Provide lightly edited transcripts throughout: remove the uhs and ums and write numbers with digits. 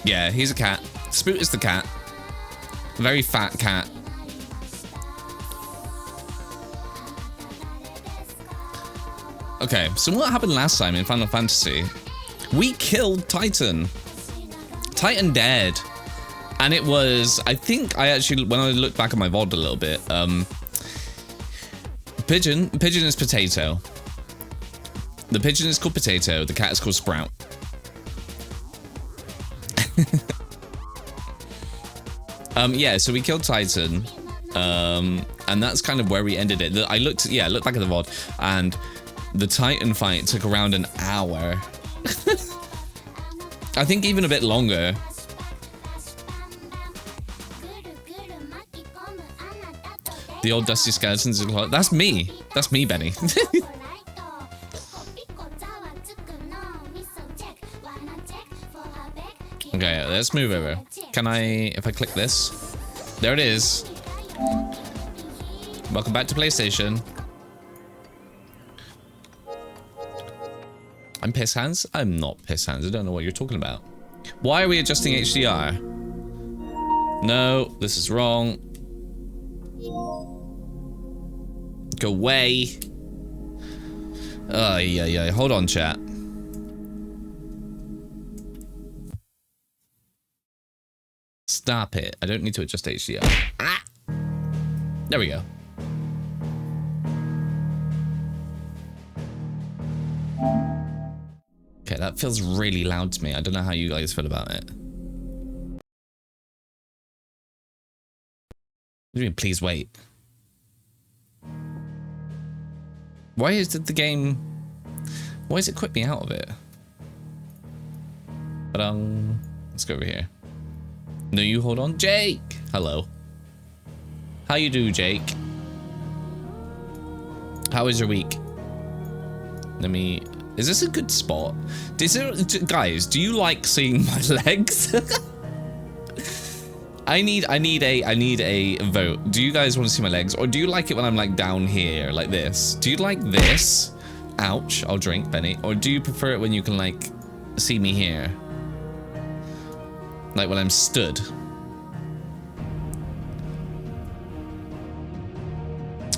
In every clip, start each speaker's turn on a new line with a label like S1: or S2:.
S1: Yeah, he's a cat. Spoot is the cat. Very fat cat. Okay, so what happened last time in Final Fantasy? We killed Titan. Titan dead. And it was, I think I actually, when I looked back at my VOD a little bit, Pigeon is Potato. The pigeon is called Potato, the cat is called Sprout. Yeah, so we killed Titan. And that's kind of where we ended it. I looked back at the VOD, and the Titan fight took around an hour. I think even a bit longer. The old dusty skeletons. That's me. That's me, Benny. Okay, let's move over. Can I, if I click this? There it is. Welcome back to PlayStation. I'm piss hands? I'm not piss hands. I don't know what you're talking about. Why are we adjusting HDR? No, this is wrong. Go away. Oh, yeah. Hold on, chat. Stop it. I don't need to adjust HDR. Ah! There we go. Okay, that feels really loud to me. I don't know how you guys feel about it. What do you mean, please wait? Why is the game... Why does it quit me out of it? But let's go over here. No, you hold on. Jake! Hello. How you do, Jake? How was your week? Let me... Is this a good spot? Guys, do you like seeing my legs? I need a vote. Do you guys want to see my legs, or do you like it when I'm like down here like this? Do you like this? Ouch, I'll drink, Benny. Or do you prefer it when you can like see me here? Like when I'm stood.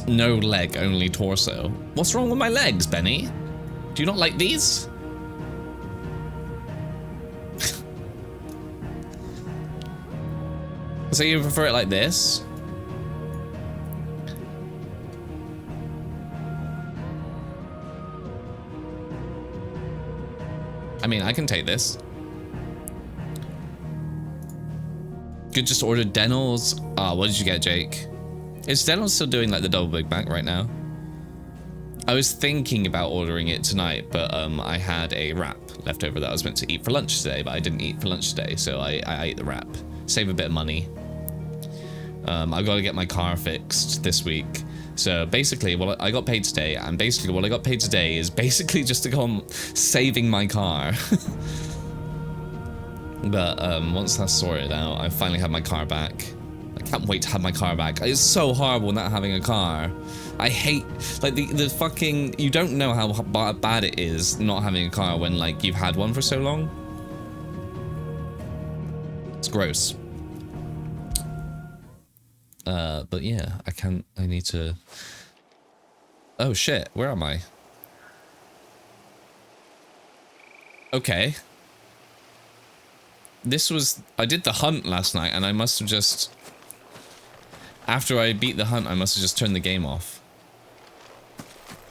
S1: No leg, only torso. What's wrong with my legs, Benny? Do you not like these? So you prefer it like this? I mean, I can take this. Could just order Dental's. Ah, what did you get, Jake? Is Dental's still doing like the double Big Mac right now? I was thinking about ordering it tonight, but I had a wrap left over that I was meant to eat for lunch today, but I didn't eat for lunch today, so I ate the wrap. Save a bit of money. I've got to get my car fixed this week. So basically, what I got paid today, and basically what I got paid today is basically just to go on saving my car. But once that's sorted out, I finally have my car back. I can't wait to have my car back. It's so horrible not having a car. I hate, like, the fucking, you don't know how bad it is not having a car when, like, you've had one for so long. It's gross. But yeah, I need to... Oh shit, where am I? Okay. I did the hunt last night, and I must have just... After I beat the hunt, I must have just turned the game off.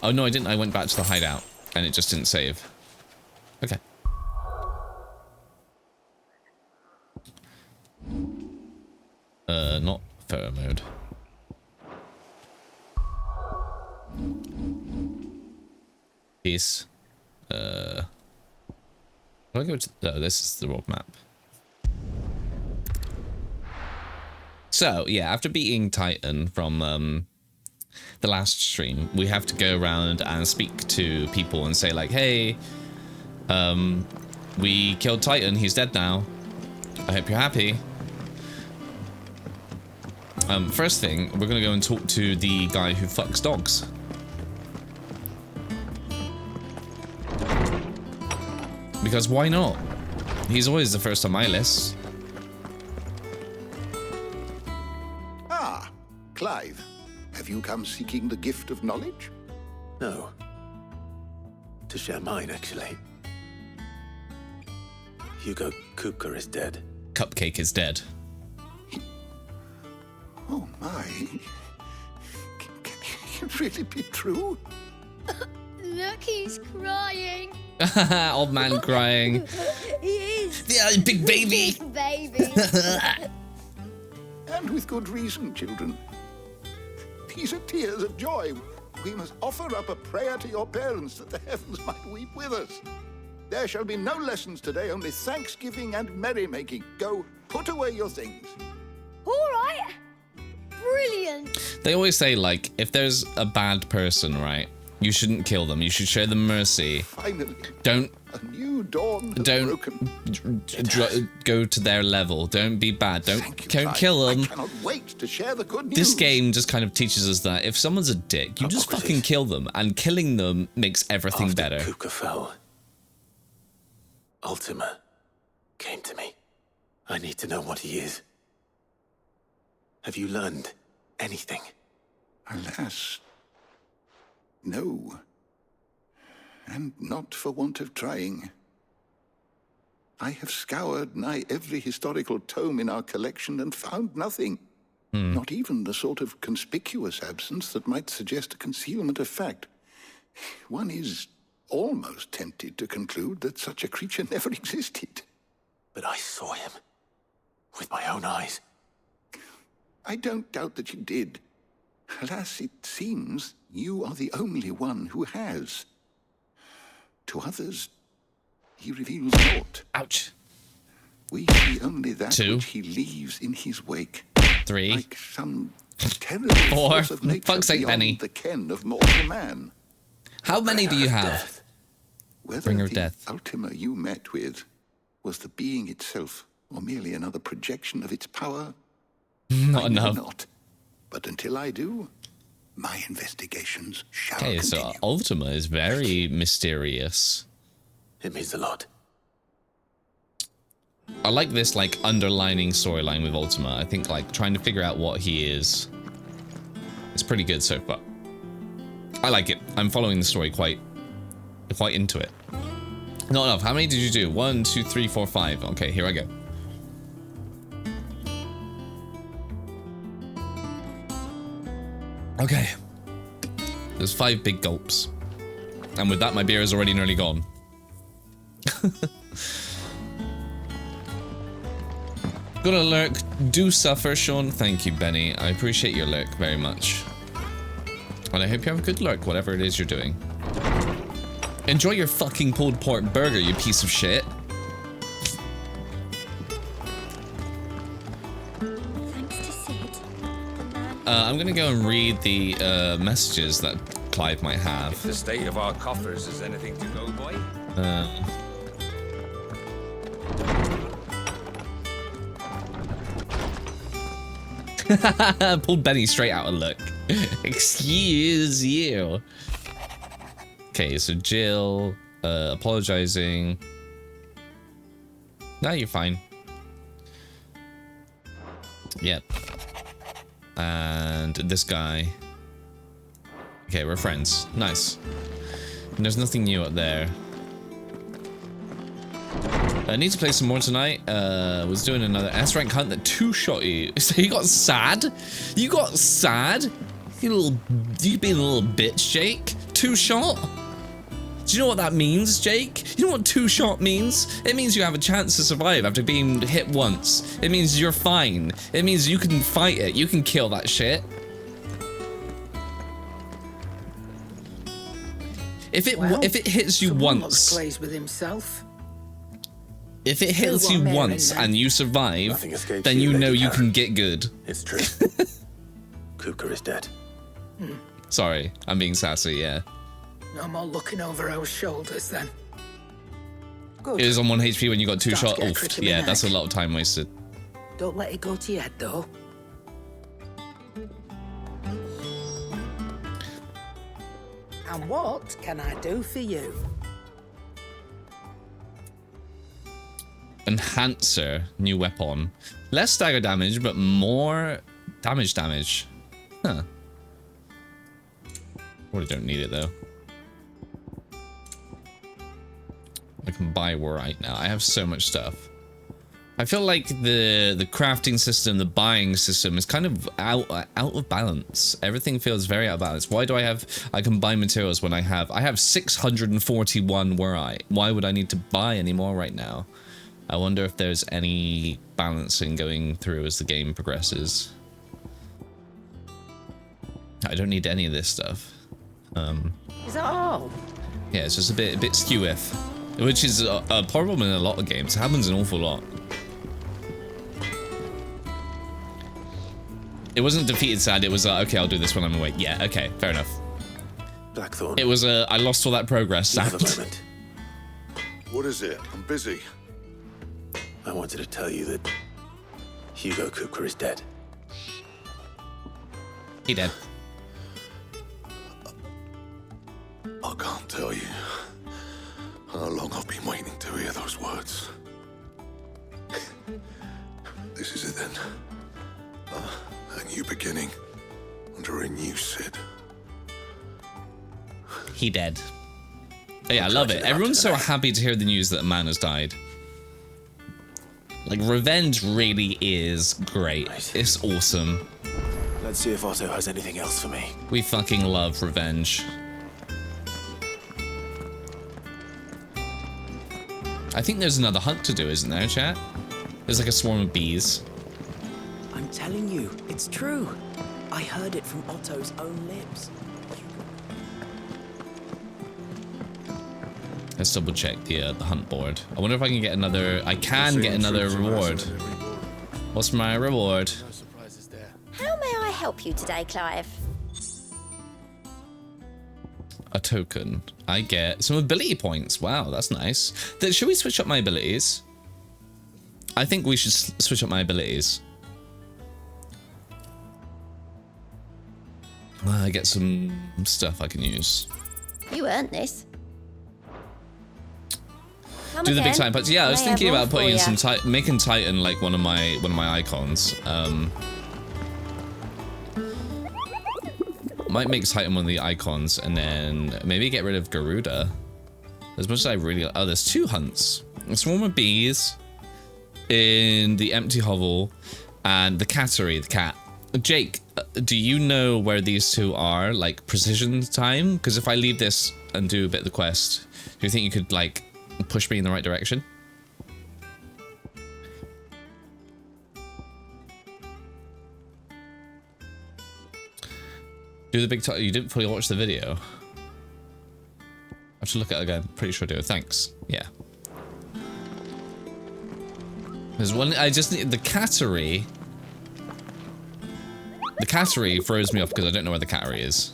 S1: Oh no, I didn't. I went back to the hideout, and it just didn't save. Okay. Not photo mode. Peace. Do I go to... No, this is the wrong map. So, yeah, after beating Titan from the last stream, we have to go around and speak to people and say, like, hey, we killed Titan, he's dead now. I hope you're happy. First thing, we're gonna go and talk to the guy who fucks dogs. Because why not? He's always the first on my list.
S2: Ah, Clive. Have you come seeking the gift of knowledge?
S3: No. To share mine, actually. Hugo Kupka is dead.
S1: Cupcake is dead.
S2: Oh my. Can it really be true?
S4: Look, he's crying.
S1: Old man crying.
S4: He is.
S1: Yeah, big baby.
S4: Big baby.
S2: And with good reason, children. These are tears of joy. We must offer up a prayer to your parents that the heavens might weep with us. There shall be no lessons today, only thanksgiving and merrymaking. Go, put away your things.
S4: All right. Brilliant.
S1: They always say, like, if there's a bad person, right, you shouldn't kill them. You should show them mercy.
S2: Finally,
S1: Don't
S2: a new dawn has
S1: don't
S2: broken.
S1: go to their level. Don't be bad. Don't
S2: Clive.
S1: kill them.
S2: I cannot wait to share the good news.
S1: This game just kind of teaches us that if someone's a dick, you just fucking kill them, and killing them makes everything
S3: After
S1: better.
S3: Kupka fell, Ultima came to me. I need to know what he is. Have you learned anything?
S2: Alas, no. And not for want of trying. I have scoured nigh every historical tome in our collection and found nothing. Not even the sort of conspicuous absence that might suggest a concealment of fact. One is almost tempted to conclude that such a creature never existed.
S3: But I saw him with my own eyes.
S2: I don't doubt that you did. Alas, it seems you are the only one who has. To others, he reveals naught.
S1: Ouch.
S2: We see only that
S1: 2.
S2: which he leaves in his wake.
S1: 3.
S2: Like some terrible
S1: 4.
S2: force of nature
S1: Fuck's sake,
S2: beyond
S1: Benny.
S2: the ken of mortal man.
S1: How many do you have?
S3: Death.
S2: Whether
S1: Bringer of
S2: the
S1: death.
S2: Ultima you met with was the being itself, or merely another projection of its power,
S1: Not
S2: I know
S1: enough.
S2: not. But until I do, my investigations shall
S1: Okay, so
S2: continue.
S1: Ultima is very mysterious.
S3: It means a lot.
S1: I like this, like, underlining storyline with Ultima. I think, like, trying to figure out what he is. It's pretty good so far. I like it. I'm following the story quite into it. Not enough. How many did you do? 1, 2, 3, 4, 5. Okay, here I go. Okay. There's 5 big gulps. And with that, my beer is already nearly gone. Got a lurk. Do suffer, Sean. Thank you, Benny. I appreciate your lurk very much. And I hope you have a good lurk, whatever it is you're doing. Enjoy your fucking pulled pork burger, you piece of shit.
S4: Thanks to Sid.
S1: I'm gonna go and read the messages that Clive might have.
S5: If the state of our coffers is anything to go by.
S1: Pulled Benny straight out of look. Excuse you. Okay, so Jill, apologizing. No, you're fine. Yep. And this guy. Okay, we're friends. Nice. And there's nothing new up there. I need to play some more tonight. Was doing another S-rank hunt that two-shot you. So you got sad? You got sad? You being a little bitch, Jake. Two-shot? Do you know what that means, Jake? You know what two-shot means? It means you have a chance to survive after being hit once. It means you're fine. It means you can fight it. You can kill that shit. If it hits you once,
S6: plays with himself.
S1: if it hits you once and you survive,
S3: Nothing escapes
S1: then you
S3: you,
S1: know
S3: Lady
S1: you
S3: Karen.
S1: can get good.
S3: It's true. Kupka is dead.
S1: Sorry, I'm being sassy, yeah.
S6: No more looking over our shoulders then. Good.
S1: It was on 1 HP when you got two
S6: Start
S1: shot.
S6: to get a
S1: Oof,
S6: crick in the
S1: yeah, that's a
S6: neck.
S1: lot of time wasted.
S6: Don't let it go to your head though. And what can I do for you?
S1: Enhancer, new weapon. Less stagger damage, but more damage. Huh. Probably don't need it though. I can buy right now. I have so much stuff. I feel like the crafting system, the buying system is kind of out of balance. Everything feels very out of balance. Why do I can buy materials when I have 641 wherite. Why would I need to buy any more right now? I wonder if there's any balancing going through as the game progresses. I don't need any of this stuff.
S7: Is that all?
S1: Yeah, it's just a bit skew-if, which is a problem in a lot of games. It happens an awful lot. It wasn't defeated sad, it was okay, I'll do this when I'm awake. Yeah, okay, fair enough.
S3: Blackthorn.
S1: It was I lost all that progress
S3: You have
S1: sad.
S3: a moment.
S2: What is it? I'm busy.
S3: I wanted to tell you that Hugo Cooper is dead.
S1: He dead.
S2: I can't tell you how long I've been waiting to hear those words. This is it then. A new beginning under a new Sid.
S1: He dead. Oh, yeah, I love it. Everyone's so happy to hear the news that a man has died. Like, revenge really is great. It's awesome.
S3: Let's see if Otto has anything else for me.
S1: We fucking love revenge. I think there's another hunt to do, isn't there, chat? There's like a swarm of bees.
S7: I'm telling you, it's true. I heard it from Otto's own lips.
S1: Let's double check the hunt board. I wonder if I can get another. I can get another reward. What's my reward?
S8: How may I help you today, Clive?
S1: A token. I get some ability points. Wow, that's nice. Should we switch up my abilities? I think we should switch up my abilities. I get some stuff I can use.
S8: You earned this. Come
S1: Do the big
S8: again.
S1: Titan punch. Yeah, I was
S8: May have
S1: thinking
S8: more
S1: about putting
S8: for
S1: in
S8: ya.
S1: some making Titan like one of my icons. Might make Titan one of the icons, and then maybe get rid of Garuda. As much as I really there's two hunts. A swarm of bees in the empty hovel, and the cattery, the cat. Jake, do you know where these two are, like precision time? Because if I leave this and do a bit of the quest, do you think you could like push me in the right direction? Do the big you didn't fully watch the video. I have to look at it again. Pretty sure I do. Thanks. Yeah. There's one. I just need the cattery. The cattery throws me off because I don't know where the cattery is.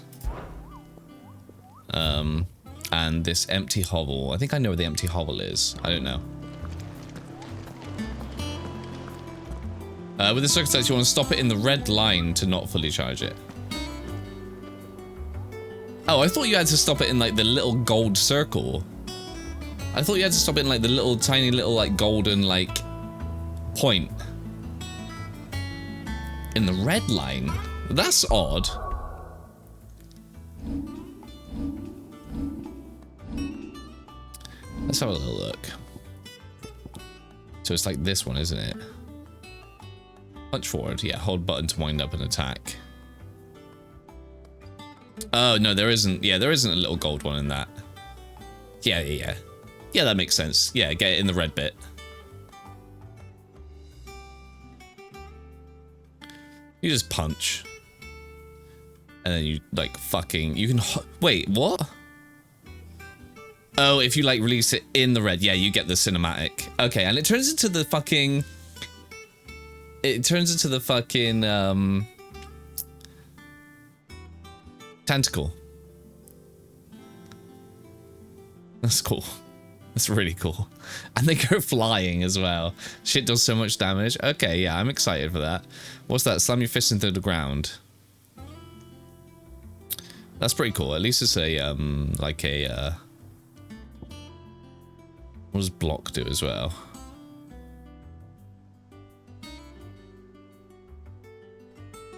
S1: And this empty hovel. I think I know where the empty hovel is. I don't know. With the circumstance, you want to stop it in the red line to not fully charge it. Oh, I thought you had to stop it in like the little gold circle. I thought you had to stop it in like the little tiny little like golden like point. In the red line? That's odd. Let's have a little look. So it's like this one, isn't it? Punch forward. Yeah, hold button to wind up and attack. Oh, no, there isn't. Yeah, there isn't a little gold one in that. Yeah. Yeah, that makes sense. Yeah, get it in the red bit. You just punch. And then you, like, fucking... You can... Wait, what? Oh, if you, like, release it in the red. Yeah, you get the cinematic. Okay, and it turns into the fucking... It turns into the fucking, tentacle. That's cool. That's really cool. And they go flying as well. Shit does so much damage. Okay, yeah, I'm excited for that. What's that? Slam your fist into the ground. That's pretty cool. At least it's a, like a, what does block do as well?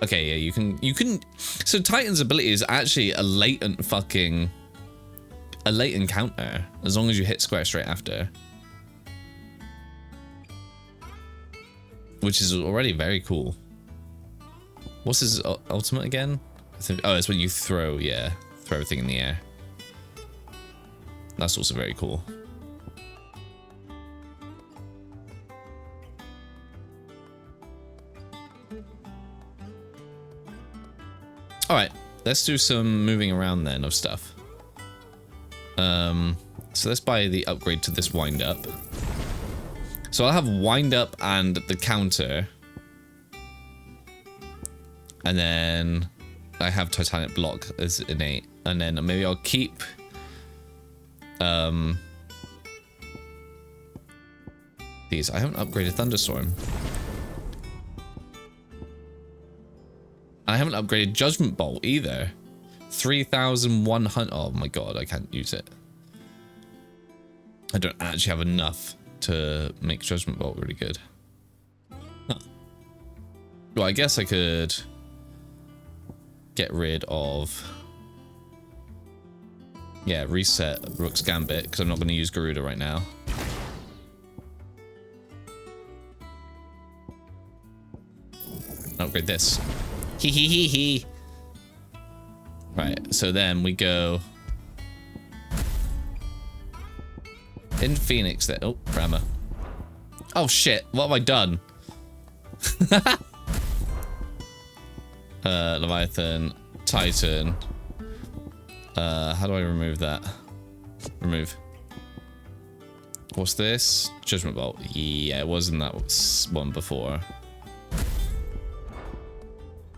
S1: Okay, yeah, you can. So Titan's ability is actually a latent counter as long as you hit square straight after, which is already very cool. What's his ultimate again? Oh, it's when you throw everything in the air. That's also very cool. All right, let's do some moving around then of stuff. So let's buy the upgrade to this wind up. So I'll have wind up and the counter. And then I have Titanic block as innate. And then maybe I'll keep these. I haven't upgraded Thunderstorm. I haven't upgraded Judgment Bolt either. 3,100. Oh my god, I can't use it. I don't actually have enough to make Judgment Bolt really good. Huh. Well, I guess I could get rid of... Yeah, reset Rook's Gambit, because I'm not going to use Garuda right now. Upgrade this. Hee hee hee hee. Right, so then we go... In Phoenix there. Oh, Rama. Oh shit, what have I done? Leviathan, Titan. How do I remove that? Remove. What's this? Judgment Bolt. Yeah, it wasn't that one before.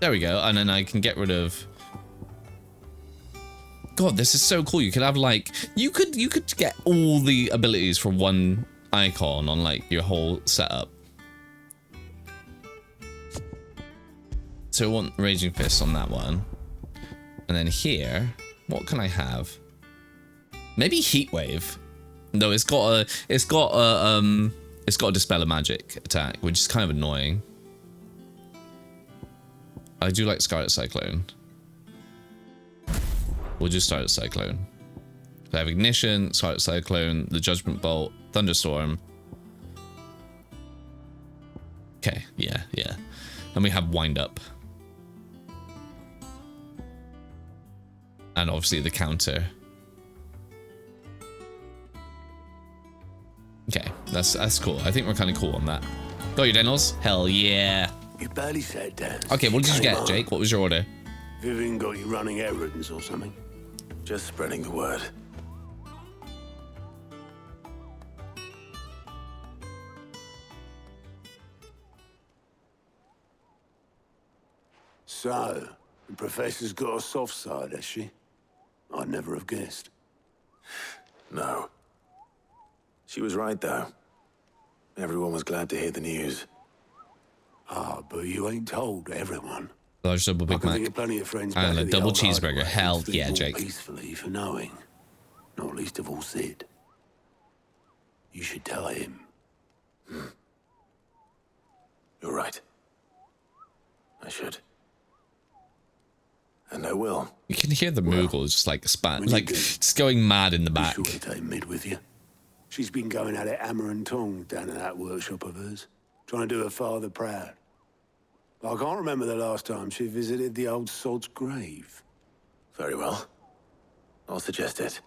S1: There we go, and then I can get rid of... God, this is so cool. You could have like... You could get all the abilities from one icon on like your whole setup. So I want Raging Fist on that one. And then here, what can I have? Maybe Heat Wave. No, it's got a Dispel of Magic attack, which is kind of annoying. I do like Scarlet Cyclone. We'll just start at Cyclone. I have Ignition, Scarlet Cyclone, the Judgment Bolt, Thunderstorm. Okay, yeah. And we have Wind Up. And obviously the counter. Okay, that's cool. I think we're kind of cool on that. Got your Daniels? Hell yeah.
S9: You barely sat down.
S1: Okay, what did you get, Jake? What was your order?
S9: Vivian got you running errands or something?
S3: Just spreading the word.
S9: So, the professor's got a soft side, has she? I'd never have guessed.
S3: No. She was right, though. Everyone was glad to hear the news.
S9: Ah, but you ain't told everyone.
S1: Large double Big
S9: I can think
S1: Mac
S9: of plenty of friends
S1: and
S9: back
S1: a
S9: at the
S1: double
S9: old
S1: cheeseburger.
S9: hideaway
S1: Hell
S9: who
S1: yeah,
S9: sleep
S1: Jake.
S9: peacefully for knowing. Not least of all Sid. You should tell him.
S3: You're right. I should. And I will.
S1: You can hear the Moogle just like
S9: when you do,
S1: just going mad in the
S9: be
S1: back.
S9: sure to take Mid with you. She's been going at it hammer and tong down in that workshop of hers, trying to do her father proud. But I can't remember the last time she visited the old sod's grave.
S3: Very well. I'll suggest it.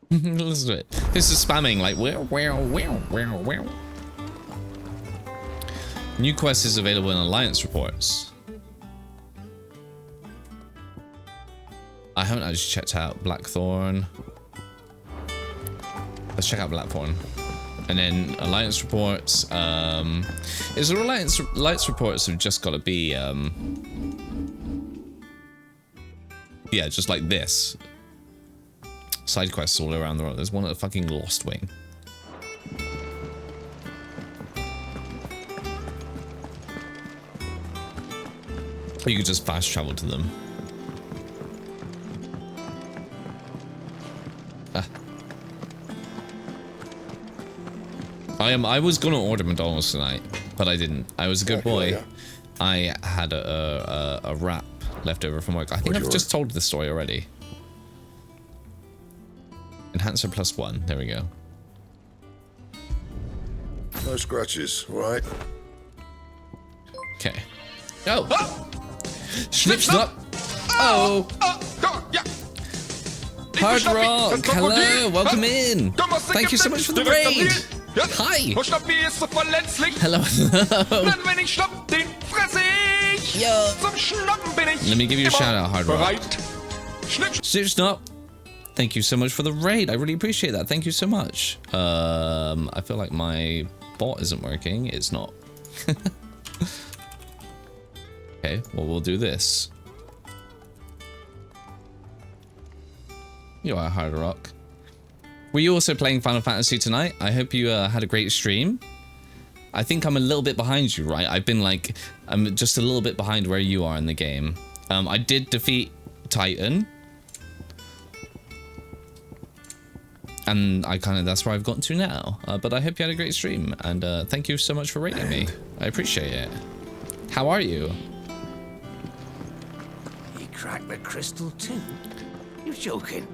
S1: Listen to it. This is spamming like wow. New quest is available in Alliance reports. I haven't actually checked out Blackthorn. Let's check out Blackthorn. And then Alliance reports. Is the Alliance reports have just got to be yeah, just like this. Side quests all around the world. There's one at the fucking Lost Wing. You could just fast travel to them. I was gonna order McDonald's tonight, but I didn't. I was a good boy. I had a wrap left over from work. I think I've just told this story already. Enhancer +1. There we go.
S10: No scratches, right?
S1: Okay. Oh! Snip, snap! Oh! Hard Rock! Hello! Welcome in! Thank you so much for the raid! Hi! Hello! Yo! Let me give you a shout out, Hard Rock. Snip, snap! Thank you so much for the raid. I really appreciate that. Thank you so much. I feel like my bot isn't working. It's not. Okay, well, we'll do this. You are Hard Rock. Were you also playing Final Fantasy tonight? I hope you had a great stream. I think I'm a little bit behind you, right? I'm just a little bit behind where you are in the game. I did defeat Titan. And that's where I've gotten to now. But I hope you had a great stream. And thank you so much for rating me. I appreciate it. How are you?
S11: You cracked the crystal too? You're joking.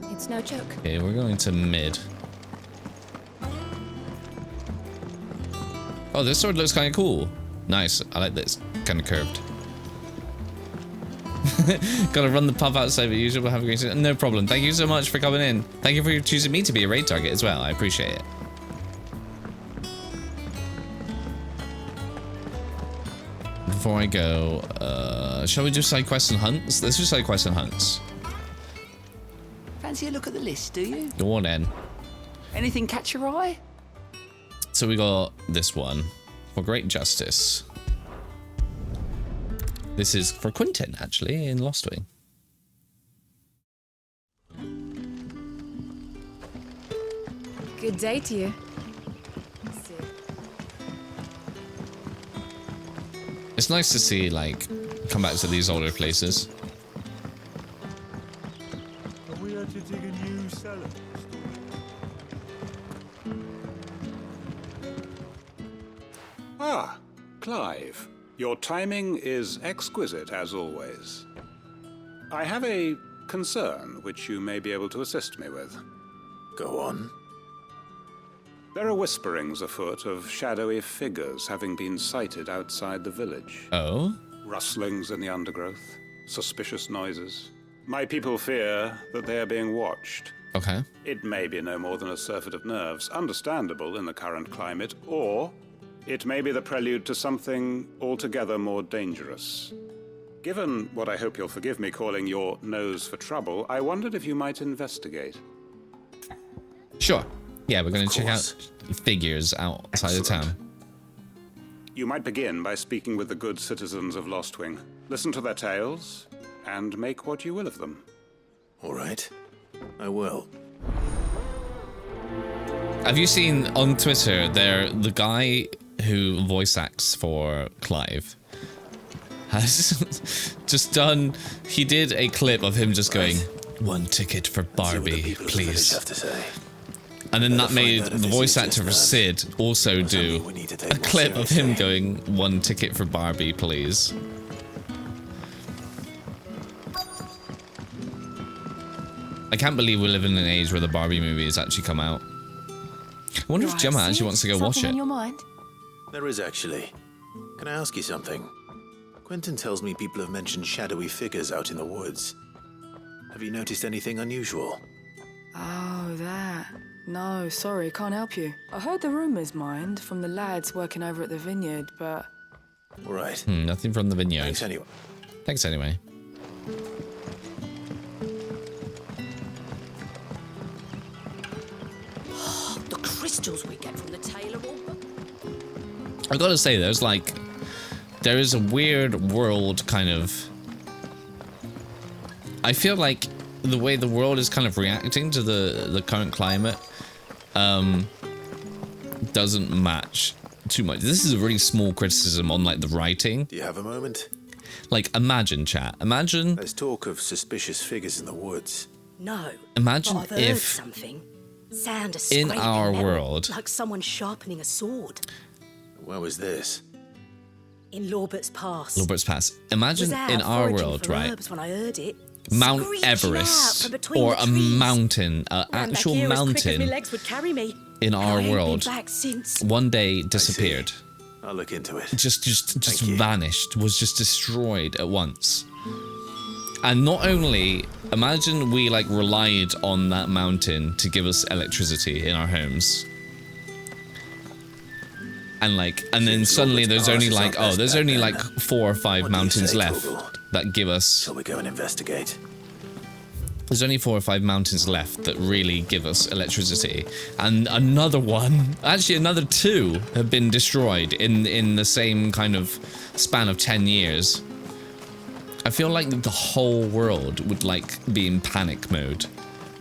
S8: It's no joke.
S1: Okay, we're going to mid. Oh, this sword looks kind of cool. Nice. I like this. Kind of curved. Gotta run the pub outside, but usually we'll have a great time. No problem. Thank you so much for coming in. Thank you for choosing me to be a raid target as well. I appreciate it. Before I go, shall we do side quests and hunts? Let's do side quests and hunts.
S11: Fancy a look at the list, do you?
S1: Go on then.
S11: Anything catch your eye?
S1: So we got this one for Great Justice. This is for Quentin, actually, in Lost Wing.
S12: Good day to you.
S1: It's nice to see, like, come back to these older places.
S13: Are we had to dig a new cellar?
S14: Ah, Clive. Your timing is exquisite, as always. I have a concern which you may be able to assist me with.
S3: Go on.
S14: There are whisperings afoot of shadowy figures having been sighted outside the village.
S1: Oh?
S14: Rustlings in the undergrowth, suspicious noises. My people fear that they are being watched.
S1: Okay.
S14: It may be no more than a surfeit of nerves, understandable in the current climate, or it may be the prelude to something altogether more dangerous. Given what I hope you'll forgive me calling your nose for trouble, I wondered if you might investigate.
S1: Sure. Yeah, we're going to check out figures outside of town.
S14: You might begin by speaking with the good citizens of Lostwing. Listen to their tales, and make what you will of them.
S3: All right. I will.
S1: Have you seen on Twitter the guy who voice acts for Clive has just done, he did a clip of him just going, "One ticket for Barbie, please."
S3: Have to say.
S1: And then that made the voice actor for Sid also do a clip of him going, "One ticket for Barbie, please." I can't believe we live in an age where the Barbie movie has actually come out. I wonder if Gemma actually wants to go watch it.
S12: On your mind?
S3: There is actually. Can I ask you something? Quentin tells me people have mentioned shadowy figures out in the woods. Have you noticed anything unusual?
S12: Oh, that. No, sorry, can't help you. I heard the rumours, mind, from the lads working over at the vineyard, but...
S3: All right.
S1: Nothing from the vineyard.
S3: Thanks anyway.
S1: Thanks anyway.
S15: The crystals we get from the tailor all...
S1: I gotta say, there is a weird world kind of... I feel like the way the world is kind of reacting to the current climate doesn't match too much. This is a really small criticism on like the writing.
S3: Do you have a moment?
S1: Like, imagine, chat. Imagine...
S3: There's talk of suspicious figures in the woods.
S15: No.
S1: Imagine
S15: but I've heard something. Sound of
S1: in
S15: scraping
S1: our
S15: metal,
S1: world...
S15: like someone sharpening a sword.
S3: Where was this?
S15: Where was this? In Lorbert's Pass.
S1: Lorbert's Pass. Imagine in our world, right?
S15: When I heard it.
S1: Mount Everest or a mountain, an actual mountain in our world, one day disappeared.
S3: I'll look into it.
S1: Just vanished, was just destroyed at once. And not only, imagine we like relied on that mountain to give us electricity in our homes. And then suddenly there's only like, there's only like 4 or 5 mountains left that give us...
S3: Shall we go and investigate?
S1: There's only 4 or 5 mountains left that really give us electricity. And another one, actually another 2 have been destroyed in the same kind of span of 10 years. I feel like the whole world would like be in panic mode.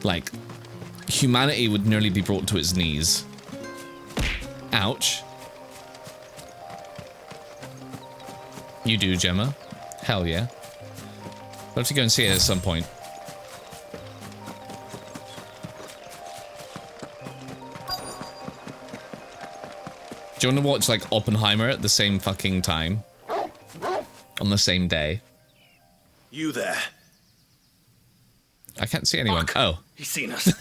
S1: Like, humanity would nearly be brought to its knees. Ouch. You do, Gemma? Hell yeah. I'll have to go and see it at some point. Do you want to watch, like, Oppenheimer at the same fucking time? On the same day?
S3: You there.
S1: I can't see anyone.
S3: Fuck.
S1: Oh.
S3: He's seen us.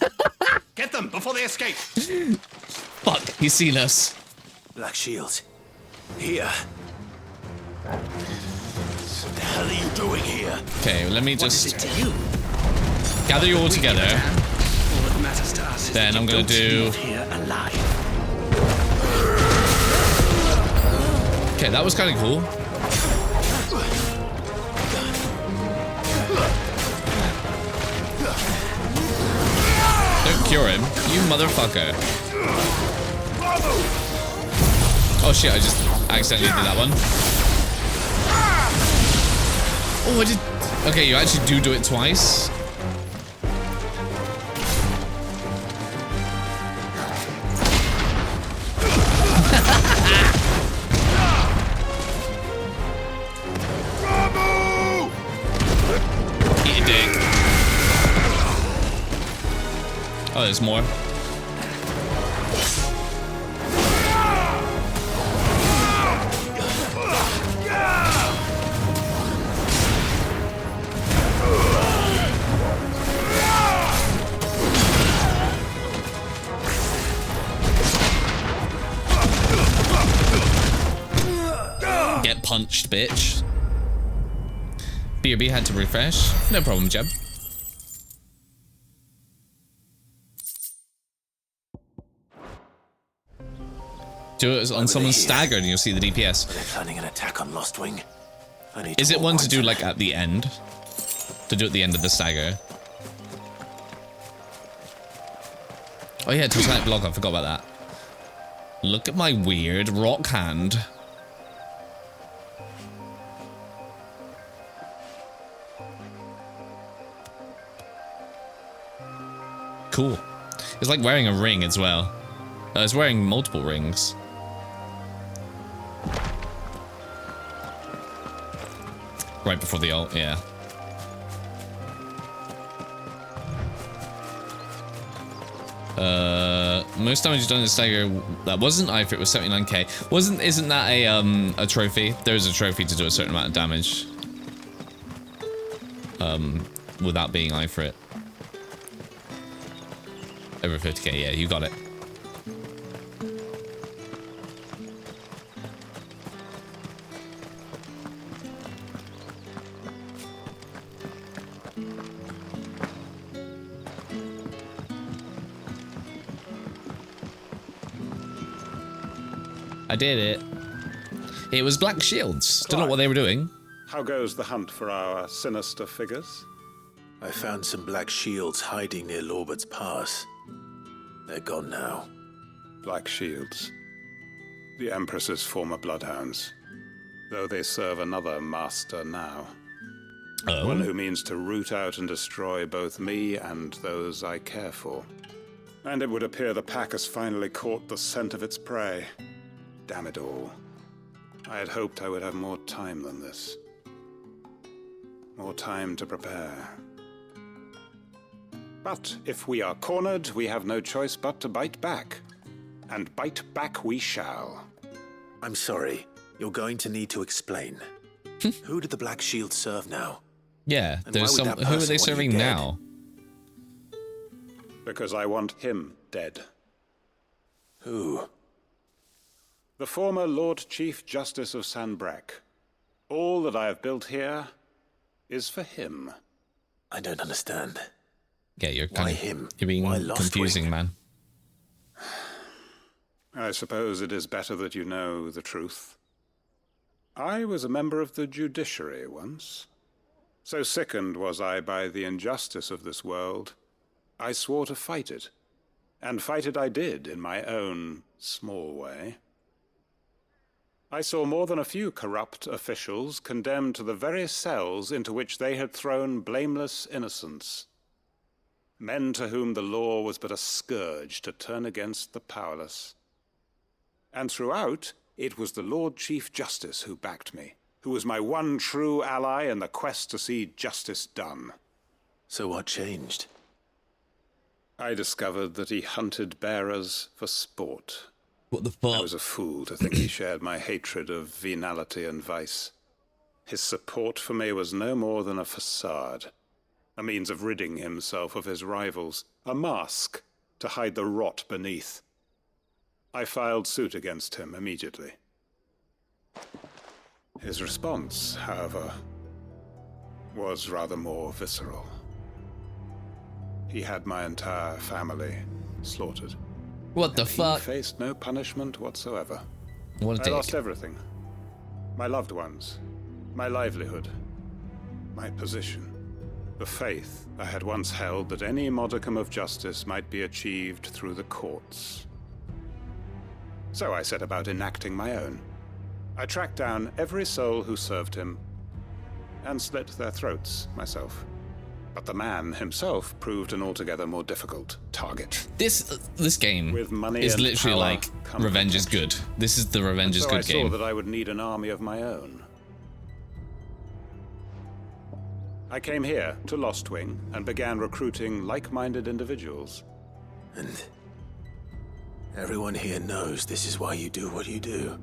S3: Get them before they escape.
S1: Fuck, he's seen us.
S3: Black Shields. Here. What the hell are you doing here?
S1: Okay, let me just...
S3: What is it to you?
S1: Gather you all together.
S3: All that matters to us is
S1: then I'm gonna do...
S3: here alive.
S1: Okay, that was kind of cool. Don't cure him, you motherfucker. Oh shit, I just accidentally did that one. Oh, I did... Okay, you actually do it twice. Eat a dick. Oh, there's more. Get punched, bitch. BRB had to refresh. No problem, Jeb. Do it on someone's staggered and you'll see the DPS.
S3: They're planning an attack on Lost Wing.
S1: Is it one to do like at the end? To do at the end of the stagger? Oh yeah, Titanic block, I forgot about that. Look at my weird rock hand. Cool. It's like wearing a ring as well. It's wearing multiple rings. Right before the ult, yeah. Most damage done in stagger. That wasn't I for it was 79k. Isn't that a trophy? There is a trophy to do a certain amount of damage. Without being I for it. Over 50k, yeah, you got it. I did it. It was Black Shields. Don't know what they were doing.
S14: How goes the hunt for our sinister figures?
S3: I found some Black Shields hiding near Lorbert's Pass. They're gone now.
S14: Black Shields. The Empress's former bloodhounds. Though they serve another master now.
S1: Oh.
S14: One who means to root out and destroy both me and those I care for. And it would appear the pack has finally caught the scent of its prey. Damn it all. I had hoped I would have more time than this. More time to prepare. But if we are cornered, we have no choice but to bite back. And bite back we shall.
S3: I'm sorry, You're going to need to explain. Who did the Black Shield serve now?
S1: Yeah,
S3: And
S1: there's
S3: why would
S1: some.
S3: that
S1: Who are
S3: person
S1: they
S3: want you
S1: serving
S3: dead?
S1: now?
S14: Because I want him dead.
S3: Who?
S14: The former Lord Chief Justice of Sanbreque. All that I have built here is for him.
S3: I don't understand.
S1: Yeah, you're
S3: Why
S1: kind of
S3: him?
S1: you're being
S3: Why Lostwing?
S1: confusing, man.
S14: I suppose it is better that you know the truth. I was a member of the judiciary once. So sickened was I by the injustice of this world, I swore to fight it. And fight it I did in my own small way. I saw more than a few corrupt officials condemned to the very cells into which they had thrown blameless innocents. Men to whom the law was but a scourge to turn against the powerless. And throughout, it was the Lord Chief Justice who backed me, who was my one true ally in the quest to see justice done.
S3: So what changed?
S14: I discovered that he hunted bearers for sport.
S1: What the fuck?
S14: I was a fool to think he shared my hatred of venality and vice. His support for me was no more than a facade, a means of ridding himself of his rivals, a mask to hide the rot beneath. I filed suit against him immediately. His response, however, was rather more visceral. He had my entire family slaughtered.
S1: What the fuck?
S14: He faced no punishment whatsoever.
S1: What a
S14: I
S1: dick.
S14: lost everything. My loved ones, my livelihood, my position, the faith I had once held that any modicum of justice might be achieved through the courts. So I set about enacting my own. I tracked down every soul who served him and slit their throats myself. But the man himself proved an altogether more difficult target.
S1: This game
S14: With money
S1: is
S14: and
S1: literally
S14: power
S1: like
S14: come
S1: revenge is good. This is the revenge is
S14: so
S1: good
S14: I saw
S1: game.
S14: that I would need an army of my own. I came here to Lostwing and began recruiting like-minded individuals.
S3: And everyone here knows this is why you do what you do.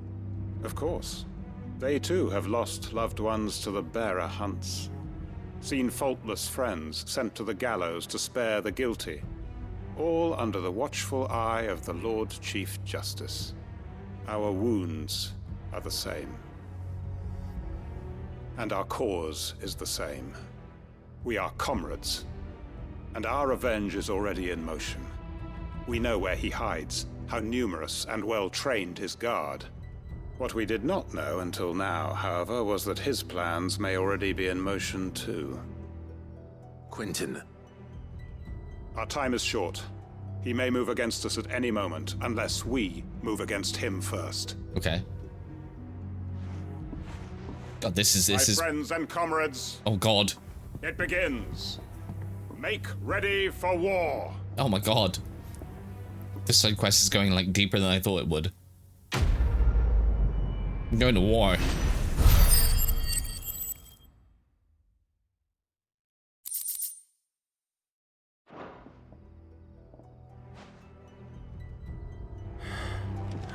S14: Of course. They too have lost loved ones to the bearer hunts. Seen faultless friends sent to the gallows to spare the guilty. All under the watchful eye of the Lord Chief Justice. Our wounds are the same. And our cause is the same. We are comrades. And our revenge is already in motion. We know where he hides, how numerous and well-trained his guard. What we did not know until now, however, was that his plans may already be in motion too.
S3: Quentin.
S14: Our time is short. He may move against us at any moment, unless we move against him first.
S1: Okay. God, this is.
S14: Friends and comrades.
S1: Oh God.
S14: It begins. Make ready for war.
S1: Oh my God. This side quest is going like deeper than I thought it would. I'm going to war.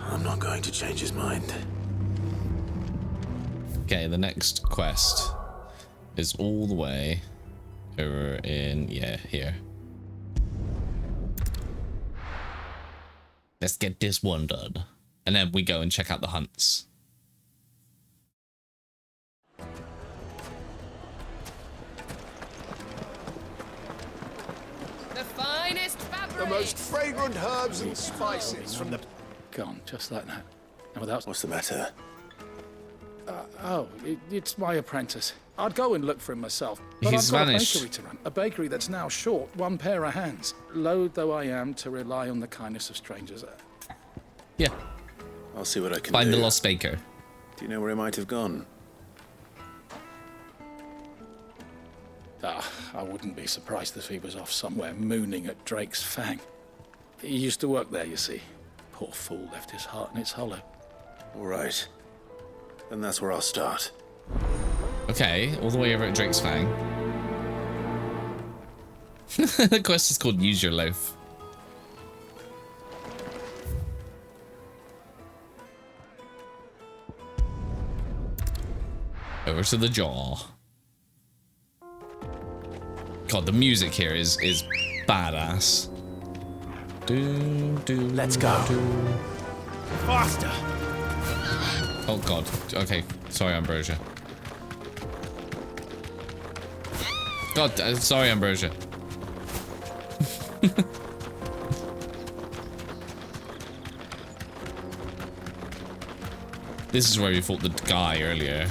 S3: I'm not going to change his mind.
S1: Okay, the next quest is all the way over in, yeah, here. Let's get this one done. And then we go and check out the hunts.
S16: The finest fabric.
S17: The most fragrant herbs and spices from the...
S6: Gone, just like that. And without...
S3: What's the matter?
S6: It's my apprentice. I'd go and look for him myself, but
S1: He's
S6: I've got
S1: vanished.
S6: a bakery to run. A bakery that's now short one pair of hands. Loath though I am to rely on the kindness of strangers.
S1: Yeah.
S3: I'll see what I can
S1: Find
S3: do.
S1: the lost baker.
S3: Do you know where he might have gone?
S6: I wouldn't be surprised if he was off somewhere mooning at Drake's Fang. He used to work there, you see. Poor fool left his heart in its hollow.
S3: All right. Then that's where I'll start.
S1: Okay, all the way over at Drake's Fang. The quest is called Use Your Loaf. Over to the jaw. God, the music here is badass.
S3: Let's go.
S11: Faster!
S1: Oh god. Okay. Sorry, Ambrosia. God, sorry, Ambrosia. This is where we fought the guy earlier.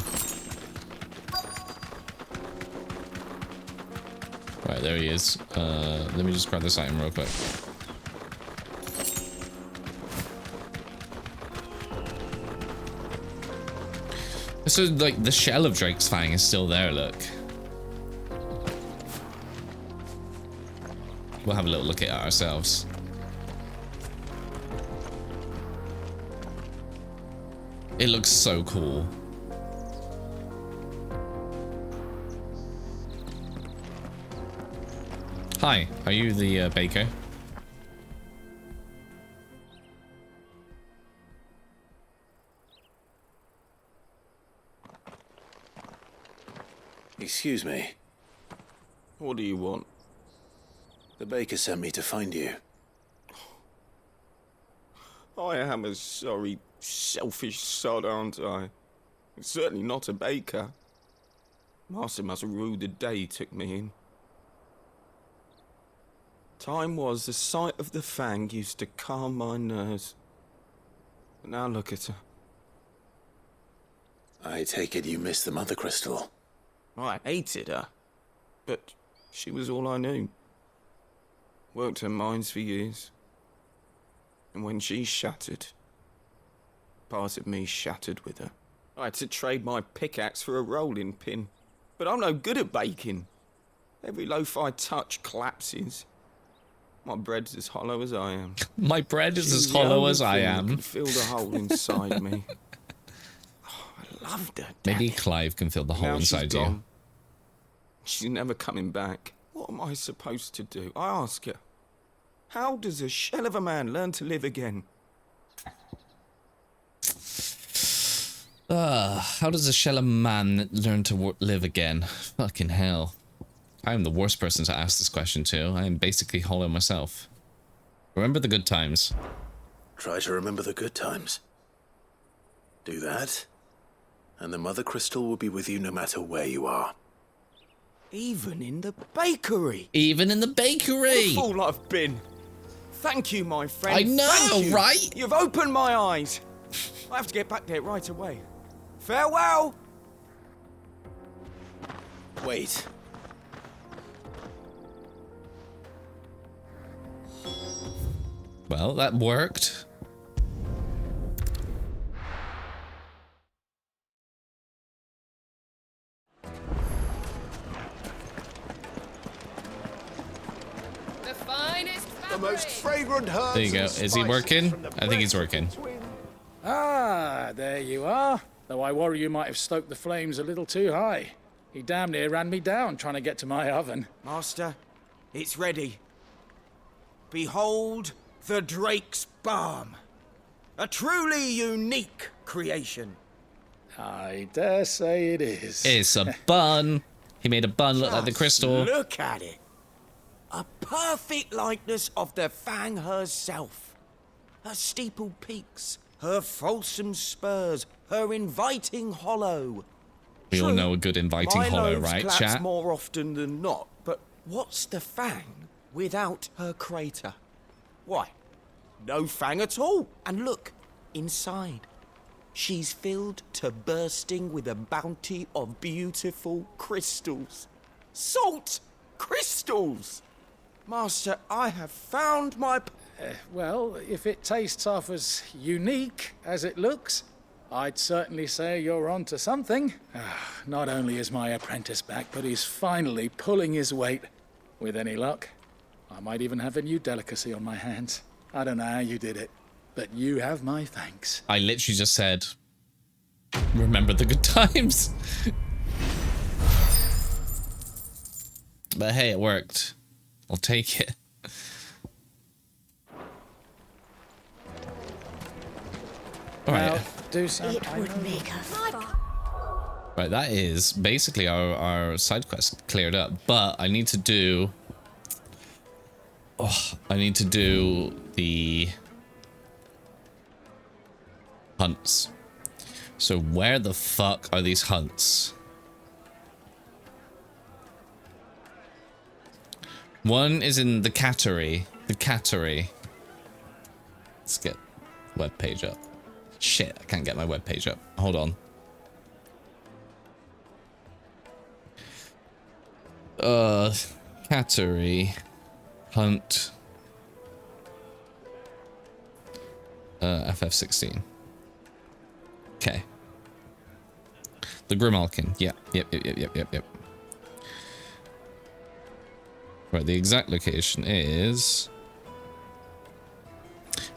S1: Right, there he is. Let me just grab this item real quick. So, like, the shell of Drake's Fang is still there, look. We'll have a little look at it ourselves. It looks so cool. Hi, are you the baker?
S3: Excuse me.
S18: What do you want?
S3: The baker sent me to find you.
S18: I am a sorry, selfish sod, aren't I? Certainly not a baker. Master must have ruled the day he took me in. Time was the sight of the Fang used to calm my nerves. But now look at her.
S3: I take it you missed the Mother Crystal.
S18: I hated her, but she was all I knew. Worked her mines for years. And when she shattered, part of me shattered with her. I had to trade my pickaxe for a rolling pin. But I'm no good at baking. Every loaf I touch collapses. My bread's as hollow as I am.
S1: My bread is
S18: She's
S1: as
S18: the
S1: hollow
S18: only
S1: as I
S18: thing that
S1: am.
S18: can fill the hole inside me. Oh, I loved her.
S1: Maybe Clive can fill the hole
S18: Now she's
S1: inside you.
S18: gone. She's never coming back. What am I supposed to do? I ask her. How does a shell of a man learn to live again?
S1: How does a shell of man learn to live again? Fucking hell. I am the worst person to ask this question to. I am basically hollow myself. Remember the good times.
S3: Try to remember the good times. Do that, and the Mother Crystal will be with you no matter where you are.
S18: Even in the bakery.
S1: Even in the bakery.
S18: What a fool I've been. Thank you, my friend.
S1: I know,
S18: Thank you.
S1: right?
S18: You've opened my eyes. I have to get back there right away. Farewell.
S3: Wait.
S1: Well, that worked.
S16: The finest fabric.
S17: The most fragrant herbs.
S1: There you go. Is he working? I think he's working.
S6: Ah, there you are. Though I worry you might have stoked the flames a little too high. He damn near ran me down trying to get to my oven.
S11: Master, it's ready. Behold the Drake's Balm. A truly unique creation.
S6: I dare say it is.
S1: It's a bun. He made a bun look like the
S11: Just
S1: crystal.
S11: Look at it. A perfect likeness of the Fang herself. Her steepled peaks, her fulsome spurs, her inviting hollow.
S1: We all
S11: True,
S1: know a good inviting
S11: my
S1: hollow,
S11: loaves
S1: right,
S11: collapse
S1: chat?
S11: more often than not, but what's the Fang without her crater? Why, no Fang at all. And look, inside. She's filled to bursting with a bounty of beautiful crystals. Salt crystals! Master, I have found my...
S6: Well, if it tastes half as unique as it looks, I'd certainly say you're on to something. Not only is my apprentice back, but he's finally pulling his weight. With any luck, I might even have a new delicacy on my hands. I don't know how you did it, but you have my thanks.
S1: I literally just said, remember the good times. But hey, it worked. I'll take it. All right.
S6: Do some.
S15: It would make a
S1: Right, that is basically our side quest cleared up, but I need to do... Oh, I need to do the hunts. So where the fuck are these hunts? One is in the cattery. The cattery. Let's get web page up. Shit, I can't get my web page up. Hold on. Cattery. Hunt. FF16. Okay. The Grimalkin. Yep. Right, the exact location is...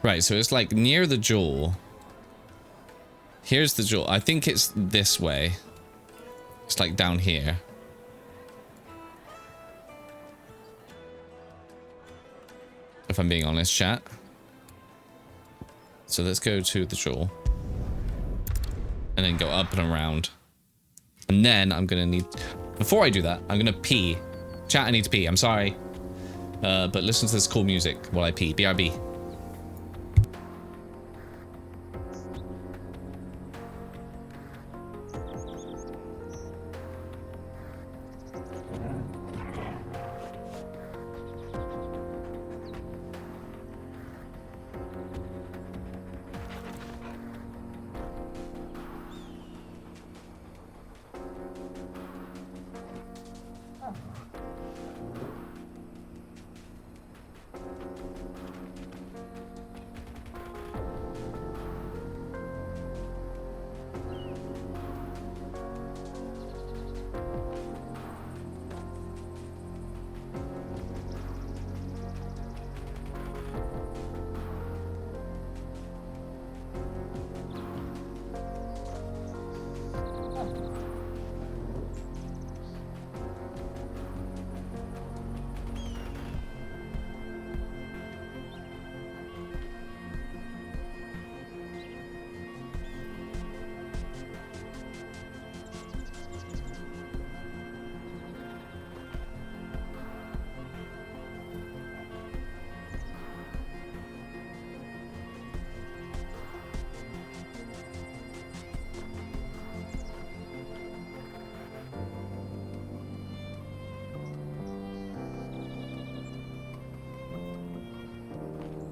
S1: Right, so it's like near the jewel. Here's the jewel. I think it's this way. It's like down here. If I'm being honest, chat. So let's go to the jewel. And then go up and around. And then I'm gonna need... Before I do that, I'm gonna pee. Chat, I need to pee. I'm sorry. But listen to this cool music while I pee. BRB.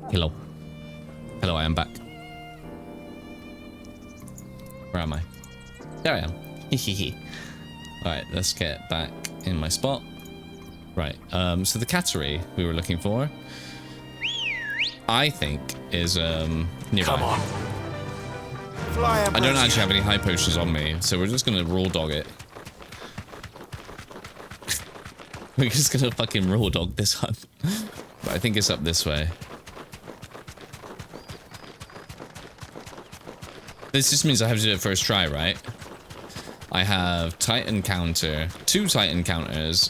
S1: Hello. Hello, I am back. Where am I? There I am. Alright, let's get back in my spot. Right, so the cattery we were looking for, I think, is nearby.
S17: Come on. Fly
S1: I don't actually have any high potions on me, so we're just gonna raw dog it. We're just gonna fucking raw dog this hunt. But I think it's up this way. This just means I have to do it first try, right? I have Titan counter, 2 Titan counters,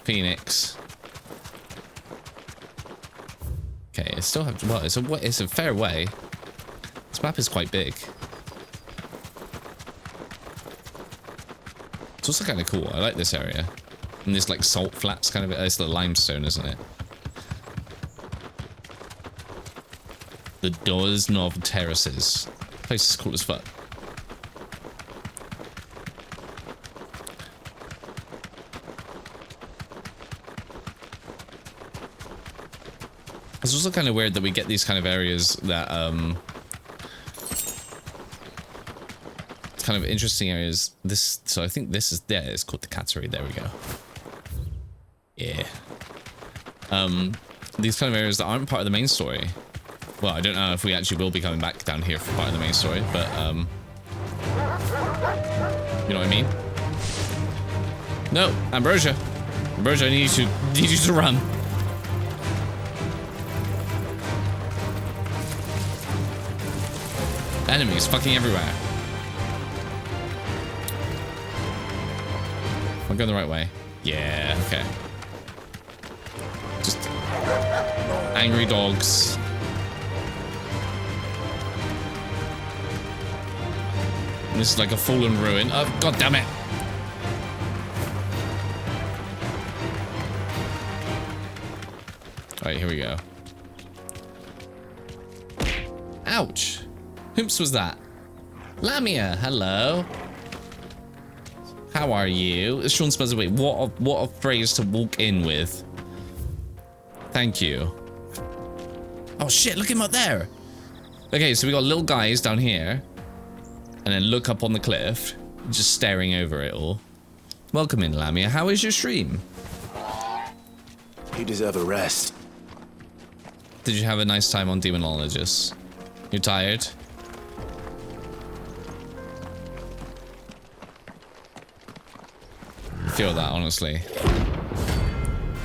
S1: Phoenix. Okay, I still have, well, it's a fair way. This map is quite big. It's also kind of cool. I like this area. And there's like salt flats kind of, it's the limestone, isn't it? The Doznov Terraces. Place is cool as fuck. It's also kind of weird that we get these kind of areas that, it's kind of interesting areas. This, so I think this is there. It's called the Cattery. There we go. Yeah. These kind of areas that aren't part of the main story. Well, I don't know if we actually will be coming back down here for part of the main story, but, you know what I mean? No, Ambrosia. Ambrosia, I need you to run. Enemies fucking everywhere. I'm going the right way. Yeah, okay. Just angry dogs. This is like a fallen ruin. Oh, god damn it. Alright, here we go. Ouch. Whoops was that? Lamia, hello. How are you? Sean smells away. What a phrase to walk in with. Thank you. Oh shit, look at him up there. Okay, so we got little guys down here. And then look up on the cliff. Just staring over it all. Welcome in, Lamia. How is your stream?
S3: You deserve a rest.
S1: Did you have a nice time on Demonologist? You tired? I feel that, honestly.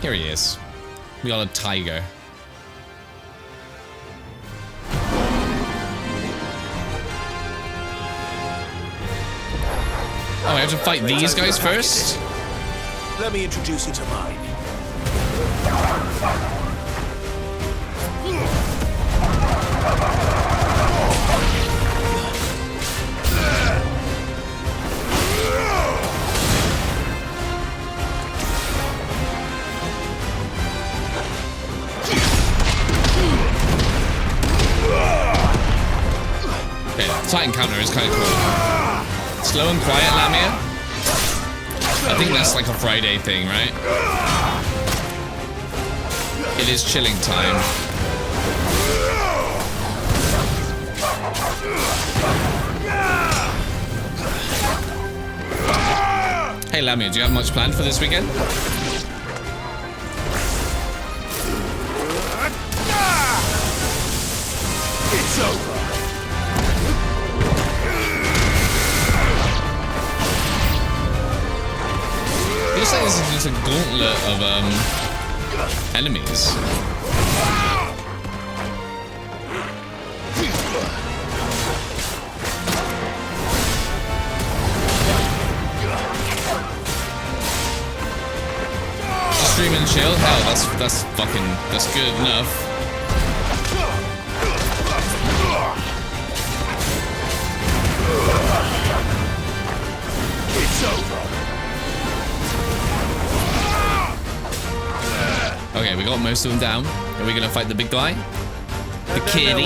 S1: Here he is. We got a tiger. Oh, I have to fight these guys first?
S3: Let me introduce you to mine.
S1: Okay, Titan counter is kind of cool. Slow and quiet, Lamia. I think that's like a Friday thing, right? It is chilling time. Hey Lamia, do you have much planned for this weekend?
S3: It's over.
S1: Looks like this is just a gauntlet of enemies. Stream and chill? Hell, that's good enough.
S3: It's over.
S1: Okay, we got most of them down. Are we gonna fight the big guy? The kitty.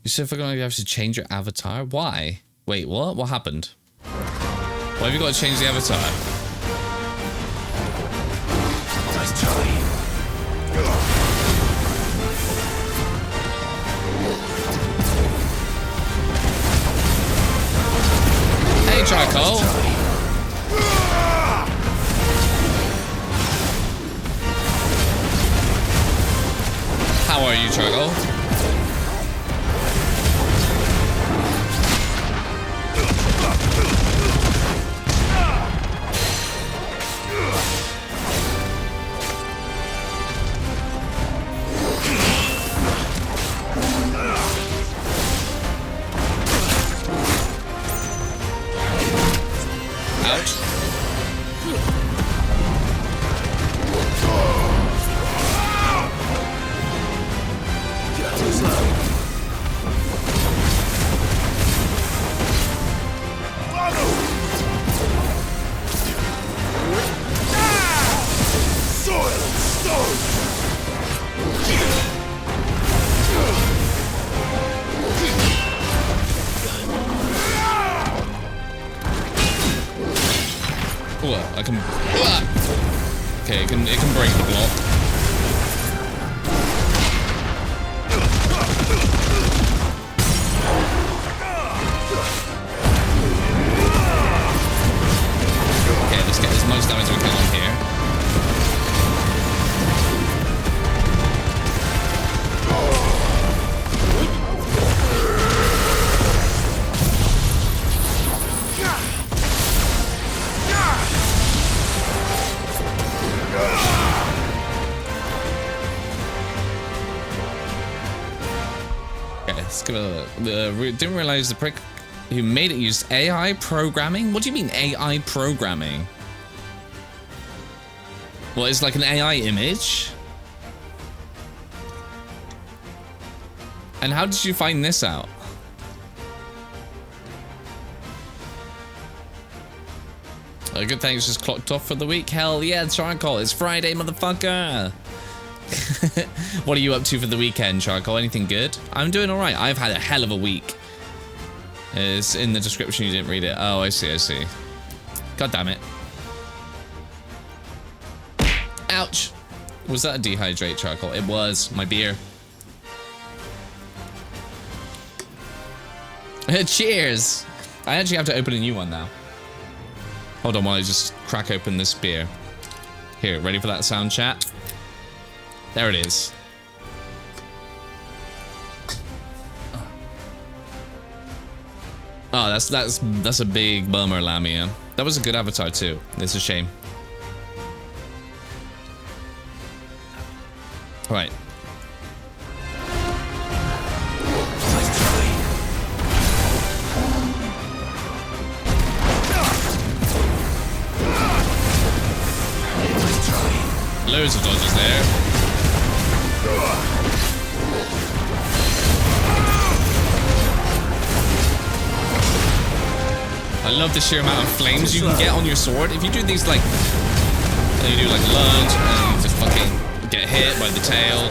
S1: You said we're gonna have to change your avatar? Why? Wait, what? What happened? Why have you got to change the avatar?
S3: Nice try.
S1: Hey, Charcoal. How are you, Charcoal? I can. Okay, it can break the block. Okay, let's get as much damage as we can on here. Didn't realize the prick who made it used AI programming. What do you mean AI programming? Well, it's like an AI image. And how did you find this out? Good thing it's just clocked off for the week. Hell yeah, Charcoal. It's Friday, motherfucker. What are you up to for the weekend, Charcoal? Anything good? I'm doing all right. I've had a hell of a week. It's in the description. You didn't read it. Oh, I see. I see. God damn it. Ouch. Was that a dehydrate, Charcoal? It was. My beer. Cheers. I actually have to open a new one now. Hold on while I just crack open this beer. Here, ready for that sound, chat? There it is. Oh, that's a big bummer, Lamia. That was a good avatar too. It's a shame. Right. Loads of dodges there. I love the sheer amount of flames you can get on your sword. If you do these like, you do like lunge and you just fucking get hit by the tail.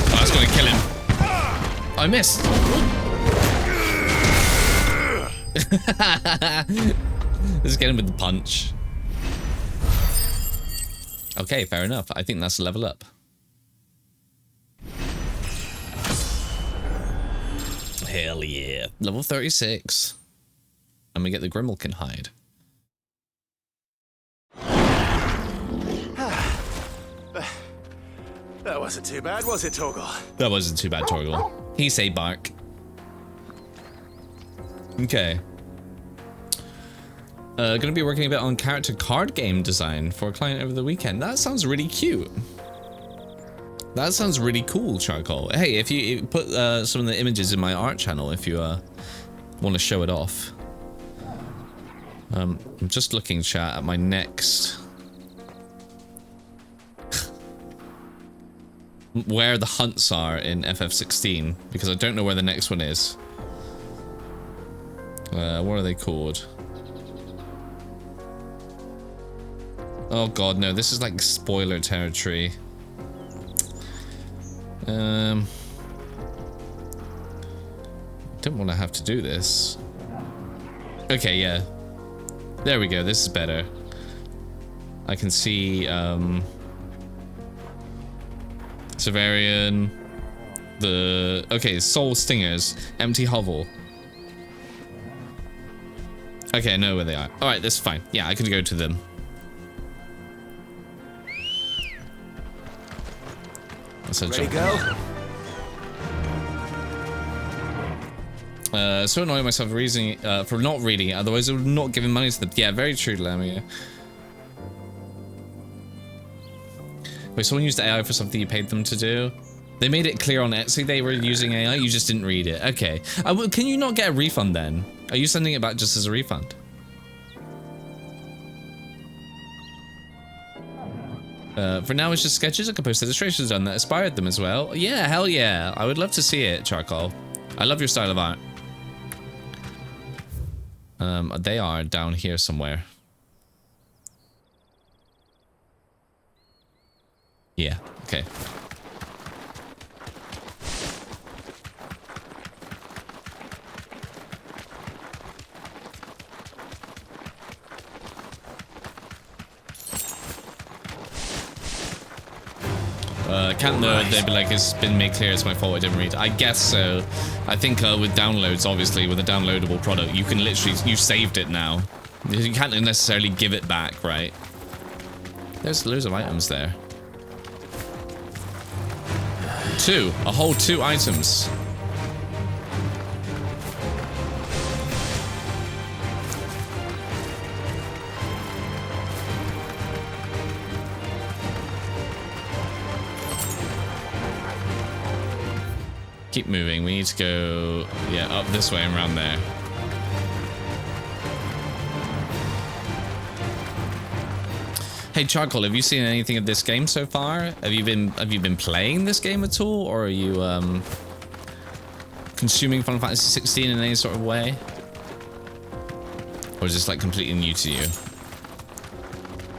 S1: That's gonna kill him. I missed. Let's get him with the punch. Okay, fair enough. I think that's a level up. Hell yeah. Level 36. And we get the Grimmelkin hide.
S3: That wasn't too bad, was it, Torgal?
S1: That wasn't too bad, Torgal. He say bark. Okay. Gonna be working a bit on character card game design for a client over the weekend. That sounds really cute. That sounds really cool, Charcoal. Hey, if you put some of the images in my art channel, if you want to show it off. I'm just looking, chat, at my next... where the hunts are in FF16, because I don't know where the next one is. What are they called? Oh god, no, this is like spoiler territory. Don't want to have to do this. Okay, yeah. There we go, this is better. I can see, Severian, okay, Soul Stingers, Empty Hovel. Okay, I know where they are. Alright, that's fine. Yeah, I can go to them. Ready, go? So annoying myself for not reading it, otherwise I would not give him money to them. Yeah, very true, Lamia. Wait, someone used AI for something you paid them to do? They made it clear on Etsy they were using AI, you just didn't read it. Okay. Can you not get a refund then? Are you sending it back just as a refund? For now, it's just sketches. I could post illustrations on that inspired them as well. Yeah, hell yeah. I would love to see it, Charcoal. I love your style of art. They are down here somewhere. Yeah, okay. Can't know, they'd be like, it's been made clear, it's my fault, I didn't read. I guess so. I think with downloads, obviously, with a downloadable product, you can literally, you saved it now. You can't necessarily give it back, right? There's loads of items there. A whole 2 items. Keep moving. We need to go, yeah, up this way and around there. Hey Charcoal, have you seen anything of this game so far? Have you been playing this game at all, or are you consuming Final Fantasy 16 in any sort of way? Or is this like completely new to you?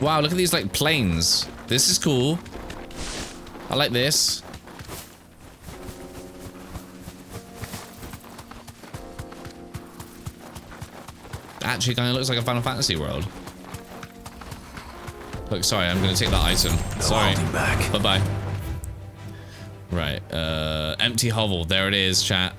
S1: Wow, look at these like planes. This is cool. I like this. Actually kind of looks like a Final Fantasy world. Look, sorry, I'm gonna take that item. Sorry. Bye-bye. Right, empty hovel. There it is, chat.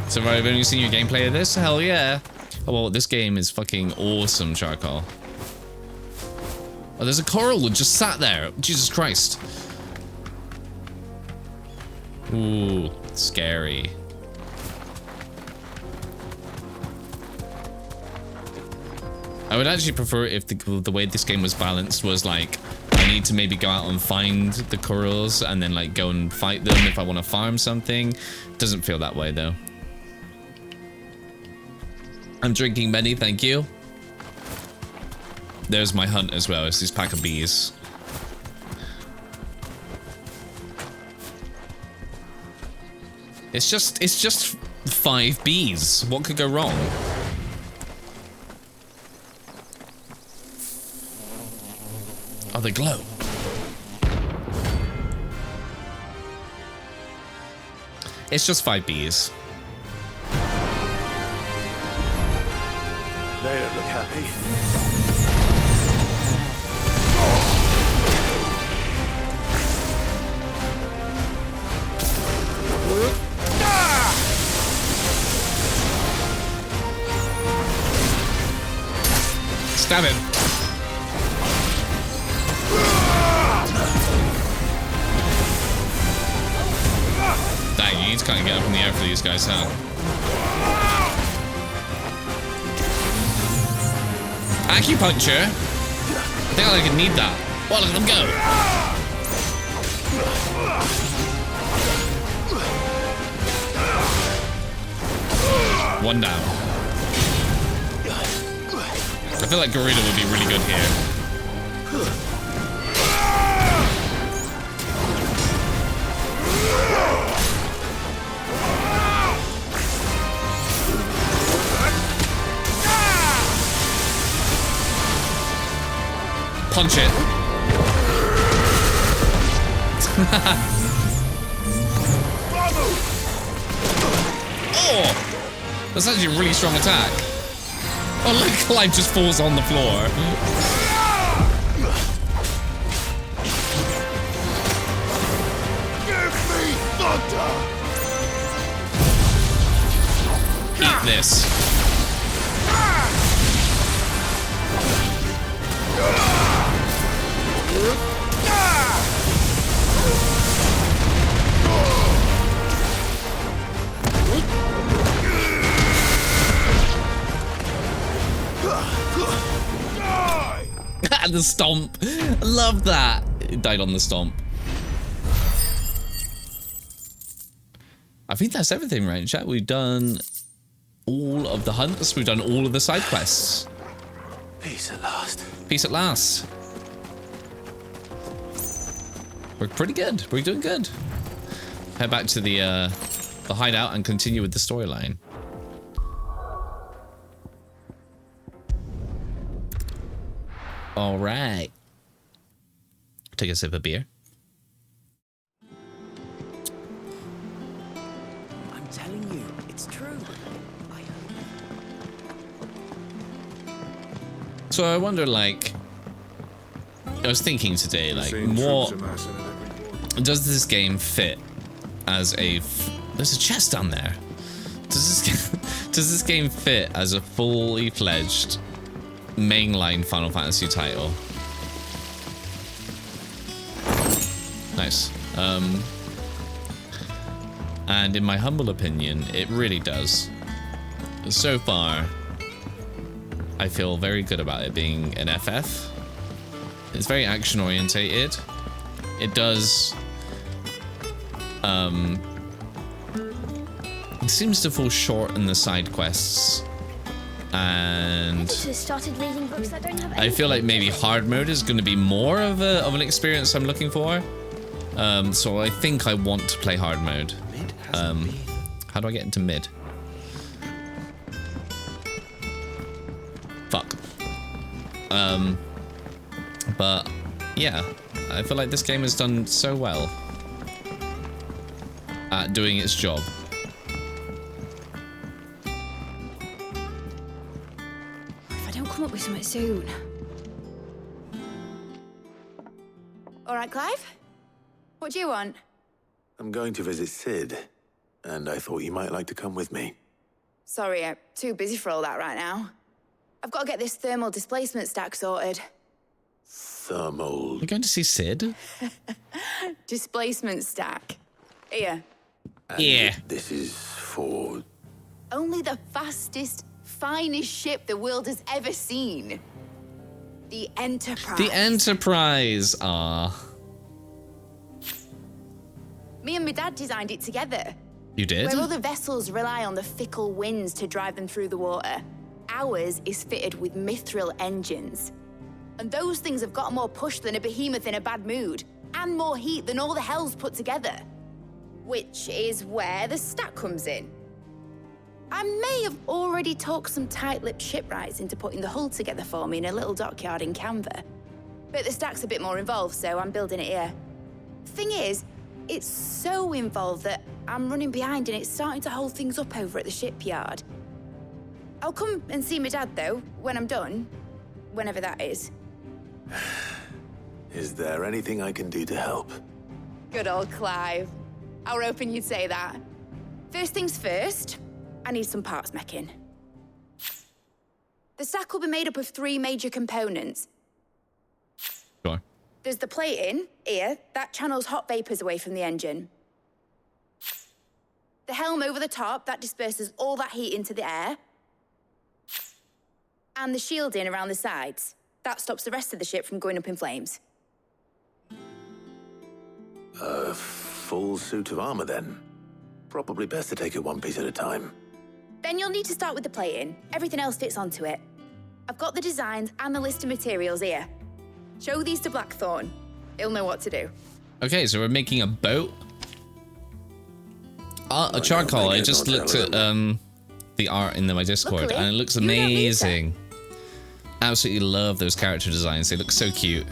S1: So I've only seen your gameplay of this? Hell yeah. Oh, well, this game is fucking awesome, Charcoal. Oh, there's a coral that just sat there. Jesus Christ. Ooh, scary. I would actually prefer if the way this game was balanced was like, I need to maybe go out and find the corals and then like go and fight them if I want to farm something. Doesn't feel that way though. I'm drinking many, thank you. There's my hunt as well. It's this pack of bees. It's just 5 bees. What could go wrong? Oh, they glow. It's just 5 bees.
S9: They don't look happy.
S1: Stab him. Dang, you need to kind of get up in the air for these guys, huh? Acupuncture? I think I could need that. Oh, look at them go. One down. I feel like Garita would be really good here. Punch it. Oh! That's actually a really strong attack. Oh, look, Clive just falls on the floor.
S9: Give me thunder!
S1: Eat this. The stomp. Love that. It died on the stomp. I think that's everything, right, chat? We've done all of the hunts. We've done all of the side quests.
S9: Peace at last.
S1: Peace at last. We're pretty good. We're doing good. Head back to the hideout and continue with the storyline. All right. Take a sip of beer.
S7: I'm telling you, it's true.
S1: So I wonder, like, I was thinking today, like, what does this game fit as a? There's a chest down there. Does this game fit as a fully fledged mainline Final Fantasy title? Nice. And in my humble opinion, it really does. So far, I feel very good about it being an FF. It's very action orientated. It does it seems to fall short in the side quests, and
S4: Just started reading books that don't have
S1: I feel like maybe hard mode is going to be more of an experience I'm looking for. So I think I want to play hard mode. How do I get into mid? Fuck. But yeah, I feel like this game has done so well at doing its job.
S19: If I don't come up with something soon. All right, Clive? What do you want?
S3: I'm going to visit Sid, and I thought you might like to come with me.
S19: Sorry, I'm too busy for all that right now. I've got to get this thermal displacement stack sorted.
S3: Thermal...
S1: You're going to see Sid?
S19: Displacement stack. Here.
S1: Yeah.
S3: This is for...
S19: Only the fastest, finest ship the world has ever seen. The Enterprise.
S1: The Enterprise. Ah.
S19: Me and my dad designed it together.
S1: You did?
S19: Where other vessels rely on the fickle winds to drive them through the water, ours is fitted with mithril engines. And those things have got more push than a behemoth in a bad mood, and more heat than all the hells put together. Which is where the stack comes in. I may have already talked some tight-lipped shipwrights into putting the hull together for me in a little dockyard in Canva. But the stack's a bit more involved, so I'm building it here. Thing is, it's so involved that I'm running behind and it's starting to hold things up over at the shipyard. I'll come and see my dad, though, when I'm done. Whenever that is.
S3: Is there anything I can do to help?
S19: Good old Clive. I were hoping you'd say that. First things first, I need some parts meching. The stack will be made up of 3 major components.
S1: Sure.
S19: There's the plating, here, that channels hot vapors away from the engine. The helm over the top, that disperses all that heat into the air. And the shielding around the sides. That stops the rest of the ship from going up in flames.
S3: A full suit of armor, then. Probably best to take it one piece at a time.
S19: Then you'll need to start with the plating. Everything else fits onto it. I've got the designs and the list of materials here. Show these to Blackthorn. He'll know what to do.
S1: Okay, so we're making a boat. A charcoal. I just looked at the art in my Discord,
S19: Luckily,
S1: and it looks
S19: you don't need to.
S1: amazing. Absolutely love those character designs. They look so cute.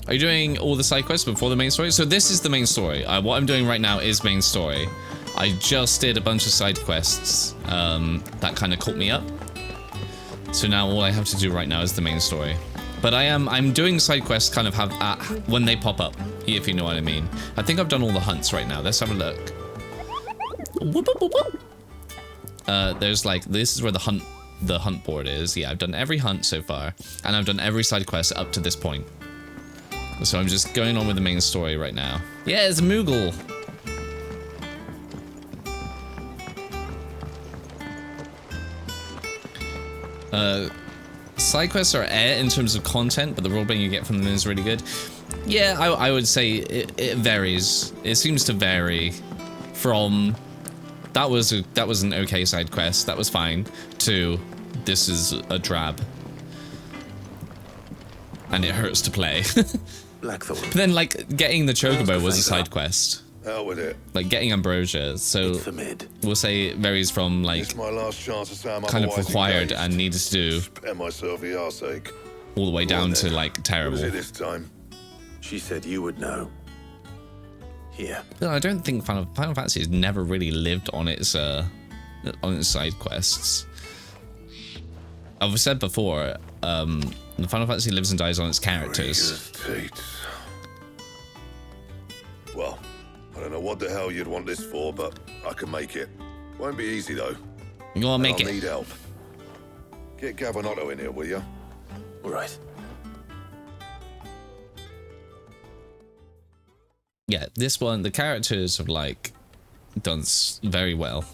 S1: Are you doing all the side quests before the main story? So this is the main story. What I'm doing right now is main story. I just did a bunch of side quests that kind of caught me up. So now all I have to do right now is the main story. But I'm doing side quests kind of when they pop up, if you know what I mean. I think I've done all the hunts right now. Let's have a look. Whoop, whoop, whoop, whoop. There's like, this is where the hunt board is. Yeah, I've done every hunt so far, and I've done every side quest up to this point. So I'm just going on with the main story right now. Yeah, it's a Moogle. Side quests are in terms of content, but the roleplay you get from them is really good. Yeah, I would say it varies. It seems to vary from that was an okay side quest, that was fine, to this is a drab and it hurts to play.
S3: Blackthorn.
S1: But then, like, getting the chocobo was a side quest.
S10: Hell with it.
S1: Like getting ambrosia, so we'll say it varies from like
S10: It's my last chance to say I'm
S1: kind of
S10: otherwise
S1: required
S10: engaged.
S1: and needed to do
S10: Spare myself for your sake.
S1: all the way
S10: Go on
S1: down
S10: then.
S1: to like terrible.
S10: What is it this time?
S3: She said you would know. Here.
S1: No, I don't think Final Fantasy has never really lived on its side quests. I've said before, the Final Fantasy lives and dies on its characters.
S10: Well, I don't know what the hell you'd want this for, but I can make it. Won't be easy though.
S1: You gonna make
S10: I'll
S1: it?
S10: need help. Get Gavinotto in here, will you?
S3: All right.
S1: Yeah, this one, the characters are like done very well.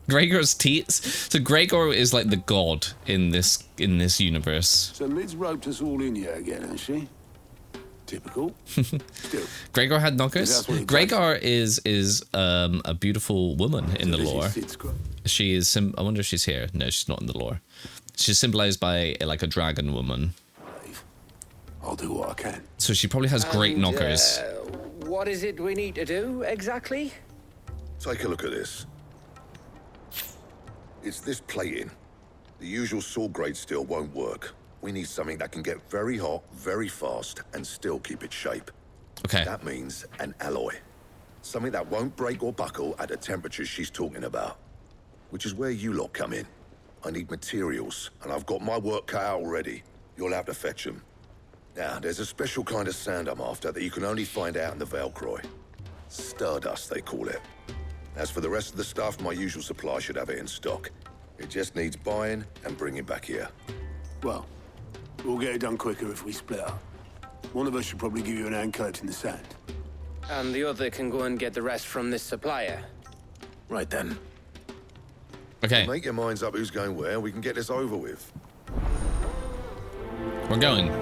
S1: Gregor's teats. So Gregor is like the god in this universe.
S9: So Lid's roped us all in here again, has she? Typical. Still.
S1: Gregor had knockers. Gregor is a beautiful woman in the lore. She is. I wonder if she's here. No, she's not in the lore. She's symbolized by like a dragon woman.
S9: I'll do what I can.
S1: So she probably has great knockers.
S5: What is it we need to do exactly?
S10: Take a look at this. It's this plating. The usual sword grade steel won't work. We need something that can get very hot, very fast, and still keep its shape.
S1: Okay.
S10: That means an alloy. Something that won't break or buckle at the temperatures she's talking about. Which is where you lot come in. I need materials, and I've got my work cut out already. You'll have to fetch them. Now, there's a special kind of sand I'm after that you can only find out in the Valcroy. Stardust, they call it. As for the rest of the stuff, my usual supply should have it in stock. It just needs buying and bringing back here.
S9: Well, we'll get it done quicker if we split up. One of us should probably give you an hand collecting the sand.
S5: And the other can go and get the rest from this supplier.
S3: Right then.
S1: Okay.
S10: Make your minds up who's going where, we can get this over with.
S1: We're going.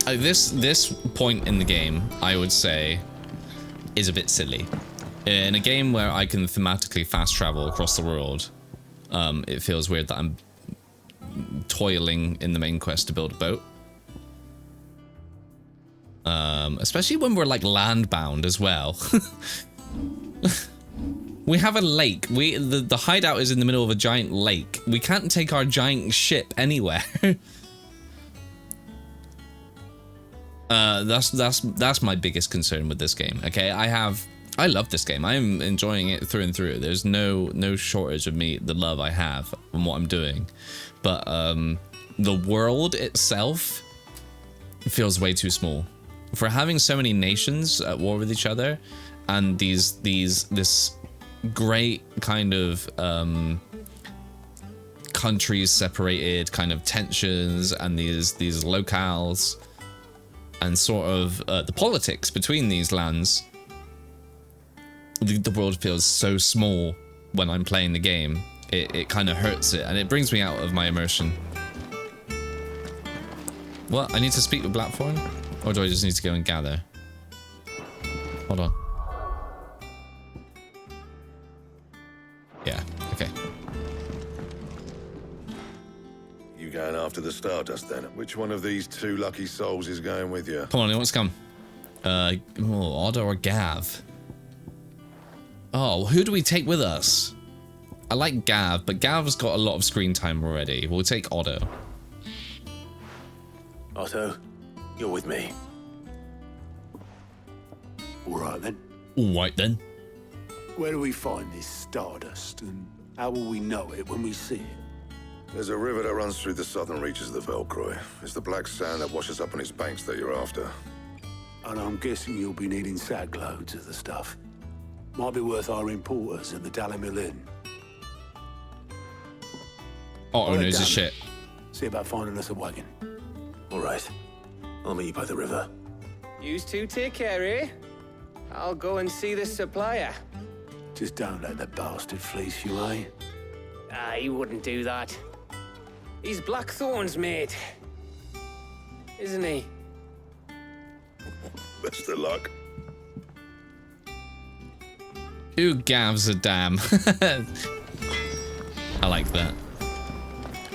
S1: This point in the game, I would say, is a bit silly. In a game where I can thematically fast travel across the world, it feels weird that I'm toiling in the main quest to build a boat. Especially when we're like land bound as well. We have a lake. The hideout is in the middle of a giant lake. We can't take our giant ship anywhere. That's my biggest concern with this game. Okay, I love this game. I'm enjoying it through and through. There's no shortage of the love I have and what I'm doing. But the world itself feels way too small. For having so many nations at war with each other and this great kind of countries separated, kind of tensions and these locales and sort of the politics between these lands. The world feels so small when I'm playing the game. It kind of hurts it, and it brings me out of my immersion. What? I need to speak with Blackthorn? Or do I just need to go and gather? Hold on. Yeah, okay.
S10: You going after the Stardust then? Which one of these two lucky souls is going with you?
S1: Come on, who wants to come? Otto or Gav? Oh, who do we take with us? I like Gav, but Gav's got a lot of screen time already. We'll take Otto.
S3: Otto, you're with me.
S9: All right then.
S1: All right then.
S9: Where do we find this Stardust, and how will we know it when we see it?
S10: There's a river that runs through the southern reaches of the Valcroy. It's the black sand that washes up on its banks that you're after.
S9: And I'm guessing you'll be needing sack loads of the stuff. Might be worth hiring porters at the Dalimil Inn.
S1: Otto knows his shit.
S9: See about finding us a wagon.
S3: All right. I'll meet you by the river.
S5: You two take care, eh? I'll go and see the supplier.
S9: Just don't let the bastard fleece you, eh?
S5: He wouldn't do that. He's Blackthorn's mate. Isn't he?
S10: Best of luck.
S1: Who Gavs a damn? I like that.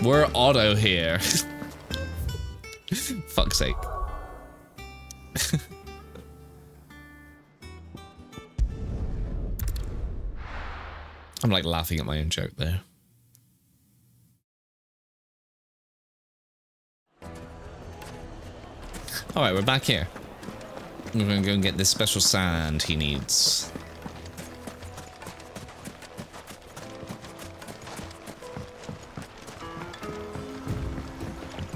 S1: We're Otto here. Fuck's sake. I'm like laughing at my own joke there. Alright, we're back here. We're gonna go and get this special sand he needs.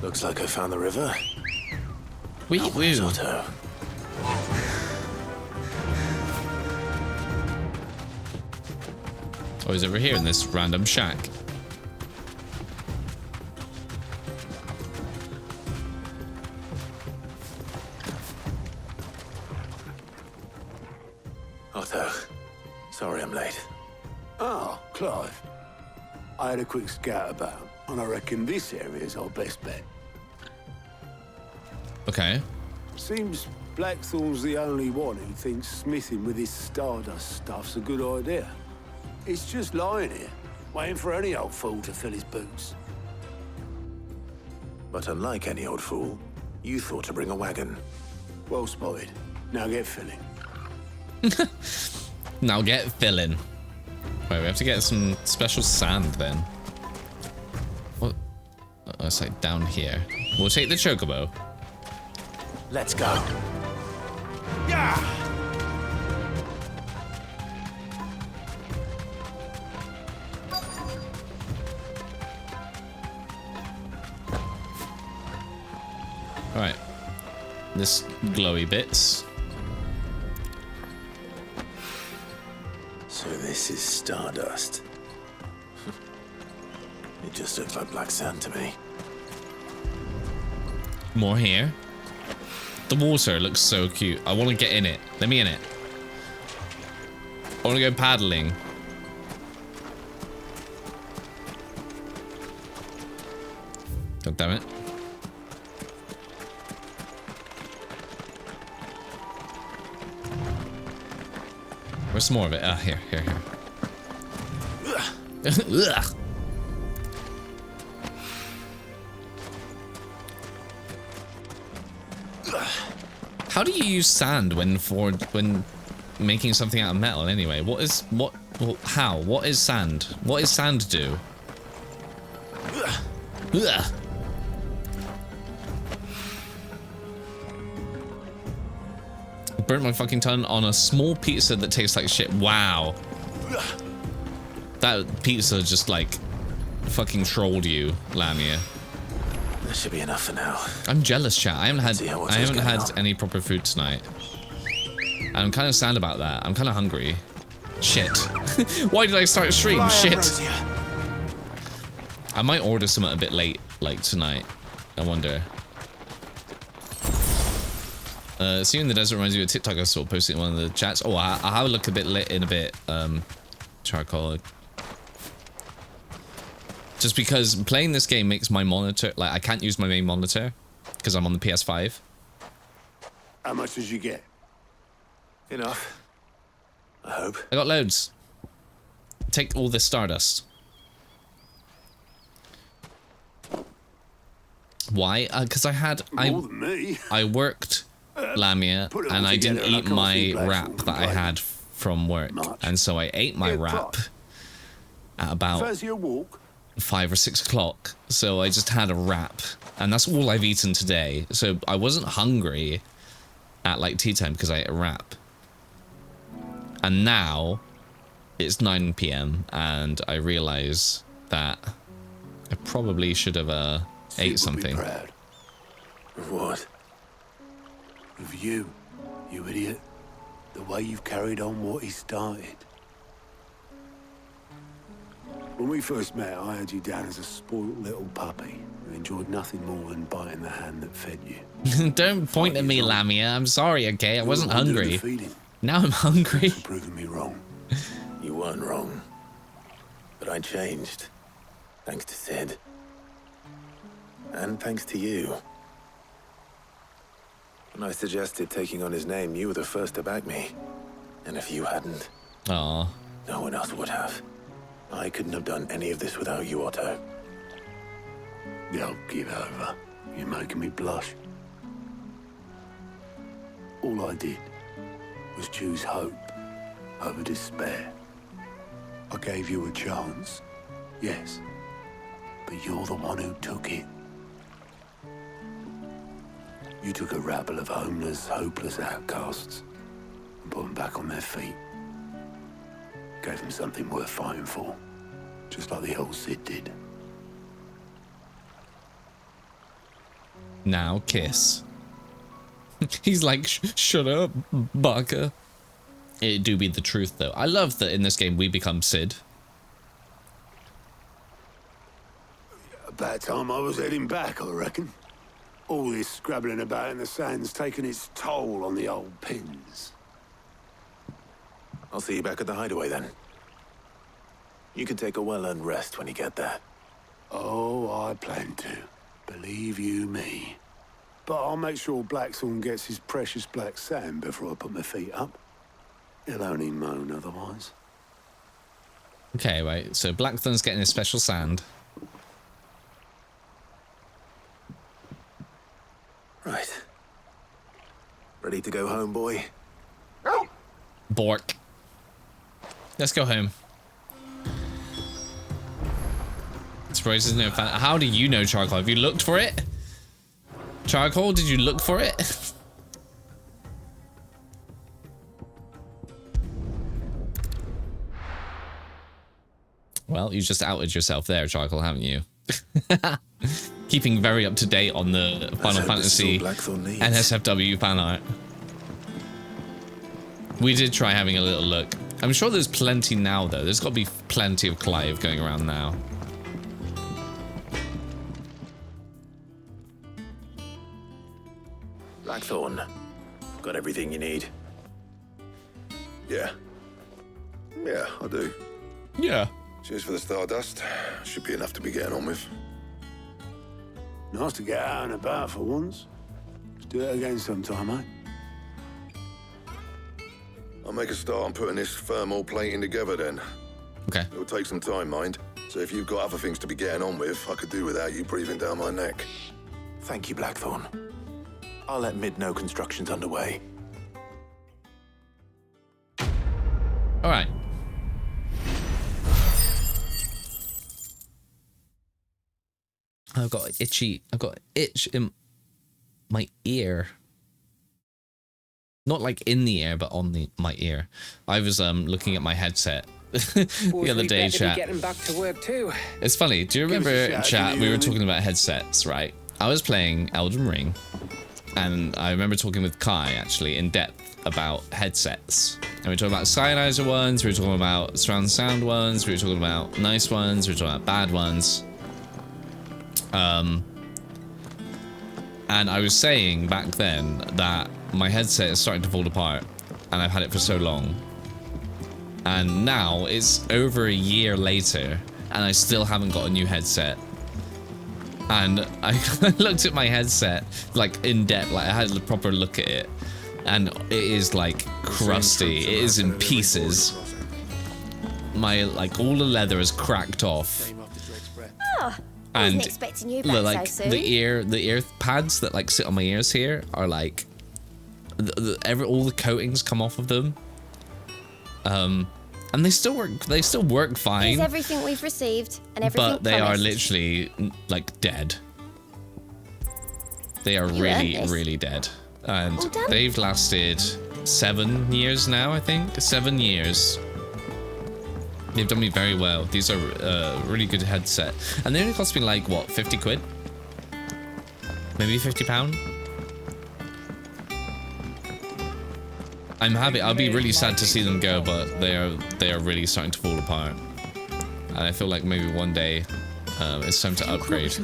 S3: Looks like I found the river.
S1: Wee woo.
S3: Otto.
S1: Oh, he's over here in this random shack.
S3: Otto, sorry I'm late.
S9: Ah, Clive. I had a quick scout about, and I reckon this area's our best bet.
S1: Okay.
S9: Seems Blackthorn's the only one who thinks smithing with his Stardust stuff's a good idea. It's just lying here, waiting for any old fool to fill his boots.
S3: But unlike any old fool, you thought to bring a wagon.
S9: Well spotted. Now get filling.
S1: Now get filling. Right, we have to get some special sand then. What? Oh, it's like down here. We'll take the chocobo.
S3: Let's go. Yeah.
S1: All right. This glowy bits.
S3: So this is Stardust. It just looks like black sand to me.
S1: More here. The water looks so cute. I want to get in it. Let me in it. I want to go paddling. God damn it. Where's some more of it? Ah, here. Ugh. How do you use sand when making something out of metal anyway? What is sand? What does sand do? Ugh. Burnt my fucking tongue on a small pizza that tastes like shit. Wow. That pizza just like fucking trolled you, Lamia.
S3: That should be enough for now.
S1: I'm jealous, chat. I haven't had any proper food tonight. And I'm kind of sad about that. I'm kind of hungry. Shit. Why did I start a stream? Shit. I might order something a bit late, like tonight. I wonder. Seeing in the desert reminds me of a TikTok I saw posting in one of the chats. Oh, I'll have a look a bit lit in a bit. Charcoal. Just because playing this game makes my monitor, like I can't use my main monitor because I'm on the PS5.
S9: How much did you get?
S3: Enough. I hope.
S1: I got loads. Take all this Stardust. Why? Because
S9: More than me.
S1: I worked Lamia and I didn't eat my wrap that I had from work, and so I ate my wrap at about 5 or 6 o'clock. So I just had a wrap, and that's all I've eaten today. So I wasn't hungry at like tea time because I ate a wrap. And now it's 9 PM and I realize that I probably should have ate something.
S9: Proud.
S3: Of what?
S9: Of you, you idiot. The way you've carried on what he started. When we first met, I had you down as a spoiled little puppy who enjoyed nothing more than biting the hand that fed you.
S1: Don't point at me, Lamia. I'm sorry, okay? I wasn't hungry. Now I'm hungry.
S9: You're proving me wrong.
S3: You weren't wrong. But I changed. Thanks to Sid. And thanks to you. When I suggested taking on his name, you were the first to back me. And if you hadn't,
S1: Aww.
S3: no one else would have. I couldn't have done any of this without you, Otto.
S9: Yo, give over. You're making me blush. All I did was choose hope over despair. I gave you a chance, yes, but you're the one who took it. You took a rabble of homeless, hopeless outcasts and put them back on their feet. Gave them something worth fighting for, just like the old Sid did.
S1: Now kiss. He's like, shut up, baka. It do be the truth, though. I love that in this game we become Sid.
S9: About time I was heading back, I reckon. All this scrabbling about in the sand's taken its toll on the old pins.
S3: I'll see you back at the hideaway then. You can take a well-earned rest when you get there.
S9: Oh, I plan to. Believe you me. But I'll make sure Blackthorn gets his precious black sand before I put my feet up. He'll only moan otherwise.
S1: Okay, wait. So Blackthorn's getting his special sand.
S3: Right. Ready to go home, boy?
S1: Bork. Let's go home. Surprise is no fan. How do you know charcoal? Have you looked for it? Charcoal, did you look for it? Well, you just outed yourself there, Charcoal, haven't you? Keeping very up to date on the Final Fantasy NSFW fan art. We did try having a little look. I'm sure there's plenty now, though. There's got to be plenty of Clive going around now.
S3: Blackthorn, got everything you need?
S10: Yeah. Yeah, I do.
S1: Yeah.
S10: Cheers for the Stardust. Should be enough to be getting on with.
S9: Nice to get out and about for once. Let's do it again sometime, mate.
S10: I'll make a start on putting this thermal plating together then.
S1: Okay.
S10: It'll take some time, mind. So if you've got other things to be getting on with, I could do without you breathing down my neck.
S3: Thank you, Blackthorn. I'll let Mid know construction's underway.
S1: All right. I've got itch in my ear. Not like in the ear, but on my ear. I was looking at my headset the other day, chat.
S5: Getting back to work too.
S1: It's funny. Do you remember, chat? We were talking about headsets, right? I was playing Elden Ring, and I remember talking with Kai actually in depth about headsets. And we were talking about cyanizer ones. We were talking about surround sound ones. We were talking about nice ones. We were talking about bad ones. And I was saying back then that my headset is starting to fall apart, and I've had it for so long. And now it's over a year later, and I still haven't got a new headset. And I looked at my headset, like, in depth, like I had a proper look at it, and it is like crusty. It is in pieces. My, like, all the leather is cracked off.
S8: Oh,
S1: And
S8: wasn't expecting you back
S1: like
S8: so soon.
S1: the ear pads that like sit on my ears here are like all the coatings come off of them. And they still work fine.
S8: Here's everything we've received and everything
S1: But they are
S8: promised.
S1: literally like dead. They are really dead. And
S8: All done.
S1: they've lasted 7 years now, I think. 7 years. They've done me very well. These are really good headset. And they only cost me like, what, 50 quid? Maybe £50? I'm happy. I'll be really sad to see them go, but they are really starting to fall apart. And I feel like maybe one day it's time to upgrade.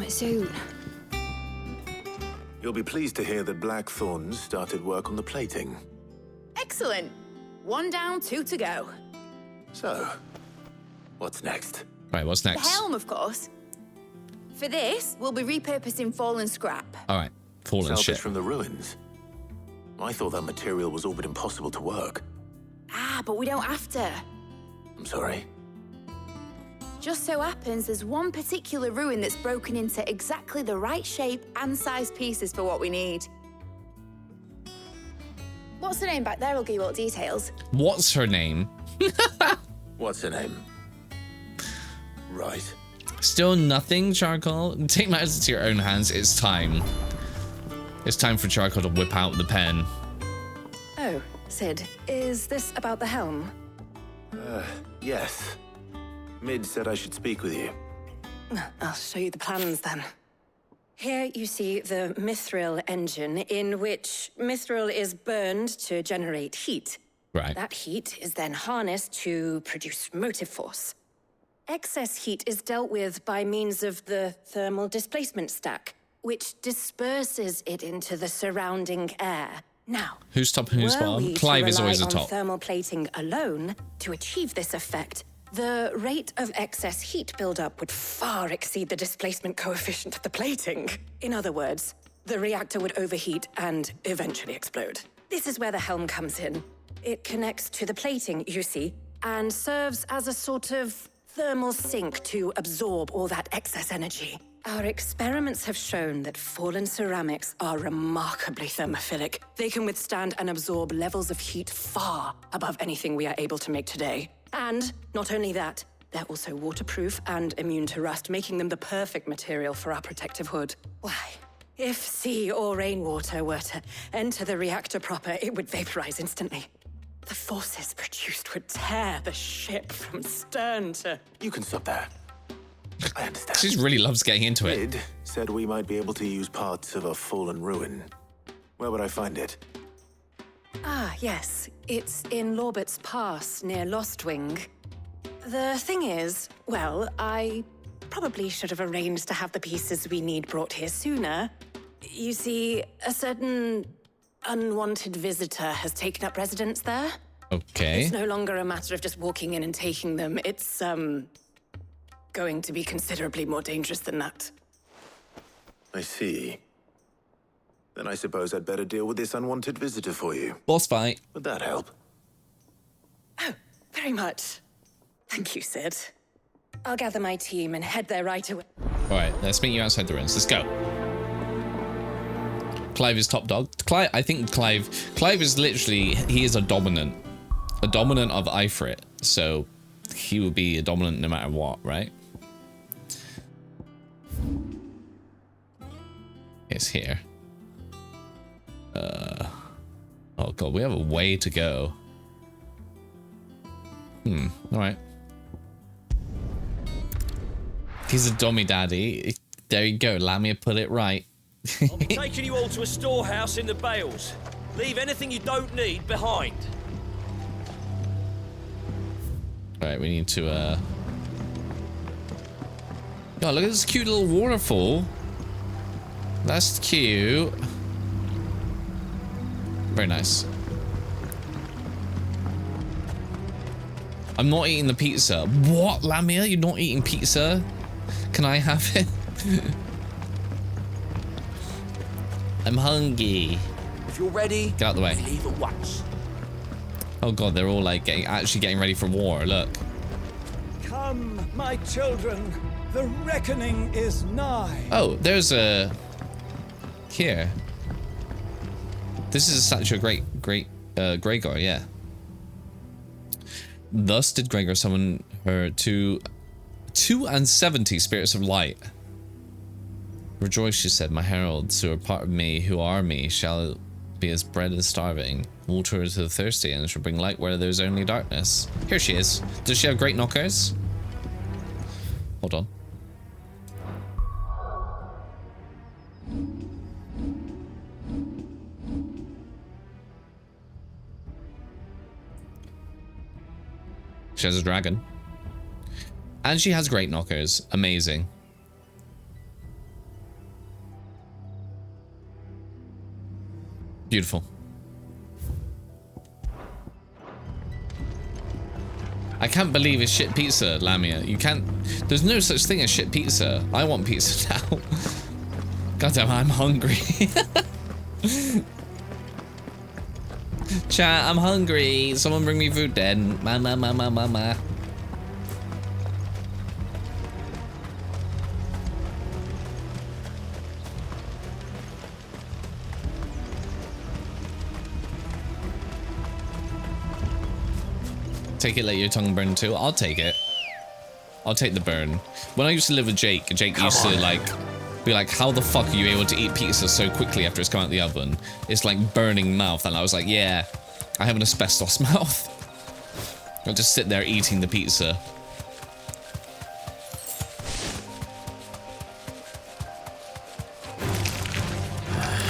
S3: You'll be pleased to hear that Blackthorn started work on the plating.
S19: Excellent. 1 down, 2 to go.
S3: So, what's next?
S1: Right, what's
S19: The
S1: next?
S19: helm, of course. For this, we'll be repurposing fallen scrap.
S1: All right, fallen
S3: Salvage
S1: shit.
S3: from the ruins. I thought that material was all but impossible to work.
S19: Ah, but we don't have to.
S3: I'm sorry.
S19: Just so happens there's one particular ruin that's broken into exactly the right shape and size pieces for what we need. What's the name back there? I'll give you all the details.
S1: What's her name?
S3: What's her name? Right.
S1: Still nothing, Charcoal? Take matters into your own hands. It's time. It's time for Charcoal to whip out the pen.
S20: Oh, Sid, is this about the helm?
S3: Yes. Mid said I should speak with you.
S20: I'll show you the plans then. Here you see the mithril engine, in which mithril is burned to generate heat.
S1: Right.
S20: That heat is then harnessed to produce motive force. Excess heat is dealt with by means of the thermal displacement stack, which disperses it into the surrounding air, Now,
S1: Who's top and who's
S20: were
S1: bottom?
S20: we to
S1: Clive is
S20: rely
S1: always the
S20: on
S1: top.
S20: thermal plating alone to achieve this effect, the rate of excess heat buildup would far exceed the displacement coefficient of the plating. In other words, the reactor would overheat and eventually explode. This is where the helm comes in. It connects to the plating, you see, and serves as a sort of thermal sink to absorb all that excess energy. Our experiments have shown that fallen ceramics are remarkably thermophilic. They can withstand and absorb levels of heat far above anything we are able to make today. And not only that, they're also waterproof and immune to rust, making them the perfect material for our protective hood. Why, if sea or rainwater were to enter the reactor proper, it would vaporize instantly. The forces produced would tear the ship from stern to...
S3: You can stop there. I understand.
S1: She really loves getting into it.
S3: Id said we might be able to use parts of a fallen ruin. Where would I find it?
S20: Ah, yes. It's in Lorbert's Pass, near Lostwing. The thing is, well, I probably should have arranged to have the pieces we need brought here sooner. You see, a certain unwanted visitor has taken up residence there.
S1: Okay.
S20: It's no longer a matter of just walking in and taking them. It's, going to be considerably more dangerous than that.
S3: I see. Then I suppose I'd better deal with this unwanted visitor for you.
S1: Boss fight.
S3: Would that help?
S20: Oh, very much. Thank you, Sid. I'll gather my team and head there right away.
S1: Alright, let's meet you outside the ruins. Let's go. Clive is top dog. I think Clive is literally, he is a dominant of Ifrit. So he will be a dominant no matter what, right? It's here. Oh god, we have a way to go. Alright. He's a dummy daddy. There you go, Lamia put it right.
S21: I'm taking you all to a storehouse in the Bales. Leave anything you don't need behind.
S1: Alright, we need to oh, look at this cute little waterfall. That's cute. Very nice. I'm not eating the pizza. What, Lamia? You're not eating pizza? Can I have it? I'm hungry.
S11: If you're ready,
S1: get out the way.
S11: Leave at once.
S1: Oh god, they're all like actually getting ready for war. Look.
S6: Come, my children. The reckoning is nigh.
S1: Oh, there's a... Here. This is a statue of Gregor, yeah. Thus did Gregor summon her 270 spirits of light. Rejoice, she said, my heralds who are part of me, who are me, shall be as bread as starving, water to the thirsty, and shall bring light where there's only darkness. Here she is. Does she have great knockers? Hold on. She has a dragon. And she has great knockers. Amazing. Beautiful. I can't believe it's shit pizza, Lamia. You can't... There's no such thing as shit pizza. I want pizza now. Goddamn, I'm hungry. Chat, I'm hungry. Someone bring me food then. Mama. Take it, let your tongue burn too. I'll take it. I'll take the burn. When I used to live with Jake used to like be like, how the fuck are you able to eat pizza so quickly after it's come out of the oven? It's like burning mouth. And I was like, yeah, I have an asbestos mouth. I'll just sit there eating the pizza.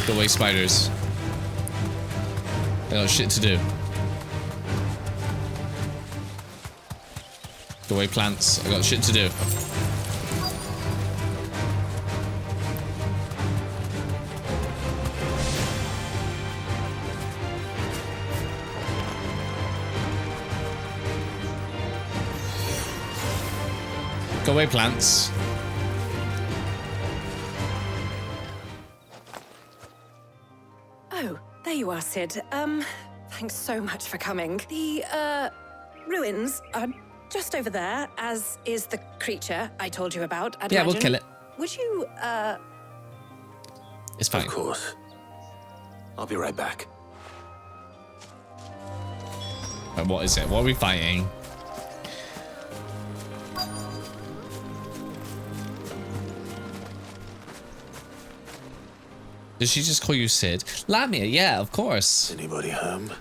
S1: Go away, spiders. I got shit to do. Go away, plants. I got shit to do. Go away, plants.
S20: Oh, there you are, Sid. Thanks so much for coming. The, ruins are just over there, as is the creature I told you about, I'd
S1: Yeah,
S20: imagine.
S1: we'll kill it.
S20: Would you,
S1: It's fine.
S3: Of course. I'll be right back.
S1: What is it? What are we fighting? Did she just call you Sid? Lamia, yeah, of course.
S3: Anybody home?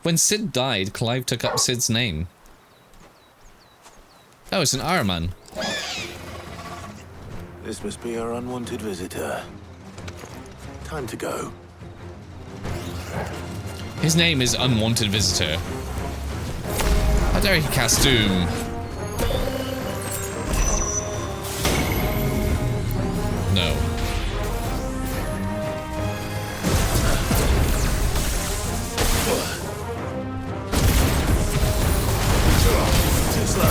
S1: When Sid died, Clive took up Sid's name. Oh, it's an Ahriman.
S3: This must be our unwanted visitor. Time to go.
S1: His name is Unwanted Visitor. How dare he cast Doom? No.
S3: Too slow.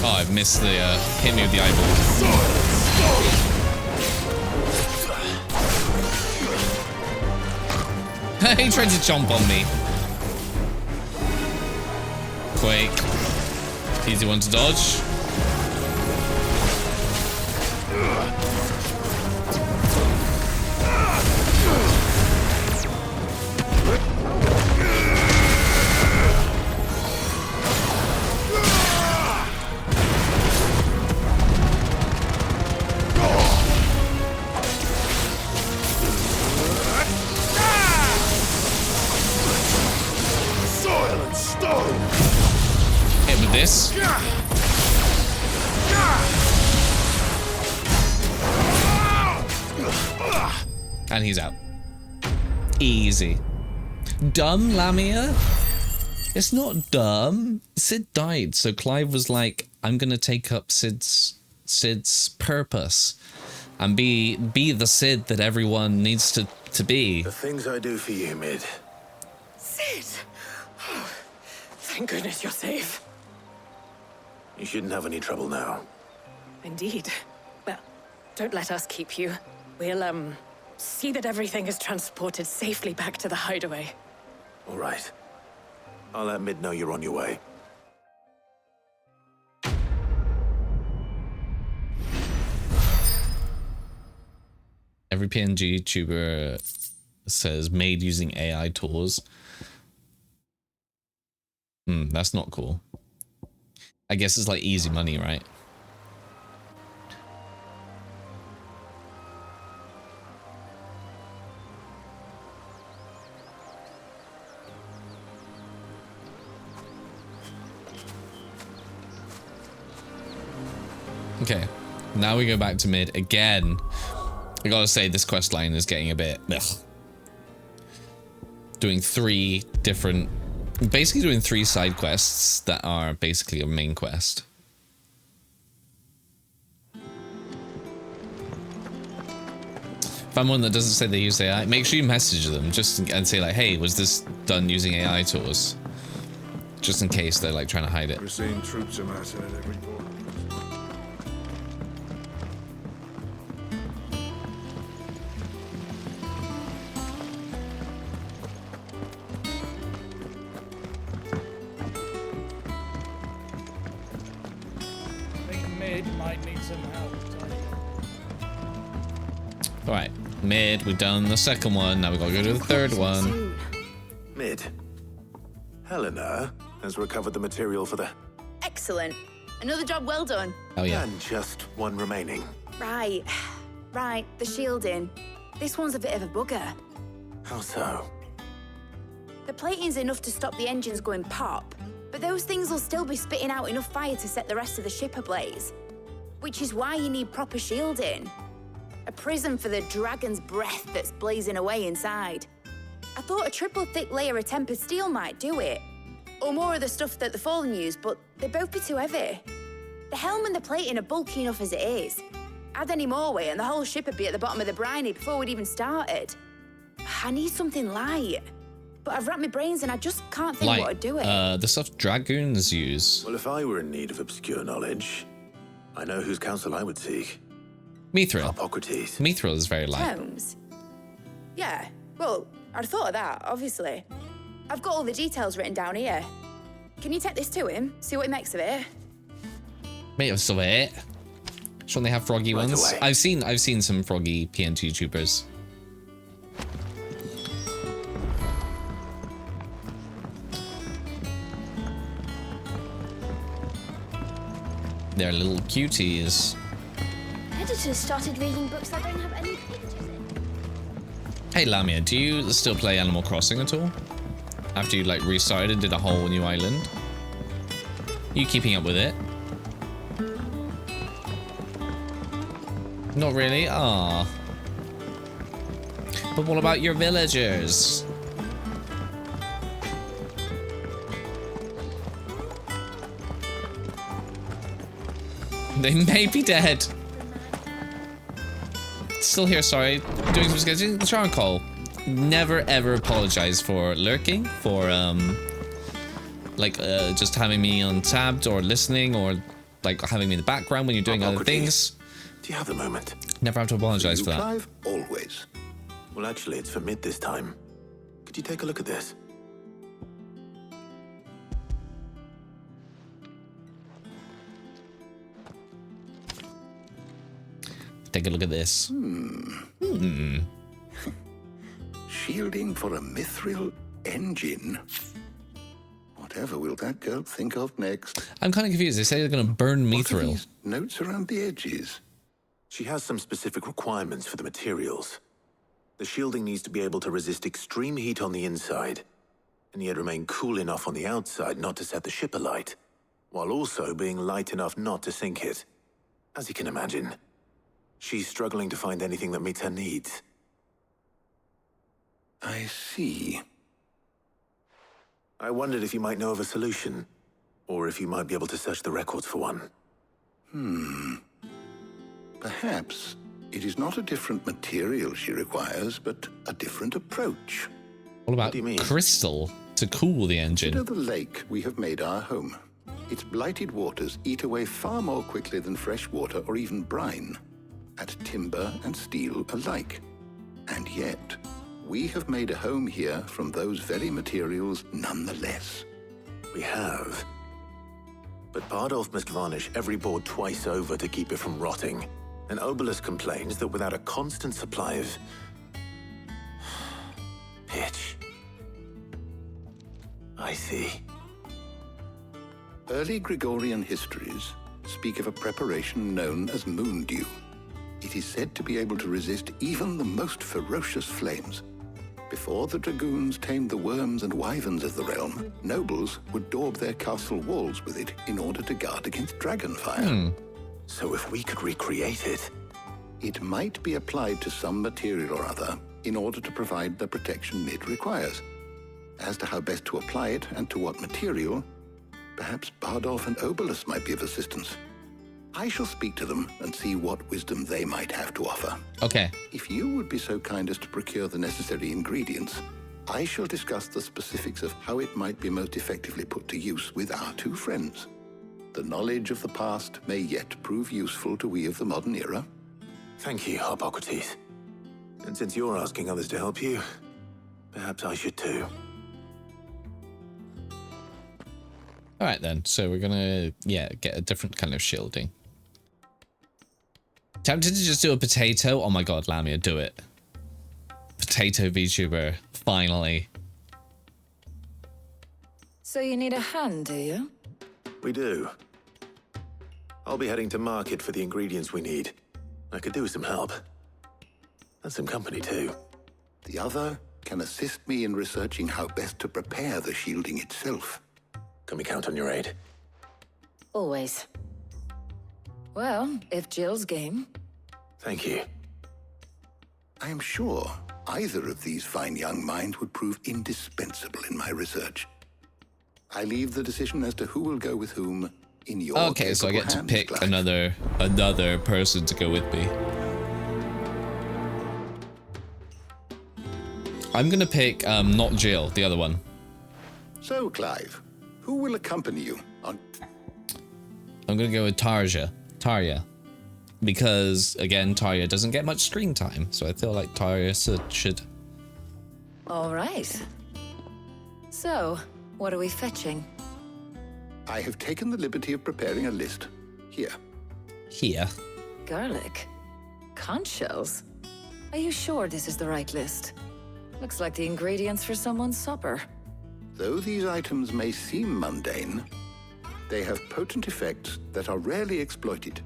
S1: Oh, I've missed the hit me with the eyeball. He tried to jump on me. Quake. Easy one to dodge.
S3: Soil and stone.
S1: Hit with this. And he's out. Easy. Dumb, Lamia? It's not dumb. Sid died, so Clive was like, I'm gonna take up Sid's purpose and be the Sid that everyone needs to be.
S3: The things I do for you, Mid.
S20: Sid! Oh, thank goodness you're safe.
S3: You shouldn't have any trouble now.
S20: Indeed. Well, don't let us keep you. We'll, see that everything is transported safely back to the hideaway.
S3: All right. I'll let Mid know you're on your way.
S1: Every PNG YouTuber says made using AI tools. That's not cool. I guess it's like easy money, right? Okay, now we go back to Mid again. I gotta say, this quest line is getting a bit ugh. Doing basically doing 3 side quests that are basically a main quest. Find one that doesn't say they use AI, make sure you message them and say like, hey, was this done using AI tools? Just in case they're like trying to hide it.
S13: We're seeing troops amassing at every port.
S6: I think Mid might need some help.
S1: Alright, Mid, we've done the second one, now we gotta go to the third one.
S3: Mid. Helena has recovered the material for the...
S19: Excellent. Another job well done.
S1: Oh yeah.
S3: And just one remaining.
S19: Right. Right, the shielding. This one's a bit of a bugger.
S3: How so?
S19: The plating's enough to stop the engines going pop, but those things will still be spitting out enough fire to set the rest of the ship ablaze. Which is why you need proper shielding. A prison for the dragon's breath that's blazing away inside. I thought a triple thick layer of tempered steel might do it. Or more of the stuff that the Fallen use, but they'd both be too heavy. The helm and the plating are bulky enough as it is. Add any more weight and the whole ship would be at the bottom of the briny before we'd even started. I need something light. But I've racked my brains and I just can't think what to do it.
S1: The stuff dragoons use.
S3: Well, if I were in need of obscure knowledge, I know whose counsel I would seek.
S1: Mithril.
S3: Hippocrates.
S1: Mithril is very light.
S19: Tomes? Yeah, well, I'd thought of that, obviously. I've got all the details written down here. Can you take this to him? See what he makes of it?
S1: Mate, of it. Shouldn't they have froggy ones?
S3: away.
S1: I've seen some froggy PNG YouTubers. They're little cuties.
S4: Editors started reading books that don't have any pictures in.
S1: Hey Lamia, do you still play Animal Crossing at all? After you like restarted and did a whole new island? You keeping up with it? Not really? Ah. But what about your villagers? They may be dead. Still here, sorry. Doing some scheduling. Charcoal. Never ever apologize for lurking, for just having me untabbed or listening or like having me in the background when you're doing other things.
S3: Do you have a moment?
S1: Never have to apologize for that.
S10: Clive, always.
S3: Well, actually, it's for mid this time. Could you take a look at this?
S1: Take a look at this.
S10: Shielding for a mithril engine. Whatever will that girl think of next?
S1: I'm kind of confused. They say they're going to burn mithril.
S10: Notes around the edges.
S3: She has some specific requirements for the materials. The shielding needs to be able to resist extreme heat on the inside, and yet remain cool enough on the outside not to set the ship alight, while also being light enough not to sink it. As you can imagine, she's struggling to find anything that meets her needs.
S10: I see.
S3: I wondered if you might know of a solution, or if you might be able to search the records for one.
S10: Perhaps it is not a different material she requires, but a different approach.
S1: What about crystal to cool the engine?
S10: Consider the lake we have made our home. Its blighted waters eat away far more quickly than fresh water or even brine, at timber and steel alike. And yet, we have made a home here from those very materials nonetheless.
S3: We have. But Bardolph must varnish every board twice over to keep it from rotting. And Obelus complains that without a constant supply of pitch. I see.
S10: Early Gregorian histories speak of a preparation known as moon dew. It is said to be able to resist even the most ferocious flames. Before the dragoons tamed the worms and wyverns of the realm, nobles would daub their castle walls with it in order to guard against dragonfire.
S3: So if we could recreate it...
S10: It might be applied to some material or other in order to provide the protection it requires. As to how best to apply it and to what material, perhaps Bardolph and Obelus might be of assistance. I shall speak to them and see what wisdom they might have to offer.
S1: Okay.
S10: If you would be so kind as to procure the necessary ingredients, I shall discuss the specifics of how it might be most effectively put to use with our two friends. The knowledge of the past may yet prove useful to we of the modern era.
S3: Thank you, Hippocrates. And since you're asking others to help you, perhaps I should too.
S1: Alright then, so we're gonna, get a different kind of shielding. Tempted to just do a potato? Oh my god, Lamia, do it. Potato VTuber, finally.
S12: So you need a hand, do you?
S3: We do. I'll be heading to market for the ingredients we need. I could do with some help. And some company too.
S10: The other can assist me in researching how best to prepare the shielding itself.
S3: Can we count on your aid?
S20: Always.
S12: Well, if Jill's game.
S3: Thank you.
S10: I am sure either of these fine young minds would prove indispensable in my research. I leave the decision as to who will go with whom In your
S1: Okay, so I get to
S10: hands,
S1: pick
S10: Clive.
S1: another person to go with me. I'm gonna pick not Jill, the other one.
S10: So, Clive, who will accompany you on...
S1: I'm gonna go with Tarja. Because, again, Tarja doesn't get much screen time, so I feel like Tarja should...
S2: All right. So, what are we fetching?
S10: I have taken the liberty of preparing a list. Here.
S1: Here.
S2: Garlic. Conch shells. Are you sure this is the right list? Looks like the ingredients for someone's supper.
S10: Though these items may seem mundane, they have potent effects that are rarely exploited.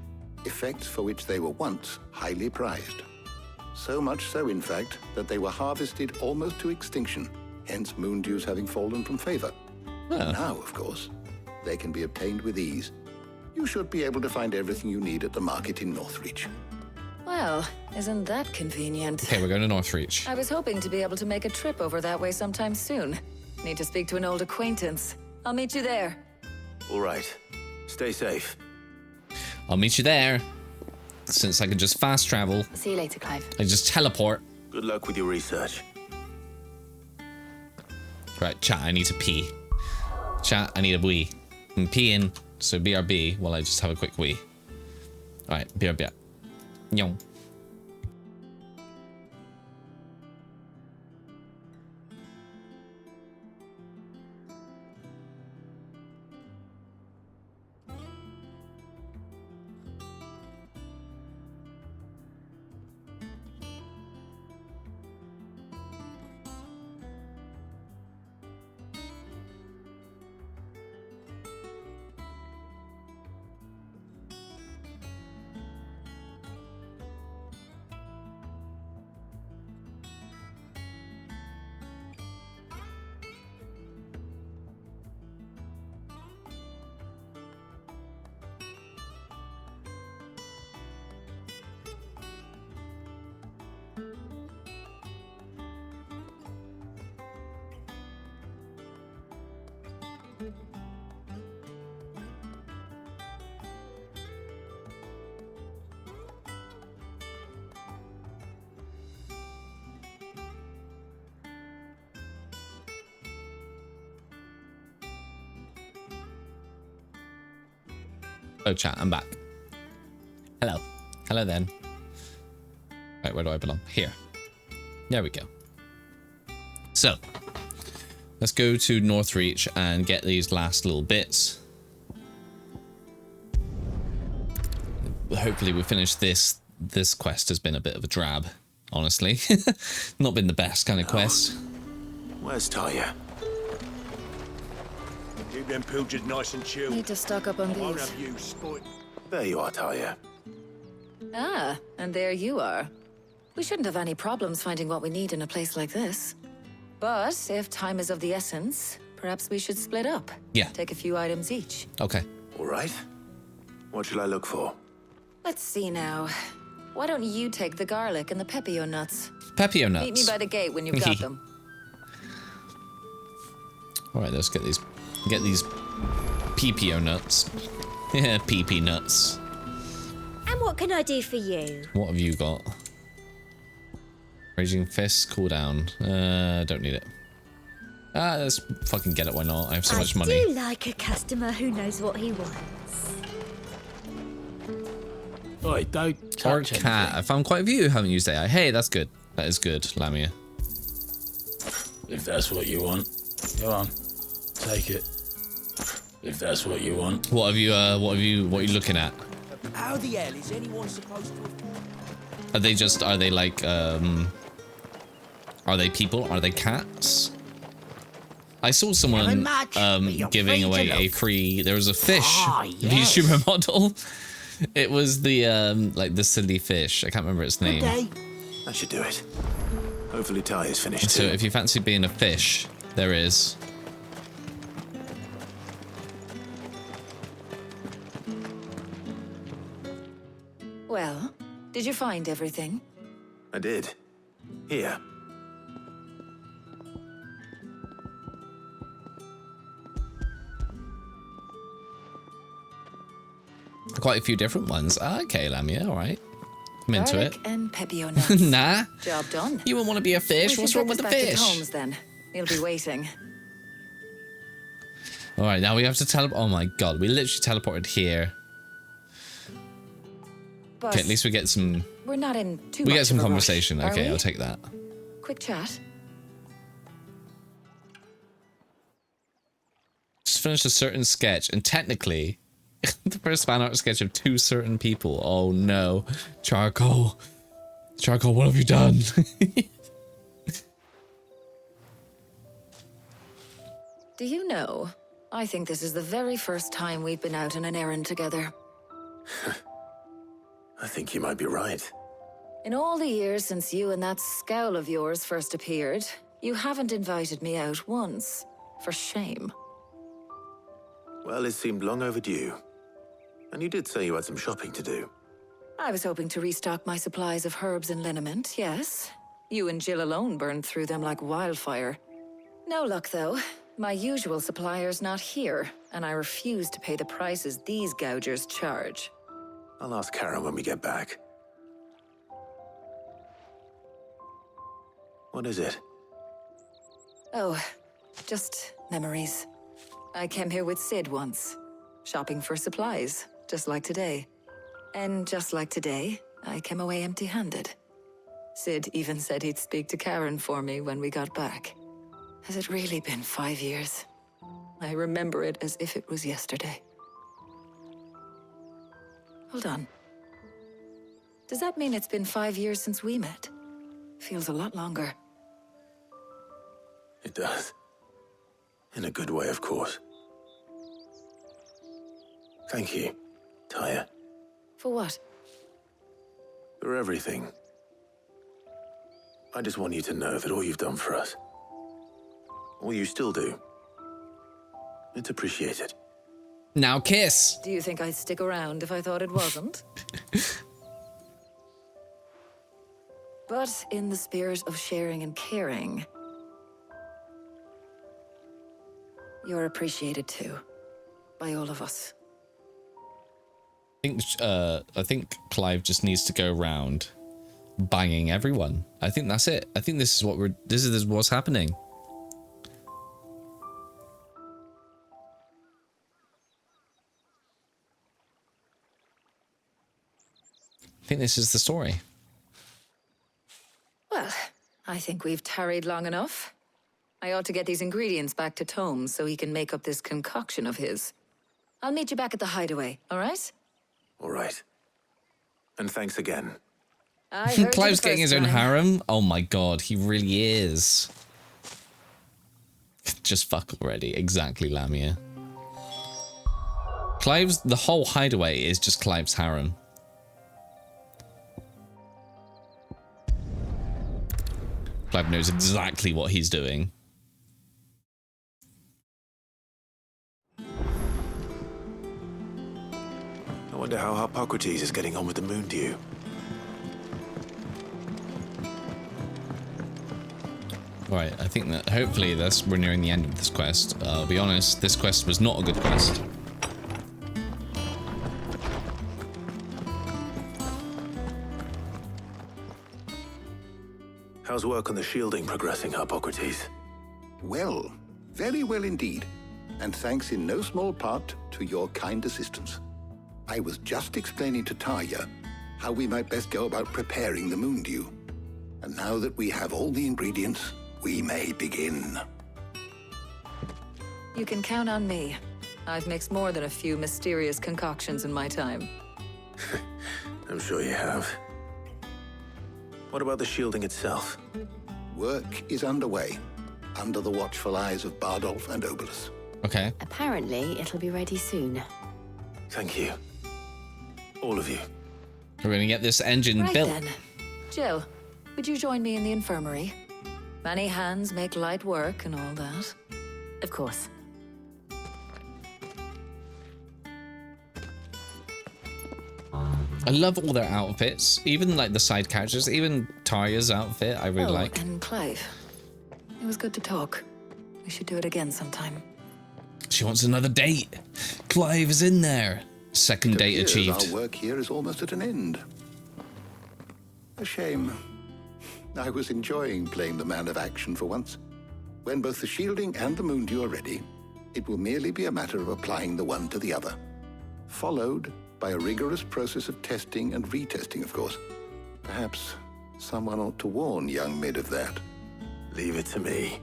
S10: Effects for which they were once highly prized. So much so, in fact, that they were harvested almost to extinction, hence moon dews having fallen from favor. Now, of course, they can be obtained with ease. You should be able to find everything you need at the market in Northreach.
S2: Well, isn't that convenient?
S1: Okay, we're going to Northreach.
S2: I was hoping to be able to make a trip over that way sometime soon. Need to speak to an old acquaintance. I'll meet you there.
S3: All right. Stay safe.
S1: I'll meet you there. Since I can just fast travel.
S2: See you later, Clive.
S1: I just teleport.
S3: Good luck with your research.
S1: Right, chat, I need to pee. Chat, I need a wee. I'm peeing, so BRB while I just have a quick wee. Alright, BRB. Nyong. Oh, chat, I'm back. Hello. Hello then. Right, where do I belong? Here. There we go. So, let's go to Northreach and get these last little bits. Hopefully we finish this. This quest has been a bit of a drab, honestly. Not been the best kind of quest.
S3: Where's Tarja?
S17: Keep them pilgers nice and chilled.
S2: Need to stock up on
S17: Won't
S2: these.
S17: have you spoil.
S3: There you are, Tarja.
S2: Ah, and there you are. We shouldn't have any problems finding what we need in a place like this. But if time is of the essence, perhaps we should split up.
S1: Yeah.
S2: Take a few items each.
S1: Okay.
S3: All right. What shall I look for?
S2: Let's see now. Why don't you take the garlic and the pepio nuts?
S1: Pepio nuts.
S2: Meet me by the gate when you've got them.
S1: All right, let's get these PPO nuts. Yeah, PP nuts.
S8: And what can I do for you?
S1: What have you got? Raging Fist, cooldown. Don't need it. Let's fucking get it, why not? I have so much money.
S8: I do like a customer who knows what he wants.
S6: Oi, don't
S1: Or
S6: touch
S1: cat. I found quite a few who haven't used AI. Hey, that's good. That is good, Lamia.
S6: If that's what you want, go on, take it. If that's what you want.
S1: What are you looking at?
S11: How the hell is anyone supposed to...
S1: Are they like, are they people? Are they cats? I saw someone, giving away a free, there was a fish VTuber model. It was the, like the silly fish. I can't remember its name.
S3: That should do it. Hopefully Tarja's finished
S1: So
S3: too.
S1: if you fancy being a fish, there is.
S2: Well, did you find everything?
S3: I did. Here.
S1: Quite a few different ones. Okay, Lamia, alright. I'm into
S2: Garlic
S1: it.
S2: and pepio nuts.
S1: Nah.
S2: Job done.
S1: You won't want to be a fish. What's wrong with the fish?
S2: Holmes, then. He'll be waiting.
S1: Alright, now we have to teleport. Oh my god, we literally teleported here.
S2: But
S1: okay, at least we get some...
S2: we're not in too
S1: we
S2: much
S1: get some
S2: of a
S1: conversation.
S2: rush,
S1: Okay,
S2: are we?
S1: I'll take that.
S2: Quick chat.
S1: Just finished a certain sketch, and technically, the first fan art sketch of 2 certain people. Oh no. Charcoal. Charcoal, what have you done?
S2: Do you know, I think this is the very first time we've been out on an errand together.
S3: I think you might be right.
S2: In all the years since you and that scowl of yours first appeared, you haven't invited me out once. For shame.
S3: Well, it seemed long overdue. And you did say you had some shopping to do.
S2: I was hoping to restock my supplies of herbs and liniment, yes. You and Jill alone burned through them like wildfire. No luck, though. My usual supplier's not here, and I refuse to pay the prices these gougers charge.
S3: I'll ask Karen when we get back. What is it?
S2: Oh, just memories. I came here with Sid once, shopping for supplies, just like today. And just like today, I came away empty-handed. Sid even said he'd speak to Karen for me when we got back. Has it really been 5 years? I remember it as if it was yesterday. Hold on. Does that mean it's been 5 years since we met? Feels a lot longer.
S3: It does. In a good way, of course. Thank you, Tyre.
S2: For what?
S3: For everything. I just want you to know that all you've done for us, all you still do, it's appreciated.
S1: Now kiss.
S2: Do you think I'd stick around if I thought it wasn't? But in the spirit of sharing and caring, you're appreciated too, by all of us.
S1: I think Clive just needs to go around banging everyone. I think that's it. I think this is what this is what's happening. I think this is the story.
S2: Well, I think we've tarried long enough. I ought to get these ingredients back to Tomes so he can make up this concoction of his. I'll meet you back at the hideaway, all right?
S3: All right. And thanks again.
S2: I heard
S1: Clive's getting his own
S2: time.
S1: harem. Oh my god, he really is. Just fuck already. Exactly, Lamia. The whole hideaway is just Clive's harem. Clive knows exactly what he's doing.
S3: I wonder how Hippocrates is getting on with the moon dew.
S1: Right, I think that hopefully we're nearing the end of this quest. I'll be honest, this quest was not a good quest.
S3: How's work on the shielding progressing, Hippocrates?
S14: Well, very well indeed. And thanks in no small part to your kind assistance. I was just explaining to Tarja how we might best go about preparing the moon dew. And now that we have all the ingredients, we may begin.
S2: You can count on me. I've mixed more than a few mysterious concoctions in my time.
S3: I'm sure you have. What about the shielding itself?
S14: Work is underway, under the watchful eyes of Bardolph and Obolus.
S1: Okay.
S15: Apparently, it'll be ready soon.
S3: Thank you. All of you.
S1: We're gonna get this engine
S2: Right
S1: built.
S2: then. Jill, would you join me in the infirmary? Many hands make light work and all that.
S15: Of course.
S1: I love all their outfits, even like the side characters, even Tarja's outfit. I really like.
S2: And Clive. It was good to talk. We should do it again sometime.
S1: She wants another date. Clive is in there. Second date
S14: It appears
S1: achieved.
S14: Our work here is almost at an end. A shame. I was enjoying playing the man of action for once. When both the shielding and the moondew are ready, it will merely be a matter of applying the one to the other, followed by a rigorous process of testing and retesting, of course. Perhaps someone ought to warn young Mid of that.
S3: Leave it to me.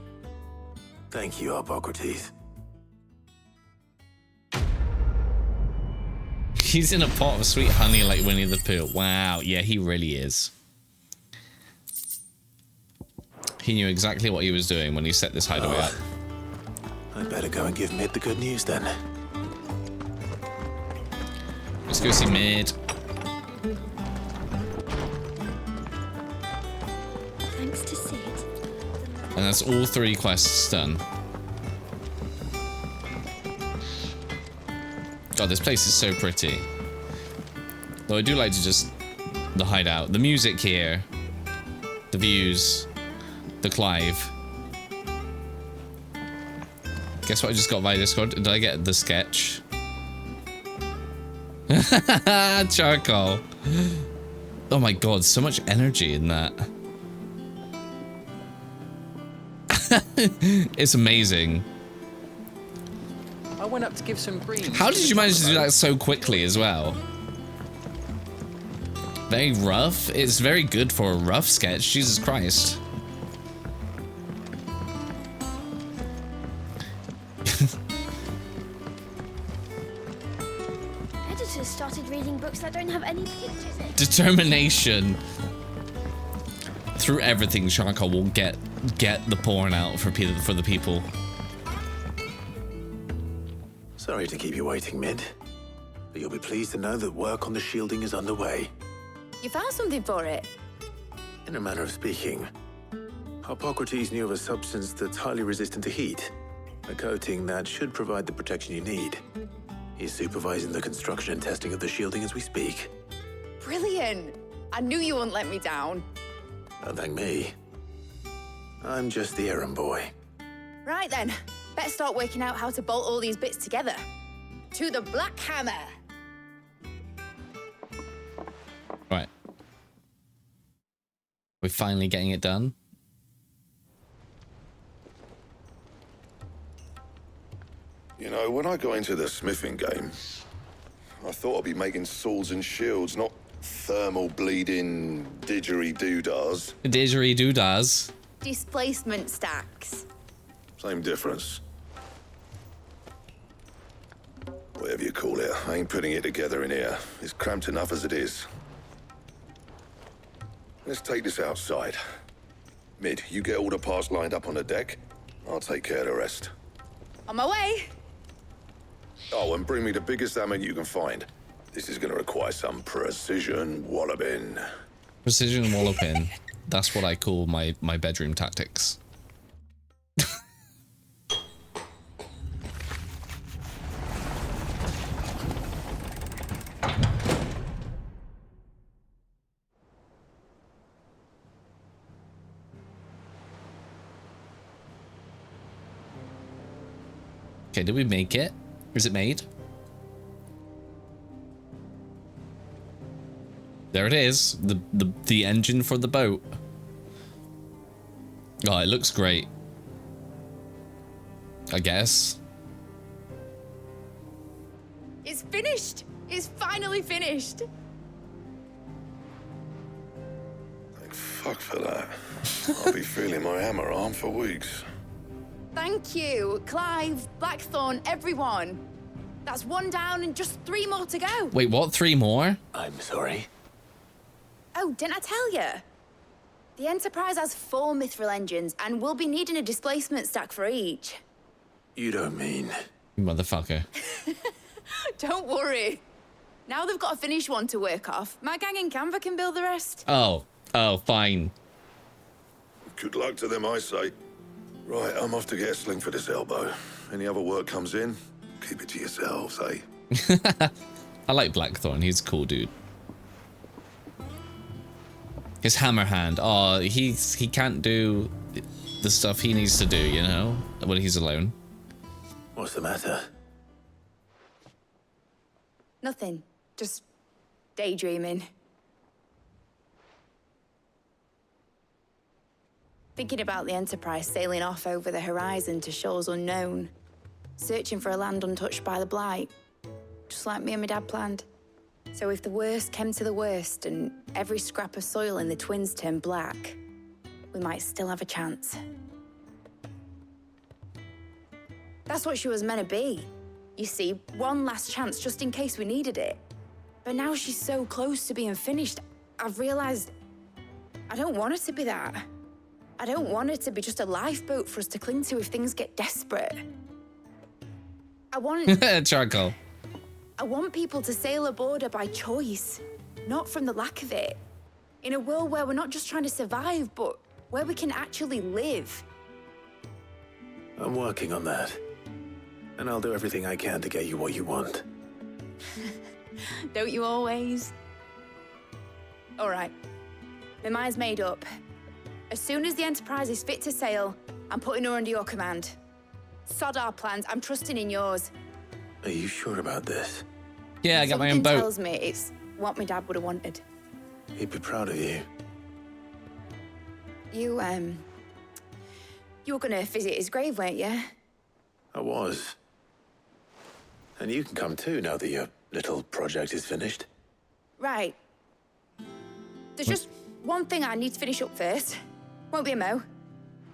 S3: Thank you, Hippocrates.
S1: He's in a pot of sweet honey like Winnie the Pooh. Wow, yeah, he really is. He knew exactly what he was doing when he set this hideaway up.
S3: I'd better go and give Mid the good news then.
S1: Let's go see Mid.
S4: Thanks to Sid.
S1: And that's all 3 quests done. God, this place is so pretty. Though I do like to just... the hideout. The music here. The views. The Clive. Guess what I just got via Discord? Did I get the sketch? Charcoal. Oh my god, so much energy in that. It's amazing.
S18: I went up to give some greens.
S1: How did you manage to do that so quickly as well? Very rough. It's very good for a rough sketch. Jesus Christ.
S4: Editors started reading books that don't have any pictures in.
S1: Determination. Through everything, Charcoal will get the porn out for the people.
S3: Sorry to keep you waiting, Mid. But you'll be pleased to know that work on the shielding is underway.
S19: You found something for it?
S3: In a manner of speaking, Hippocrates knew of a substance that's highly resistant to heat. A coating that should provide the protection you need. He's supervising the construction and testing of the shielding as we speak.
S19: Brilliant! I knew you wouldn't let me down.
S3: Don't thank me. I'm just the errand boy.
S19: Right then, better start working out how to bolt all these bits together. To the Black Hammer!
S1: Right. We're finally getting it done.
S10: You know, when I got into the smithing game, I thought I'd be making swords and shields, not thermal bleeding didgeridoo-dahs.
S1: Didgeridoo-dahs.
S19: Displacement stacks.
S10: Same difference. Whatever you call it, I ain't putting it together in here. It's cramped enough as it is. Let's take this outside. Mid, you get all the parts lined up on the deck. I'll take care of the rest.
S19: On my way!
S10: Oh, and bring me the biggest hammer you can find. This is gonna require some precision walloping.
S1: Precision walloping. That's what I call my bedroom tactics. Okay, did we make it? Is it made? There it is. The engine for the boat. Oh, it looks great. I guess.
S19: It's finished! It's finally finished!
S10: Thank fuck for that. I'll be feeling my hammer arm for weeks.
S19: Thank you, Clive, Blackthorn, everyone. That's 1 down and just 3 more to go.
S1: Wait, what? 3 more?
S3: I'm sorry.
S19: Oh, didn't I tell you? The Enterprise has 4 mithril engines and we'll be needing a displacement stack for each.
S3: You don't mean...
S1: Motherfucker.
S19: Don't worry. Now they've got a finished one to work off. My gang in Canva can build the rest.
S1: Oh, fine.
S10: Good luck to them, I say. Right, I'm off to get a sling for this elbow. Any other work comes in, keep it to yourselves, eh?
S1: I like Blackthorn. He's a cool dude. His hammer hand. Oh, he can't do the stuff he needs to do, you know, when he's alone.
S3: What's the matter?
S19: Nothing. Just daydreaming. Thinking about the Enterprise sailing off over the horizon to shores unknown. Searching for a land untouched by the Blight. Just like me and my dad planned. So if the worst came to the worst and every scrap of soil in the Twins turned black, we might still have a chance. That's what she was meant to be. You see, one last chance just in case we needed it. But now she's so close to being finished, I've realized I don't want her to be that. I don't want her to be just a lifeboat for us to cling to if things get desperate. I want...
S1: Charcoal.
S19: I want people to sail aboard her by choice, not from the lack of it. In a world where we're not just trying to survive, but where we can actually live.
S3: I'm working on that. And I'll do everything I can to get you what you want.
S19: Don't you always? All right. My mind's made up. As soon as the Enterprise is fit to sail, I'm putting her under your command. Sod our plans. I'm trusting in yours.
S3: Are you sure about this?
S1: Yeah, I got my own boat.
S19: Something tells me it's what my dad would have wanted.
S3: He'd be proud of you.
S19: You were gonna visit his grave, weren't you?
S3: I was. And you can come too now that your little project is finished.
S19: Right. There's just one thing I need to finish up first. Won't be a mo.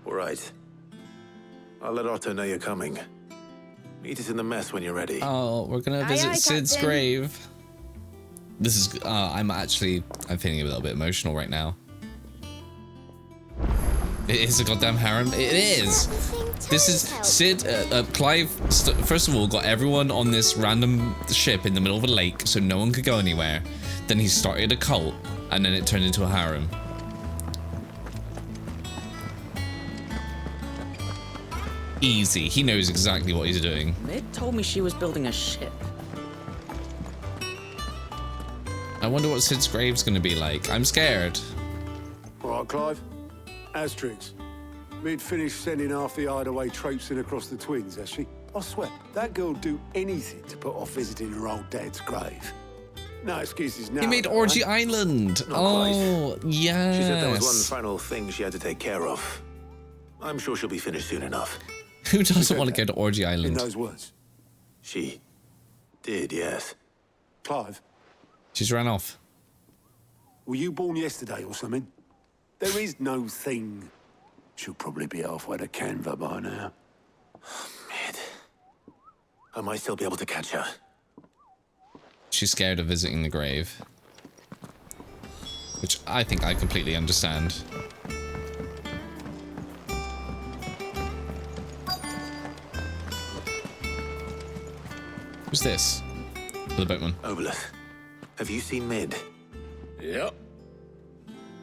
S3: All right. I'll let Otto know you're coming. Meet us in the mess when you're ready.
S1: Oh, we're gonna visit Sid's grave. This is, I'm feeling a little bit emotional right now. It is a goddamn harem. It is. This is Sid, Clive, first of all, got everyone on this random ship in the middle of a lake so no one could go anywhere. Then he started a cult, and then it turned into a harem. Easy. He knows exactly what he's doing.
S18: Mid told me she was building a ship.
S1: I wonder what Sid's grave's gonna be like. I'm scared.
S9: All right, Clive. Asterix. Mid finished sending half the hideaway traipsing across the Twins, has she? I swear, that girl'd do anything to put off visiting her old dad's grave. No excuses now.
S1: He made Orgy Island. Oh, yes.
S3: She said there was one final thing she had to take care of. I'm sure she'll be finished soon enough.
S1: Who doesn't want to go to Orgy Island?
S9: In those words.
S3: She did, yes.
S9: Clive.
S1: She's ran off.
S9: Were you born yesterday or something? There is no thing. She'll probably be halfway to Canva by now.
S3: Mid. I might still be able to catch her.
S1: She's scared of visiting the grave. Which I think I completely understand. Who's this? The boatman.
S3: Obolus, have you seen Mid?
S17: Yep.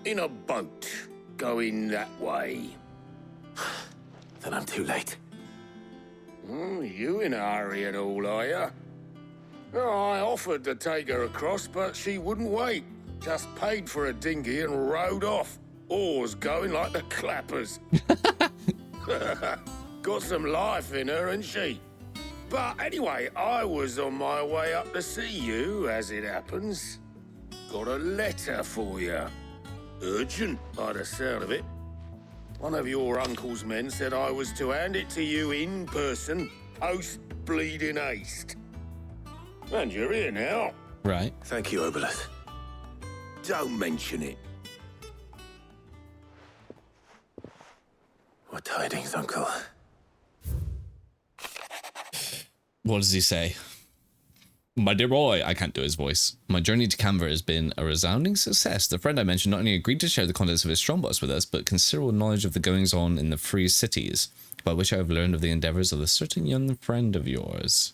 S17: In a boat, going that way.
S3: Then I'm too late.
S17: You in a hurry and all, are you? I offered to take her across, but she wouldn't wait. Just paid for a dinghy and rowed off. Oars going like the clappers. Got some life in her, ain't she? But anyway, I was on my way up to see you, as it happens. Got a letter for you. Urgent, by the sound of it. One of your uncle's men said I was to hand it to you in person, post-bleeding haste. And you're here now.
S1: Right.
S3: Thank you, Obolus.
S17: Don't mention it.
S3: What tidings, Uncle?
S1: What does he say? My dear boy, I can't do his voice. My journey to Canva has been a resounding success. The friend I mentioned not only agreed to share the contents of his strongbox with us, but considerable knowledge of the goings-on in the free cities, by which I have learned of the endeavours of a certain young friend of yours.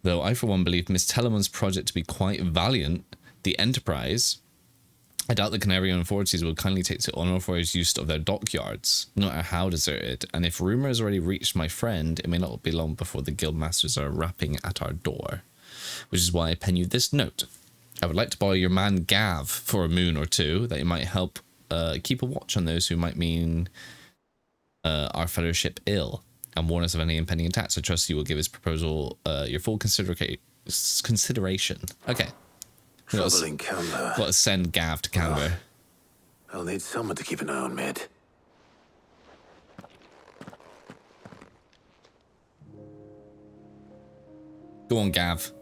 S1: Though I for one believe Miss Telemon's project to be quite valiant, the Enterprise, I doubt the Canarian authorities will kindly take to unauthorized use of their dockyards, no matter how deserted, and if rumour has already reached my friend, it may not be long before the guildmasters are rapping at our door. Which is why I pen you this note. I would like to borrow your man Gav for a moon or two, that he might help keep a watch on those who might mean our fellowship ill, and warn us of any impending attacks. I trust you will give his proposal your full consideration. Okay.
S3: Trouble in Canberra.
S1: Got to send Gav to Canberra.
S3: I'll need someone to keep an eye on Mid.
S1: Go on, Gav.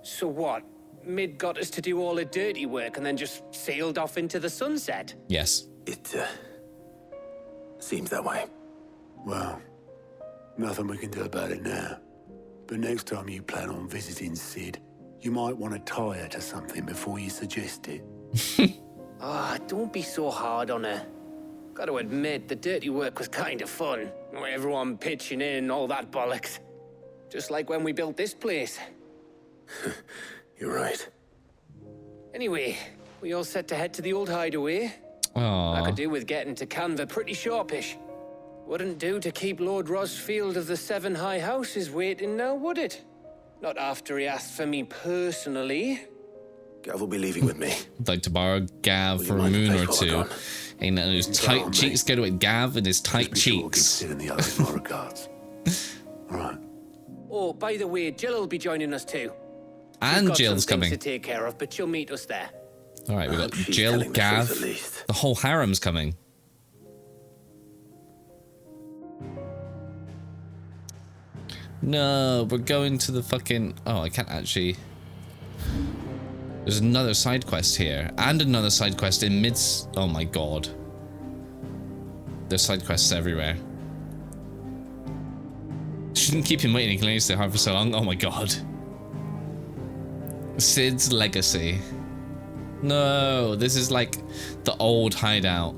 S5: So what? Mid got us to do all the dirty work and then just sailed off into the sunset?
S1: Yes.
S3: It seems that way.
S9: Well, nothing we can do about it now. But next time you plan on visiting Sid, you might want to tie her to something before you suggest it.
S5: Don't be so hard on her. Got to admit, the dirty work was kind of fun. Everyone pitching in, all that bollocks. Just like when we built this place.
S3: You're right.
S5: Anyway, we all set to head to the old hideaway.
S1: Aww.
S5: I could do with getting to Canva pretty sharpish. Wouldn't do to keep Lord Rosfield of the Seven High Houses waiting now, would it? Not after he asked for me personally.
S3: Gav will be leaving with me.
S1: I'd like to borrow Gav for a moon or two. Ain't that those tight cheeks go with Gav and his tight cheeks.
S9: In the others my regards. All right.
S5: Oh, by the way, Jill will be joining us too.
S1: And
S5: She's got
S1: Jill's
S5: some things
S1: coming.
S5: to take care of, but she'll meet us there.
S1: All right, we got Jill, Gav, the whole harem's coming. No, we're going to the fucking... Oh, I can't actually... There's another side quest here. And another side quest in Mids... Oh my god. There's side quests everywhere. Shouldn't keep him waiting. He can only stay hard for so long. Oh my god. Sid's legacy. No, this is like the old hideout.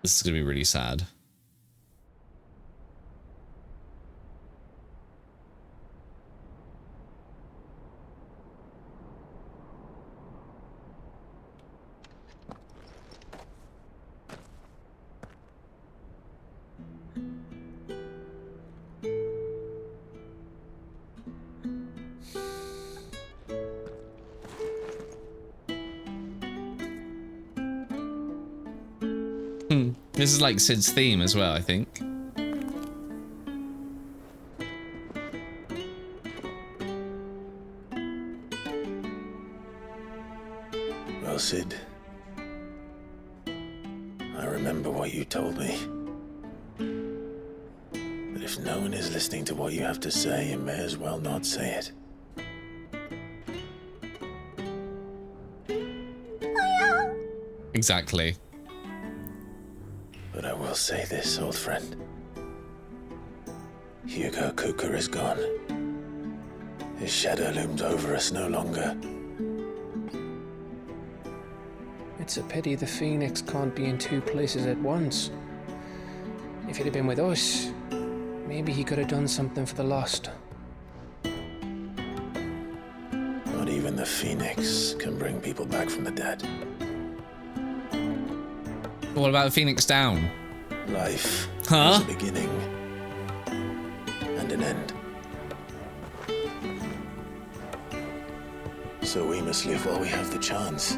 S1: This is gonna be really sad. This is like Sid's theme as well, I think.
S3: Well, Sid, I remember what you told me. But if no one is listening to what you have to say, you may as well not say it.
S1: Exactly.
S3: But I will say this, old friend. Hugo Cooker is gone. His shadow looms over us no longer.
S5: It's a pity the Phoenix can't be in two places at once. If he'd have been with us, maybe he could have done something for the lost.
S3: Not even the Phoenix can bring people back from the dead.
S1: What about Phoenix Down?
S3: Life
S1: Huh?
S3: has a beginning and an end. So we must live while we have the chance.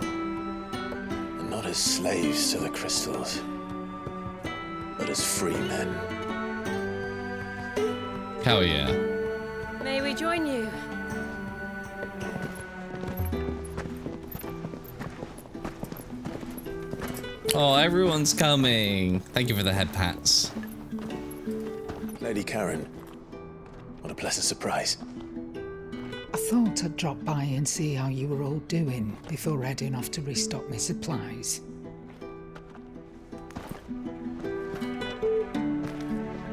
S3: And not as slaves to the crystals, but as free men.
S1: Hell yeah.
S4: May we join you?
S1: Oh, everyone's coming. Thank you for the head pats.
S3: Lady Karen, what a pleasant surprise.
S16: I thought I'd drop by and see how you were all doing before heading off to restock my supplies.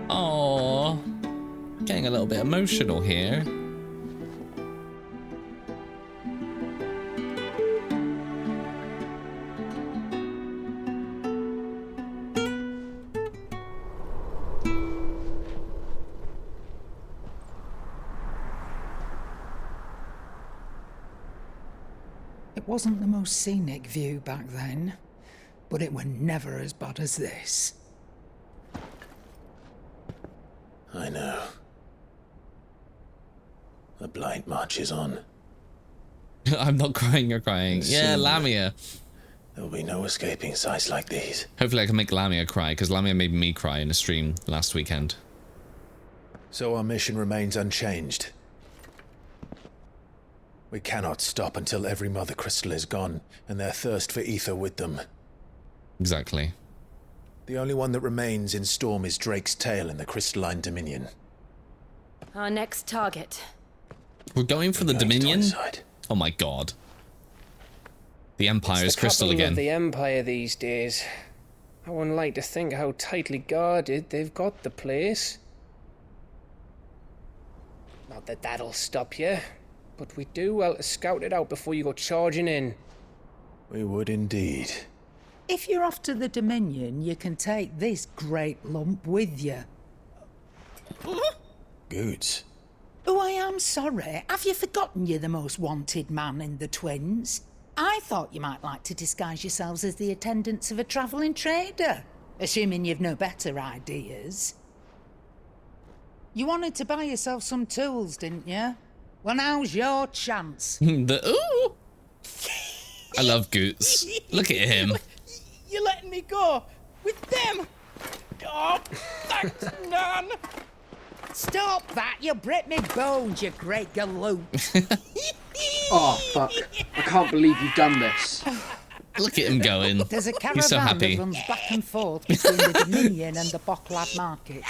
S1: Oh, getting a little bit emotional here.
S16: It wasn't the most scenic view back then, but it were never as bad as this.
S3: I know. The blight marches on.
S1: I'm not crying, you're crying.
S3: And
S1: Yeah,
S3: soon,
S1: Lamia.
S3: There'll be no escaping sights like these.
S1: Hopefully I can make Lamia cry, because Lamia made me cry in a stream last weekend.
S3: So our mission remains unchanged. We cannot stop until every Mother Crystal is gone, and their thirst for ether with them.
S1: Exactly.
S3: The only one that remains in Storm is Drake's tail in the Crystalline Dominion.
S20: Our next target.
S1: We're going for the Dominion? Oh my god. The Empire's crystal again.
S5: Of the Empire these days. I wouldn't like to think how tightly guarded they've got the place. Not that that'll stop you, but we do well to scout it out before you go charging in.
S3: We would indeed.
S16: If you're off to the Dominion, you can take this great lump with you.
S3: Goods.
S16: Oh, I am sorry. Have you forgotten you're the most wanted man in the Twins? I thought you might like to disguise yourselves as the attendants of a travelling trader, assuming you've no better ideas. You wanted to buy yourself some tools, didn't you? Well, now's your chance.
S1: Ooh! I love Goots. Look at him.
S11: You're letting me go with them? Oh, thanks, Nan.
S16: Stop that! You'll break me bones, you great galoot.
S7: Oh, fuck. I can't believe you've done this.
S1: Look at him going.
S16: There's a caravan
S1: He's so happy.
S16: that runs back and forth between the Dominion and the Bocklad markets.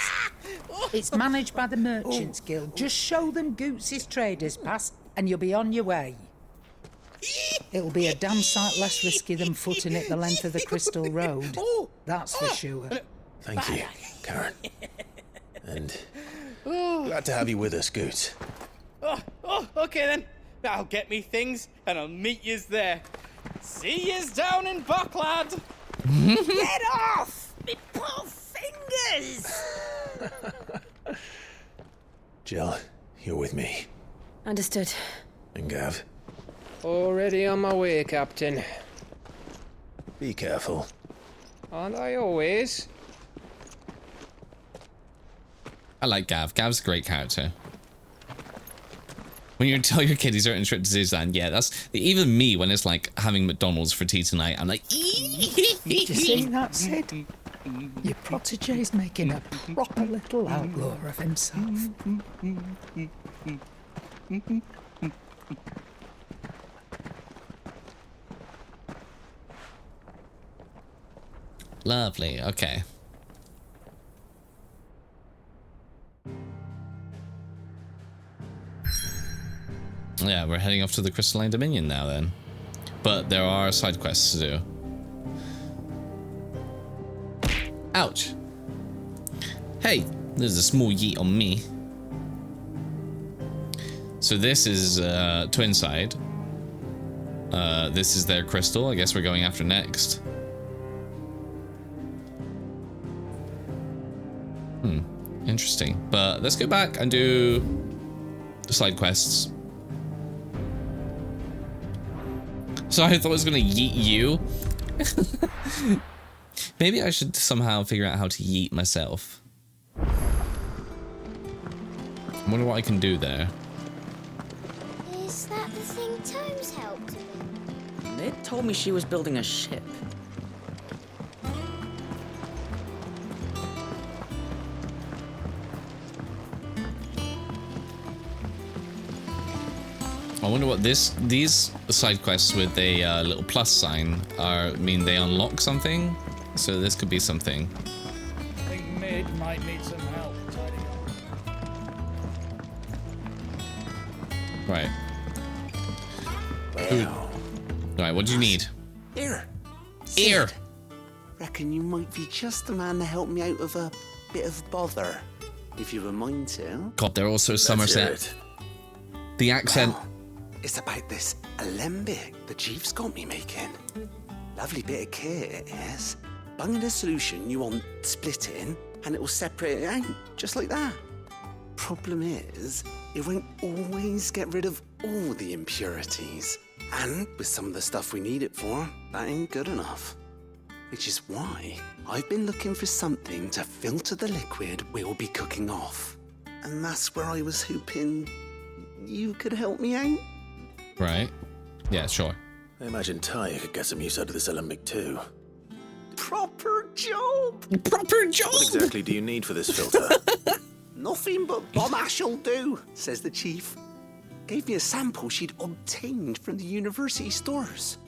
S16: It's managed by the Merchants Guild. Just show them Goots' traders pass and you'll be on your way. It'll be a damn sight less risky than footing it the length of the Crystal Road. That's for sure.
S3: Thank you, Karen. And glad to have you with us, Goots.
S11: Okay then. I'll get me things and I'll meet yous there. See yous down in Bocklad.
S16: Get off! Me poor fingers!
S3: Jill, you're with me.
S20: Understood.
S3: And Gav.
S5: Already on my way, Captain.
S3: Be careful.
S5: Aren't I always?
S1: I like Gav. Gav's a great character. When you tell your kid he's earning a trip to Disneyland, yeah, that's even me when it's like having McDonald's for tea tonight. I'm like,
S16: Did you see that, Sid? Your protege's making a proper little outlaw of himself.
S1: Lovely. Okay. Yeah, we're heading off to the Crystalline Dominion now then. But there are side quests to do. Ouch. Hey, there's a small yeet on me. So this is Twin Side. This is their crystal. I guess we're going after next. Interesting. But let's go back and do the side quests. So I thought I was gonna yeet you. Maybe I should somehow figure out how to yeet myself. I wonder what I can do there.
S4: Is that the thing Tomes helped with?
S18: They told me she was building a ship.
S1: I wonder what these side quests with a little plus sign mean they unlock something. So this could be something.
S6: I think Mid might need some help tidying up.
S1: Right. Right, what do you need?
S11: Here.
S1: Here.
S11: Reckon you might be just the man to help me out of a bit of bother, if you were mind to.
S1: God, they're also Somerset. The accent.
S11: Well, it's about this alembic the chief's got me making. Lovely bit of kit it is. Bung in a solution you want splitting, and it will separate it out, just like that. Problem is, it won't always get rid of all the impurities. And with some of the stuff we need it for, that ain't good enough. Which is why I've been looking for something to filter the liquid we'll be cooking off. And that's where I was hoping you could help me out.
S1: Right. Yeah, sure.
S3: I imagine Tyre could get some use out of this alembic too.
S11: Proper job!
S1: Proper job!
S3: What exactly do you need for this filter?
S11: Nothing but bomb ash'll do, says the chief. Gave me a sample she'd obtained from the university stores.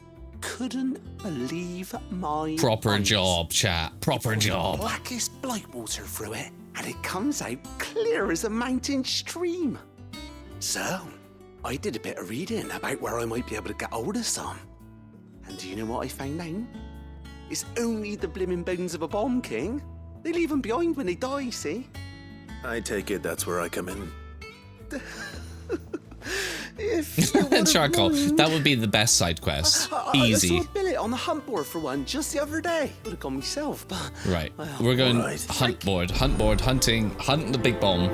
S11: Couldn't believe my
S1: Proper
S11: eyes.
S1: job, chat. Proper job.
S11: Blackest blight water through it, and it comes out clear as a mountain stream. So, I did a bit of reading about where I might be able to get hold of some. And do you know what I found out? It's only the blimmin' bones of a bomb king. They leave them behind when they die, see?
S3: I take it that's where I come in.
S1: Charcoal. That would be the best side quest. Easy.
S11: I saw a billet on the hunt board for one just the other day. Would have gone myself, but...
S1: Right.
S11: Well,
S1: We're going
S3: right.
S1: hunt board, hunting the big bomb.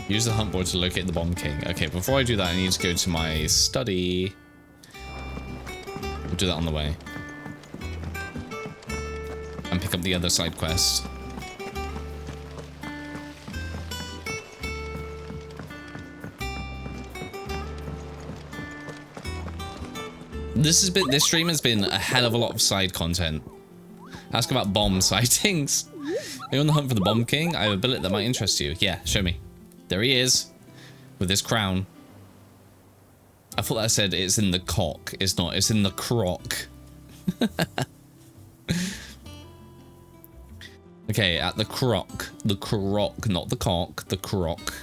S1: Use the hunt board to locate the bomb king. Okay, before I do that, I need to go to my study. We'll do that on the way. And pick up the other side quest. This stream has been a hell of a lot of side content. Ask about bomb sightings. Are you on the hunt for the bomb king? I have a billet that might interest you. Yeah, show me. There he is. With his crown. I thought that said it's in the cock. It's not. It's in the crock. Okay, at the crock. The crock, not the cock. The crock.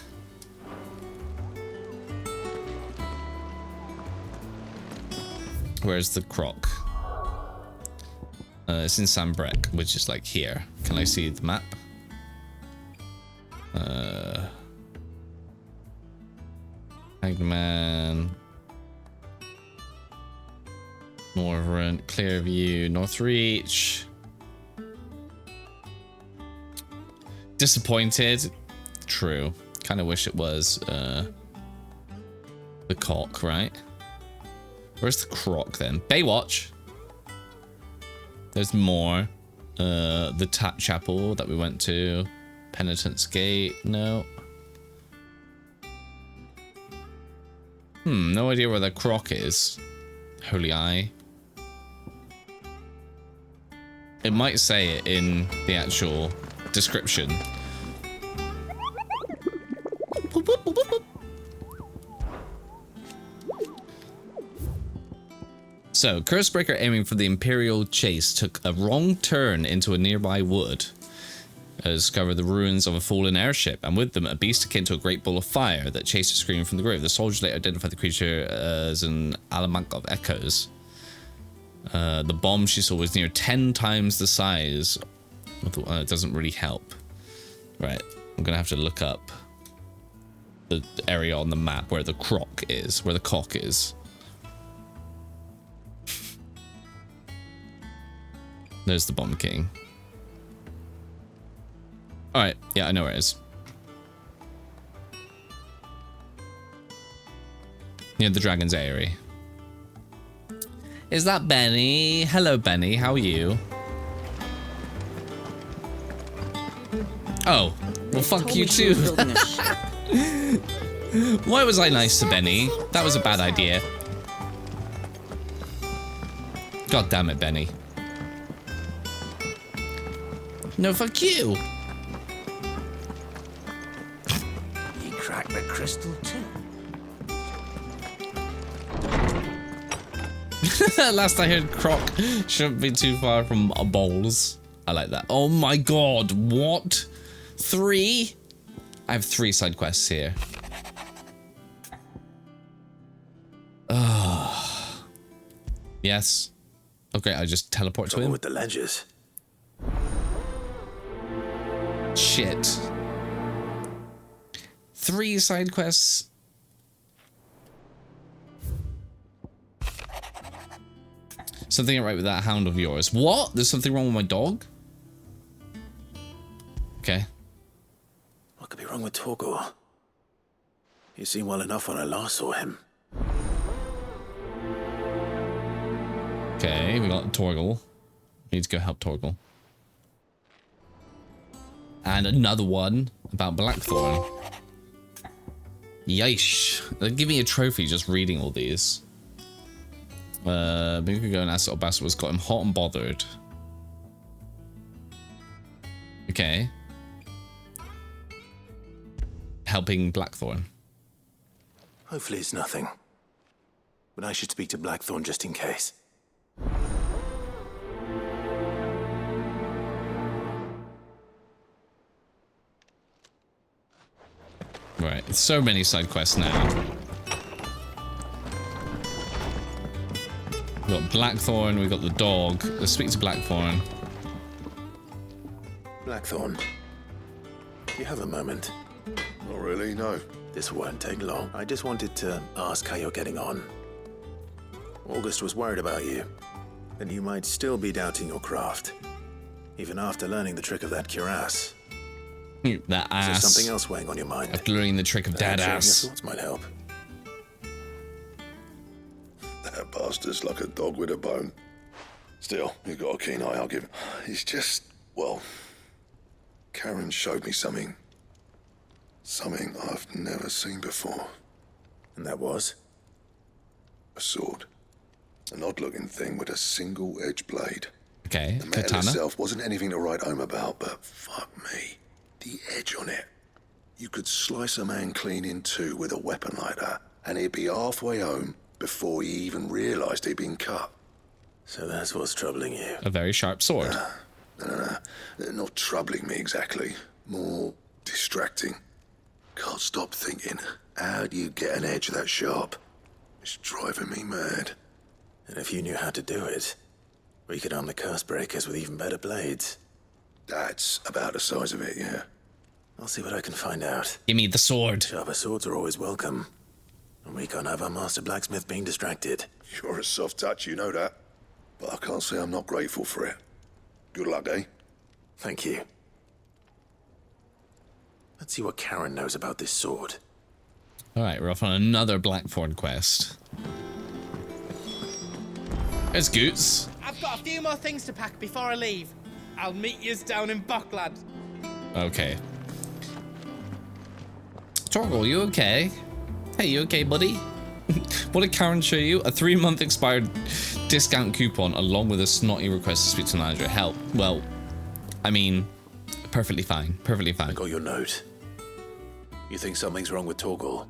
S1: Where's the crock? It's in Sambrek, which is like here. Can I see the map? Hangman. Northern, Clearview, Northreach. Disappointed. True. Kind of wish it was the cock, right? Where's the crock then? Baywatch. There's more. The Tap Chapel that we went to. Penitent's Gate. No. No idea where the crock is. Holy Eye. It might say it in the actual description. So, Cursebreaker aiming for the Imperial chase took a wrong turn into a nearby wood. Discovered the ruins of a fallen airship, and with them a beast akin to a great ball of fire that chased a scream from the grave. The soldiers later identified the creature as an Alamanc of Echoes. The bomb she saw was near 10 times the size. It doesn't really help. Right, I'm gonna have to look up the area on the map where the crock is, where the cock is. There's the Bomb King. Alright, yeah, I know where it is. Near the Dragon's Eyrie. Is that Benny? Hello, Benny. How are you? Oh, well, fuck you too. Why was I nice to Benny? That was a bad idea. God damn it, Benny. No, fuck you.
S11: You cracked the crystal too.
S1: Last I heard, croc shouldn't be too far from bowls. I like that. Oh my god, what? 3? I have 3 side quests here. Yes. Okay, I just teleport to him.
S3: With the ledges.
S1: Shit. 3 side quests. Something ain't right with that hound of yours. What? There's something wrong with my dog? Okay.
S3: What could be wrong with Torgor? He seemed well enough when I last saw him.
S1: Okay, we got Torgal. We need to go help Torgal. And another one about Blackthorn. Yeesh. They're giving me a trophy just reading all these. Maybe we could go and ask what Bastard was got him hot and bothered. Okay. Helping Blackthorn.
S3: Hopefully it's nothing. But I should speak to Blackthorn just in case.
S1: Right, so many side quests now. We got Blackthorn, we got the dog. Let's speak to Blackthorn.
S3: Blackthorn, do you have a moment?
S10: Not really, no.
S3: This won't take long. I just wanted to ask how you're getting on. August was worried about you, that you might still be doubting your craft, even after learning the trick of that cuirass.
S1: That ass.
S3: Is there something else weighing on your mind?
S1: After learning the trick of dad ass.
S3: Your thoughts might help.
S10: That bastard's like a dog with a bone. Still, he's got a keen eye, I'll give him. He's just, well, Karen showed me something. Something I've never seen before.
S3: And that was?
S10: A sword. An odd-looking thing with a single-edged blade.
S1: Okay,
S10: the metal
S1: katana
S10: itself wasn't anything to write home about, but fuck me. The edge on it. You could slice a man clean in two with a weapon like that, and he'd be halfway home before he even realised he'd been cut.
S3: So that's what's troubling you.
S1: A very sharp sword.
S10: No. Not troubling me exactly. More distracting. Can't stop thinking, how do you get an edge that sharp? It's driving me mad.
S3: And if you knew how to do it, we could arm the curse breakers with even better blades.
S10: That's about the size of it, yeah.
S3: I'll see what I can find out.
S1: Give me the sword.
S3: Sharper swords are always welcome. And we can't have our master blacksmith being distracted.
S10: You're a soft touch, you know that. But I can't say I'm not grateful for it. Good luck, eh?
S3: Thank you. Let's see what Karen knows about this sword.
S1: Alright, we're off on another Blackthorn quest. There's Goots.
S21: I've got a few more things to pack before I leave. I'll meet yous down in Buckland.
S1: Okay. Torgal, you okay? Hey, you okay, buddy? What did Karen show you? A 3-month expired discount coupon along with a snotty request to speak to the manager. Help. Well, I mean, perfectly fine. Perfectly fine.
S3: I got your note. You think something's wrong with Torgal?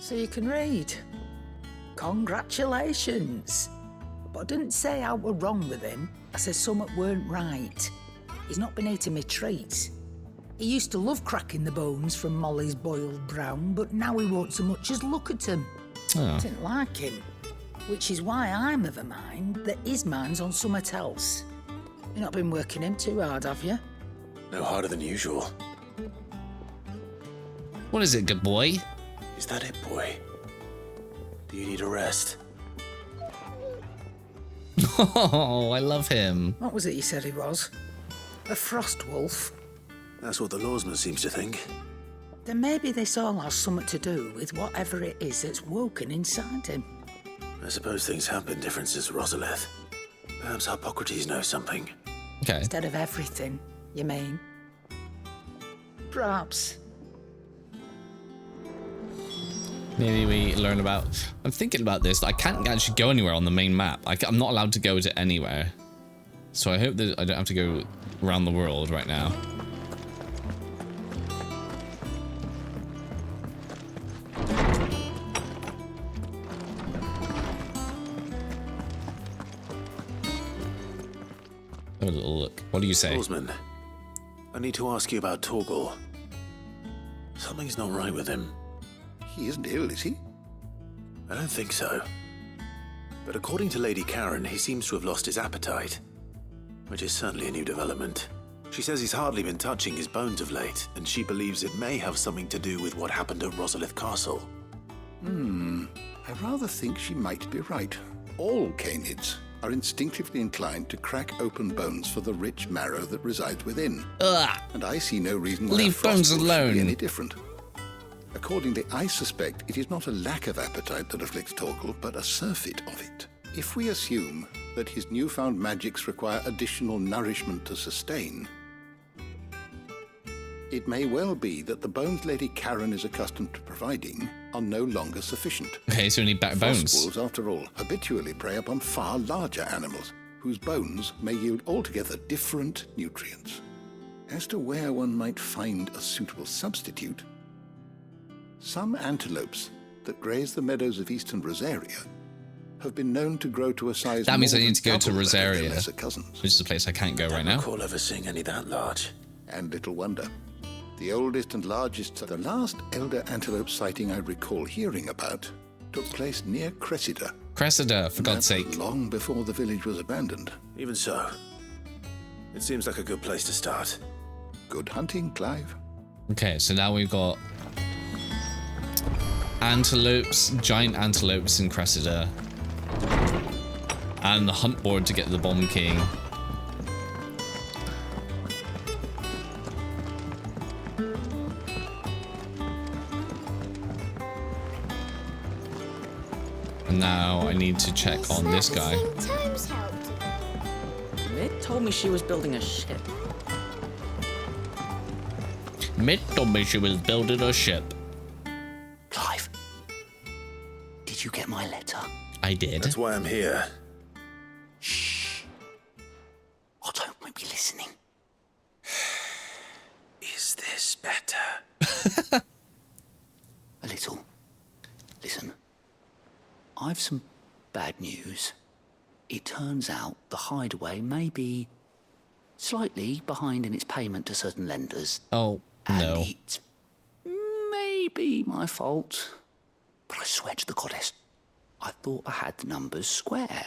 S16: So you can read. Congratulations. But I didn't say I were wrong with him. I said something weren't right. He's not been eating me treats. He used to love cracking the bones from Molly's boiled brown, but now he won't so much as look at him.
S1: Oh.
S16: Didn't like him. Which is why I'm of a mind that his mind's on something else. You've not been working him too hard, have you?
S3: No harder than usual.
S1: What is it, good boy?
S3: Is that it, boy? Do you need a rest?
S1: Oh, I love him.
S16: What was it you said he was? A frost wolf?
S3: That's what the lawsman seems to think.
S16: Then maybe this all has something to do with whatever it is that's woken inside him.
S3: I suppose things have been different since Rosalith. Perhaps Hippocrates knows something.
S1: Okay.
S16: Instead of everything, you mean? Perhaps.
S1: Maybe we learn about... I'm thinking about this. I can't actually go anywhere on the main map. I'm not allowed to go to anywhere. So I hope that I don't have to go around the world right now. Have a little look. What do you say?
S3: Lawsman, I need to ask you about Torgal. Something's not right with him.
S14: He isn't ill, is he?
S3: I don't think so. But according to Lady Karen, he seems to have lost his appetite. Which is certainly a new development. She says he's hardly been touching his bones of late, and she believes it may have something to do with what happened at Rosalith Castle.
S14: I rather think she might be right. All canids are instinctively inclined to crack open bones for the rich marrow that resides within.
S1: Ugh.
S14: And I see no reason why
S1: leave bones alone.
S14: Should be any different. Accordingly, I suspect it is not a lack of appetite that afflicts Torgal, but a surfeit of it. If we assume that his newfound magics require additional nourishment to sustain, it may well be that the bones Lady Karen is accustomed to providing are no longer sufficient.
S1: Okay, so we need better bones.
S14: Wolves, after all, habitually prey upon far larger animals, whose bones may yield altogether different nutrients. As to where one might find a suitable substitute, some antelopes that graze the meadows of eastern Rosaria have been known to grow to a size
S1: That means I
S14: more
S1: need to
S14: than
S1: go to
S14: double that of their
S1: Rosaria,
S14: lesser cousins.
S1: which is a place I can't go right now.
S3: I don't recall ever seeing any that large.
S14: And little wonder. The oldest and largest, the last elder antelope sighting I recall hearing about took place near Cressida.
S1: Cressida, for God's
S14: That
S1: sake.
S14: long before the village was abandoned.
S3: Even so, it seems like a good place to start.
S14: Good hunting, Clive.
S1: Okay, so now we've got antelopes, giant antelopes in Cressida, and the hunt board to get the Bomb King. And now I need to check on this guy.
S15: Mid told me she was building a ship.
S1: Mitt told me she was building a ship.
S13: Clive, did you get my letter?
S1: I did.
S3: That's why I'm here.
S13: Shh. Otto might be listening.
S3: Is this better?
S13: A little. Listen. I've some bad news. It turns out the hideaway may be slightly behind in its payment to certain lenders.
S1: Oh, no.
S13: And it's maybe my fault. But I swear to the goddess, I thought I had the numbers square.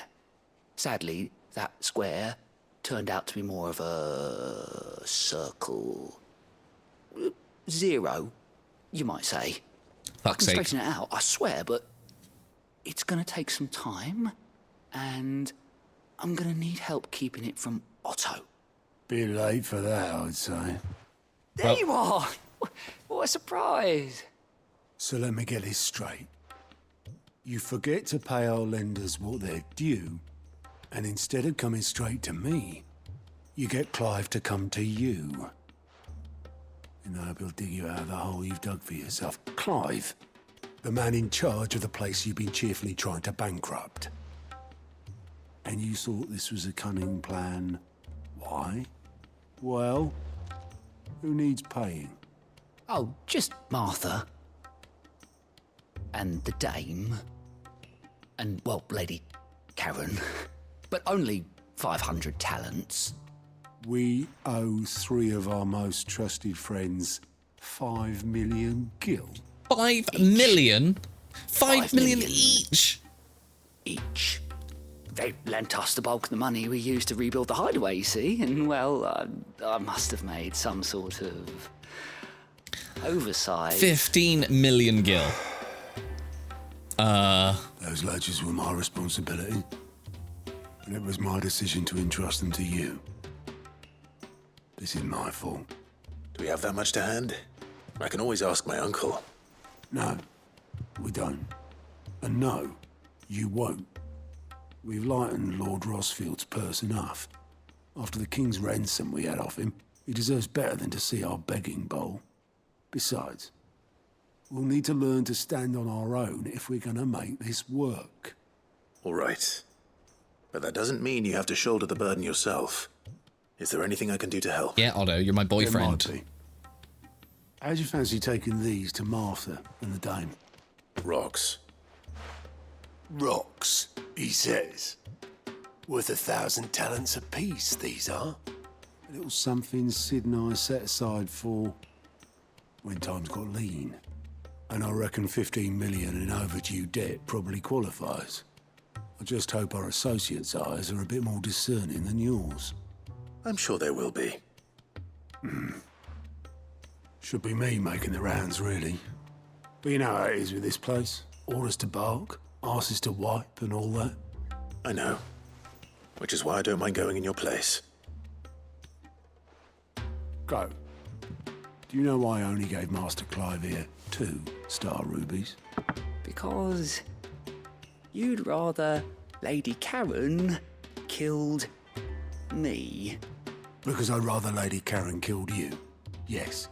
S13: Sadly, that square turned out to be more of a circle. 0, you might say.
S1: Fuck's
S13: I can
S1: sake.
S13: straighten it out, I swear, but it's going to take some time, and I'm going to need help keeping it from Otto.
S9: Bit late for that, I'd say.
S13: There you are! What a surprise!
S9: So let me get this straight. You forget to pay our lenders what they're due, and instead of coming straight to me, you get Clive to come to you. And I hope he'll dig you out of the hole you've dug for yourself. Clive, the man in charge of the place you've been cheerfully trying to bankrupt. And you thought this was a cunning plan. Why? Well, who needs paying?
S13: Oh, just Martha. And the dame. And, well, Lady Karen. But only 500 talents.
S9: We owe 3 of our most trusted friends 5 million gil.
S1: 5 million? 5 million each?
S13: Each. They lent us the bulk of the money we used to rebuild the hideaway, you see, and, well, I must have made some sort of oversight.
S1: 15 million gil.
S9: Those ledgers were my responsibility. And it was my decision to entrust them to you. This is my fault.
S3: Do we have that much to hand? I can always ask my uncle.
S9: No, we don't. And no, you won't. We've lightened Lord Rosfield's purse enough. After the king's ransom we had off him, he deserves better than to see our begging bowl. Besides, we'll need to learn to stand on our own if we're gonna make this work.
S3: All right. But that doesn't mean you have to shoulder the burden yourself. Is there anything I can do to help?
S1: Yeah, Otto, you're my boyfriend.
S9: There might be. How'd you fancy taking these to Martha and the dame?
S3: Rocks.
S22: Rocks, he says. Worth 1,000 talents apiece, these are.
S9: A little something Sid and I set aside for when times got lean. And I reckon 15 million in overdue debt probably qualifies. I just hope our associates' eyes are a bit more discerning than yours.
S3: I'm sure there will be.
S9: Should be me making the rounds, really. But you know how it is with this place. Orders to bark, arses to wipe, and all that.
S3: I know. Which is why I don't mind going in your place.
S9: Go. Do you know why I only gave Master Clive here 2 star rubies?
S13: Because you'd rather Lady Karen killed me.
S22: Because I'd rather Lady Karen killed you. Yes.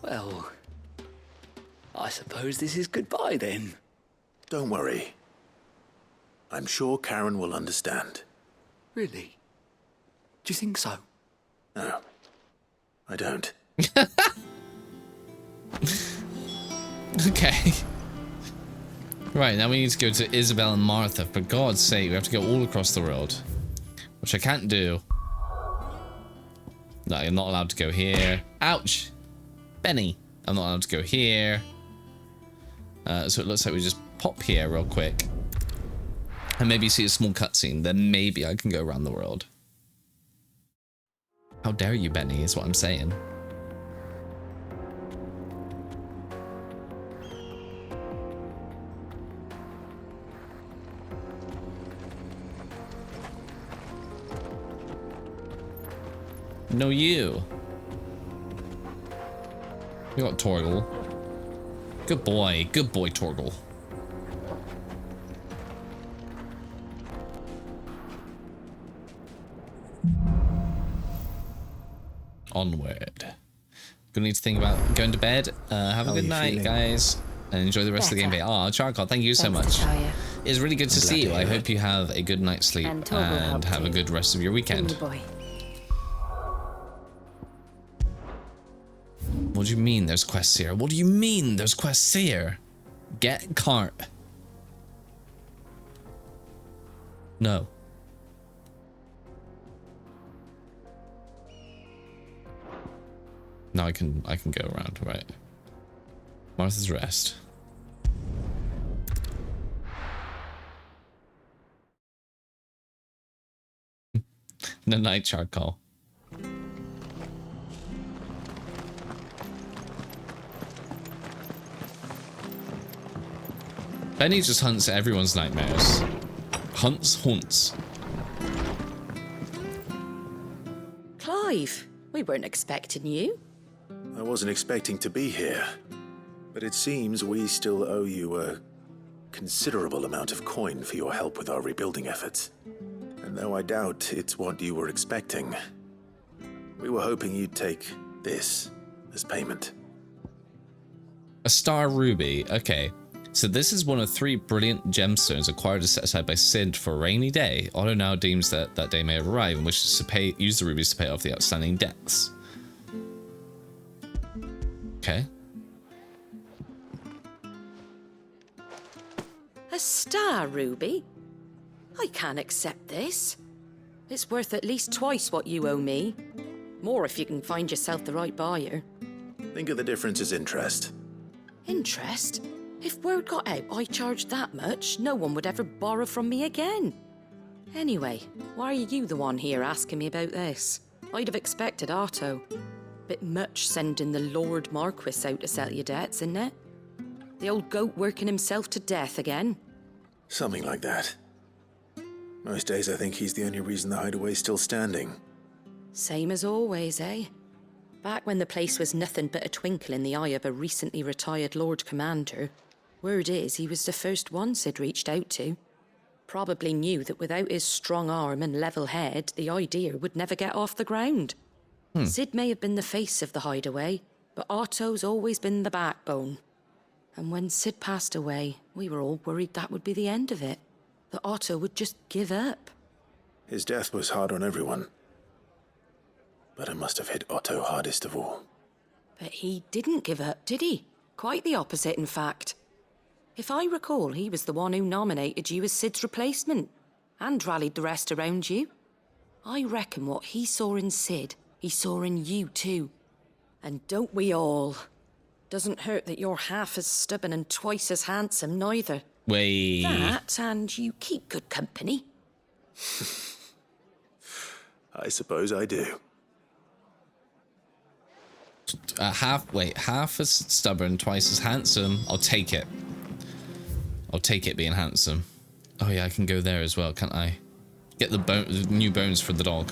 S13: Well, I suppose this is goodbye then.
S3: Don't worry. I'm sure Karen will understand.
S13: Really? Do you think so?
S3: No, I don't.
S1: Okay. Right, now we need to go to Isabel and Martha. For God's sake, we have to go all across the world. Which I can't do. No, you're not allowed to go here. Ouch! Benny! I'm not allowed to go here. So it looks like we just pop here real quick. And maybe see a small cutscene. Then maybe I can go around the world. How dare you, Benny, is what I'm saying. No, you. You got Torgal. Good boy, Torgal. Onward. Gonna need to think about going to bed. Have a good night, guys, and enjoy the rest of the gameplay. Oh, Charcoal, thank you so much. It's really good to see you. I hope you have a good night's sleep and have a good rest of your weekend. What do you mean there's quests here? What do you mean there's quests here? Get cart. No. Now I can go around, right? Martha's Rest. The night Charcoal. Benny just hunts everyone's nightmares. Haunts.
S20: Clive, we weren't expecting you.
S3: I wasn't expecting to be here, but it seems we still owe you a considerable amount of coin for your help with our rebuilding efforts. And though I doubt it's what you were expecting, we were hoping you'd take this as payment.
S1: A star ruby. Okay. So this is one of 3 brilliant gemstones acquired and set aside by Cid for a rainy day. Otto now deems that that day may have arrived and wishes to use the rubies to pay off the outstanding debts. Okay.
S20: A star ruby? I can't accept this. It's worth at least twice what you owe me. More if you can find yourself the right buyer.
S3: Think of the difference as interest.
S20: Interest? If word got out I charged that much, no one would ever borrow from me again. Anyway, why are you the one here asking me about this? I'd have expected Otto. Bit much sending the Lord Marquis out to settle your debts, isn't it? The old goat working himself to death again.
S3: Something like that. Most days I think he's the only reason the hideaway's still standing.
S20: Same as always, eh? Back when the place was nothing but a twinkle in the eye of a recently retired Lord Commander, word is he was the first one Cid reached out to. Probably knew that without his strong arm and level head, the idea would never get off the ground. Cid may have been the face of the hideaway, but Otto's always been the backbone. And when Cid passed away, we were all worried that would be the end of it. That Otto would just give up.
S3: His death was hard on everyone. But it must have hit Otto hardest of all.
S20: But he didn't give up, did he? Quite the opposite, in fact. If I recall, he was the one who nominated you as Cid's replacement, and rallied the rest around you. I reckon what he saw in Cid, he saw in you too. And don't we all? Doesn't hurt that you're half as stubborn and twice as handsome, neither.
S1: Wait.
S20: That, and you keep good company.
S3: I suppose I do.
S1: Half as stubborn, twice as handsome. I'll take it. I'll take it being handsome. Oh yeah, I can go there as well, can't I? Get the new bones for the dog.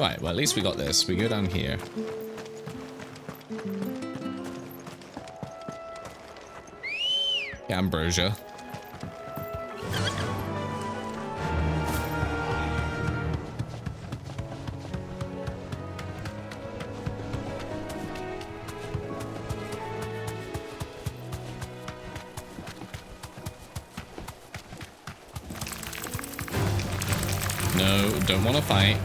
S1: Right, well, at least we got this. We go down here. Ambrosia. No, don't want to fight.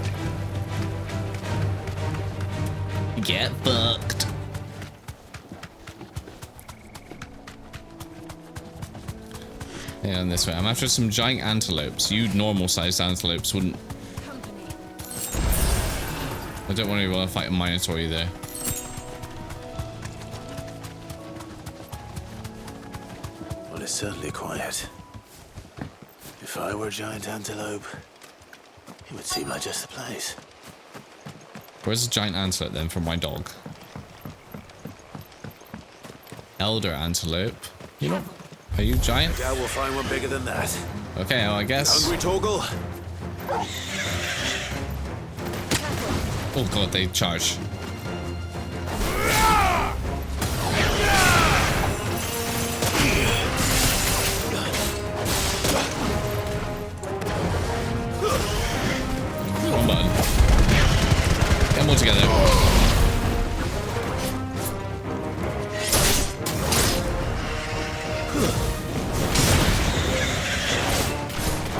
S1: Get fucked. Yeah, and this way. I'm after some giant antelopes. You normal-sized antelopes wouldn't. I don't really want to fight a minotaur either.
S3: Well, it's certainly quiet. If I were a giant antelope, it would seem like just the place.
S1: Where's the giant antelope then for my dog? Elder antelope. You know, are you giant?
S3: I doubt we'll find one bigger than that.
S1: Okay, well, I guess.
S3: Hungry, Torgal?
S1: Oh god, they charge. Come on. Get them all together.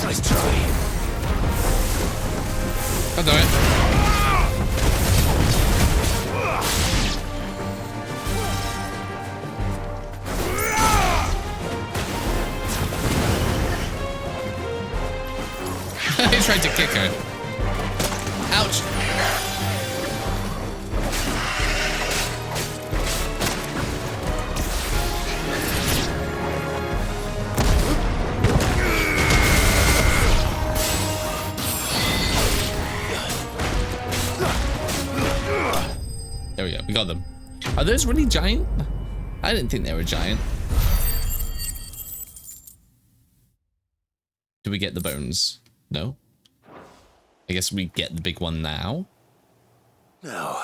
S3: Nice try.
S1: I'll do it. He tried to kick her. Ouch. There we go. We got them. Are those really giant? I didn't think they were giant. Do we get the bones? No. I guess we get the big one now.
S3: No.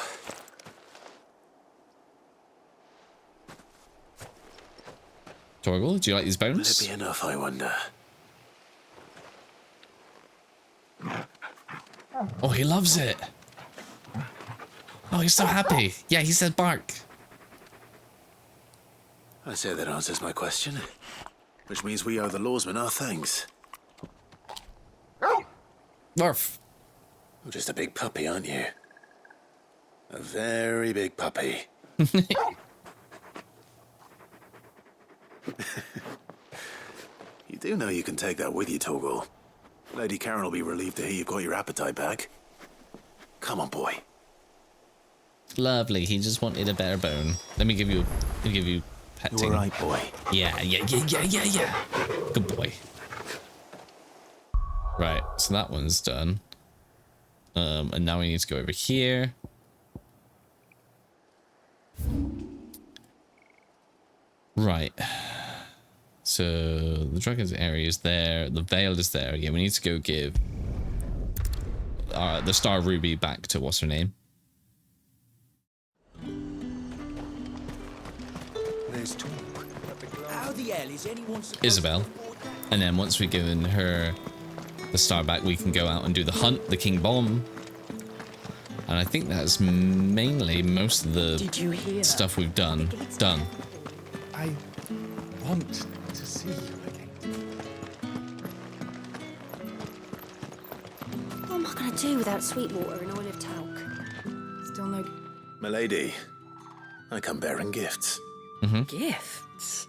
S1: Torgal, do you like these
S3: Will
S1: bones?
S3: it be enough, I wonder?
S1: Oh, he loves it. Oh, he's so happy. Yeah, he said bark.
S3: I say that answers my question. Which means we owe the lawsman our thanks.
S1: Murph.
S3: You're just a big puppy, aren't you? A very big puppy. You do know you can take that with you, Torgal. Lady Karen will be relieved to hear you've got your appetite back. Come on, boy.
S1: Lovely. He just wanted a better bone. Let me give you petting.
S3: You all right, boy?
S1: Yeah. Good boy. Right, so that one's done. And now we need to go over here. Right. So the dragon's area is there. The veil is there. Yeah, we need to go give the star ruby back to what's her name?
S11: There's talk. How the hell is anyone supposed
S1: Isabel. And then once we've given her the star back, we can go out and do the hunt, the King Bomb. And I think that's mainly most of the stuff we've done.
S6: I want to see you again.
S4: What am I going to do without Sweetwater and Olive Talc?
S2: Still no
S3: Milady, I come bearing gifts.
S8: Gifts?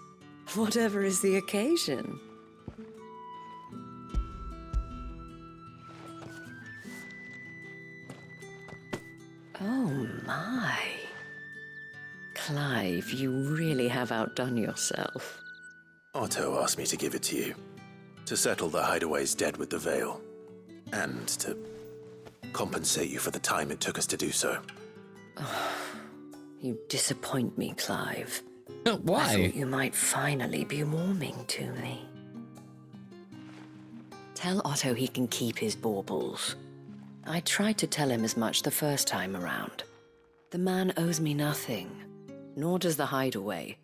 S8: Whatever is the occasion. Oh my. Clive, you really have outdone yourself.
S3: Otto asked me to give it to you. To settle the hideaway's debt with the Veil. And to compensate you for the time it took us to do so.
S8: You disappoint me, Clive.
S1: Why?
S8: I thought you might finally be warming to me. Tell Otto he can keep his baubles. I tried to tell him as much the first time around. The man owes me nothing, nor does the hideaway.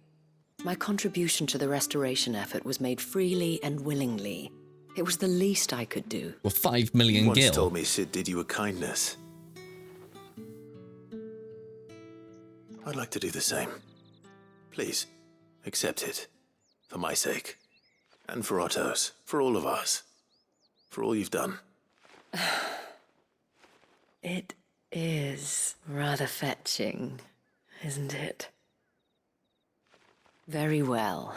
S8: My contribution to the restoration effort was made freely and willingly. It was the least I could do.
S1: Well, 5 million
S3: You once
S1: gil.
S3: told me Sid did you a kindness. I'd like to do the same. Please, accept it. For my sake. And for Otto's. For all of us. For all you've done.
S8: It is rather fetching, isn't it? Very well.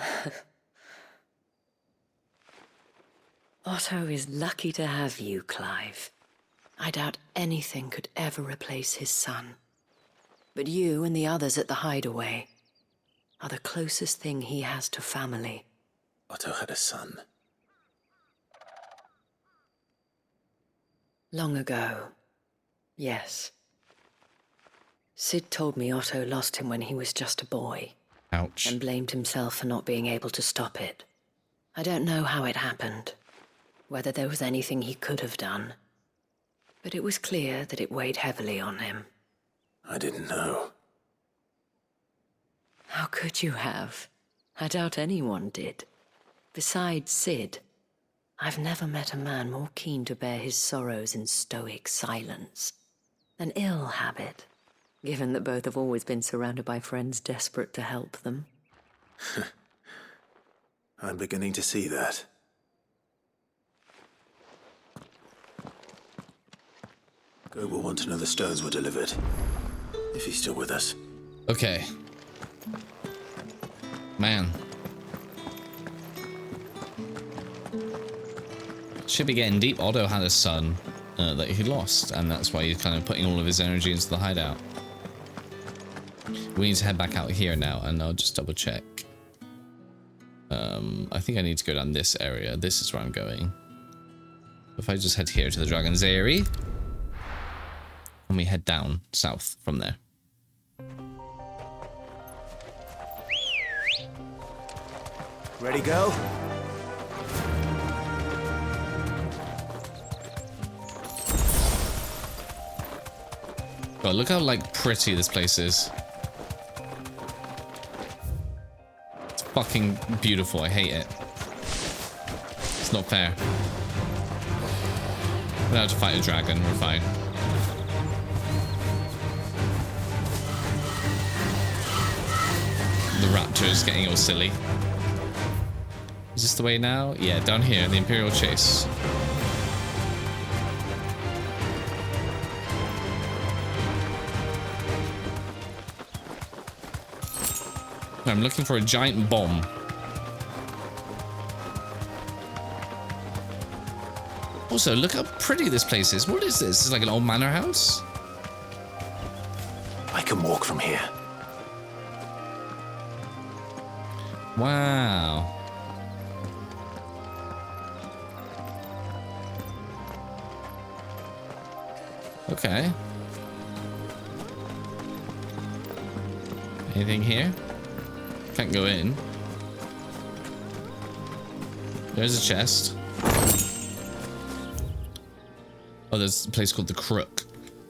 S8: Otto is lucky to have you, Clive. I doubt anything could ever replace his son. But you and the others at the hideaway are the closest thing he has to family.
S3: Otto had a son.
S8: Long ago, yes. Sid told me Otto lost him when he was just a boy.
S1: Ouch.
S8: And blamed himself for not being able to stop it. I don't know how it happened, whether there was anything he could have done. But it was clear that it weighed heavily on him.
S3: I didn't know.
S8: How could you have? I doubt anyone did. Besides Sid, I've never met a man more keen to bear his sorrows in stoic silence. An ill habit, given that both have always been surrounded by friends desperate to help them.
S3: I'm beginning to see that. Go will want to know the stones were delivered. If he's still with us.
S1: Okay. Man. Should be getting deep. Otto had a son that he lost, and that's why he's kind of putting all of his energy into the hideout. We need to head back out here now, and I'll just double check. I think I need to go down this area. This is where I'm going. If I just head here to the Dragon's Eyrie, and we head down south from there.
S13: Ready, go?
S1: God, look how like pretty this place is. It's fucking beautiful. I hate it. It's not fair. We don't have to fight a dragon. We're fine. The raptor's getting all silly. Is this the way now? Yeah, down here, the Imperial Chase. I'm looking for a giant bomb. Also, look how pretty this place is. What is this? This is like an old manor house?
S3: I can walk from here.
S1: Wow. Okay. Anything here? Can't go in. There's a chest. Oh, there's a place called the Crook.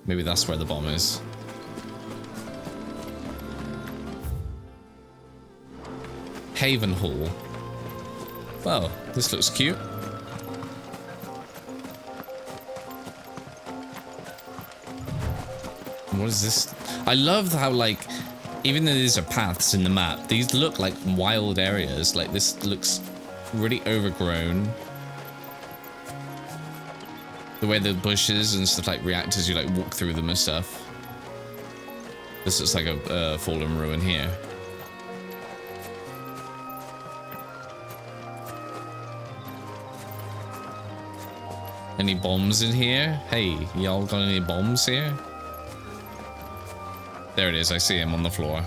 S1: Maybe that's where the bomb is. Haven Hall. Oh, this looks cute. What is this? I love how, like, even though these are paths in the map, these look like wild areas. Like, this looks really overgrown. The way the bushes and stuff like react as you like walk through them and stuff. This looks like a fallen ruin here. Any bombs in here? Hey, y'all got any bombs here? There it is, I see him on the floor.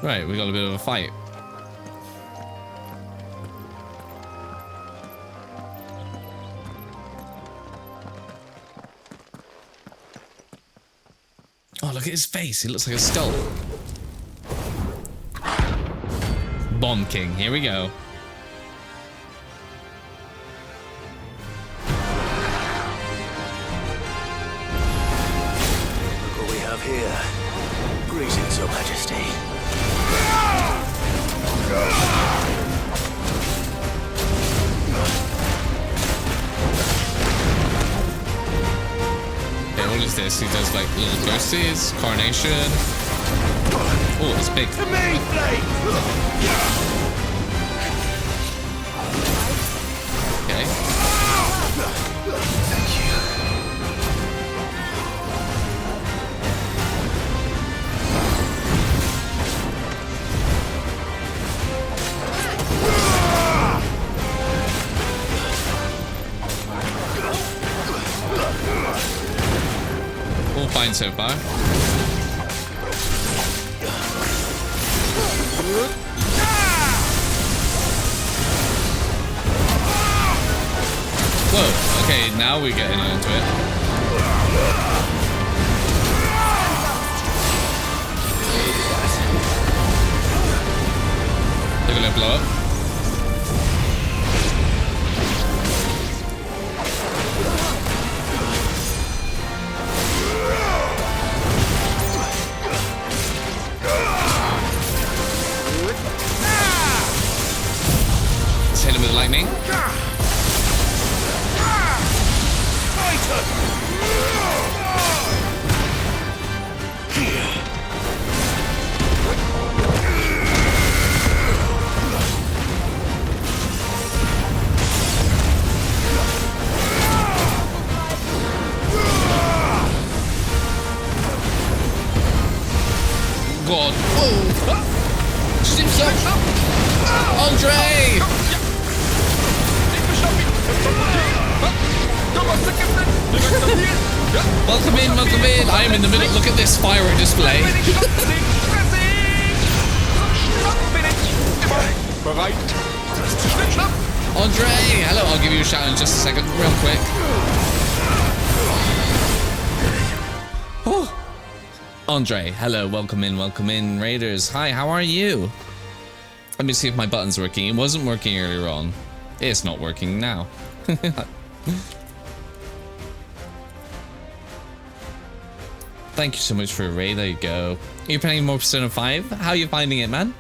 S1: Right, we got a bit of a fight. Oh, look at his face. He looks like a skull. Bomb King. Here we go.
S22: here. Greetings, Your Majesty.
S1: Okay, what is this? He does like little ghosties, coronation. Oh, it's big.
S22: To me, Blade!
S1: Okay.
S22: Thank you.
S1: All fine so far. Whoa, okay, now we're getting into it. They're gonna blow up. Let's hit him with lightning. God. Oh! Shoots up! Andre! Welcome in, welcome in. I am in the middle. Look at this firework display. Andre! Hello, I'll give you a shout in just a second, real quick. Oh. Andre, hello, welcome in, Raiders. Hi, how are you? Let me see if my button's working. It wasn't working earlier on. It's not working now. Thank you so much for a raid. There you go. Are you playing more Persona 5? How are you finding it, man?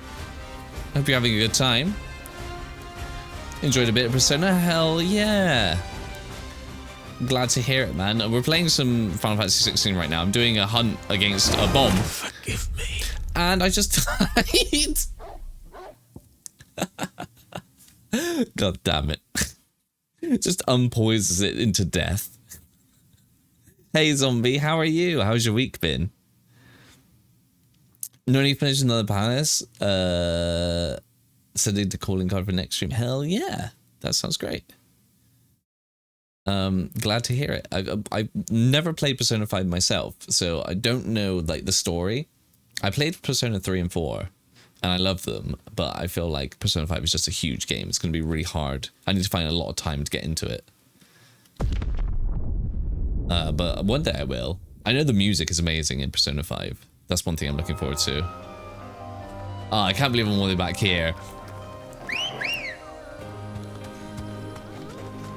S1: Hope you're having a good time. Enjoyed a bit of Persona? Hell yeah. Glad to hear it, man. We're playing some Final Fantasy 16 right now. I'm doing a hunt against a bomb.
S22: Forgive me.
S1: And I just died. God damn it. Just unpoises it into death. Hey zombie, how are you? How's your week been? No need to finish another palace. Sending the calling card for next stream. Hell yeah. That sounds great. Glad to hear it. I've never played Persona 5 myself, so I don't know like the story. I played Persona 3 and 4 and I love them, but I feel like Persona 5 is just a huge game. It's going to be really hard. I need to find a lot of time to get into it. But one day I will. I know the music is amazing in Persona 5. That's one thing I'm looking forward to. Oh, I can't believe I'm all the way back here.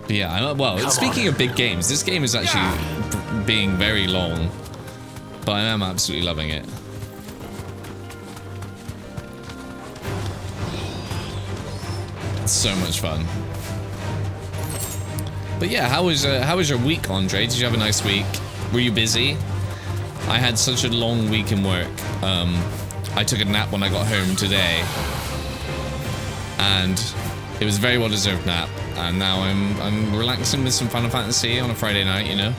S1: But yeah, well, speaking of big games, this game is actually being very long, but I am absolutely loving it. It's so much fun. But yeah, how was your week, Andre? Did you have a nice week? Were you busy? I had such a long week in work. I took a nap when I got home today, and it was a very well-deserved nap. And now I'm relaxing with some Final Fantasy on a Friday night, you know.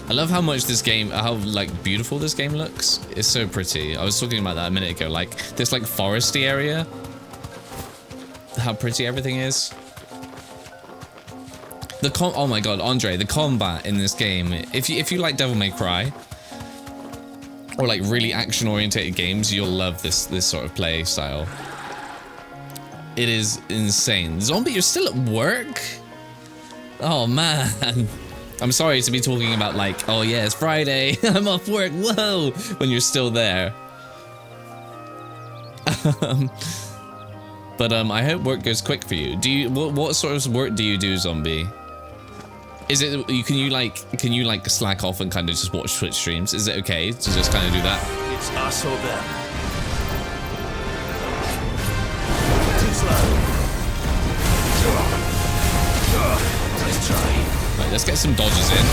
S1: I love how much this game, how like beautiful this game looks. It's so pretty. I was talking about that a minute ago. Like this like foresty area. How pretty everything is. Oh my god, Andre, the combat in this game. If you like Devil May Cry or like really action oriented games, you'll love this sort of play style. It is insane. Zombie, you're still at work? Oh man. I'm sorry to be talking about like, oh yeah, it's Friday, I'm off work, whoa, when you're still there. But But I hope work goes quick for you. Do you what sort of work do you do, Zombie? Is it can you like slack off and kind of just watch Twitch streams? Is it okay to just kind of do that?
S22: It's us or them. Too slow. Let's try.
S1: Right, let's get some dodges in.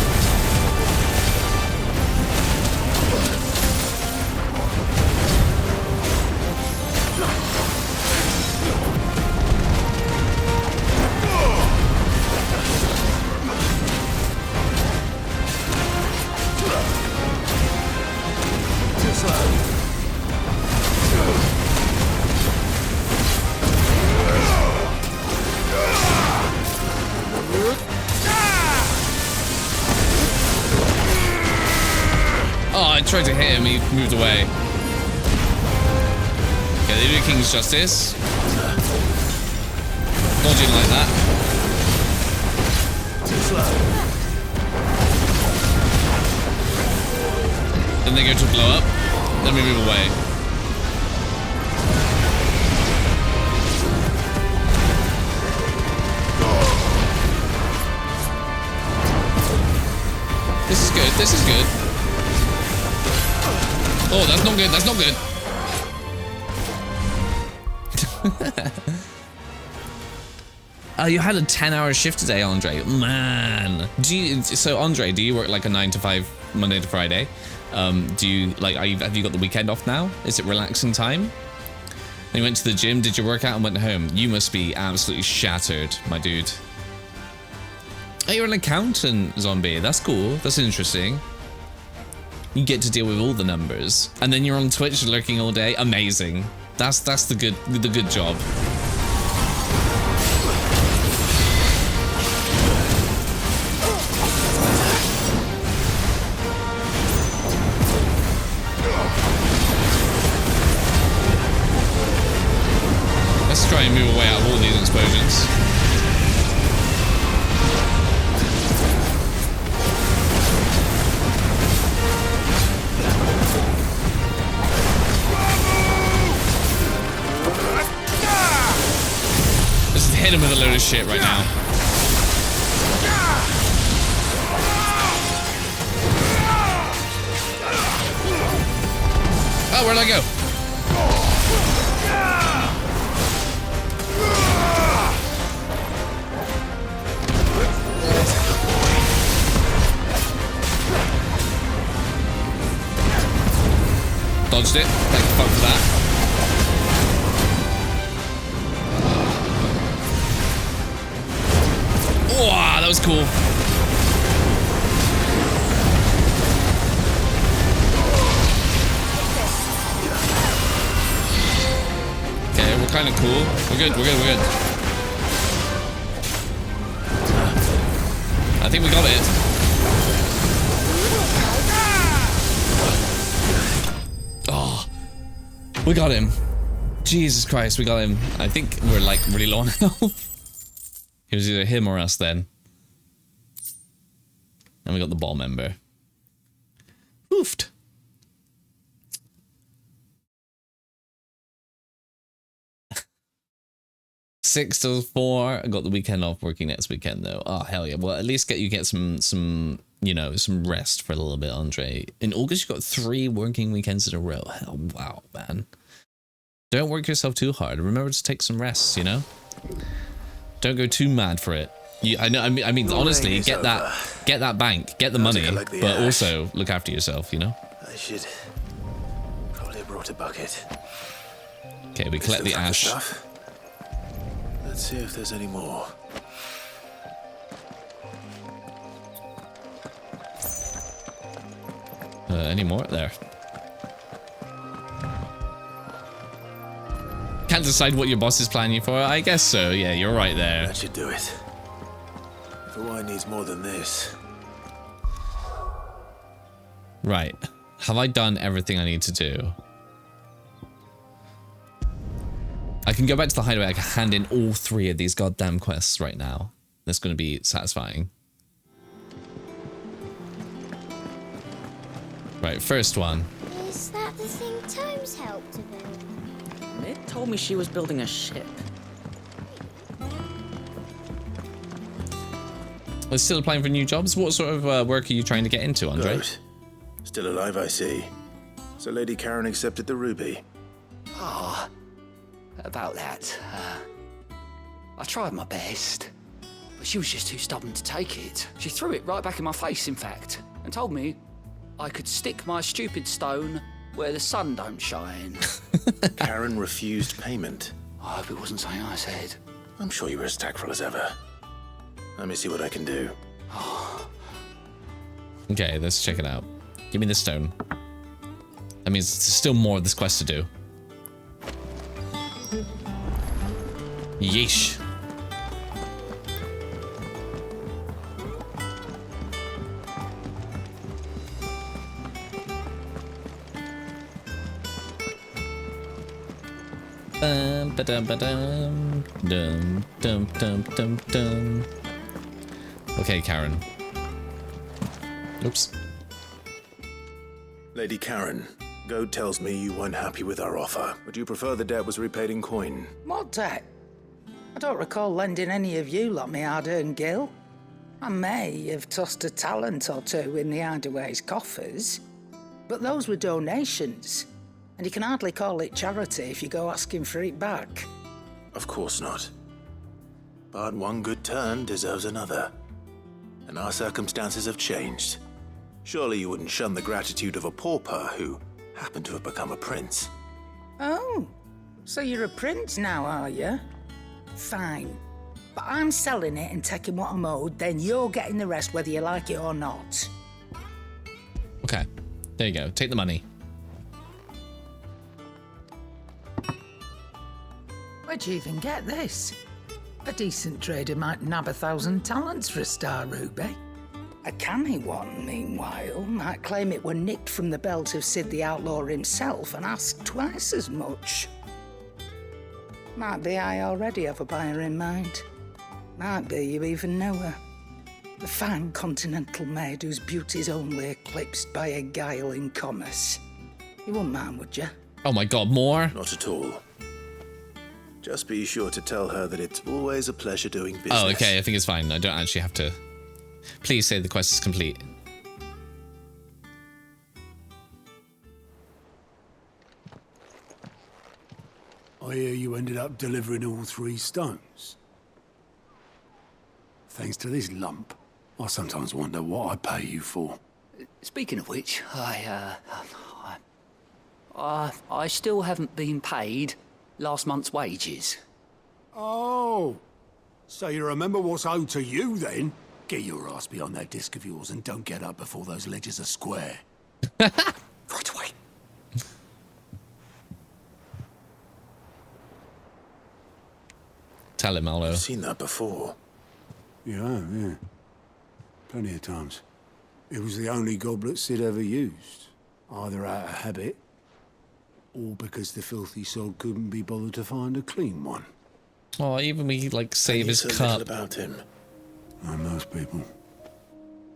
S1: I tried to hit him, he moved away. Okay, they do King's Justice. Dodging like that.
S22: Too slow.
S1: Then they go to blow up. Then we move away. This is good, this is good. Oh, that's not good, that's not good. You had a 10-hour shift today, Andre. Man. So Andre, do you work like a 9 to 5 Monday to Friday? Do you like have you got the weekend off now? Is it relaxing time? You went to the gym, did you work out and went home? You must be absolutely shattered, my dude. Oh, you're an accountant, Zombie. That's cool. That's interesting. You get to deal with all the numbers, and then you're on Twitch lurking all day. Amazing. That's the good job. Let's try and move away out of all these explosions. Hit him with a load of shit right now. Oh, where'd I go? Dodged it. Thank you fuck for that. Wow, that was cool. Okay, we're kind of cool. We're good, we're good, we're good. I think we got it. Oh, we got him. Jesus Christ, we got him. I think we're like really low on health. It was either him or us then. And we got the ball member. Oofed. Six till 4. I got the weekend off, working next weekend though. Oh hell yeah. Well, at least get some you know, some rest for a little bit, Andre. In August you got 3 working weekends in a row. Hell, wow, man. Don't work yourself too hard. Remember to take some rests, you know? Don't go too mad for it. I mean, honestly, get that bank, get the money, but also look after yourself, you know?
S3: I should probably have brought a bucket.
S1: Okay, we collect the ash.
S3: Let's see if there's any more.
S1: Any more there? Can't decide what your boss is planning you for? I guess so, yeah, you're right there.
S3: That should do it. If the wine needs more than this.
S1: Right. Have I done everything I need to do? I can go back to the hideaway. I can hand in all 3 of these goddamn quests right now. That's going to be satisfying. Right, first one.
S4: Is that the thing Tomes helped to build?
S15: It told me she was building a ship.
S1: We're still applying for new jobs. What sort of work are you trying to get into, Andre?
S3: Good. Still alive, I see. So Lady Karen accepted the ruby.
S13: Ah, about that. I tried my best, but she was just too stubborn to take it. She threw it right back in my face, in fact, and told me I could stick my stupid stone where the sun don't shine.
S3: Karen refused payment.
S13: I hope it wasn't something I said.
S3: I'm sure you were as tactful as ever. Let me see what I can do.
S1: Okay, let's check it out. Give me the stone. That means there's still more of this quest to do. Yeesh. Bum, ba-dum, ba-dum, dum, dum, dum, dum, dum. Okay, Karen. Oops.
S3: Lady Karen, Goad tells me you weren't happy with our offer. Would you prefer the debt was repaid in coin?
S16: What debt? I don't recall lending any of you lot me hard-earned gil. I may have tossed a talent or two in the Hideaway's coffers, but those were donations, and you can hardly call it charity if you go asking for it back.
S3: Of course not. But one good turn deserves another. And our circumstances have changed. Surely you wouldn't shun the gratitude of a pauper who happened to have become a prince.
S16: Oh, so you're a prince now, are you? Fine. But I'm selling it and taking what I'm owed, then you're getting the rest whether you like it or not.
S1: Okay, there you go. Take the money.
S16: Where'd you even get this? A decent trader might nab 1,000 talents for a star ruby. A canny one, meanwhile, might claim it were nicked from the belt of Sid the Outlaw himself and ask twice as much. Might be I already have a buyer in mind. Might be you even know her. The fine continental maid whose beauty's only eclipsed by a guile in commerce. You wouldn't mind, would you?
S1: Oh my god, more?
S3: Not at all. Just be sure to tell her that it's always a pleasure doing business.
S1: Oh, okay, I think it's fine. I don't actually have to... Please say the quest is complete.
S9: I hear you ended up delivering all 3 stones. Thanks to this lump, I sometimes wonder what I pay you for.
S13: Speaking of which, I still haven't been paid last month's wages.
S9: Oh, so you remember what's owed to you then? Get your ass behind that disc of yours and don't get up before those ledgers are square. Right away.
S1: Tell him, Aldo.
S3: I've seen that before.
S9: Yeah. Plenty of times. It was the only goblet Sid ever used. Either out of habit, or because the filthy sod couldn't be bothered to find a clean one.
S1: Oh, even we like save his
S3: so
S1: cup.
S3: little about him.
S9: Like most people.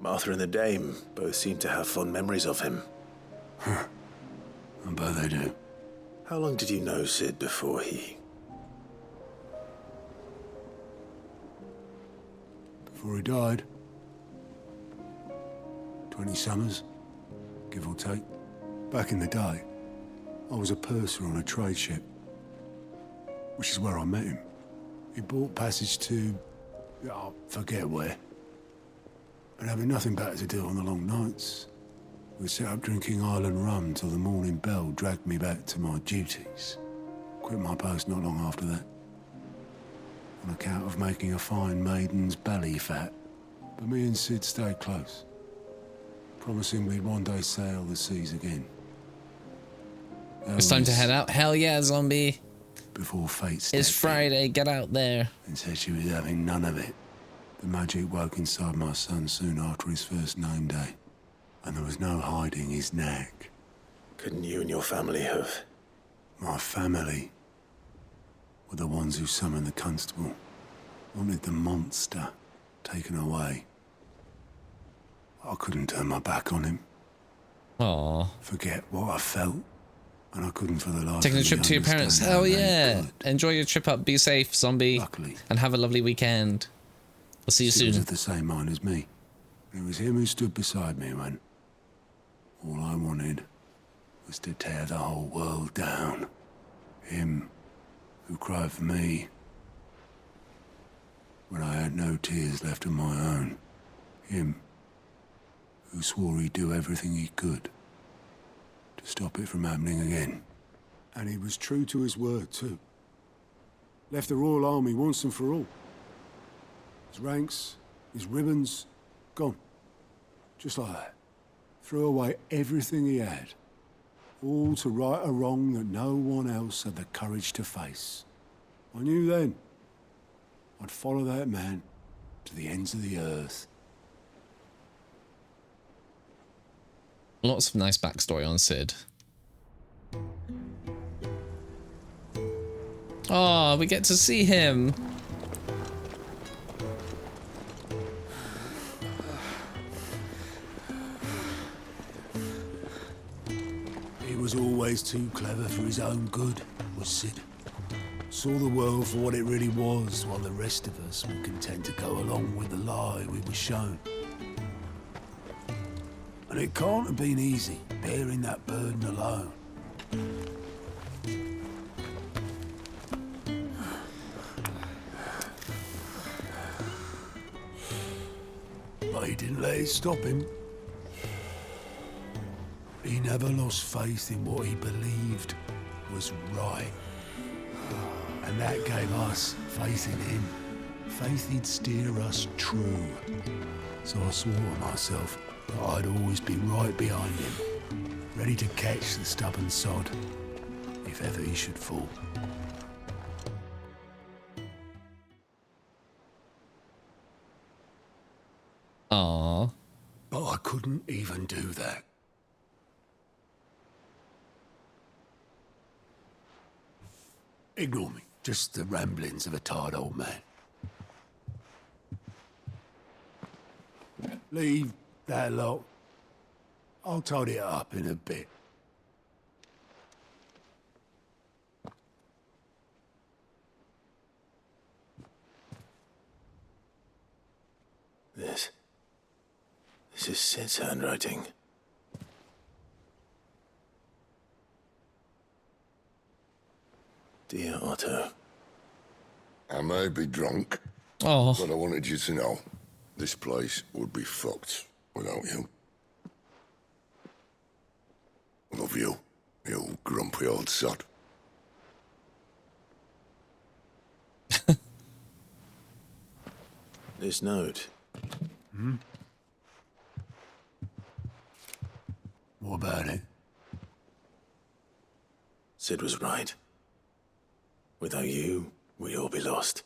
S3: Martha and the Dame both seem to have fond memories of him.
S9: Huh. I bet they do.
S3: How long did you know Sid before he...
S9: Before he died. 20 summers, give or take. Back in the day, I was a purser on a trade ship, which is where I met him. He bought passage to... I forget where. And having nothing better to do on the long nights, we set up drinking island rum till the morning bell dragged me back to my duties. Quit my post not long after that. On account of making a fine maiden's belly fat. But me and Sid stayed close, promising we'd one day sail the seas again.
S1: It's time to head out. Hell yeah, zombie.
S9: Before fate stepped
S1: It's Friday, get out there.
S9: and said she was having none of it. The magic woke inside my son soon after his first name day, and there was no hiding his nag.
S3: Couldn't you and your family have...
S9: My family were the ones who summoned the constable, wanted the monster taken away. I couldn't turn my back on him.
S1: Aww.
S9: Forget what I felt, and I couldn't for the life
S1: Taking a
S9: of me
S1: trip to your parents.
S9: understand
S1: Hell
S9: how they
S1: yeah.
S9: could.
S1: Enjoy your trip up. Be safe, zombie.
S9: Luckily.
S1: And have a lovely weekend. I'll see you
S9: Sid was
S1: soon.
S9: of the same mind as me. It was him who stood beside me when all I wanted was to tear the whole world down. Him who cried for me when I had no tears left of my own. Him who swore he'd do everything he could to stop it from happening again.
S12: And he was true to his word, too. Left the Royal Army once and for all. His ranks, his ribbons, gone. Just like that. Threw away everything he had. All to right a wrong that no one else had the courage to face. I knew then I'd follow that man to the ends of the earth.
S1: Lots of nice backstory on Sid. Oh, we get to see him.
S9: He was always too clever for his own good, was Sid. Saw the world for what it really was, while the rest of us were content to go along with the lie we were shown. And it can't have been easy, bearing that burden alone. But he didn't let it stop him. He never lost faith in what he believed was right. And that gave us faith in him. Faith he'd steer us true. So I swore to myself that I'd always be right behind him, ready to catch the stubborn sod, if ever he should fall.
S1: Aww.
S9: But I couldn't even do that. Ignore me. Just the ramblings of a tired old man. Leave that lot. I'll tidy it up in a bit.
S3: This is Sid's handwriting. Dear Otto.
S10: I may be drunk,
S1: oh,
S10: but I wanted you to know this place would be fucked without you. Love you, you grumpy old sod.
S3: This note.
S9: What about it?
S3: Sid was right. Without you, we'd all be lost.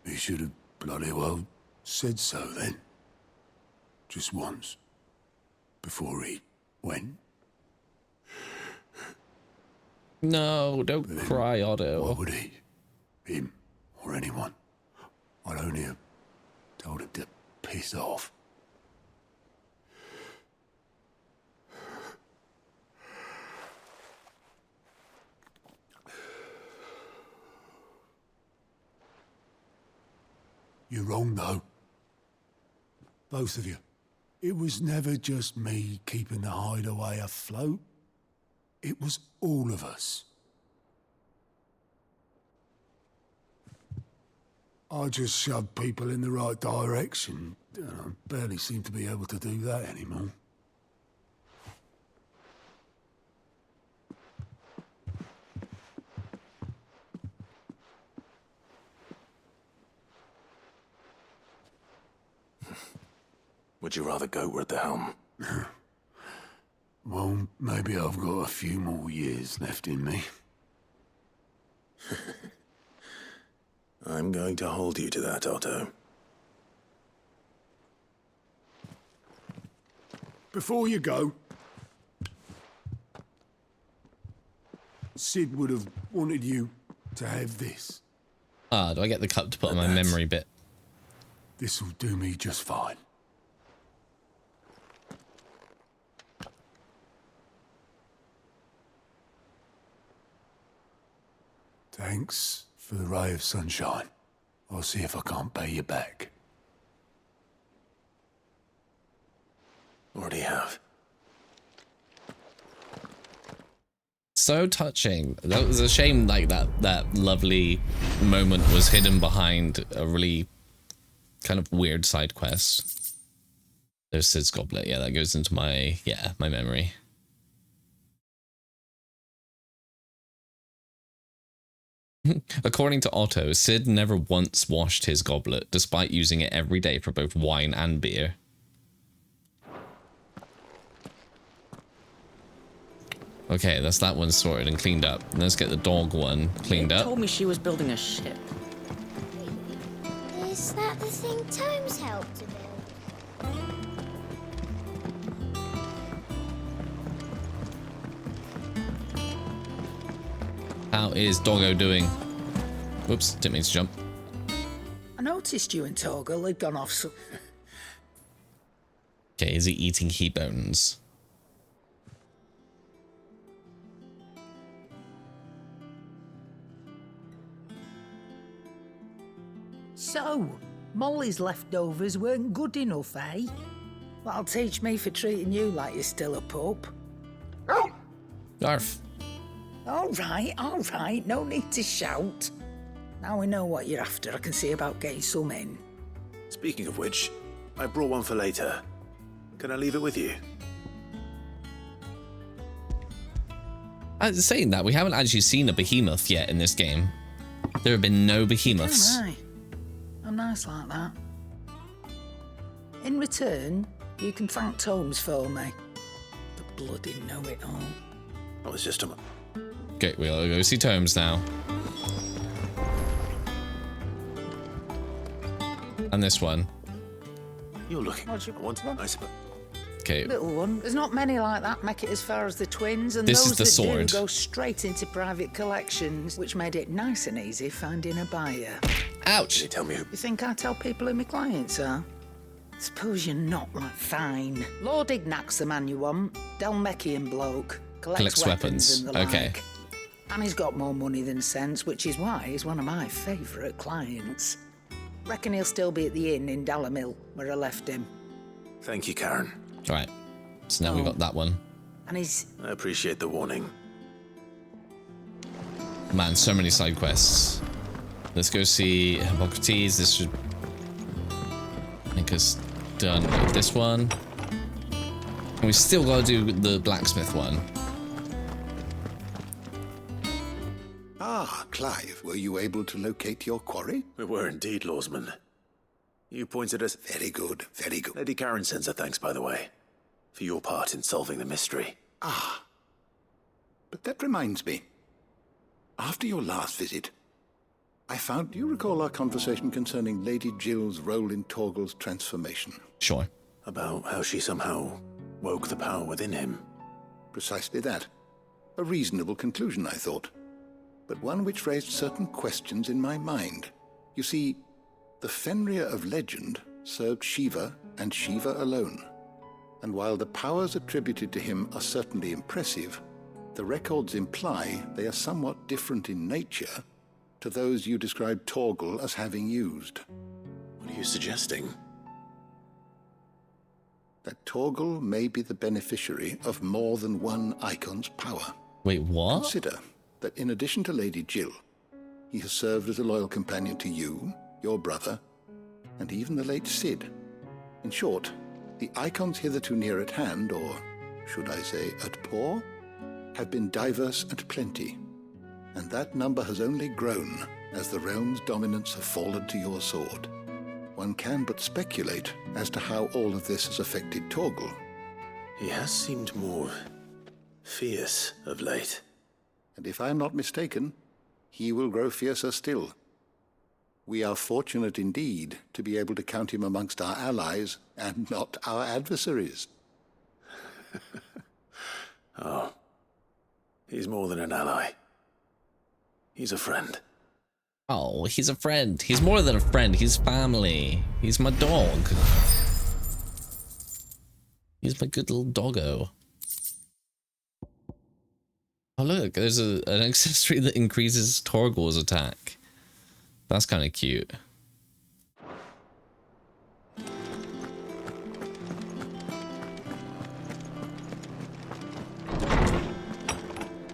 S9: He should have bloody well said so then. Just once. Before he went.
S1: no, don't cry, Otto.
S9: Why would he? Him or anyone? I'd only have told him to piss off. You're wrong, though. Both of you. It was never just me keeping the hideaway afloat. It was all of us. I just shoved people in the right direction. I barely seem to be able to do that anymore.
S3: Would you rather Goat were at the helm?
S9: Well, maybe I've got a few more years left in me.
S3: I'm going to hold you to that, Otto.
S9: Before you go, Sid would have wanted you to have this.
S1: Ah, do I get the cup to put on my memory bit?
S9: This'll do me just fine.
S12: Thanks for the ray of sunshine. I'll see if I can't pay you back.
S3: Already have.
S1: So touching. That was a shame, like that lovely moment was hidden behind a really kind of weird side quest. There's Sid's goblet. Yeah, that goes into my memory. According to Otto, Sid never once washed his goblet, despite using it every day for both wine and beer. Okay, that's that one sorted and cleaned up. Let's get the dog one cleaned up.
S15: Told me she was building a ship.
S4: Is that the thing Tomes helped to build?
S1: How is Doggo doing? Whoops, didn't mean to jump.
S16: I noticed you and Torgal had gone off so...
S1: Okay, is he eating he bones?
S16: So, Molly's leftovers weren't good enough, eh? That'll teach me for treating you like you're still a pup.
S1: Garf.
S16: All right, no need to shout. Now we know what you're after, I can see about getting some in.
S3: Speaking of which, I brought one for later. Can I leave it with you?
S1: Saying that, we haven't actually seen a behemoth yet in this game. There have been no behemoths.
S16: I'm nice like that. In return, you can thank Tomes for me. The bloody know-it-all.
S3: I was just a...
S1: Okay, we'll go see Tomes now. And this one.
S3: You're looking. I want to... I suppose.
S1: Okay.
S16: Little one. There's not many like that make it as far as the twins, and
S1: This
S16: those
S1: is the
S16: that
S1: sword.
S16: do go straight into private collections, which made it nice and easy finding a buyer.
S1: Ouch!
S3: Can you tell me who...
S16: You think I tell people who my clients are? Suppose you're not like fine. Lord Ignac's the man you want. Dalmekian bloke. Collects weapons. And the
S1: Okay.
S16: like. And he's got more money than sense, which is why he's one of my favourite clients. Reckon he'll still be at the inn in Dalamil, where I left him.
S3: Thank you, Karen.
S1: Alright. So now we got that one.
S16: And he's...
S3: I appreciate the warning.
S1: Man, so many side quests. Let's go see Hippocrates. This should make us done with this one. And we still gotta do the blacksmith one.
S14: Ah, Clive, were you able to locate your quarry?
S3: We were indeed, Lawsman. You pointed us...
S14: Very good, very good.
S3: Lady Karen sends her thanks, by the way, for your part in solving the mystery.
S14: Ah. But that reminds me. After your last visit, I found... Do you recall our conversation concerning Lady Jill's role in Torgal's transformation?
S1: Sure.
S3: About how she somehow woke the power within him.
S14: Precisely that. A reasonable conclusion, I thought. But one which raised certain questions in my mind. You see, the Fenrir of legend served Shiva and Shiva alone. And while the powers attributed to him are certainly impressive, the records imply they are somewhat different in nature to those you described Torgal as having used.
S3: What are you suggesting?
S14: That Torgal may be the beneficiary of more than one icon's power.
S1: Wait, what?
S14: Consider that in addition to Lady Jill, he has served as a loyal companion to you, your brother, and even the late Sid. In short, the icons hitherto near at hand, or should I say at paw, have been diverse and plenty, and that number has only grown as the realm's dominance have fallen to your sword. One can but speculate as to how all of this has affected Torgal.
S3: He has seemed more fierce of late.
S14: And if I am not mistaken, he will grow fiercer still. We are fortunate indeed to be able to count him amongst our allies and not our adversaries.
S3: Oh, he's more than an ally. He's a friend.
S1: Oh, he's a friend. He's more than a friend. He's family. He's my dog. He's my good little doggo. Oh look, there's an accessory that increases Torgal's attack. That's kind of cute.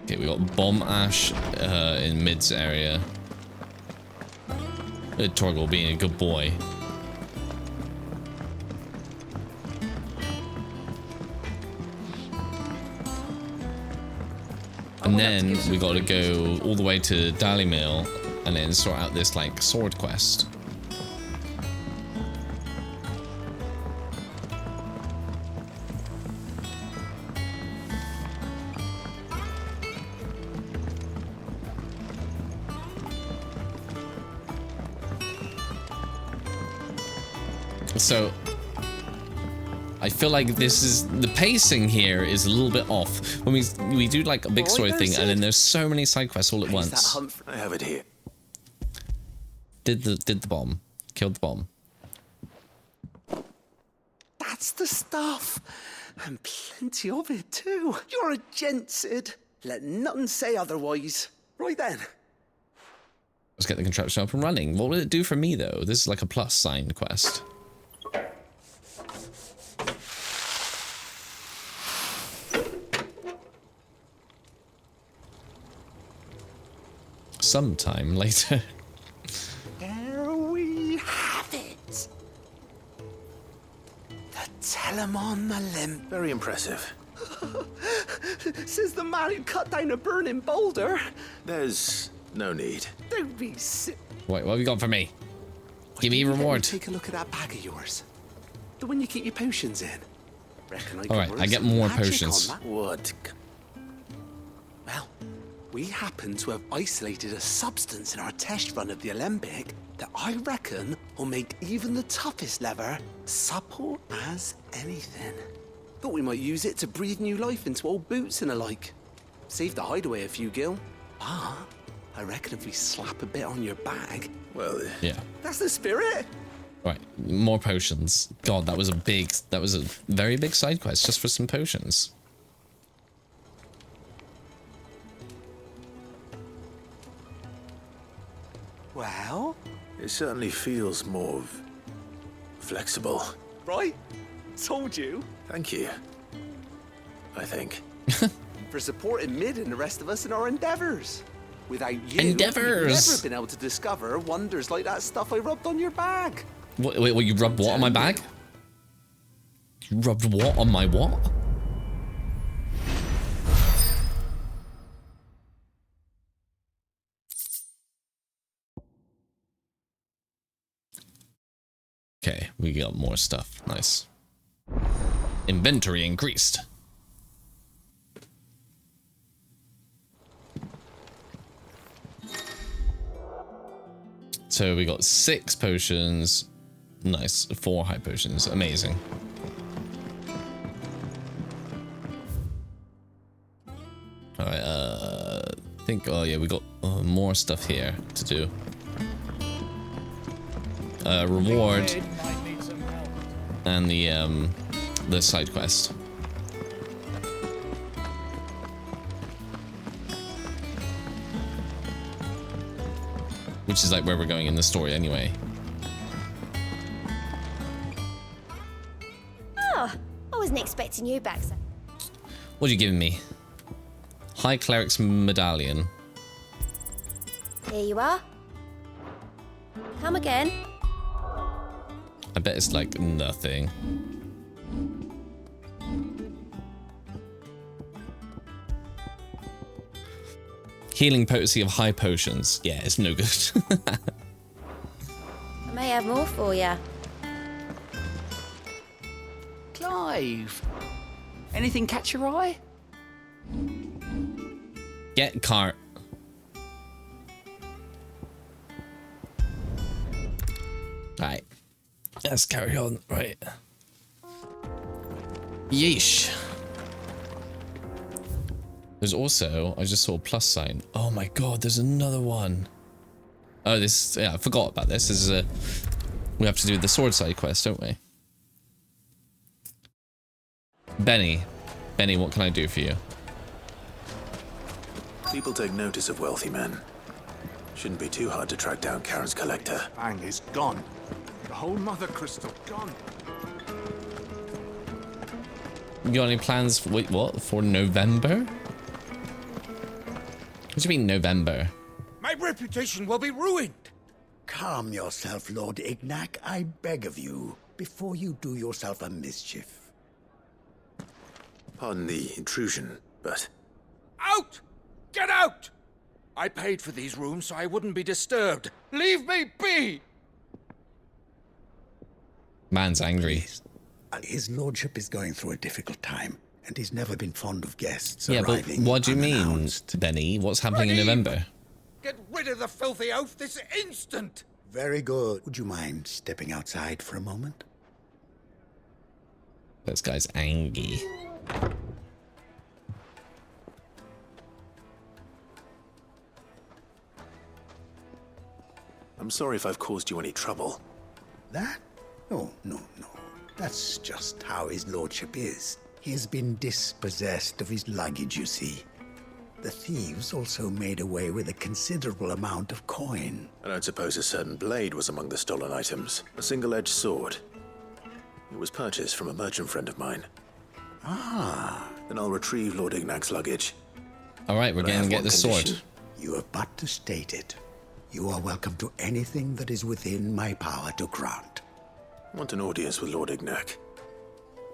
S1: Okay, we got Bomb Ash in Mid's area. Torgal being a good boy. And then we got to go all the way to Dalimil and then sort out this like sword quest. So I feel like this is the pacing here is a little bit off when we do like a big story thing and then there's so many side quests all at once.
S3: I have it here.
S1: Did the bomb, killed the bomb.
S13: That's the stuff. And plenty of it too. You're a gent, Sid. Let nothing say otherwise. Right then.
S1: Let's get the contraption up and running. What will it do for me though? This is like a plus sign quest. Sometime later.
S13: There we have it. The Telemon Olymp.
S3: Very impressive.
S13: Says the man who cut down a burning boulder.
S3: There's no need.
S13: Don't be sick.
S1: Wait, what have you got for me? Give me a reward.
S13: Take a look at that bag of yours. The one you keep your potions in. Reckon I
S1: Alright, I get more potions.
S3: What?
S13: Well, we happen to have isolated a substance in our test run of the Olympic that I reckon will make even the toughest lever supple as anything. Thought we might use it to breathe new life into old boots and the like. Save the hideaway a few gil. Ah, I reckon if we slap a bit on your bag.
S3: Well,
S1: yeah.
S13: That's the spirit.
S1: Right, more potions. God, that was a very big side quest just for some potions.
S13: Well,
S3: it certainly feels more flexible.
S13: Right? Told you.
S3: Thank you. I think.
S13: For supporting Mid and the rest of us in our endeavors. Without you,
S1: Endeavors!
S13: we've never been able to discover wonders like that stuff I rubbed on your bag.
S1: Wait, you rubbed what on my bag? You rubbed what on my what? Okay, we got more stuff. Nice. Inventory increased. So we got 6 potions. Nice. 4 high potions. Amazing. Alright, I think, oh yeah, we got more stuff here to do. Reward. And the side quest. Which is like where we're going in the story anyway.
S4: Oh, I wasn't expecting you back, sir.
S1: What are you giving me? High Cleric's Medallion.
S4: Here you are. Come again.
S1: I bet it's like nothing. Healing potency of high potions. Yeah, it's no good.
S4: I may have more for you.
S13: Clive, anything catch your eye?
S1: Get cart. Right. Let's carry on. Right. Yeesh. There's also, I just saw a plus sign. Oh my god, there's another one. Oh, this, yeah, I forgot about this. This is a, we have to do the sword side quest, don't we? Benny, what can I do for you?
S3: People take notice of wealthy men. Shouldn't be too hard to track down Karen's collector.
S22: Fang is gone. The whole mother crystal gone.
S1: You got any plans for, wait, what? For November? What do you mean November?
S17: My reputation will be ruined.
S19: Calm yourself, Lord Ignac, I beg of you, before you do yourself a mischief.
S3: Pardon the intrusion, but...
S17: Out! Get out! I paid for these rooms so I wouldn't be disturbed. Leave me be!
S1: Man's angry.
S19: His lordship is going through a difficult time, and he's never been fond of guests
S1: Yeah, but
S19: arriving
S1: what do you mean,
S19: unannounced.
S1: Benny? What's happening in November?
S17: Get rid of the filthy oaf this instant!
S19: Very good. Would you mind stepping outside for a moment?
S1: This guy's angry.
S3: I'm sorry if I've caused you any trouble.
S19: That? Oh, no. That's just how his lordship is. He has been dispossessed of his luggage, you see. The thieves also made away with a considerable amount of coin.
S3: I don't suppose a certain blade was among the stolen items. A single-edged sword. It was purchased from a merchant friend of mine.
S19: Ah.
S3: Then I'll retrieve Lord Ignac's luggage.
S1: Alright, we're going to get the sword.
S19: You have but to state it. You are welcome to anything that is within my power to grant.
S3: I want an audience with Lord Ignac.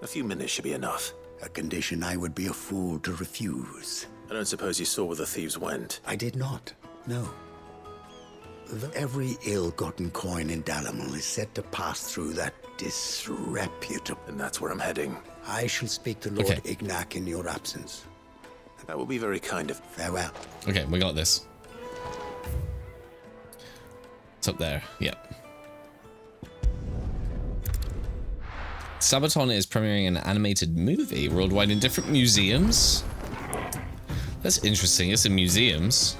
S3: A few minutes should be enough.
S19: A condition I would be a fool to refuse.
S3: I don't suppose you saw where the thieves went.
S19: I did not, no. Every ill-gotten coin in Dalamil is said to pass through that disreputable...
S3: And that's where I'm heading.
S19: I shall speak to Lord Ignac in your absence.
S3: That will be very kind of...
S19: Farewell.
S1: Okay, we got this. It's up there, yep. Sabaton is premiering an animated movie worldwide in different museums. That's interesting, it's in museums.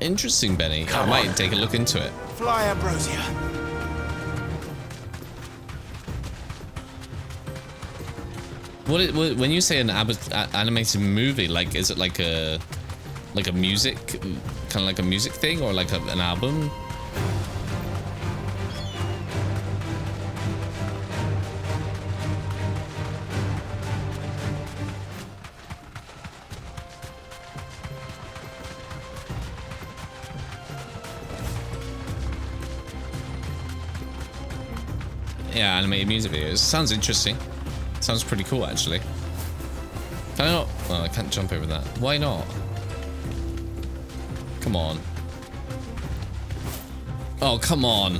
S1: Interesting, Benny. I might take a look into it.
S22: Fly, Ambrosia.
S1: When you say an animated movie, like, is it like a music, kind of like a music thing, or like an album? Yeah, animated music videos. Sounds interesting. Sounds pretty cool, actually. Can I not? Oh, I can't jump over that. Why not? Come on. Oh, come on.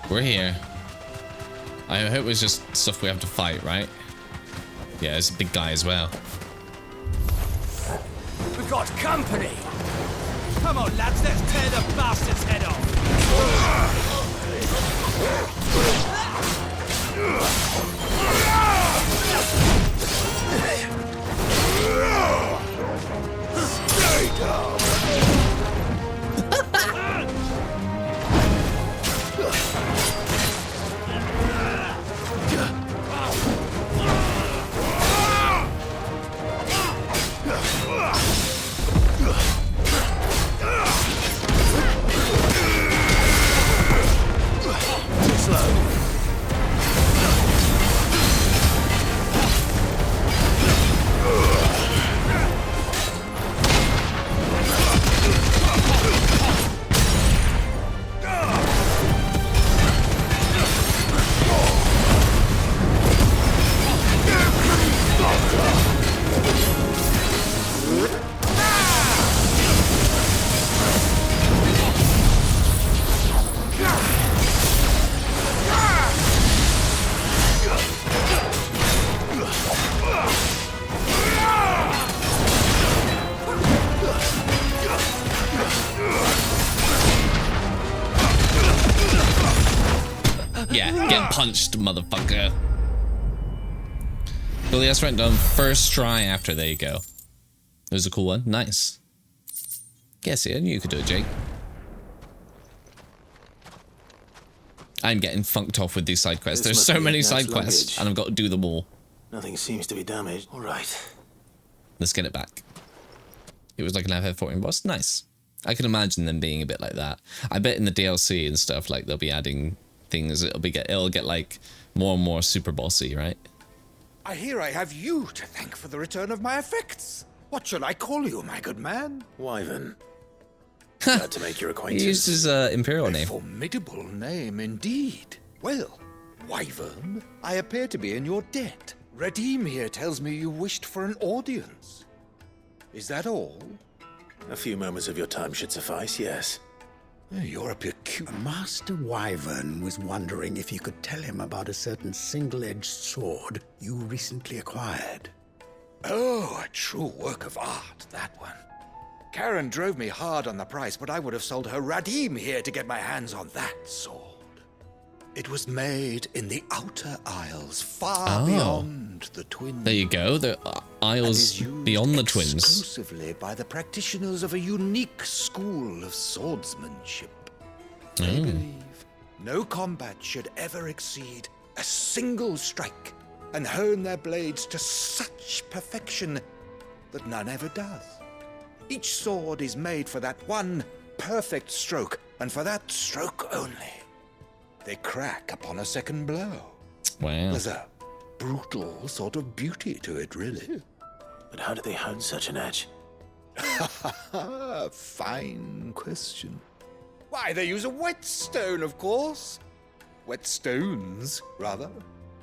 S1: We're here. I hope it's just stuff we have to fight, right? Yeah, it's a big guy as well.
S21: We got company. Come on, lads, let's tear the bastard's head off.
S22: Stay down.
S1: Yeah, get punched, motherfucker. Well, yes, right, done. First try after. There you go. It was a cool one. Nice. Guess it. I knew you could do it, Jake. I'm getting funked off with these side quests. There's so many side quests, and I've got to do them all.
S3: Nothing seems to be damaged. All right.
S1: Let's get it back. It was like an FF14 boss. Nice. I can imagine them being a bit like that. I bet in the DLC and stuff, like they'll be adding things. It'll get like more and more super bossy, right?
S17: I hear I have you to thank for the return of my effects. What shall I call you, my good man?
S3: Wyvern. Glad to make your acquaintance.
S1: He used his imperial name.
S17: Formidable name indeed. Well, Wyvern, I appear to be in your debt. Redeem here tells me you wished for an audience. Is that all?
S3: A few moments of your time should suffice, yes.
S17: You're a peculiar...
S19: Master Wyvern was wondering if you could tell him about a certain single-edged sword you recently acquired.
S17: Oh, a true work of art, that one. Karen drove me hard on the price, but I would have sold her Radim here to get my hands on that sword. It was made in the Outer Isles, far beyond the Twins.
S1: There you go, the Isles beyond the Twins.
S17: Exclusively by the practitioners of a unique school of swordsmanship. They believe no combat should ever exceed a single strike, and hone their blades to such perfection that none ever does. Each sword is made for that one perfect stroke, and for that stroke only. They crack upon a second blow.
S1: Wow.
S17: There's a brutal sort of beauty to it, really.
S3: But how do they hone such an edge?
S17: Fine question. Why, they use a whetstone, of course. Whetstones, rather.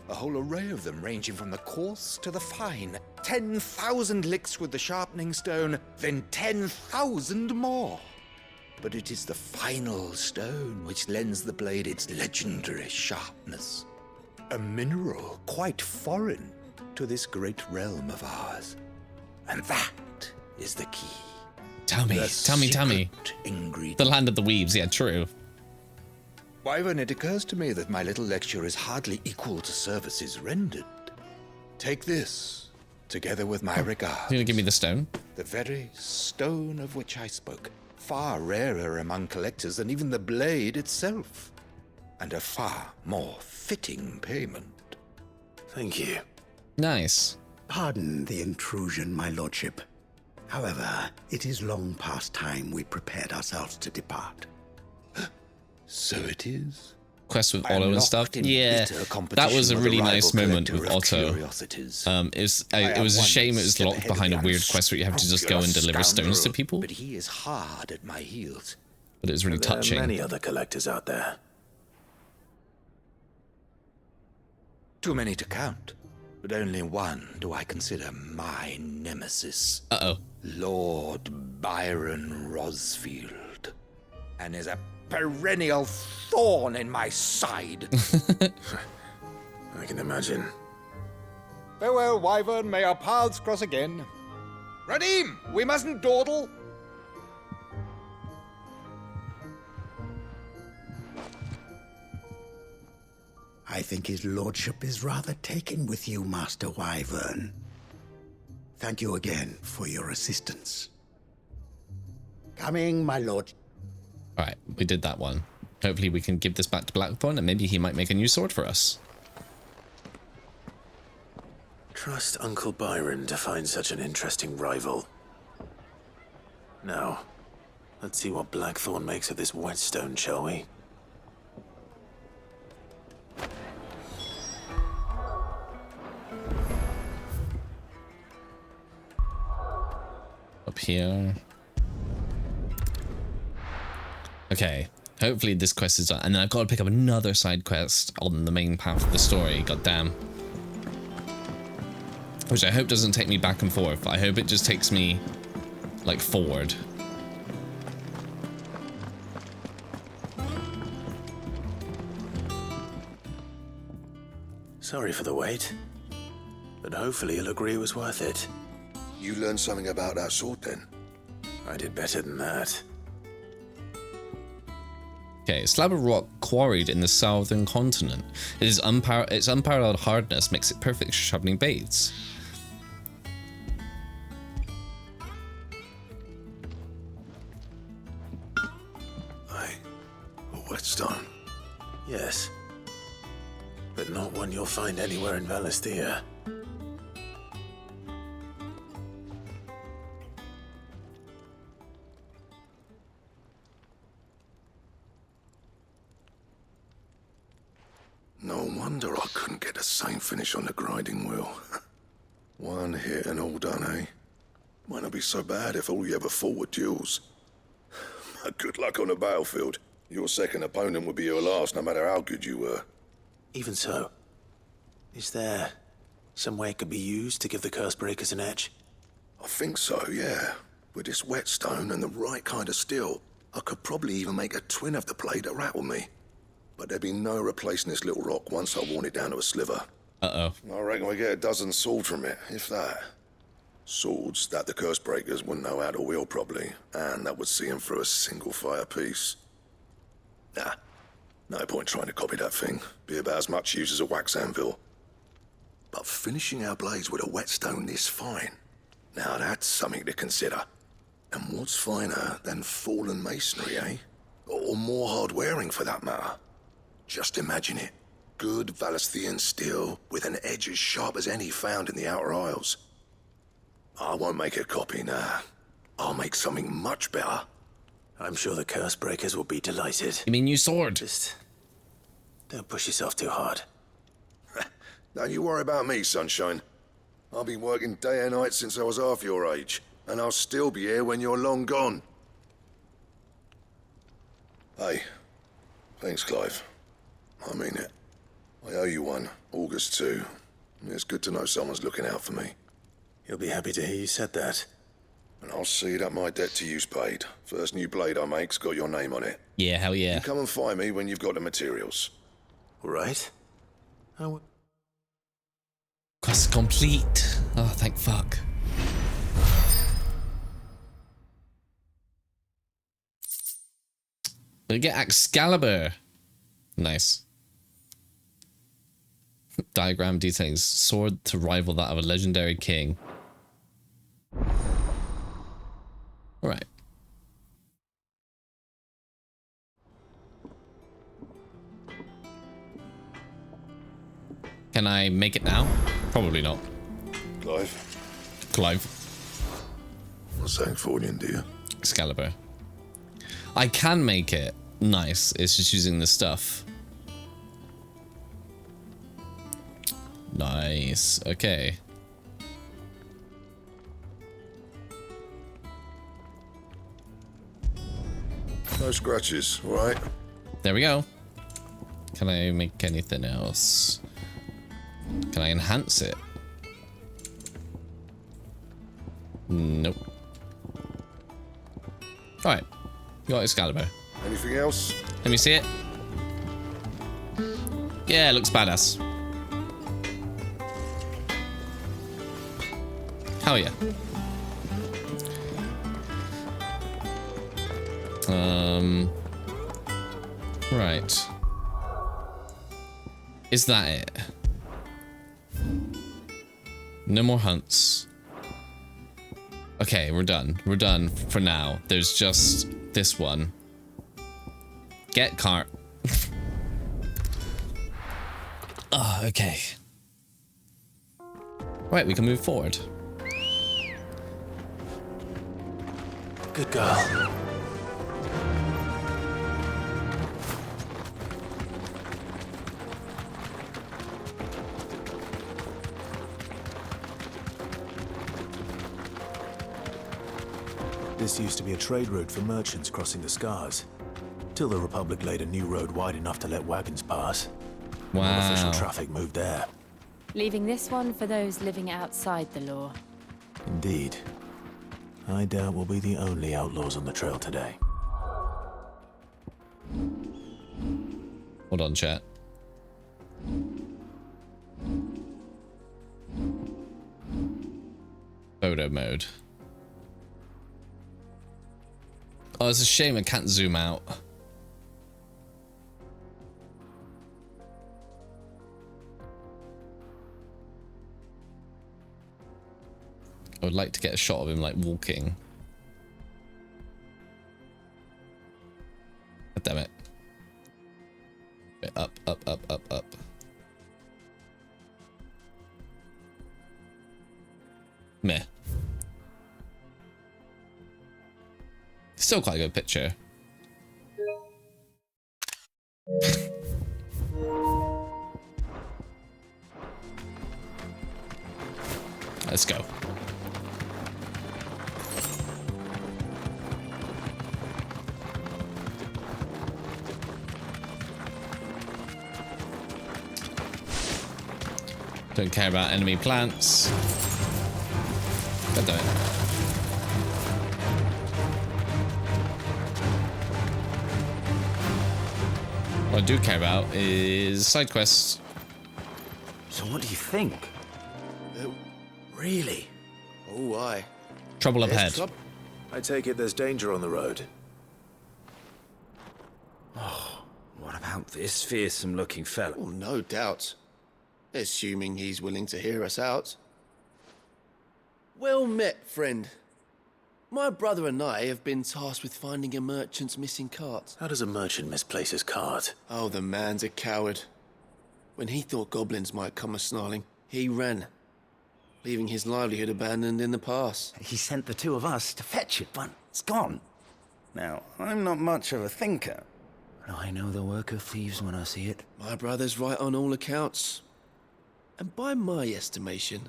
S17: A whole array of them, ranging from the coarse to the fine. 10,000 licks with the sharpening stone, then 10,000 more. But it is the final stone which lends the blade its legendary sharpness. A mineral quite foreign to this great realm of ours. And that is the key.
S1: Tell me.
S17: Ingredient.
S1: The land of the weaves, yeah, true.
S17: Wyvern, it occurs to me that my little lecture is hardly equal to services rendered. Take this, together with my regards.
S1: You gonna give me the stone?
S17: The very stone of which I spoke. Far rarer among collectors than even the blade itself. And a far more fitting payment.
S3: Thank you.
S1: Nice.
S19: Pardon the intrusion, my lordship. However, it is long past time we prepared ourselves to depart.
S17: So it is.
S1: Quest with Otto and stuff. Yeah, that was a really nice moment with Otto. It was a shame it was locked behind a weird quest where you have to just go and deliver stones to people.
S17: But he is hard at my heels.
S1: But it was really touching.
S3: There are many other collectors out there.
S17: Too many to count. But only one do I consider my nemesis.
S1: Uh-oh.
S17: Lord Byron Rosfield. And is a perennial thorn in my side.
S3: I can imagine.
S17: Farewell, Wyvern. May our paths cross again. Radim, we mustn't dawdle.
S19: I think his lordship is rather taken with you, Master Wyvern. Thank you again for your assistance. Coming, my lord.
S1: Alright, we did that one. Hopefully we can give this back to Blackthorn and maybe he might make a new sword for us.
S3: Trust Uncle Byron to find such an interesting rival. Now, let's see what Blackthorn makes of this whetstone, shall we?
S1: Up here. Okay, hopefully this quest is done. And then I've got to pick up another side quest on the main path of the story, goddamn. Which I hope doesn't take me back and forth. I hope it just takes me, like, forward.
S3: Sorry for the wait, but hopefully you'll agree it was worth it.
S10: You learned something about that sword, then?
S3: I did better than that.
S1: Okay, slab of rock quarried in the southern continent. Its unparalleled hardness makes it perfect for sharpening blades.
S3: Aye, a whetstone. Yes, but not one you'll find anywhere in Valisthea.
S10: No wonder I couldn't get the same finish on the grinding wheel. One hit and all done, eh? Might not be so bad if all you ever fought were duels. But good luck on the battlefield. Your second opponent would be your last, no matter how good you were.
S3: Even so, is there some way it could be used to give the curse breakers an edge?
S10: I think so, yeah. With this whetstone and the right kind of steel, I could probably even make a twin of the blade that rattled me. But there'd be no replacing this little rock once I worn it down to a sliver.
S1: Uh-oh.
S10: I reckon we get a dozen swords from it, if that. Swords that the curse breakers wouldn't know how to wield properly, and that would see them through a single fire piece. Nah, no point trying to copy that thing. Be about as much use as a wax anvil. But finishing our blades with a whetstone this fine, now that's something to consider. And what's finer than fallen masonry, eh? Or more hard wearing, for that matter. Just imagine it. Good Valisthean steel with an edge as sharp as any found in the Outer Isles. I won't make a copy, nah. I'll make something much better.
S3: I'm sure the curse breakers will be delighted.
S1: You mean new sword?
S3: Just don't push yourself too hard.
S10: Don't you worry about me, sunshine. I've been working day and night since I was half your age, and I'll still be here when you're long gone. Hey, thanks, Clive. I mean it. I owe you one, August too. It's good to know someone's looking out for me.
S3: He'll be happy to hear you said that.
S10: And I'll see that my debt to you's paid. First new blade I make's got your name on it.
S1: Yeah, hell yeah.
S10: You come and find me when you've got the materials.
S3: Right.
S1: Quest complete. Oh, thank fuck. We get Excalibur. Nice. Diagram details. Sword to rival that of a legendary king. Alright. Can I make it now? Probably not. Clive.
S10: What's that for you, dear?
S1: Excalibur. I can make it. Nice. It's just using the stuff. Nice. Okay.
S10: No scratches, all right?
S1: There we go. Can I make anything else? Can I enhance it? Nope. Alright. Got Excalibur.
S10: Anything else?
S1: Let me see it. Yeah, it looks badass. Hell yeah. Right. Is that it? No more hunts. Okay, we're done. We're done for now. There's just this one. Get cart. Oh, okay. Right, we can move forward.
S3: Good girl. This used to be a trade route for merchants crossing the Scars, till the Republic laid a new road wide enough to let wagons pass.
S1: Wow.
S3: All official traffic moved there.
S5: Leaving this one for those living outside the law.
S3: Indeed. I doubt we'll be the only outlaws on the trail today.
S1: Hold on, chat. Photo mode. Oh, it's a shame I can't zoom out. I would like to get a shot of him like walking. God damn it. Up, up, up, up, up. Meh. Still quite a good picture. Let's go. Don't care about enemy plants. God damn it. What I do care about is side quests.
S7: So what do you think? Really?
S3: Oh, aye.
S1: Trouble up ahead.
S3: I take it there's danger on the road.
S7: Oh, what about this fearsome-looking fellow?
S18: Oh, no doubt. Assuming he's willing to hear us out. Well met, friend. My brother and I have been tasked with finding a merchant's missing cart.
S3: How does a merchant misplace his cart?
S18: Oh, the man's a coward. When he thought goblins might come a-snarling, he ran, leaving his livelihood abandoned in the pass.
S7: He sent the two of us to fetch it, but it's gone. Now, I'm not much of a thinker, but I know the work of thieves when I see it.
S18: My brother's right on all accounts. And by my estimation,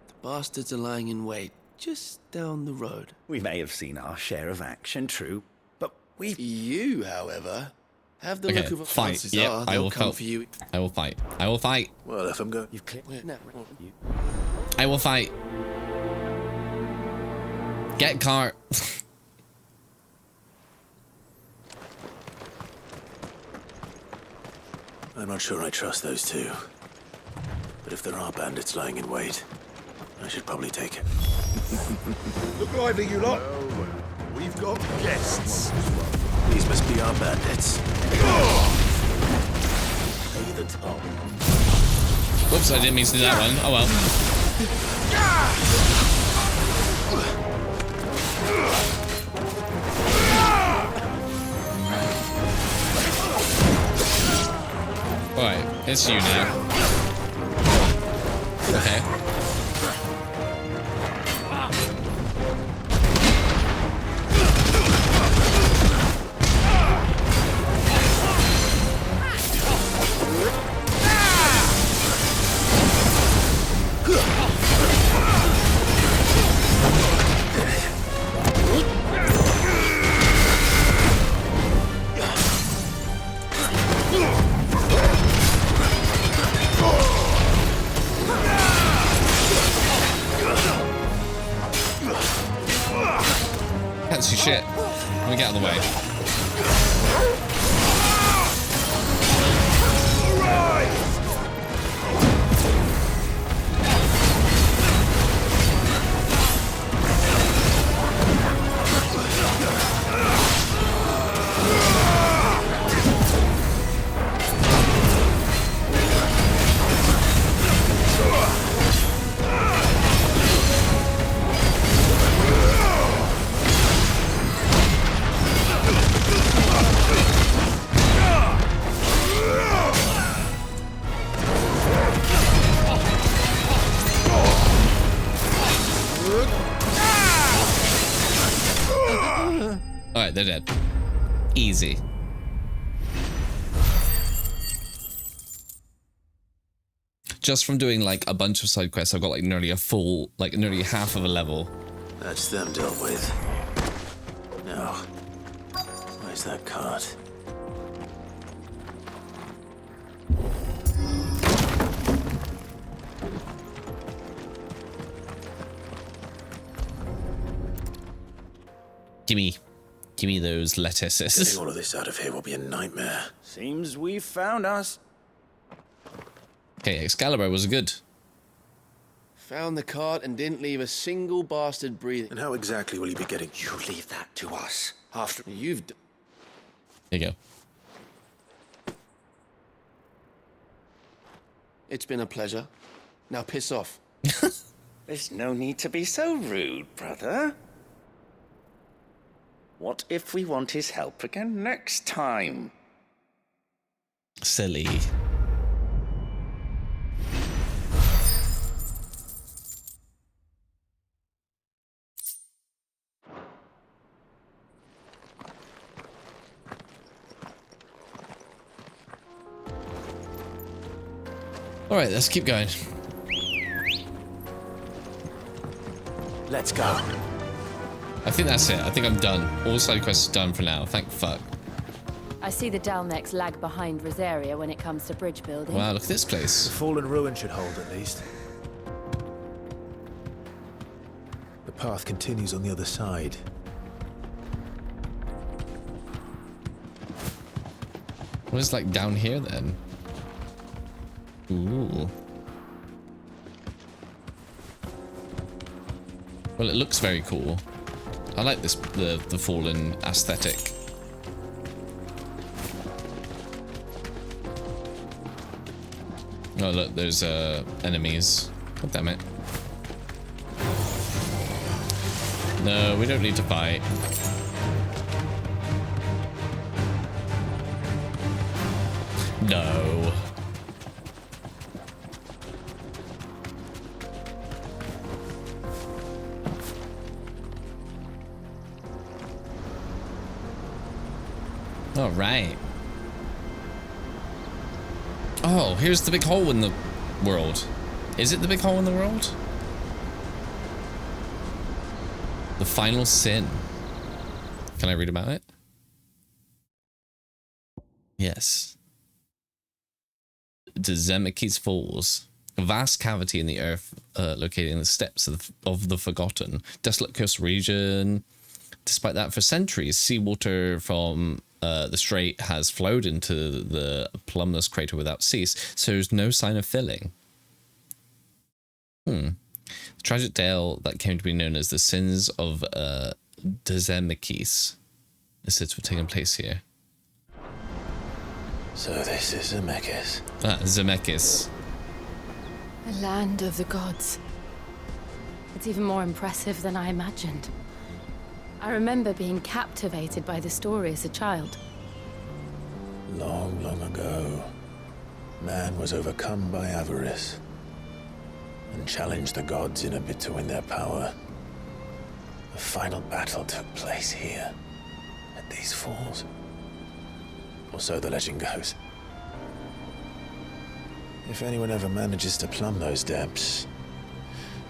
S18: the bastards are lying in wait just down the road.
S7: We may have seen our share of action, true, but we...
S18: You, however, have the
S1: Okay,
S18: look of a
S1: fight. Yeah, I will come for
S18: you.
S1: I will fight. I will fight.
S3: Well, if I'm going...
S18: You've clicked... No, you...
S1: I will fight. Get cart.
S3: I'm not sure I trust those two. But if there are bandits lying in wait, I should probably take it.
S10: Look lively, you lot. We've got guests.
S3: These must be our bandits. Pay the toll.
S1: Whoops, I didn't mean to do that one. Oh well. Alright, it's you now. Okay. Fancy shit. Let me get out of the way. Alright, they're dead. Easy. Just from doing like a bunch of side quests, I've got like nearly a full, like nearly half of a level.
S3: That's them dealt with. Now, where's that cart? Gimme those lettuces. Getting all of this out of here will be a nightmare.
S7: Seems we've found us.
S1: Okay, Excalibur was good.
S18: Found the cart and didn't leave a single bastard breathing.
S3: And how exactly will you be getting...
S7: You leave that to us.
S18: After you've...
S1: There you go.
S18: It's been a pleasure. Now piss off.
S7: There's no need to be so rude, brother. What if we want his help again next time?
S1: Silly. All right, let's keep going.
S22: Let's go.
S1: I think that's it. I think I'm done. All side quests are done for now. Thank fuck.
S5: I see the Dalnecs lag behind Rosaria when it comes to bridge building.
S1: Wow, look at this place.
S22: The fallen ruin should hold at least.
S3: The path continues on the other side.
S1: What is like down here then? Ooh. Well, it looks very cool. I like this, the fallen aesthetic. Oh look, there's enemies. God damn it. No, we don't need to fight. No. All right. Oh, here's the big hole in the world. Is it the big hole in the world? The final sin. Can I read about it? Yes. To Zemeckis Falls, a vast cavity in the earth located in the steppes of the Forgotten, desolate coast region. Despite that, for centuries, seawater from the strait has flowed into the plumbless crater without cease, so there's no sign of filling. The tragic tale that came to be known as the sins of Zemeckis is said to have taken place here.
S3: So this is Zemeckis.
S1: Ah, Zemeckis.
S5: The land of the gods. It's even more impressive than I imagined. I remember being captivated by the story as a child.
S3: Long, long ago, man was overcome by avarice and challenged the gods in a bid to win their power. The final battle took place here, at these falls. Or so the legend goes. If anyone ever manages to plumb those depths,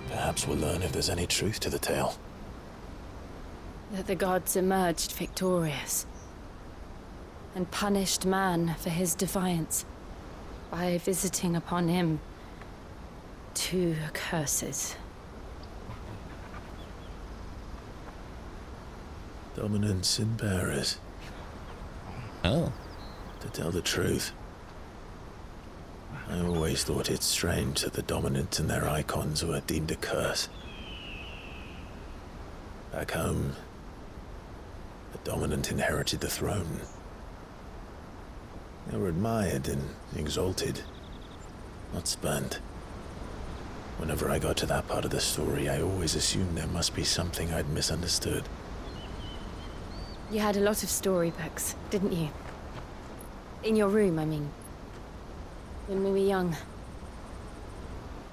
S3: perhaps we'll learn if there's any truth to the tale.
S5: That the gods emerged victorious and punished man for his defiance by visiting upon him 2 curses.
S3: Dominant sin bearers.
S1: Oh.
S3: To tell the truth, I always thought it strange that the dominant and their icons were deemed a curse. Back home, the dominant inherited the throne. They were admired and exalted, not spurned. Whenever I got to that part of the story, I always assumed there must be something I'd misunderstood.
S5: You had a lot of storybooks, didn't you? In your room, I mean. When we were young.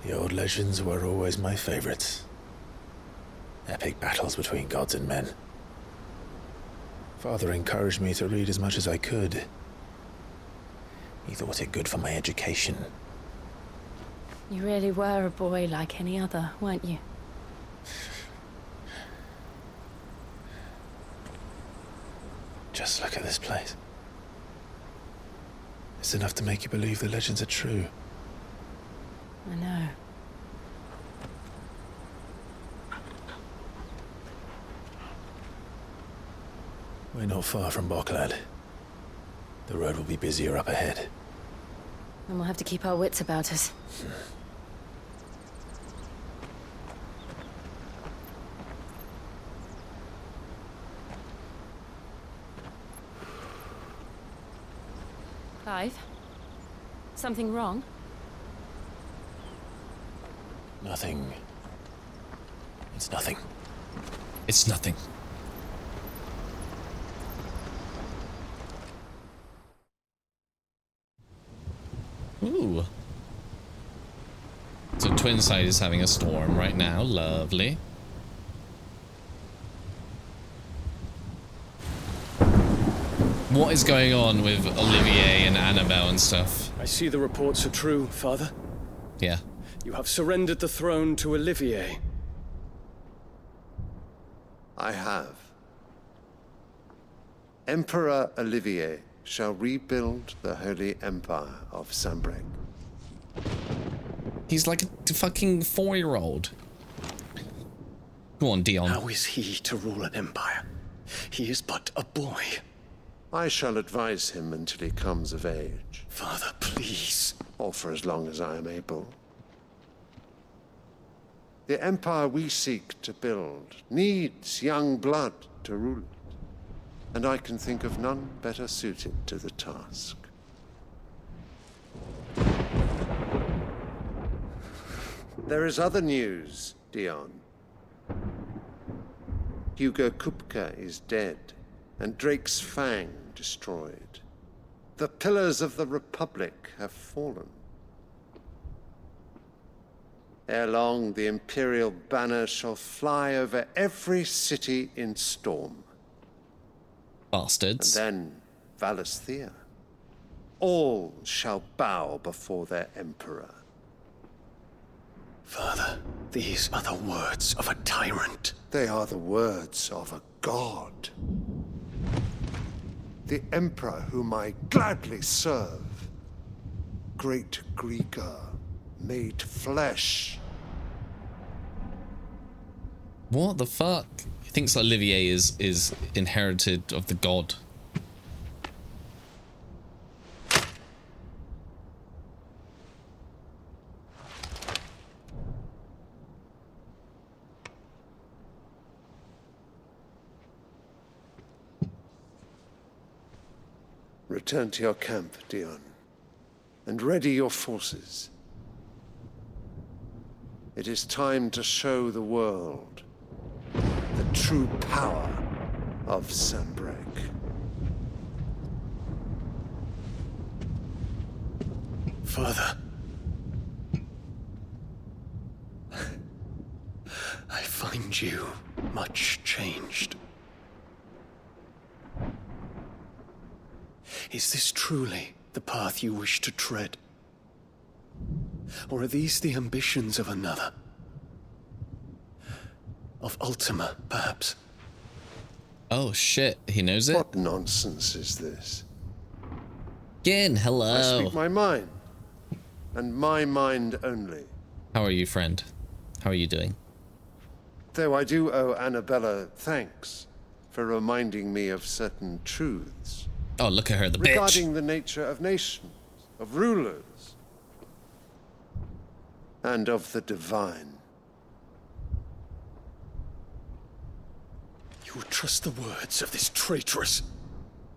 S3: The old legends were always my favorites. Epic battles between gods and men. Father encouraged me to read as much as I could. He thought it good for my education.
S5: You really were a boy like any other, weren't you?
S3: Just look at this place. It's enough to make you believe the legends are true.
S5: I know.
S3: We're not far from Boklad. The road will be busier up ahead.
S5: And we'll have to keep our wits about us. Clive? Something wrong?
S3: Nothing
S22: It's nothing.
S1: It's nothing. Ooh. So Twinside is having a storm right now. Lovely. What is going on with Olivier and Annabelle and stuff?
S22: I see the reports are true, Father.
S1: Yeah.
S22: You have surrendered the throne to Olivier.
S11: I have. Emperor Olivier shall rebuild the Holy Empire of Sambrec.
S1: He's like a fucking 4-year-old. Go on, Dion.
S22: How is he to rule an empire? He is but a boy.
S11: I shall advise him until he comes of age.
S22: Father, please.
S11: Or for as long as I am able. The empire we seek to build needs young blood to rule it, and I can think of none better suited to the task. There is other news, Dion. Hugo Kupka is dead, and Drake's Fang destroyed. The pillars of the Republic have fallen. Ere long, the Imperial banner shall fly over every city in Storm.
S1: Bastards.
S11: And then Valisthea. All shall bow before their Emperor.
S22: Father, these are the words of a tyrant.
S11: They are the words of a god. The Emperor whom I gladly serve. Great Greeker, made flesh.
S1: What the fuck? He thinks Olivier is inherited of the god.
S11: Return to your camp, Dion, and ready your forces. It is time to show the world the true power of Sambrec.
S22: Father. I find you much changed. Is this truly the path you wish to tread? Or are these the ambitions of another? Of Ultima, perhaps?
S1: Oh shit, he knows it?
S11: What nonsense is this?
S1: Again, hello.
S11: I speak my mind, and my mind only.
S1: How are you, friend? How are you doing?
S11: Though I do owe Annabella thanks for reminding me of certain truths.
S1: Oh, look at her, the
S11: regarding
S1: bitch.
S11: the nature of nations, of rulers, and of the divine.
S22: You would trust the words of this traitress.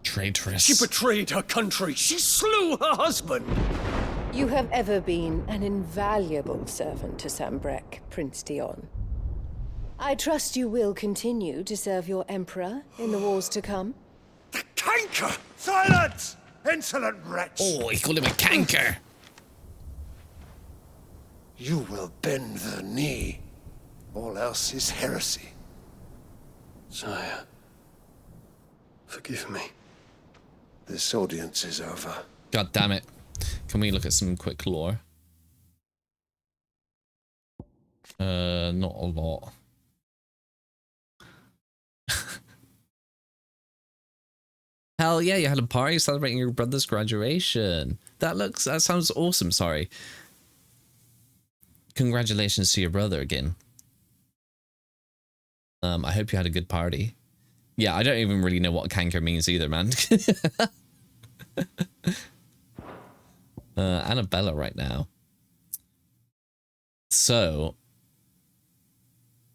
S1: Traitress?
S22: She betrayed her country. She slew her husband.
S5: You have ever been an invaluable servant to Sambrec, Prince Dion. I trust you will continue to serve your Emperor in the wars to come.
S11: Canker! Silence! Insolent wretch!
S1: Oh, he called him a canker.
S11: You will bend the knee. All else is heresy.
S22: Sire, forgive me.
S11: This audience is over.
S1: God damn it. Can we look at some quick lore? Not a lot. Hell yeah, you had a party celebrating your brother's graduation. That sounds awesome, sorry. Congratulations to your brother again. I hope you had a good party. Yeah, I don't even really know what canker means either, man. Annabella right now. So,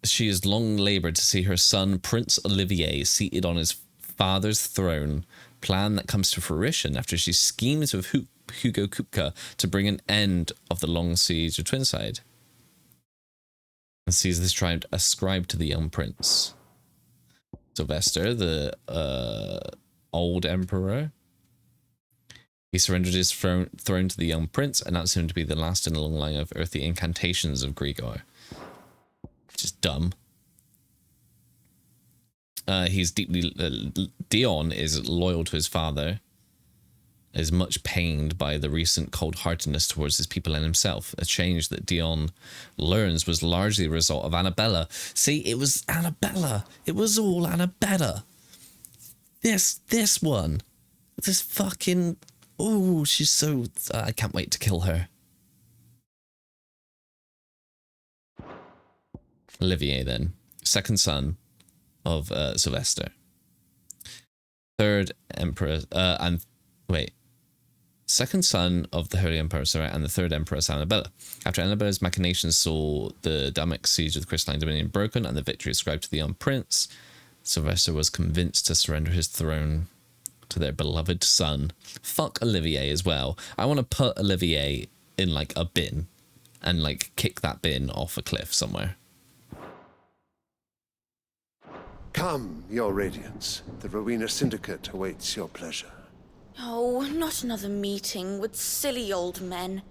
S1: she has long labored to see her son, Prince Olivier, seated on his father's throne, plan that comes to fruition after she schemes with Hugo Kupka to bring an end of the long siege of Twinside. and sees this tribe ascribed to the young prince. Sylvester, the old emperor, he surrendered his throne to the young prince, announced him to be the last in a long line of earthly incantations of Grigor. Just dumb. He's deeply... Dion is loyal to his father, is much pained by the recent cold-heartedness towards his people and himself, a change that Dion learns was largely a result of Annabella. See, it was Annabella. It was all Annabella. This one. This fucking... Oh, she's so... I can't wait to kill her. Olivier, then. Second son of Sylvester. Third emperor... Second son of the Holy Emperor, and the third Empress Annabella. After Annabella's machinations saw the Damek siege of the Crystalline Dominion broken and the victory ascribed to the young prince, Sylvester was convinced to surrender his throne to their beloved son. Fuck Olivier as well. I want to put Olivier in like a bin and like kick that bin off a cliff somewhere.
S11: Come, your radiance. The Rowena Syndicate awaits your pleasure.
S15: Oh, not another meeting with silly old men.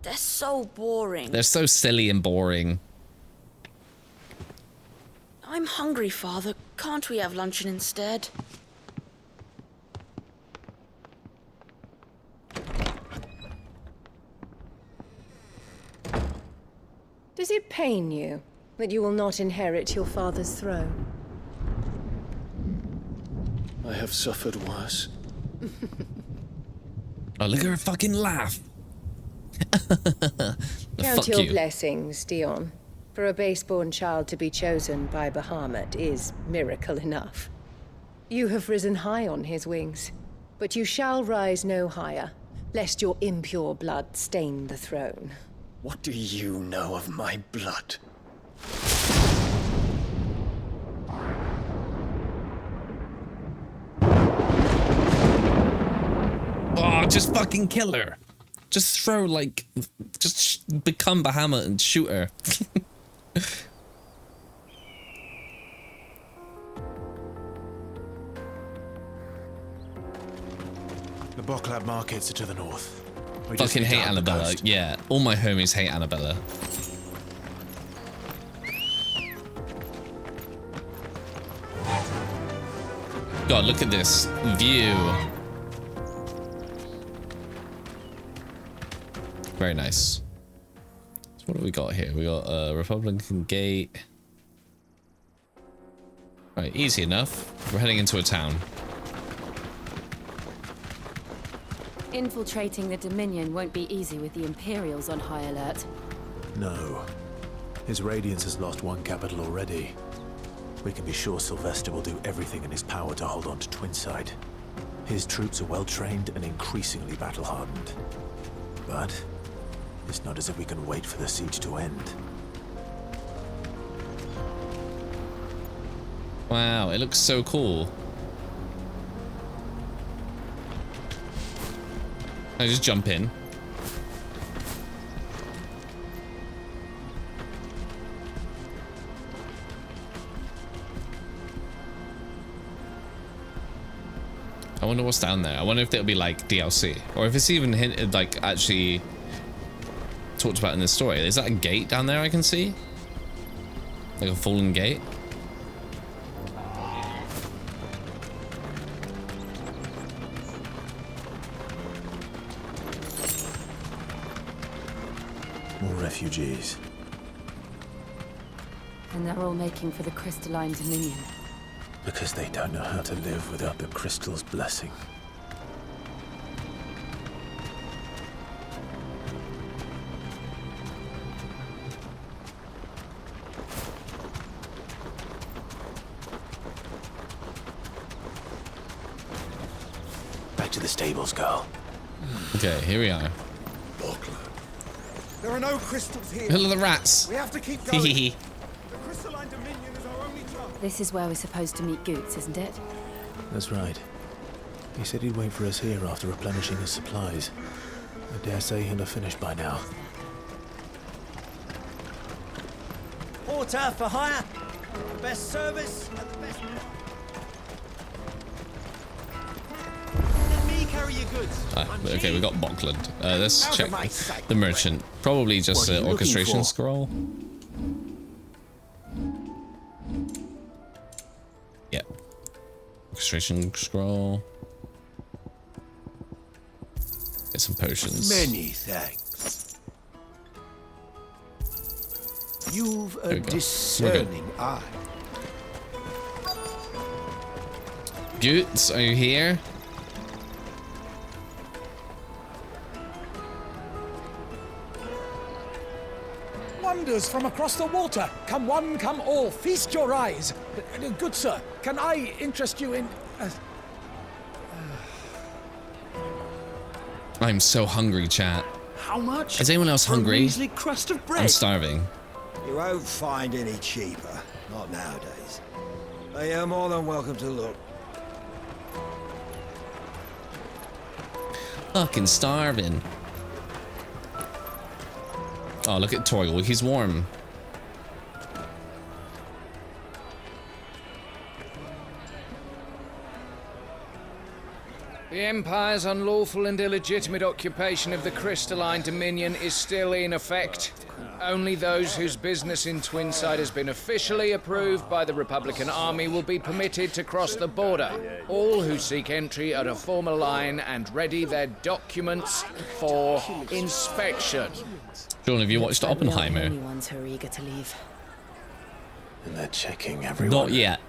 S15: They're so boring.
S1: They're so silly and boring.
S15: I'm hungry, Father. Can't we have luncheon instead?
S5: Does it pain you that you will not inherit your father's throne?
S22: I have suffered worse.
S1: Oh, look at her fucking laugh.
S5: Count
S1: Fuck
S5: your
S1: you.
S5: blessings, Dion. For a base-born child to be chosen by Bahamut is miracle enough. You have risen high on his wings, but you shall rise no higher, lest your impure blood stain the throne.
S22: What do you know of my blood?
S1: Oh, just fucking kill her. Just throw, like... Just become Bahamut and shoot her.
S6: The Boklab markets are to the north. We just
S1: Fucking
S6: need to
S1: hate
S6: up the
S1: Annabella.
S6: coast.
S1: Yeah, all my homies hate Annabella. God, look at this view. Very nice. So what have we got here? We got a Republican gate. Right, easy enough. We're heading into a town.
S5: Infiltrating the Dominion won't be easy with the Imperials on high alert.
S20: No. His Radiance has lost one capital already. We can be sure Sylvester will do everything in his power to hold on to Twinside. His troops are well trained and increasingly battle-hardened. But it's not as if we can wait for the siege to end.
S1: Wow, it looks so cool. I just jump in. I wonder what's down there. I wonder if it'll be like DLC, or if it's even hinted, like actually talked about in this story. Is that a gate down there I can see? Like a fallen gate?
S20: More refugees.
S5: And they're all making for the Crystalline Dominion.
S20: Because they don't know how to live without the crystal's blessing. Back to the stables, girl.
S1: Okay, here we are.
S17: There are no crystals here.
S1: Look at the rats.
S17: We have to keep going.
S1: Hee
S17: The Crystalline Dominion is our only chance.
S5: This is where we're supposed to meet Goots, isn't it?
S20: That's right. He said he'd wait for us here after replenishing his supplies. I dare say he'll have finished by now.
S2: Porter for hire. The best service at the best... Let me carry your goods.
S1: Okay, we got Buckland. Let's check the merchant. Probably just an orchestration scroll. Yeah. Orchestration scroll. Get some potions.
S2: Many thanks. You've a discerning eye.
S1: Goots, are you here?
S8: Wonders from across the water. Come one, come all. Feast your eyes. Good sir, can I interest you in...
S1: I'm so hungry, chat.
S2: How much?
S1: Is anyone else
S2: for a
S1: hungry?
S2: measly crust of bread?
S1: I'm starving.
S2: You won't find any cheaper. Not nowadays. But you're more than welcome to look.
S1: Fucking starving. Oh, look at Torgal. He's warm.
S23: The Empire's unlawful and illegitimate occupation of the Crystalline Dominion is still in effect. Only those whose business in Twinside has been officially approved by the Republican Army will be permitted to cross the border. All who seek entry are to form a line and ready their documents for inspection.
S1: Sean, have you watched Oppenheimer?
S24: Only ones who are eager to leave.
S3: And they're checking everyone.
S1: Not yet.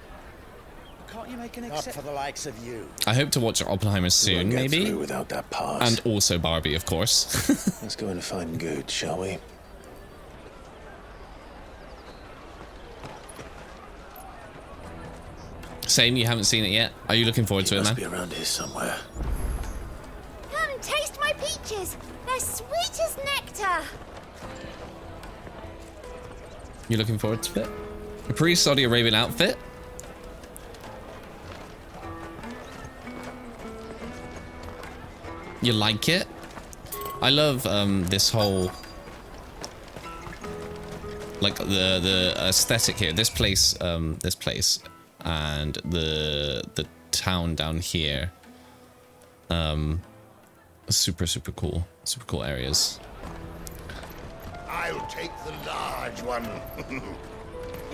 S2: Can't you make an exception? Not for the likes of you.
S1: I hope to watch Oppenheimer soon,
S3: We won't get
S1: maybe.
S3: through without that pass.
S1: And also Barbie, of course.
S3: Let's go and find Good, shall we?
S1: Same, you haven't seen it yet. Are you looking forward to it, man?
S3: Must be around here somewhere.
S4: Come, taste my peaches. They're sweet as nectar.
S1: You looking forward to it? A pre-Saudi Arabian outfit? You like it? I love this whole, like the aesthetic here. This place, and the town down here. Super cool. Super cool areas.
S10: I'll take the large one.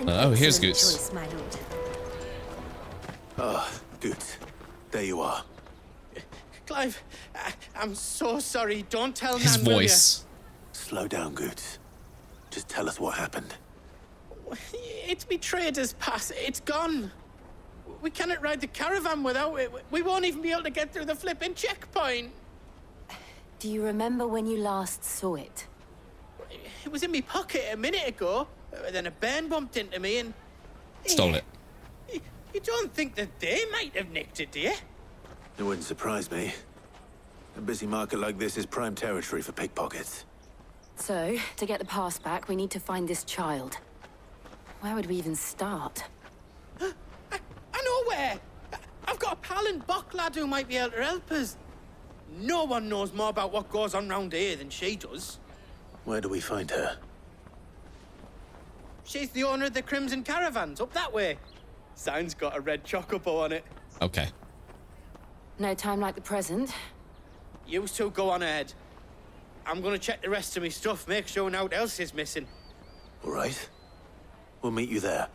S1: Oh, here's
S4: Excellent
S1: Goots.
S4: choice, my lord.
S3: Ah, Goots. There you are.
S21: Clive, I'm so sorry. Don't tell
S1: His
S21: Nan, will ya?
S1: voice.
S3: Slow down, Goots. Just tell us what happened.
S21: It's betrayed us, pass. It's gone. We cannot ride the caravan without it. We won't even be able to get through the flipping checkpoint.
S24: Do you remember when you last saw it?
S21: It was in my pocket a minute ago. Then a bairn bumped into me and...
S1: Stole it.
S21: You don't think that they might have nicked it, do you?
S3: It wouldn't surprise me. A busy market like this is prime territory for pickpockets.
S24: So, to get the pass back, we need to find this child. Where would we even start?
S21: I know where! I've got a pal in Bock lad who might be able to help us. No one knows more about what goes on round here than she does.
S3: Where do we find her?
S21: She's the owner of the Crimson Caravans, up that way. Sign's got a red chocobo on it.
S1: Okay.
S24: No time like the present.
S21: You two go on ahead. I'm gonna check the rest of my stuff, make sure nothing else is missing.
S3: All right. We'll meet you there.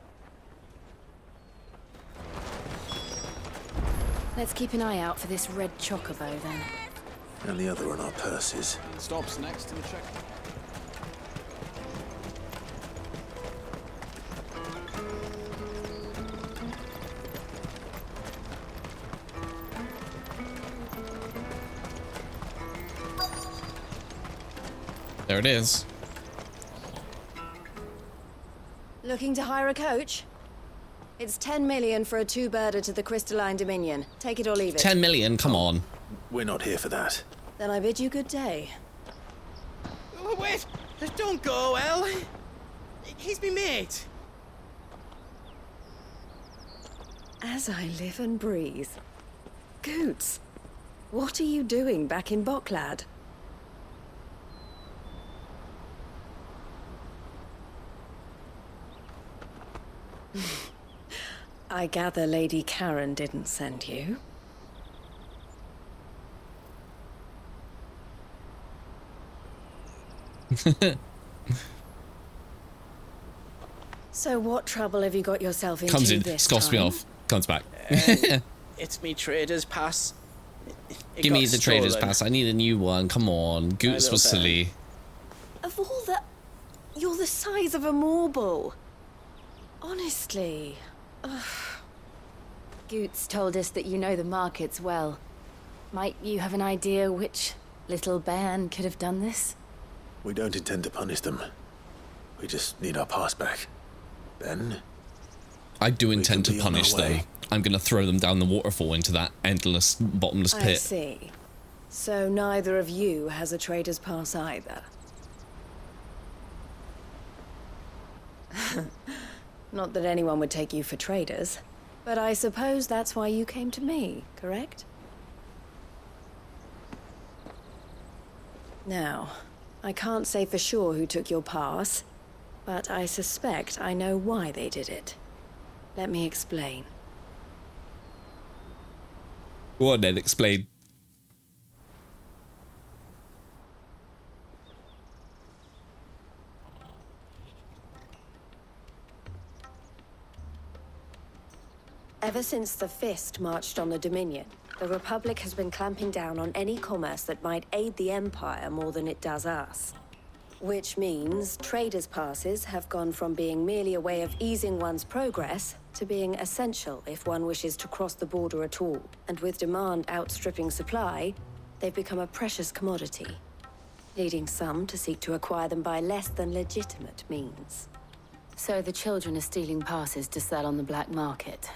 S24: Let's keep an eye out for this red chocobo, then.
S3: And the other on our purses.
S25: Stops next to the check.
S1: There it is.
S5: Looking to hire a coach? It's 10 million for a two-birder to the Crystalline Dominion. Take it or leave it.
S1: 10 million, come on.
S3: We're not here for that.
S5: Then I bid you good day.
S21: Oh, wait! Don't go, El. He's me mate.
S5: As I live and breathe. Goots, what are you doing back in Bocklad? I gather Lady Karen didn't send you. So what trouble have you got yourself into
S1: Comes in,
S5: this
S1: scoffs me
S5: time?
S1: off, comes back.
S21: It's me trader's pass. It
S1: Give
S21: got
S1: me the trader's
S21: stolen.
S1: pass. I need a new one. Come on. Goots
S21: little
S1: was
S21: bear.
S1: silly.
S5: Of all the... You're the size of a marble. Honestly. Ugh.
S24: Goots told us that you know the markets well. Might you have an idea which little band could have done this?
S20: We don't intend to punish them. We just need our pass back. Then...
S1: I do intend to
S20: be on our
S1: punish them.
S20: way.
S1: I'm gonna throw them down the waterfall into that endless, bottomless
S5: I
S1: pit.
S5: see. So neither of you has a trader's pass either. Not that anyone would take you for traders, but I suppose that's why you came to me, correct? Now, I can't say for sure who took your pass, but I suspect I know why they did it. Let me explain.
S1: Go on then, explain.
S5: Ever since the Fist marched on the Dominion, the Republic has been clamping down on any commerce that might aid the Empire more than it does us. Which means traders' passes have gone from being merely a way of easing one's progress to being essential if one wishes to cross the border at all. And with demand outstripping supply, they've become a precious commodity, leading some to seek to acquire them by less than legitimate means.
S24: So the children are stealing passes to sell on the black market.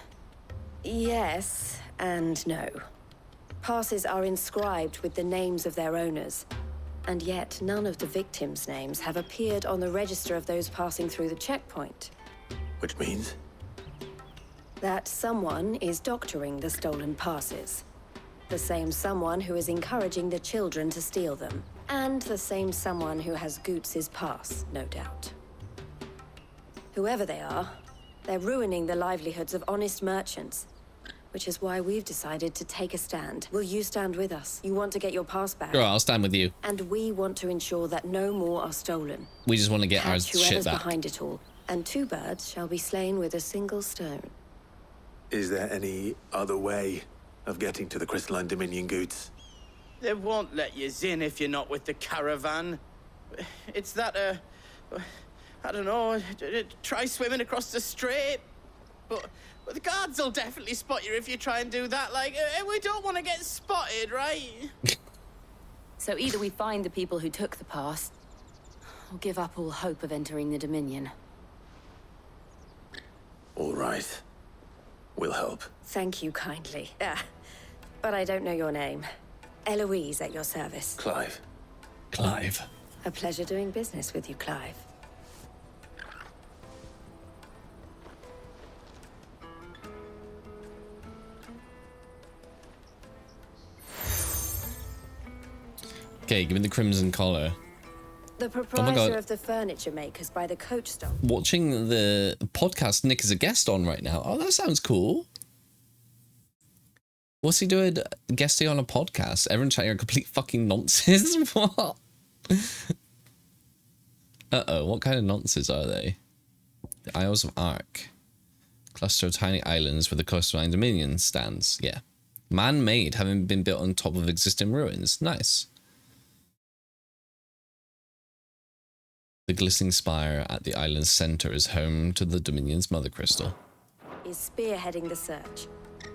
S5: Yes and no. Passes are inscribed with the names of their owners, and yet none of the victims' names have appeared on the register of those passing through the checkpoint.
S20: Which means?
S5: That someone is doctoring the stolen passes. The same someone who is encouraging the children to steal them. And the same someone who has Goots' pass, no doubt. Whoever they are, they're ruining the livelihoods of honest merchants. Which is why we've decided to take a stand. Will you stand with us? You want to get your pass back?
S1: Sure, I'll stand with you.
S5: And we want to ensure that no more are stolen.
S1: We just want to get our
S5: Catch
S1: shit
S5: whoever's
S1: back.
S5: behind it all, and 2 birds shall be slain with a single stone.
S20: Is there any other way of getting to the Crystalline Dominion, Goots?
S21: They won't let you in if you're not with the caravan. It's that, I don't know, try swimming across the strait. But the guards will definitely spot you if you try and do that. Like, we don't want to get spotted, right?
S24: So either we find the people who took the pass, or give up all hope of entering the Dominion.
S20: All right. We'll help.
S5: Thank you kindly. But I don't know your name. Eloise at your service.
S20: Clive.
S1: Clive.
S5: A pleasure doing business with you, Clive.
S1: Okay, give me the crimson collar.
S5: The proprietor of the furniture makers by the coach stop.
S1: Watching the podcast Nick is a guest on right now. Oh, that sounds cool. What's he doing guesting on a podcast? Everyone chatting complete fucking nonsense? What? Uh-oh, what kind of nonsense are they? The Isles of Ark. Cluster of tiny islands where the Coastline Dominion stands. Yeah. Man-made, having been built on top of existing ruins. Nice. The glistening spire at the island's center is home to the Dominion's mother crystal.
S5: Is spearheading the search.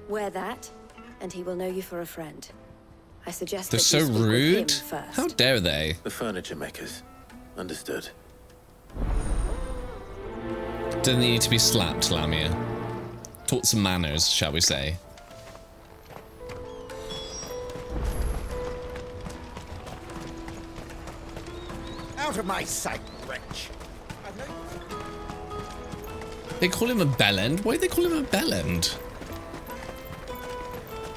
S5: Wear that, and he will know you for a friend. I suggest
S1: They're
S5: that
S1: so
S5: you speak with
S1: rude.
S5: him first.
S1: How dare they?
S20: The furniture makers. Understood.
S1: Didn't they need to be slapped, Lamia? Taught some manners, shall we say.
S2: Out of my sight, wretch.
S1: They call him a bellend? Why do they call him a bellend?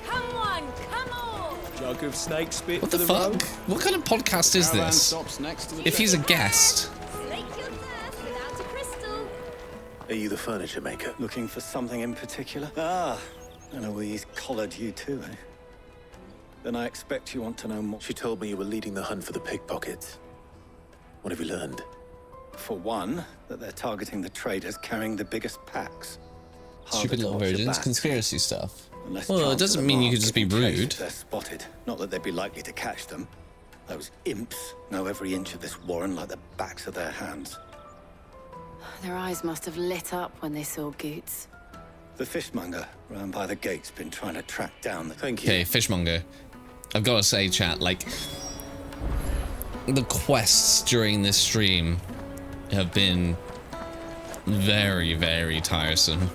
S24: Come on, come on!
S9: Jug of snake spit.
S1: What the fuck? What kind of podcast is this? If he's a guest.
S3: Are you the furniture maker?
S9: Looking for something in particular? Ah, Eloise collared you too, eh? Then I expect you want to know more.
S3: She told me you were leading the hunt for the pickpockets. What have you learned?
S9: For one, that they're targeting the traders carrying the biggest packs.
S1: Stupid little virgins, conspiracy stuff.
S9: Unless
S1: Well, it
S9: chance
S1: doesn't
S9: of the
S1: mean you could
S9: mark
S1: just be
S9: getting chased
S1: rude.
S9: if they're spotted. Not that they'd be likely to catch them. Those imps know every inch of this warren like the backs of their hands.
S24: Their eyes must have lit up when they saw Goots.
S9: The fishmonger round by the gate's been trying to track down the...
S3: Thank you.
S1: Okay, fishmonger. I've got to say, chat, like, the quests during this stream have been very, very tiresome.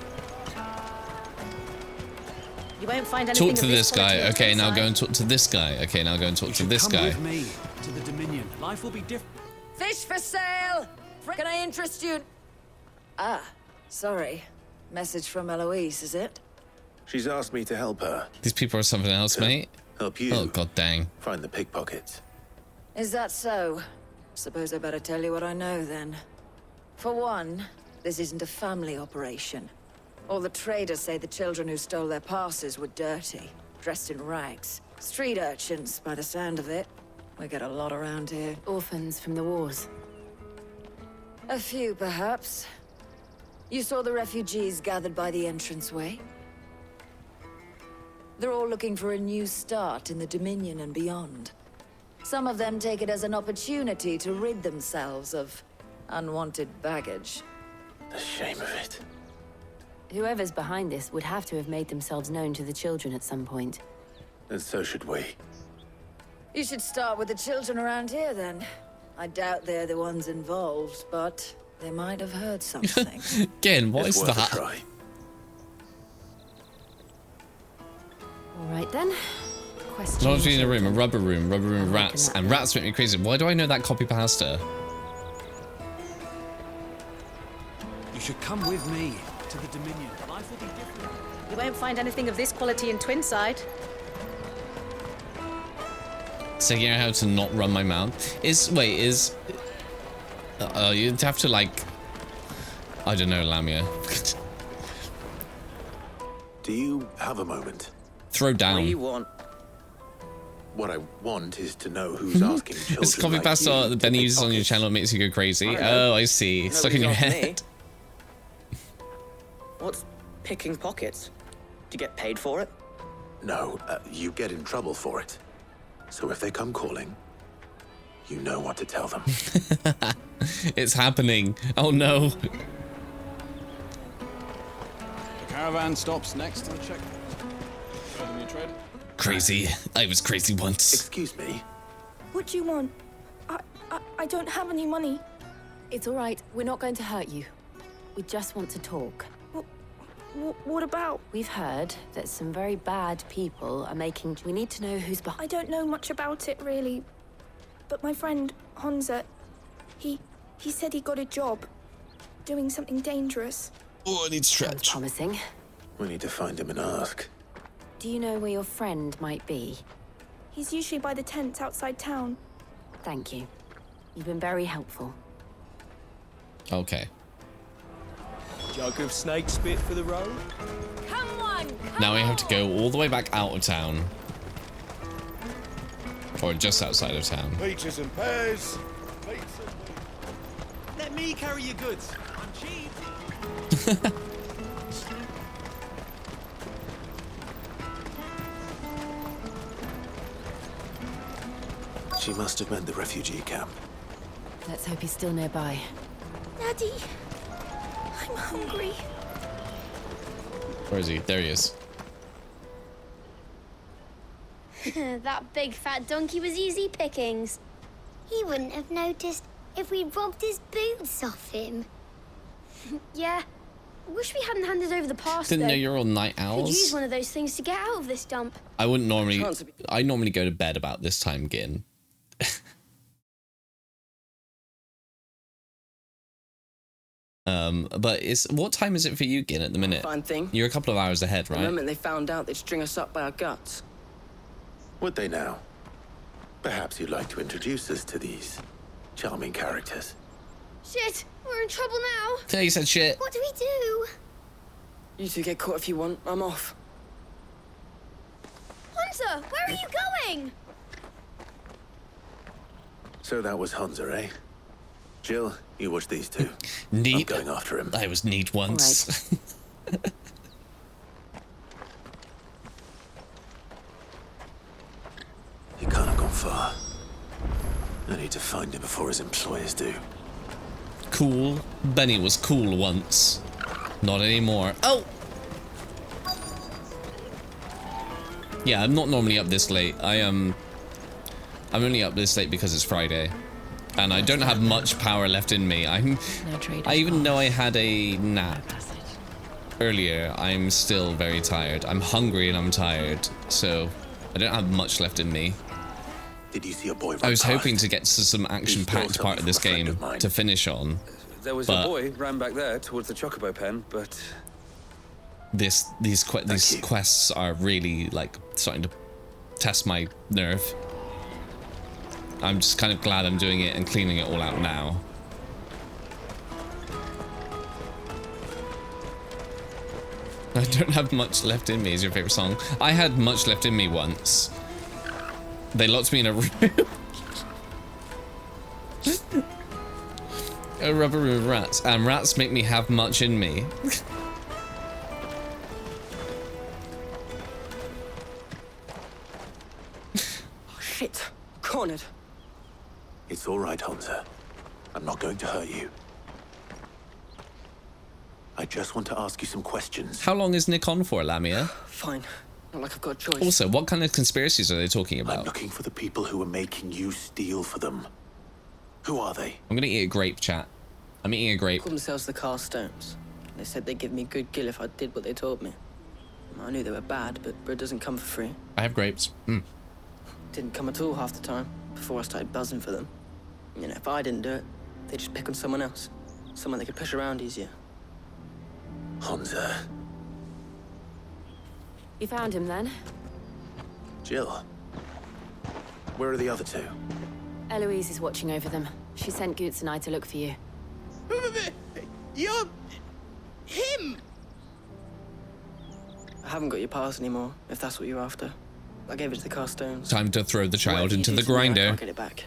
S12: You won't find anything
S1: Talk to
S12: of
S1: this guy.
S12: quality
S1: Okay, now
S12: inside.
S1: go and talk to this guy. Okay, now go and talk to this guy.
S14: Come with me to the Dominion. Life will be different.
S16: Fish for sale! Can I interest you? Ah, sorry. Message from Eloise, is it?
S3: She's asked me to help her.
S1: These people are something else, mate.
S3: Help you.
S1: Oh, god dang.
S3: Find the pickpockets.
S16: Is that so? Suppose I better tell you what I know then. For one, this isn't a family operation. All the traders say the children who stole their passes were dirty, dressed in rags. Street urchins, by the sound of it. We get a lot around here.
S24: Orphans from the wars.
S16: A few, perhaps. You saw the refugees gathered by the entranceway? They're all looking for a new start in the Dominion and beyond. Some of them take it as an opportunity to rid themselves of unwanted baggage.
S3: The shame of it.
S24: Whoever's behind this would have to have made themselves known to the children at some point.
S3: And so should we.
S16: You should start with the children around here, then. I doubt they're the ones involved, but they might have heard something.
S1: Again, what is
S3: It's worth a
S1: that?
S3: try.
S24: All right then. Question.
S1: Not in a room, a rubber room with rats, and rats make me crazy. Why do I know that copy pasta?
S14: You should come with me to the Dominion. Life will be different.
S12: You won't find anything of this quality in Twinside.
S1: Figuring out how to not run my mouth. You'd have to, like, I don't know, Lamia.
S3: Do you have a moment?
S1: Throw down.
S21: What do you want?
S3: What I want is to know who's asking children
S1: It's copy
S3: like
S1: pasta
S3: you
S1: that
S3: to
S1: Benny
S3: pick
S1: uses on your
S3: pockets.
S1: channel makes you go crazy.
S21: I don't know.
S1: Oh, I see. It's stuck in your
S21: Nobody's asked me.
S1: head.
S21: What's picking pockets? Do you get paid for it?
S3: No, you get in trouble for it. So if they come calling, you know what to tell them.
S1: It's happening. Oh no.
S14: The caravan stops next to the checkpoint. Show them your trade.
S1: Crazy. I was crazy once.
S3: Excuse me.
S25: What do you want? I don't have any money.
S24: It's all right. We're not going to hurt you. We just want to talk.
S25: What about?
S24: We've heard that some very bad people are making... We need to know who's behind...
S25: I don't know much about it, really. But my friend, Honza, he said he got a job doing something dangerous.
S1: Oh, I need stretch.
S24: Promising.
S3: We need to find him and ask.
S24: Do you know where your friend might be?
S25: He's usually by the tents outside town.
S24: Thank you. You've been very helpful.
S1: Okay.
S14: Jug of snake spit for the road.
S16: Come on!
S1: Now we have to go all the way back out of town. Or just outside of town.
S10: Peaches and pears.
S14: Let me carry your goods. I'm cheap.
S3: She must have meant the refugee camp.
S24: Let's hope he's still nearby.
S25: Daddy, I'm hungry.
S1: Where is he? There he is.
S4: That big fat donkey was easy pickings. He wouldn't have noticed if we robbed his boots off him. Yeah. Wish we hadn't handed over the pass,
S1: Didn't
S4: though.
S1: know you're all night
S4: Could use
S1: owls.
S4: one of those things to get out of this dump.
S1: I wouldn't normally. I normally go to bed about this time, Gin. But what time is it for you, Gin, at the minute?
S21: Fine thing.
S1: You're a couple of hours ahead,
S21: The
S1: right?
S21: moment they found out, they'd string us up by our guts.
S3: Would they now? Perhaps you'd like to introduce us to these charming characters.
S4: Shit, we're in trouble now.
S1: Yeah, you said shit.
S4: What do we do?
S7: You two get caught if you want. I'm off.
S4: Hunter, where are you going?
S3: So that was Hunter, eh? Jill, you watch these two.
S1: Neat.
S3: I'm going after him.
S1: I was neat once.
S3: He can't have gone far. I need to find him before his employers do.
S1: Cool. Benny was cool once. Not anymore. Oh! Yeah, I'm not normally up this late. I'm only up this late because it's Friday. And I don't have much power left in me. I even though I had a nap earlier, I'm still very tired. I'm hungry and I'm tired. So I don't have much left in me.
S3: Did you see a boy?
S1: I was hoping to get to some action-packed part of this game to finish on.
S14: There was a boy ran back there towards the Chocobo pen, but
S1: these quests are really like starting to test my nerve. I'm just kind of glad I'm doing it and cleaning it all out now. I don't have much left in me is your favorite song. I had much left in me once. They locked me in a room. A rubber room of rats. And rats make me have much in me.
S7: Oh, shit. Cornered.
S3: It's all right, Hunter. I'm not going to hurt you. I just want to ask you some questions.
S1: How long is Nick on for, Lamia?
S7: Fine. Not like I've got a choice.
S1: Also, what kind of conspiracies are they talking about?
S3: I'm looking for the people who are making you steal for them. Who are they?
S1: I'm gonna eat a grape, chat. I'm eating a grape.
S7: Called themselves the Carstones. They said they'd give me good gill if I did what they told me. I knew they were bad, but bread doesn't come for free.
S1: I have grapes.
S7: Didn't come at all half the time, before I started buzzing for them. You know, if I didn't do it, they'd just pick on someone else. Someone they could push around easier.
S3: Hunter.
S24: You found him then?
S3: Jill. Where are the other two?
S24: Eloise is watching over them. She sent Goots and I to look for you.
S21: You're... him!
S7: I haven't got your pass anymore, if that's what you're after. I gave it to the Carstones.
S1: Time to throw the child
S7: Whatever
S1: into
S7: you
S1: the
S7: do to me, I
S1: grinder.
S7: can't get it back.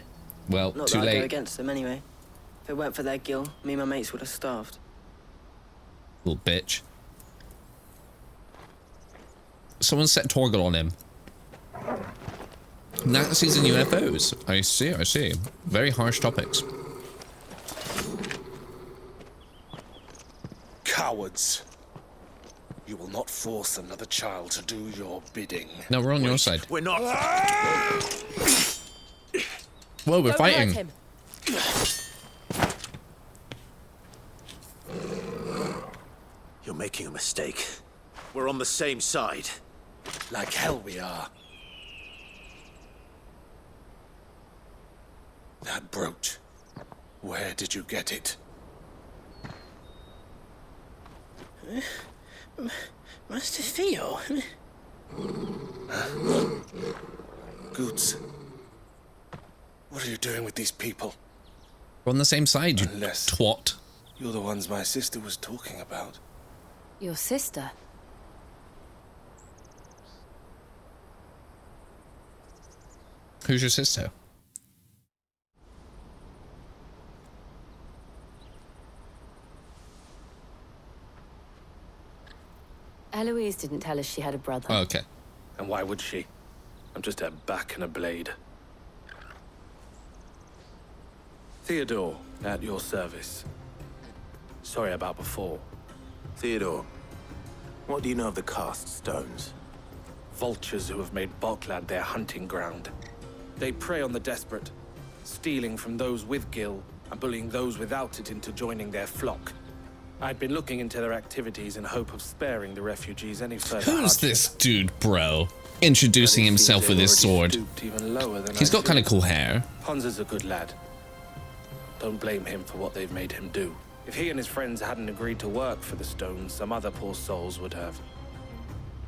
S1: Well,
S7: Not
S1: too
S7: that I'd go
S1: late.
S7: against them anyway. If it weren't for their gill, me and my mates would have starved.
S1: Little bitch. Someone set Torgal on him. Nazis and UFOs. I see, I see. Very harsh topics.
S17: Cowards. You will not force another child to do your bidding.
S1: No, we're on your side.
S17: We're not.
S1: Whoa, we're fighting.
S24: Hurt him.
S3: You're making a mistake. We're on the same side.
S17: Like hell we are. That brooch. Where did you get it?
S21: Master Theo.
S17: Goots. What are you doing with these people?
S1: We're on the same side, you
S17: Unless
S1: twat.
S17: You're the ones my sister was talking about.
S24: Your sister?
S1: Who's your sister?
S24: Eloise didn't tell us she had a brother.
S1: Oh, okay.
S17: And why would she? I'm just her back and a blade. Theodore, at your service. Sorry about before.
S3: Theodore, what do you know of the Cast Stones?
S17: Vultures who have made Boklad their hunting ground. They prey on the desperate, stealing from those with gil and bullying those without it into joining their flock. I'd been looking into their activities in hope of sparing the refugees any further
S1: Who's
S17: hardship.
S1: this dude, bro? Introducing himself with his sword.
S17: Even lower than
S1: He's got kind of cool hair.
S17: Hansa's a good lad. Don't blame him for what they've made him do. If he and his friends hadn't agreed to work for the Stones, some other poor souls would have.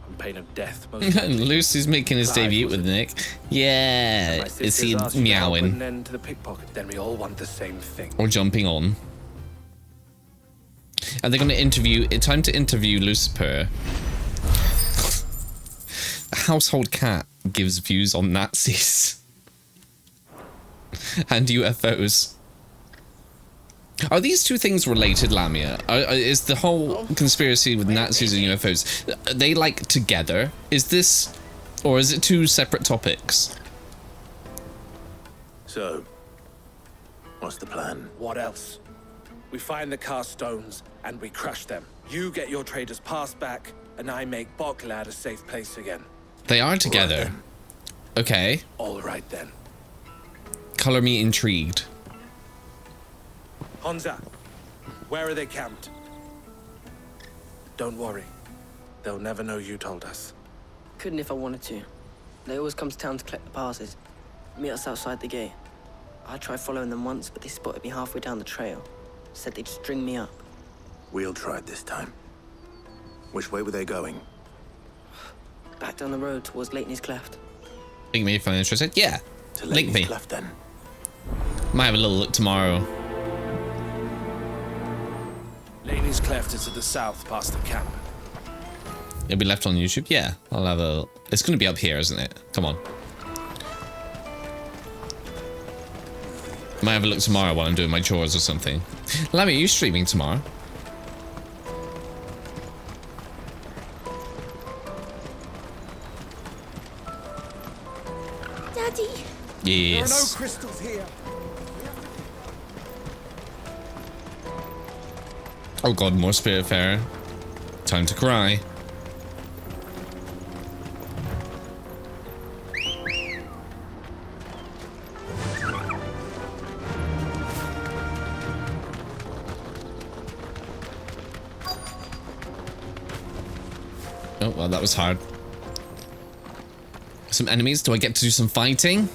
S17: On pain of death, most likely.
S1: Lucy's making his
S17: Clive
S1: debut
S17: was
S1: with Nick. Yeah,
S17: My
S1: is he
S17: sisters asked you to help put
S1: meowing?
S17: an end to the pickpocket? Then we all want the same thing.
S1: Or jumping on? Are they going to interview? It's time to interview Lucifer. A household cat gives views on Nazis and UFOs. Are these two things related, Lamia? Is the whole conspiracy with Nazis and UFOs, are they like together? Is this, or is it two separate topics?
S3: So, what's the plan?
S11: What else? We find the cast stones and we crush them. You get your trader's pass back, and I make Boklad a safe place again.
S1: They are together. Okay.
S11: All right then.
S1: Color me intrigued.
S11: Honza, where are they camped? Don't worry. They'll never know you told us.
S7: Couldn't if I wanted to. They always come to town to collect the passes. Meet us outside the gate. I tried following them once, but they spotted me halfway down the trail. Said they'd string me up.
S3: We'll try it this time. Which way were they going?
S7: Back down the road towards Lakeney's Cleft.
S1: Link me if I'm interested. Yeah. Link me.
S3: Cleft, then.
S1: Might have a little look tomorrow.
S11: Lakeney's Cleft is to the south past the camp.
S1: It'll be left on YouTube? Yeah. I'll have a... It's going to be up here, isn't it? Come on. Might have a look tomorrow while I'm doing my chores or something. Lammy, are you streaming tomorrow?
S25: Daddy.
S1: Yes.
S8: There are no crystals here.
S1: Oh god, more Spiritfarer. Time to cry. Oh, well, that was hard. Some enemies. Do I get to do some fighting?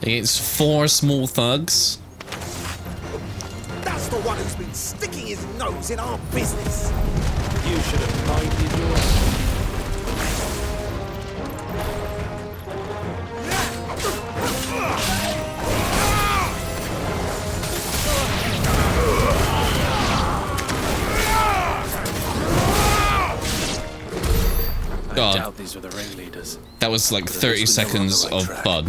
S1: Against 4 small thugs.
S17: That's the one who's been sticking his nose in our business.
S14: You should have minded your...
S1: God.
S14: I doubt these were the ringleaders.
S1: That was like 30 seconds of fun.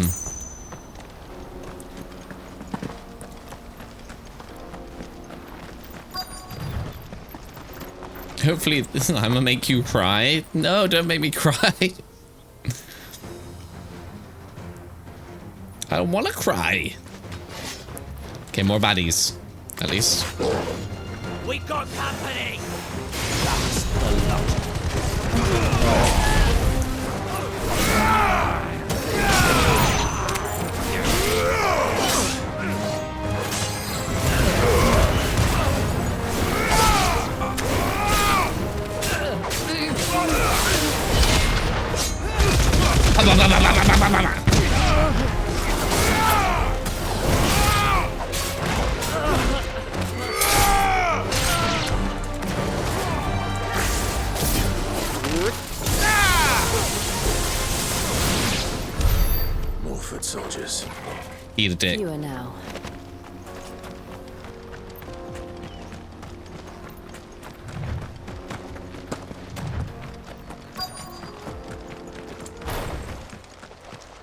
S1: Hopefully, I'm gonna make you cry. No, don't make me cry. I don't want to cry. Okay, more baddies. At least.
S14: We got company!
S17: That's the lot.
S3: More foot soldiers.
S1: Eat a dick.
S24: You are now.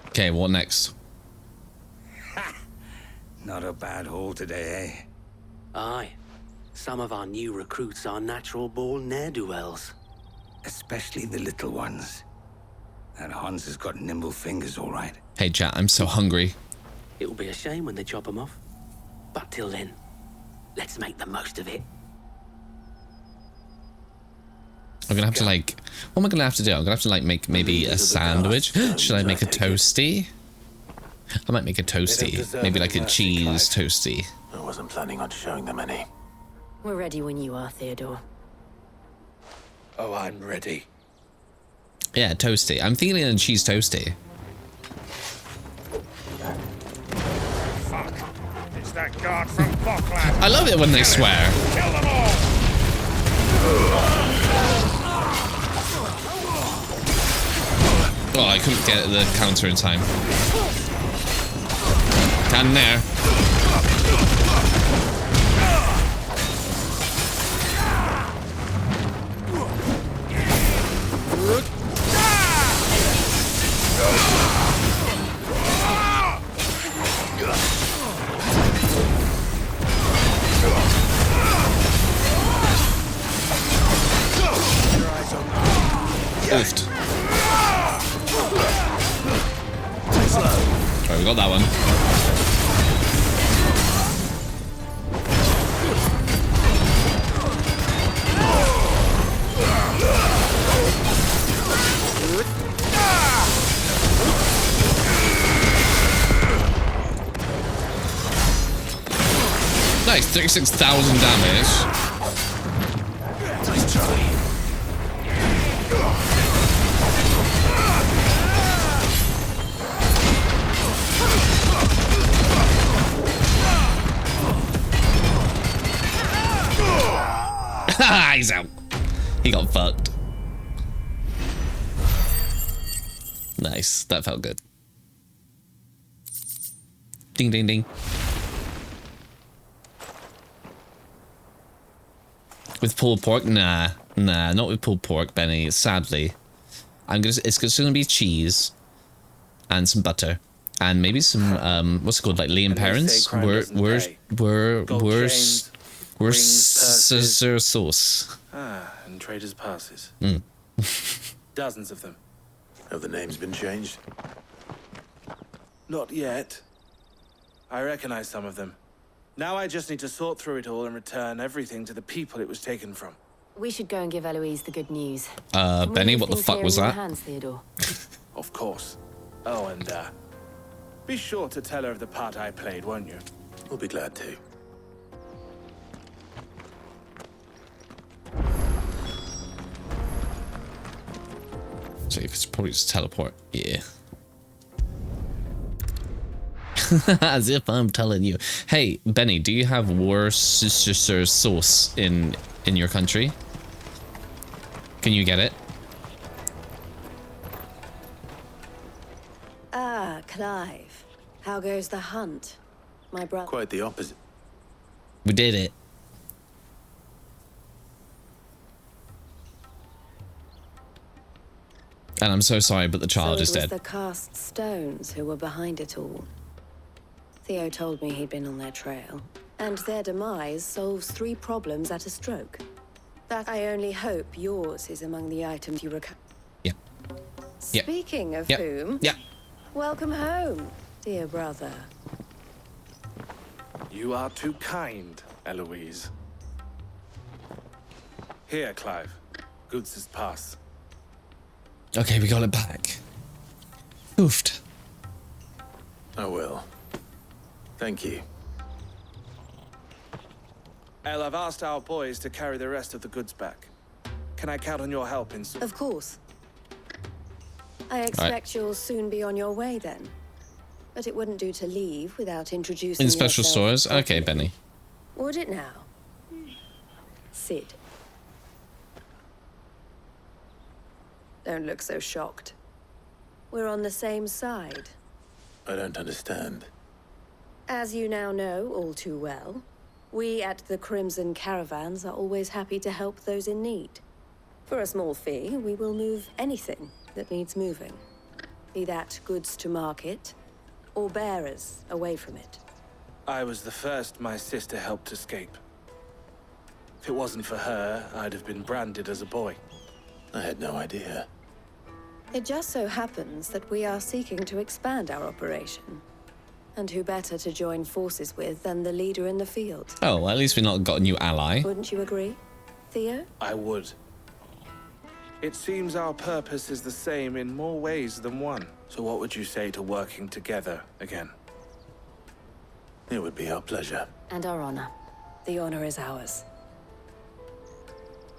S1: Okay, what next?
S13: Not a bad haul today, eh?
S15: Aye. Some of our new recruits are natural-born ne'er-do-wells.
S13: Especially the little ones. That Hans has got nimble fingers, all right.
S1: Hey, chat, I'm so hungry.
S15: It'll be a shame when they chop them off. But till then, let's make the most of it.
S1: I'm gonna have to like... What am I gonna have to do? I'm gonna have to like make maybe a sandwich. Should I make a toasty? I might make a toasty. Maybe like a cheese toasty.
S3: I wasn't planning on showing them any.
S24: We're ready when you are, Theodore.
S11: Oh, I'm ready.
S1: Yeah, toasty. I'm thinking a cheese toasty.
S8: Fuck. It's that guard from Boklad.
S1: I love it when they swear.
S8: Kill them all.
S1: Oh, I couldn't get the counter in time. Can there. Oofed. Right, we got that one. Nice, 36,000 damage.
S10: Nice try.
S1: He's out. He got fucked. Nice. That felt good. Ding, ding, ding. With pulled pork? Nah. Nah, not with pulled pork, Benny. Sadly. It's just gonna be cheese. And some butter. And maybe some, what's it called? Like Liam Parents? Worcestershire sauce.
S11: Ah, and traders' passes.
S1: Mm.
S11: Dozens of them.
S3: Have the names been changed?
S11: Not yet. I recognize some of them. Now I just need to sort through it all and return everything to the people it was taken from.
S24: We should go and give Eloise the good news.
S1: Benny, what the fuck was that?
S24: Hands, Theodore.
S11: Of course. Oh, and be sure to tell her of the part I played, won't you?
S3: We'll be glad to.
S1: So you could probably just teleport. Yeah. As if I'm telling you. Hey, Benny, do you have Worcestershire sauce in your country? Can you get it?
S5: Ah, Clive. How goes the hunt? My brother.
S3: Quite the opposite.
S1: We did it. And I'm so sorry, but the child is dead.
S5: It was the cast stones who were behind it all. Theo told me he'd been on their trail, and their demise solves 3 problems at a stroke. That I only hope yours is among the items you recover.
S1: Yeah.
S5: Speaking of whom, welcome home, dear brother.
S11: You are too kind, Eloise. Here, Clive. Goods' pass.
S1: Okay, we got it back. Oofed.
S3: I will. Thank you.
S11: El, I've asked our boys to carry the rest of the goods back. Can I count on your help in...
S5: Of course. I expect you'll soon be on your way then. But it wouldn't do to leave without introducing
S1: In special
S5: yourself
S1: stores? Okay, Benny.
S5: Would it now? Sid. Don't look so shocked. We're on the same side.
S3: I don't understand.
S5: As you now know all too well, we at the Crimson Caravans are always happy to help those in need. For a small fee, we will move anything that needs moving. Be that goods to market, or bearers away from it.
S11: I was the first my sister helped escape. If it wasn't for her, I'd have been branded as a boy.
S3: I had no idea.
S5: It just so happens that we are seeking to expand our operation. And who better to join forces with than the leader in the field?
S1: Oh, well, at least we not got a new ally.
S5: Wouldn't you agree, Theo?
S11: I would. It seems our purpose is the same in more ways than one. So what would you say to working together again?
S3: It would be our pleasure.
S24: And our honor.
S5: The honor is ours.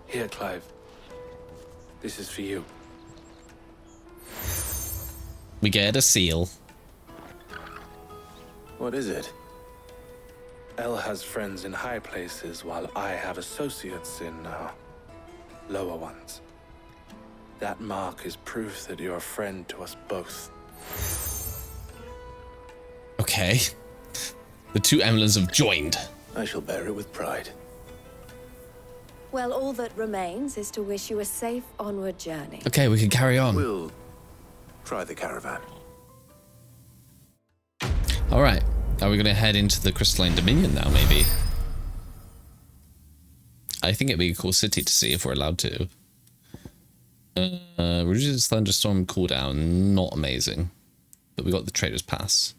S11: Here, Clive. This is for you.
S1: We get a seal.
S3: What is it?
S11: El has friends in high places, while I have associates in, lower ones. That mark is proof that you're a friend to us both.
S1: Okay. The two emblems have joined.
S3: I shall bear it with pride.
S5: Well, all that remains is to wish you a safe onward journey.
S1: Okay, we can carry on.
S3: We'll try the caravan.
S1: Alright. Are we going to head into the Crystalline Dominion now, maybe? I think it'd be a cool city to see if we're allowed to. Reduces Thunderstorm cooldown. Not amazing. But we got the Trader's Pass.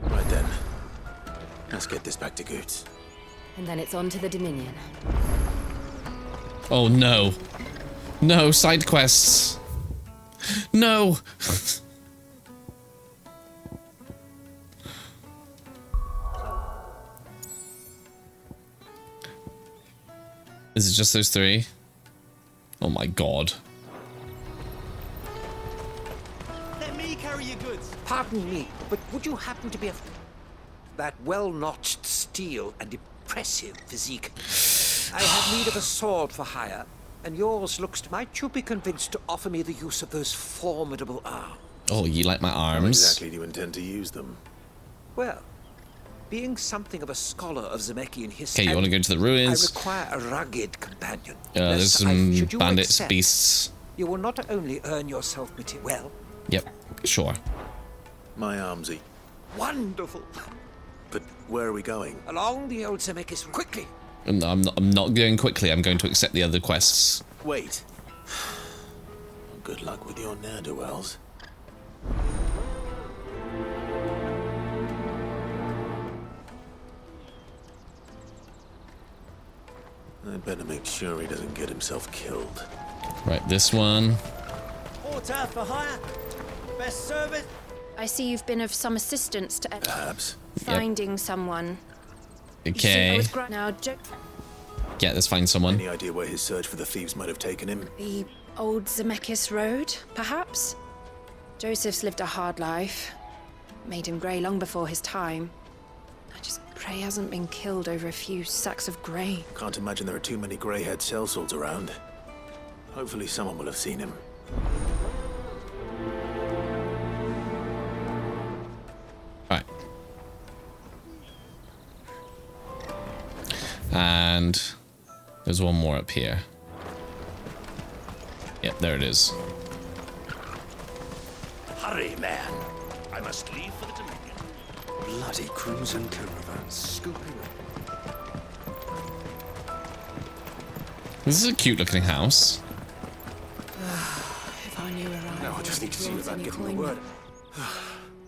S3: Right then. Let's get this back to Goots.
S24: And then it's on to the Dominion.
S1: Oh no. No, side quests. No. Is it just those three? Oh my god.
S14: Let me carry your goods.
S6: Pardon me, but would you happen to be that well-notched steel and impressive physique? I have need of a sword for hire, and yours looks to might you be convinced to offer me the use of those formidable arms?
S1: Oh, you like my arms?
S3: How exactly do you intend to use them?
S6: Well, being something of a scholar of Zemeckis history,
S1: Okay, you want to go to the ruins?
S6: I require a rugged companion.
S1: There's some bandits, beasts.
S6: You will not only earn yourself material. Well,
S1: yep, sure.
S3: My armsy.
S6: Wonderful.
S3: But where are we going?
S6: Along the old Zemeckis, quickly.
S1: I'm not going quickly. I'm going to accept the other quests.
S3: Wait. Good luck with your ne'er-do-wells. I'd better make sure he doesn't get himself killed.
S1: Right, this one.
S21: Porter for hire. Best service.
S12: I see you've been of some assistance to
S3: Perhaps.
S12: finding someone.
S1: Okay.
S12: Now,
S1: Yeah, let's find someone.
S3: Any idea where his search for the thieves might have taken him?
S12: the old Zemeckis Road, perhaps? Joseph's lived a hard life. Made him grey long before his time. I just pray he hasn't been killed over a few sacks of grain.
S3: Can't imagine there are too many grey-haired sellswords around. Hopefully someone will have seen him.
S1: Right. And there's one more up here. Yep, there it is.
S13: Hurry, man. I must leave for the Dominion. Bloody crimson caravans scooping up.
S1: This is a cute looking house.
S12: If I knew where I
S17: No, I just need to see
S12: was
S17: about
S12: any
S17: getting the
S12: coin.
S17: word.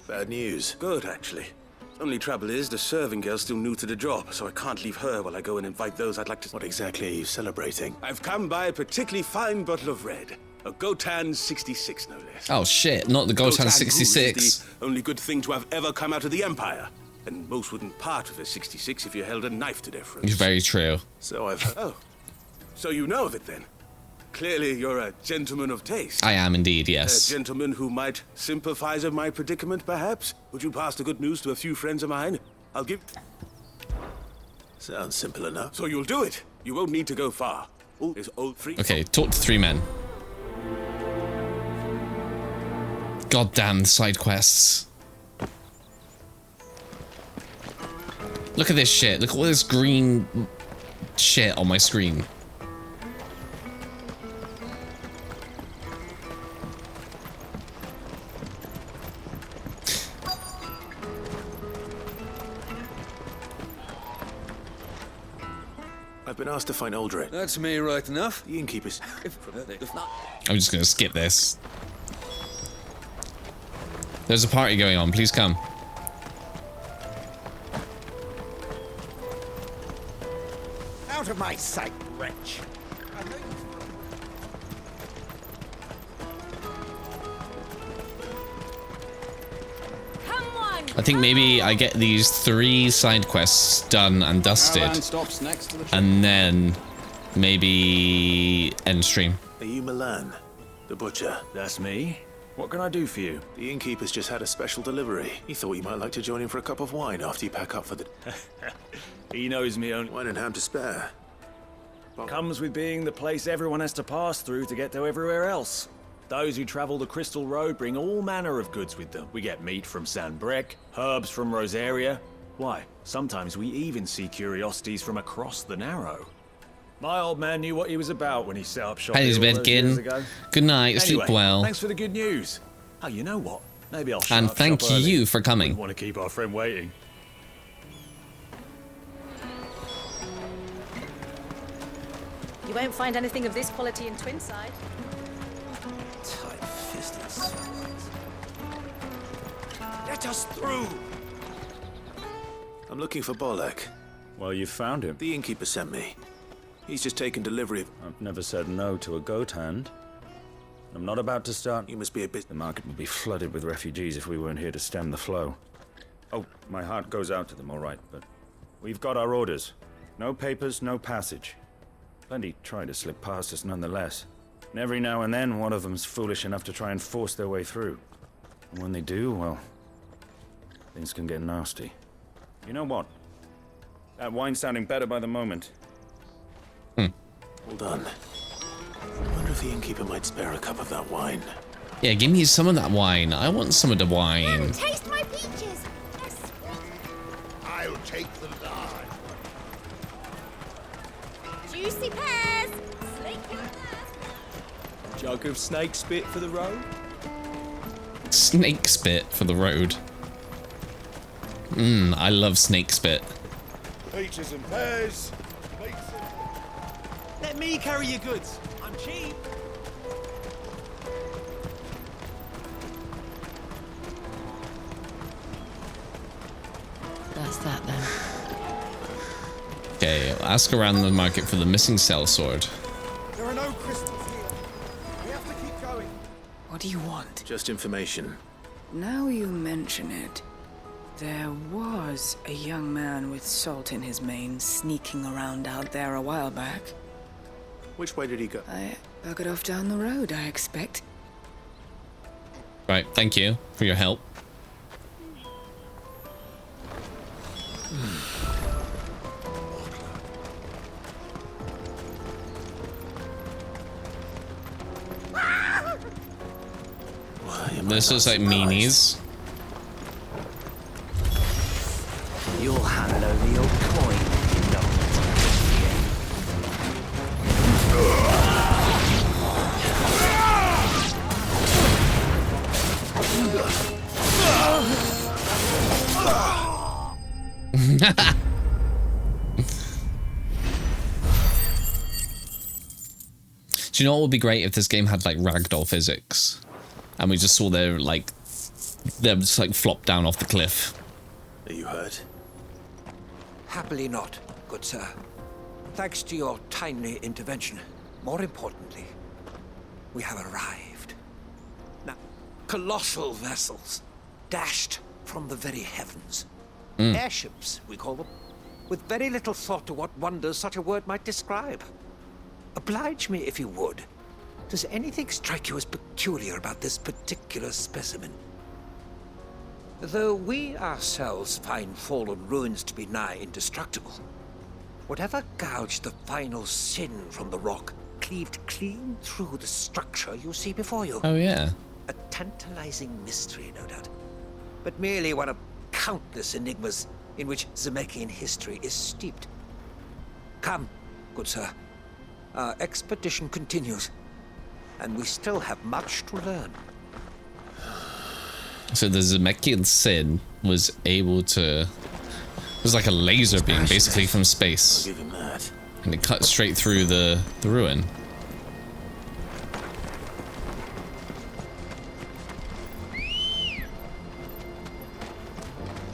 S3: Bad news.
S17: Good, actually. Only trouble is, the serving girl's still new to the job, so I can't leave her while I go and invite those I'd like to...
S3: What exactly are you celebrating?
S17: I've come by a particularly fine bottle of red. A Gotan 66, no less.
S1: Oh shit, not the Gotan
S17: Gotan
S1: 66.
S17: is the only good thing to have ever come out of the Empire. And most wouldn't part with a 66 if you held a knife to their throats.
S1: It's very true.
S3: So I've...
S17: Oh. So you know of it then? Clearly you're a gentleman of taste.
S1: I am indeed, yes.
S17: A gentleman who might sympathize with my predicament, perhaps? Would you pass the good news to a few friends of mine? I'll give...
S3: Sounds simple enough.
S17: So you'll do it. You won't need to go far. All is all three...
S1: Okay, talk to three men. Goddamn side quests. Look at this shit. Look at all this green shit on my screen.
S3: I've been asked to find Aldrich.
S14: That's me right enough.
S3: The innkeepers.
S1: I'm just gonna skip this. There's a party going on. Please come.
S6: Out of my sight, wretch.
S1: I think maybe I get these 3 side quests done and dusted,
S14: Caravan stops next to the
S1: and then maybe end stream.
S3: Are you Milan, the butcher?
S14: That's me. What can I do for you?
S3: The innkeeper's just had a special delivery. He thought you might like to join him for a cup of wine after you pack up for the...
S14: He knows me only.
S3: Wine and ham to spare.
S14: Comes with being the place everyone has to pass through to get to everywhere else. Those who travel the Crystal Road bring all manner of goods with them. We get meat from San Brec, herbs from Rosaria. Why, sometimes we even see curiosities from across the Narrow. My old man knew what he was about when he set up shop
S1: Penny's
S14: here all
S1: bed,
S14: those years
S1: kid.
S14: ago.
S1: Good night. Sleep
S14: Anyway,
S1: well.
S14: Thanks for the good news. Oh, you know what? Maybe I'll shut
S1: And
S14: up
S1: thank
S14: shop early.
S1: you for coming.
S14: Wouldn't want to keep our friend waiting.
S18: You won't find anything of this quality in Twinside.
S17: Tight-fisted swords. Let us through!
S3: I'm looking for Bolek.
S19: Well, you found him.
S3: The innkeeper sent me. He's just taken delivery of...
S19: I've never said no to a goat hand. I'm not about to start...
S3: You must be a bit...
S19: The market would be flooded with refugees if we weren't here to stem the flow. Oh, my heart goes out to them, all right, but... We've got our orders. No papers, no passage. Plenty try to slip past us nonetheless. And every now and then, one of them's foolish enough to try and force their way through. And when they do, well... things can get nasty. You know what? That wine's sounding better by the moment.
S3: Hold on. I wonder if the innkeeper might spare a cup of that wine.
S1: Yeah, give me some of that wine. I want some of the wine.
S4: Taste my peaches.
S10: I'll take the line.
S4: Juicy pears. Slake your thirst.
S14: Jug of snake spit for the road?
S1: Snake spit for the road. I love snake spit.
S10: Peaches and pears.
S14: Let me carry your goods. I'm cheap.
S24: That's that then.
S1: Okay, I'll ask around the market for the missing cell sword.
S8: There are no crystals here. We have to keep going.
S7: What do you want?
S3: Just information.
S7: Now you mention it, there was a young man with salt in his mane sneaking around out there a while back.
S3: Which way did he go?
S7: I buggered off down the road, I expect.
S1: Right, thank you for your help. This looks like meanies.
S6: You'll handle only your coin, you know.
S1: Do you know what would be great if this game had like ragdoll physics, and we just saw them just like flop down off the cliff?
S3: Are you hurt?
S6: Happily not, good sir. Thanks to your timely intervention. More importantly, we have arrived. Now, colossal vessels, dashed from the very heavens. Airships, we call them, with very little thought to what wonders such a word might describe. Oblige me if you would. Does anything strike you as peculiar about this particular specimen? Though we ourselves find fallen ruins to be nigh indestructible, whatever gouged the final sin from the rock cleaved clean through the structure you see before you.
S1: Oh yeah.
S6: A tantalizing mystery, no doubt, but merely one of countless enigmas in which Zemeckis history is steeped. Come, good sir. Our expedition continues, and we still have much to learn.
S1: So the Zemeckis sin was able to... It was like a laser beam, basically, from space.
S3: I'll give him that.
S1: And it cut straight through the ruin.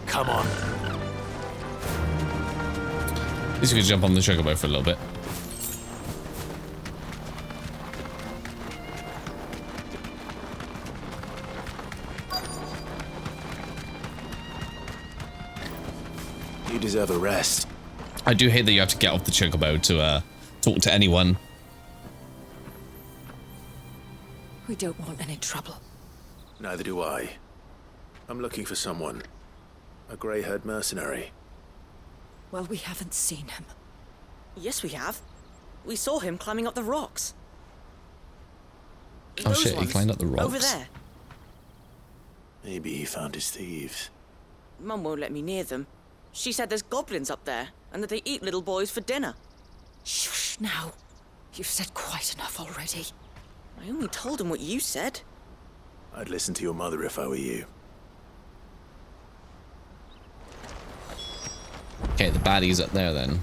S3: Come on.
S1: At least we could jump on the chocobo for a little bit.
S3: You deserve a rest.
S1: I do hate that you have to get off the chocobo to talk to anyone.
S12: We don't want any trouble.
S3: Neither do I. I'm looking for someone. A grey-haired mercenary.
S18: Well, we haven't seen him. Yes, we have. We saw him climbing up the rocks.
S1: Oh
S7: Those
S1: shit, he
S7: ones,
S1: climbed up the rocks.
S7: over there.
S3: Maybe he found his thieves.
S18: Mum won't let me near them. She said there's goblins up there, and that they eat little boys for dinner.
S16: Shush now. You've said quite enough already.
S18: I only told him what you said.
S3: I'd listen to your mother if I were you.
S1: Okay, the baddie's up there then.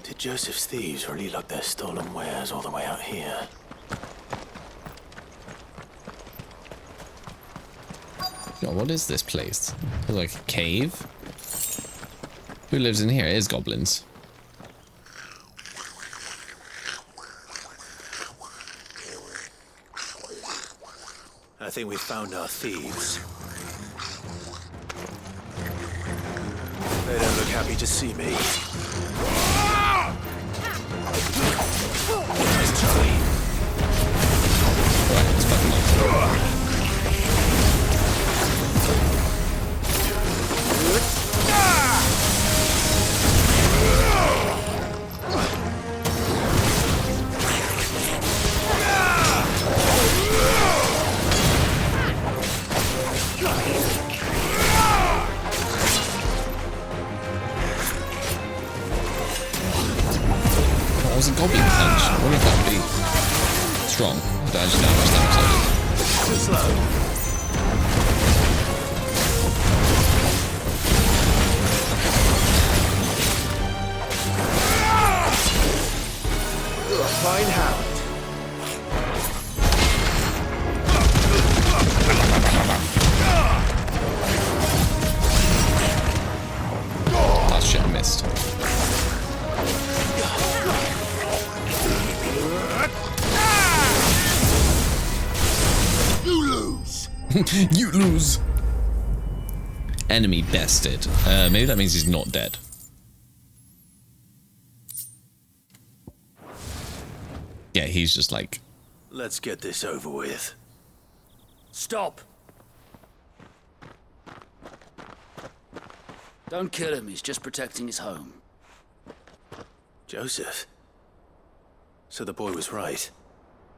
S3: Did Joseph's thieves really lug their stolen wares all the way out here?
S1: God, what is this place? It's like a cave? Who lives in here? It is goblins.
S3: I think we found our thieves. They don't look happy to see me. Nice Charlie.
S1: Right, let's fuck them up. That was a goblin punch. I wonder if that would be strong. I don't actually know how much damage that did.
S3: Too slow. Fine hound.
S1: Oh shit, I missed.
S10: You lose.
S1: You lose. Enemy bested. Maybe that means he's not dead. Yeah, he's just like...
S3: Let's get this over with.
S2: Stop! Don't kill him, he's just protecting his home.
S3: Joseph? So the boy was right.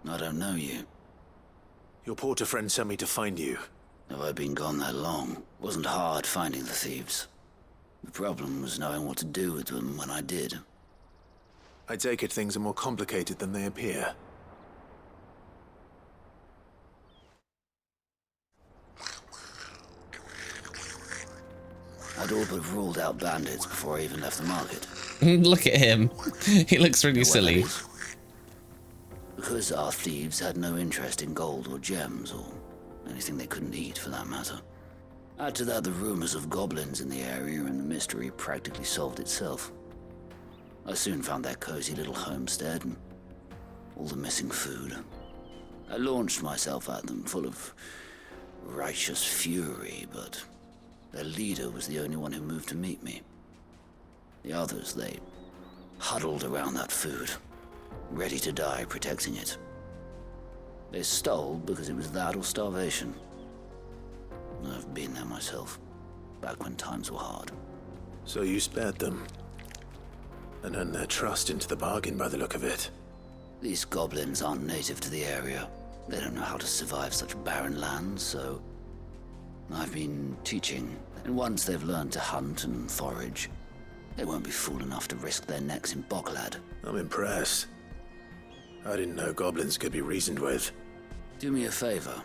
S2: I don't know you.
S3: Your porter friend sent me to find you.
S2: Have I been gone that long? Wasn't hard finding the thieves. The problem was knowing what to do with them when I did.
S3: I take it things are more complicated than they appear.
S2: I'd all but ruled out bandits before I even left the market.
S1: Look at him. He looks really silly.
S2: Because our thieves had no interest in gold or gems or anything they couldn't eat for that matter. Add to that the rumors of goblins in the area and the mystery practically solved itself. I soon found their cozy little homestead and all the missing food. I launched myself at them full of righteous fury, but their leader was the only one who moved to meet me. The others, they huddled around that food, ready to die protecting it. They stole because it was that or starvation. I've been there myself, back when times were hard.
S3: So you spared them? And earned their trust into the bargain by the look of it.
S2: These goblins aren't native to the area. They don't know how to survive such barren lands, so I've been teaching. And once they've learned to hunt and forage, they won't be fool enough to risk their necks in Bocklad.
S3: I'm impressed. I didn't know goblins could be reasoned with.
S2: Do me a favor.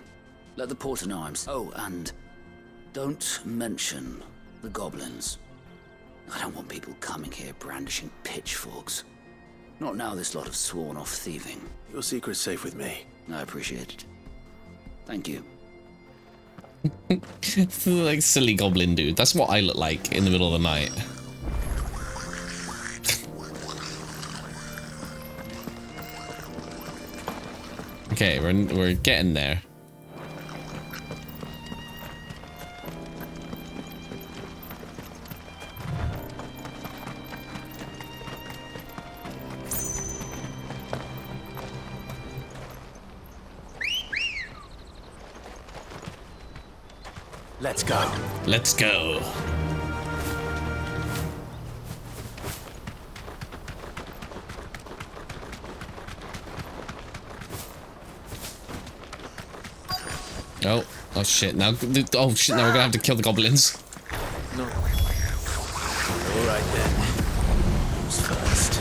S2: Let the porter know I'm... Oh, and don't mention the goblins. I don't want people coming here brandishing pitchforks. Not now this lot have sworn off thieving.
S3: Your secret's safe with me.
S2: I appreciate it. Thank you.
S1: Like silly goblin dude. That's what I look like in the middle of the night. Okay, we're getting there.
S3: Let's go.
S1: Let's go. Oh shit! Now, oh shit! Now we're gonna have to kill the goblins.
S13: No. All right then. Who's first?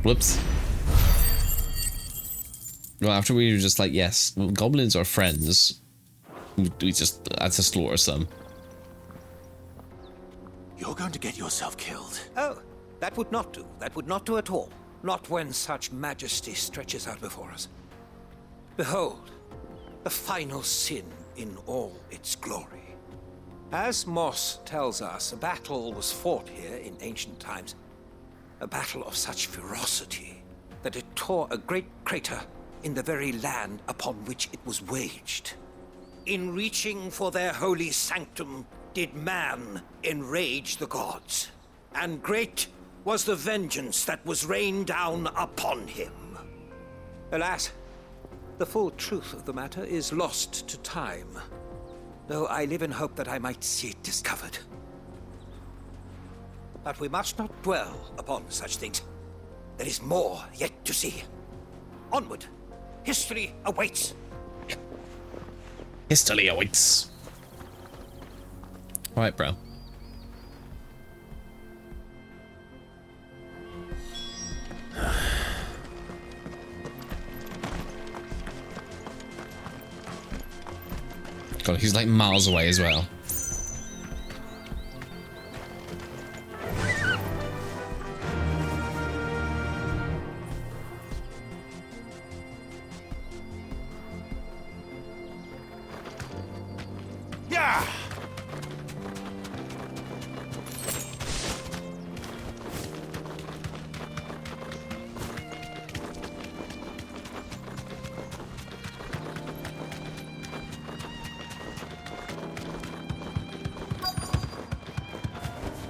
S1: Whoops. Well, after we were just like, yes, goblins are friends, we just had to slaughter some.
S17: You're going to get yourself killed. Oh, that would not do. That would not do at all. Not when such majesty stretches out before us. Behold, the final sin in all its glory. As Moss tells us, a battle was fought here in ancient times. A battle of such ferocity that it tore a great crater in the very land upon which it was waged. In reaching for their holy sanctum, did man enrage the gods, and great was the vengeance that was rained down upon him. Alas, the full truth of the matter is lost to time, though I live in hope that I might see it discovered. But we must not dwell upon such things. There is more yet to see. Onward. History awaits.
S1: History awaits. All right, bro. God, he's like miles away as well.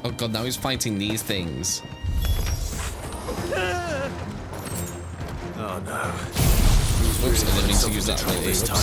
S1: Oh god, now he's fighting these things.
S13: Oh no.
S1: Oops, I didn't mean to use that really.
S13: This time.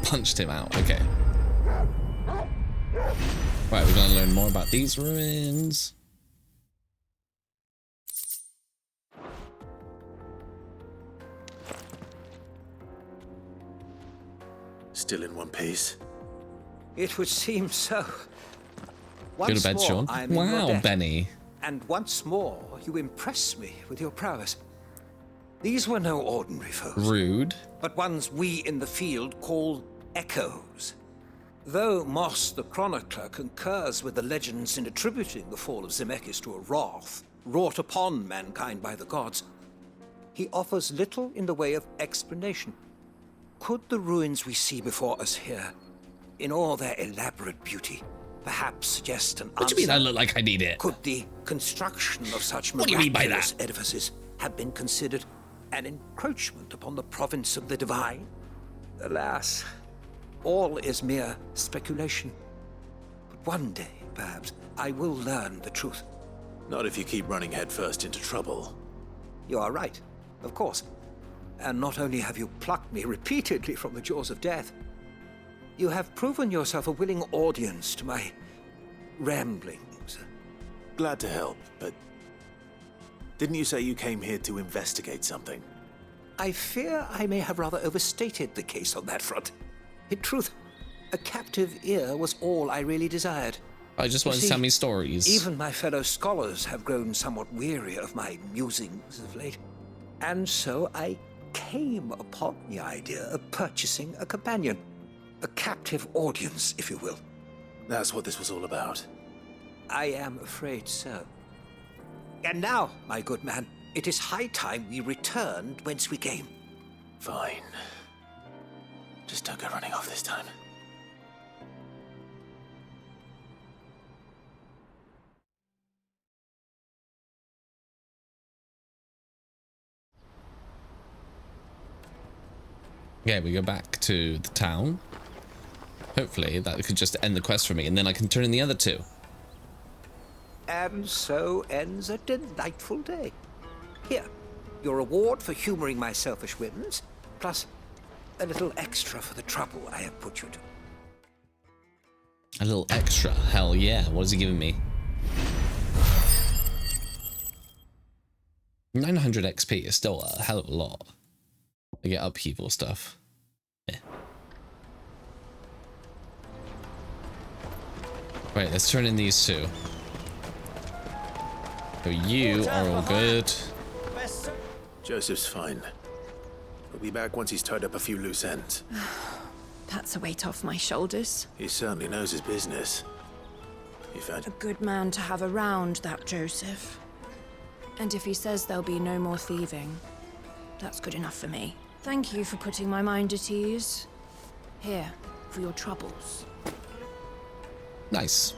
S13: Punched him out. Okay. Right, we're gonna learn more about these ruins.
S3: Still in one piece.
S17: It would seem so.
S1: Go to bed, Sean. Wow, Benny.
S17: And once more, you impress me with your prowess. These were no ordinary foes.
S1: Rude.
S17: But ones we in the field call echoes. Though Moss the Chronicler concurs with the legends in attributing the fall of Zemeckis to a wrath wrought upon mankind by the gods, he offers little in the way of explanation. Could the ruins we see before us here, in all their elaborate beauty, perhaps suggest an answer?
S1: What do you mean I look like I need it?
S17: Could the construction of such
S1: What do you mean by
S17: miraculous
S1: that?
S17: edifices have been considered an encroachment upon the province of the divine? Alas,
S6: All is mere speculation. But one day, perhaps, I will learn the truth.
S3: Not if you keep running headfirst into trouble.
S6: You are right, of course. And not only have you plucked me repeatedly from the jaws of death, you have proven yourself a willing audience to my ramblings.
S3: Glad to help, but didn't you say you came here to investigate something?
S6: I fear I may have rather overstated the case on that front. In truth, a captive ear was all I really desired.
S1: I just wanted to tell me stories.
S6: Even my fellow scholars have grown somewhat weary of my musings of late. And so I came upon the idea of purchasing a companion. A captive audience, if you will.
S3: That's what this was all about.
S6: I am afraid so. And now, my good man, it is high time we returned whence we came.
S3: Fine. Just don't go running off this time.
S1: Yeah, we go back to the town. Hopefully that could just end the quest for me, and then I can turn in the other two.
S6: And so ends a delightful day. Here, your reward for humoring my selfish whims, plus a little extra for the trouble I have put you to.
S1: A little extra? Hell yeah. What is he giving me? 900 XP is still a hell of a lot. I get upheaval stuff. Yeah. Right, let's turn in these two. So you are all good.
S3: Joseph's fine. He'll be back once he's tied up a few loose ends.
S12: That's a weight off my shoulders.
S3: He certainly knows his business. If I...
S12: A good man to have around, that Joseph. And if he says there'll be no more thieving, that's good enough for me. Thank you for putting my mind at ease. Here, for your troubles.
S1: Nice.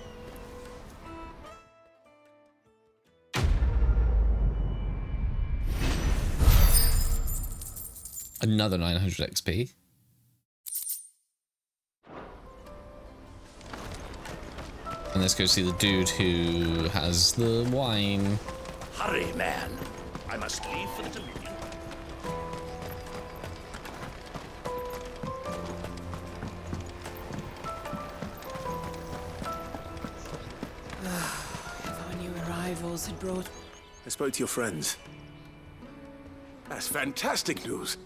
S1: Another 900 XP. And let's go see the dude who has the wine.
S13: Hurry, man. I must leave for the Dominion.
S18: If our new arrivals had brought...
S3: I spoke to your friends.
S9: That's fantastic news.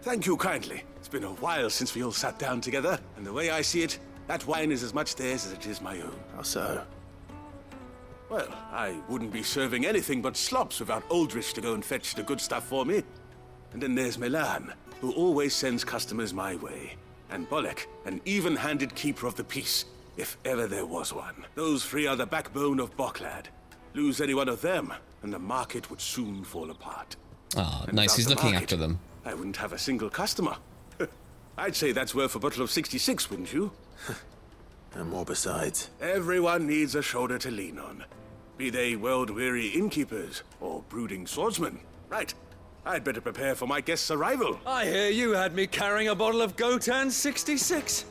S9: Thank you kindly. It's been a while since we all sat down together, and the way I see it, that wine is as much theirs as it is my own.
S3: How so?
S9: Well, I wouldn't be serving anything but slops without Aldrich to go and fetch the good stuff for me. And then there's Milan, who always sends customers my way. And Bolek, an even-handed keeper of the peace, if ever there was one. Those three are the backbone of Boklad. Lose any one of them, and the market would soon fall apart.
S1: Ah,
S9: And
S1: nice.
S9: without
S1: He's
S9: the
S1: looking
S9: market,
S1: after them.
S9: I wouldn't have a single customer. I'd say that's worth a bottle of 66, wouldn't you?
S3: And more besides.
S9: Everyone needs a shoulder to lean on. Be they world-weary innkeepers or brooding swordsmen. Right. I'd better prepare for my guest's arrival.
S20: I hear you had me carrying a bottle of Gotan 66.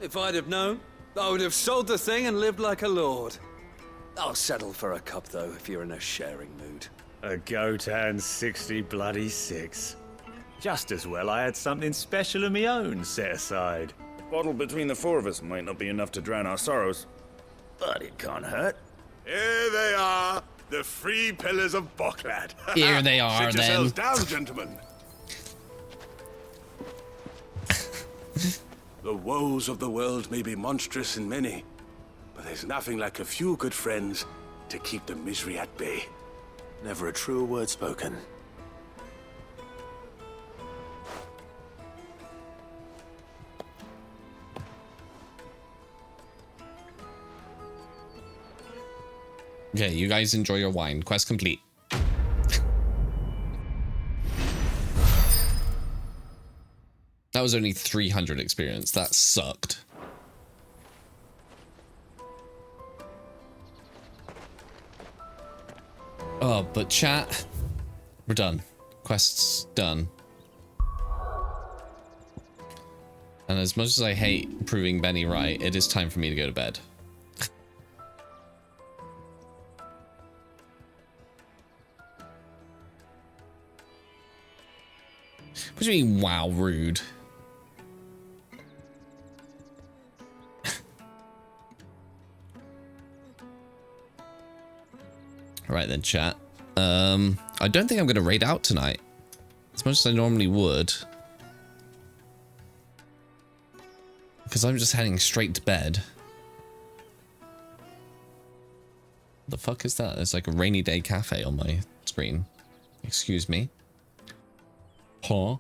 S20: If I'd have known, I would have sold the thing and lived like a lord. I'll settle for a cup, though, if you're in a sharing mood.
S14: A Gotan 66. Just as well I had something special of my own set aside.
S19: A bottle between the four of us might not be enough to drown our sorrows, but it can't hurt.
S9: Here they are, the three pillars of Boklad.
S1: Here they are,
S9: Sit
S1: then.
S9: yourselves down, gentlemen. The woes of the world may be monstrous and many, but there's nothing like a few good friends to keep the misery at bay.
S3: Never a truer word spoken.
S1: Okay, you guys enjoy your wine. Quest complete. That was only 300 experience. That sucked. Oh, but chat, we're done. Quest's done. And as much as I hate proving Benny right, it is time for me to go to bed. What do you mean, wow, rude? Right then, chat. I don't think I'm going to raid out tonight. As much as I normally would. Because I'm just heading straight to bed. The fuck is that? There's like a rainy day cafe on my screen. Excuse me. Huh?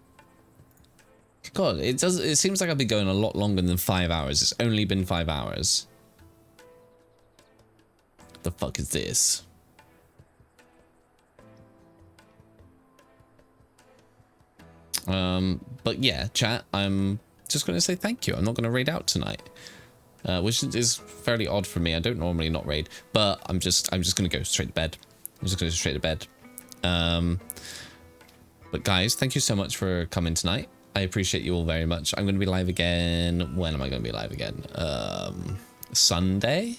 S1: God, it seems like I've been going a lot longer than 5 hours. It's only been 5 hours. The fuck is this? But yeah, chat, I'm just going to say thank you. I'm not going to raid out tonight. Which is fairly odd for me. I don't normally not raid, but I'm just going to go straight to bed. I'm just going to go straight to bed. But guys, thank you so much for coming tonight. I appreciate you all very much. I'm going to be live again. When am I going to be live again? Sunday?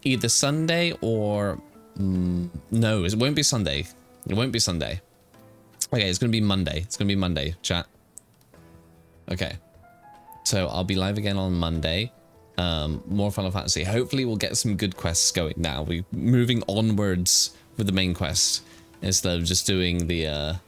S1: Either Sunday or... no, it won't be Sunday. It won't be Sunday. Okay, it's going to be Monday. It's going to be Monday, chat. Okay. So I'll be live again on Monday. More Final Fantasy. Hopefully we'll get some good quests going now. We're moving onwards with the main quest instead of just doing the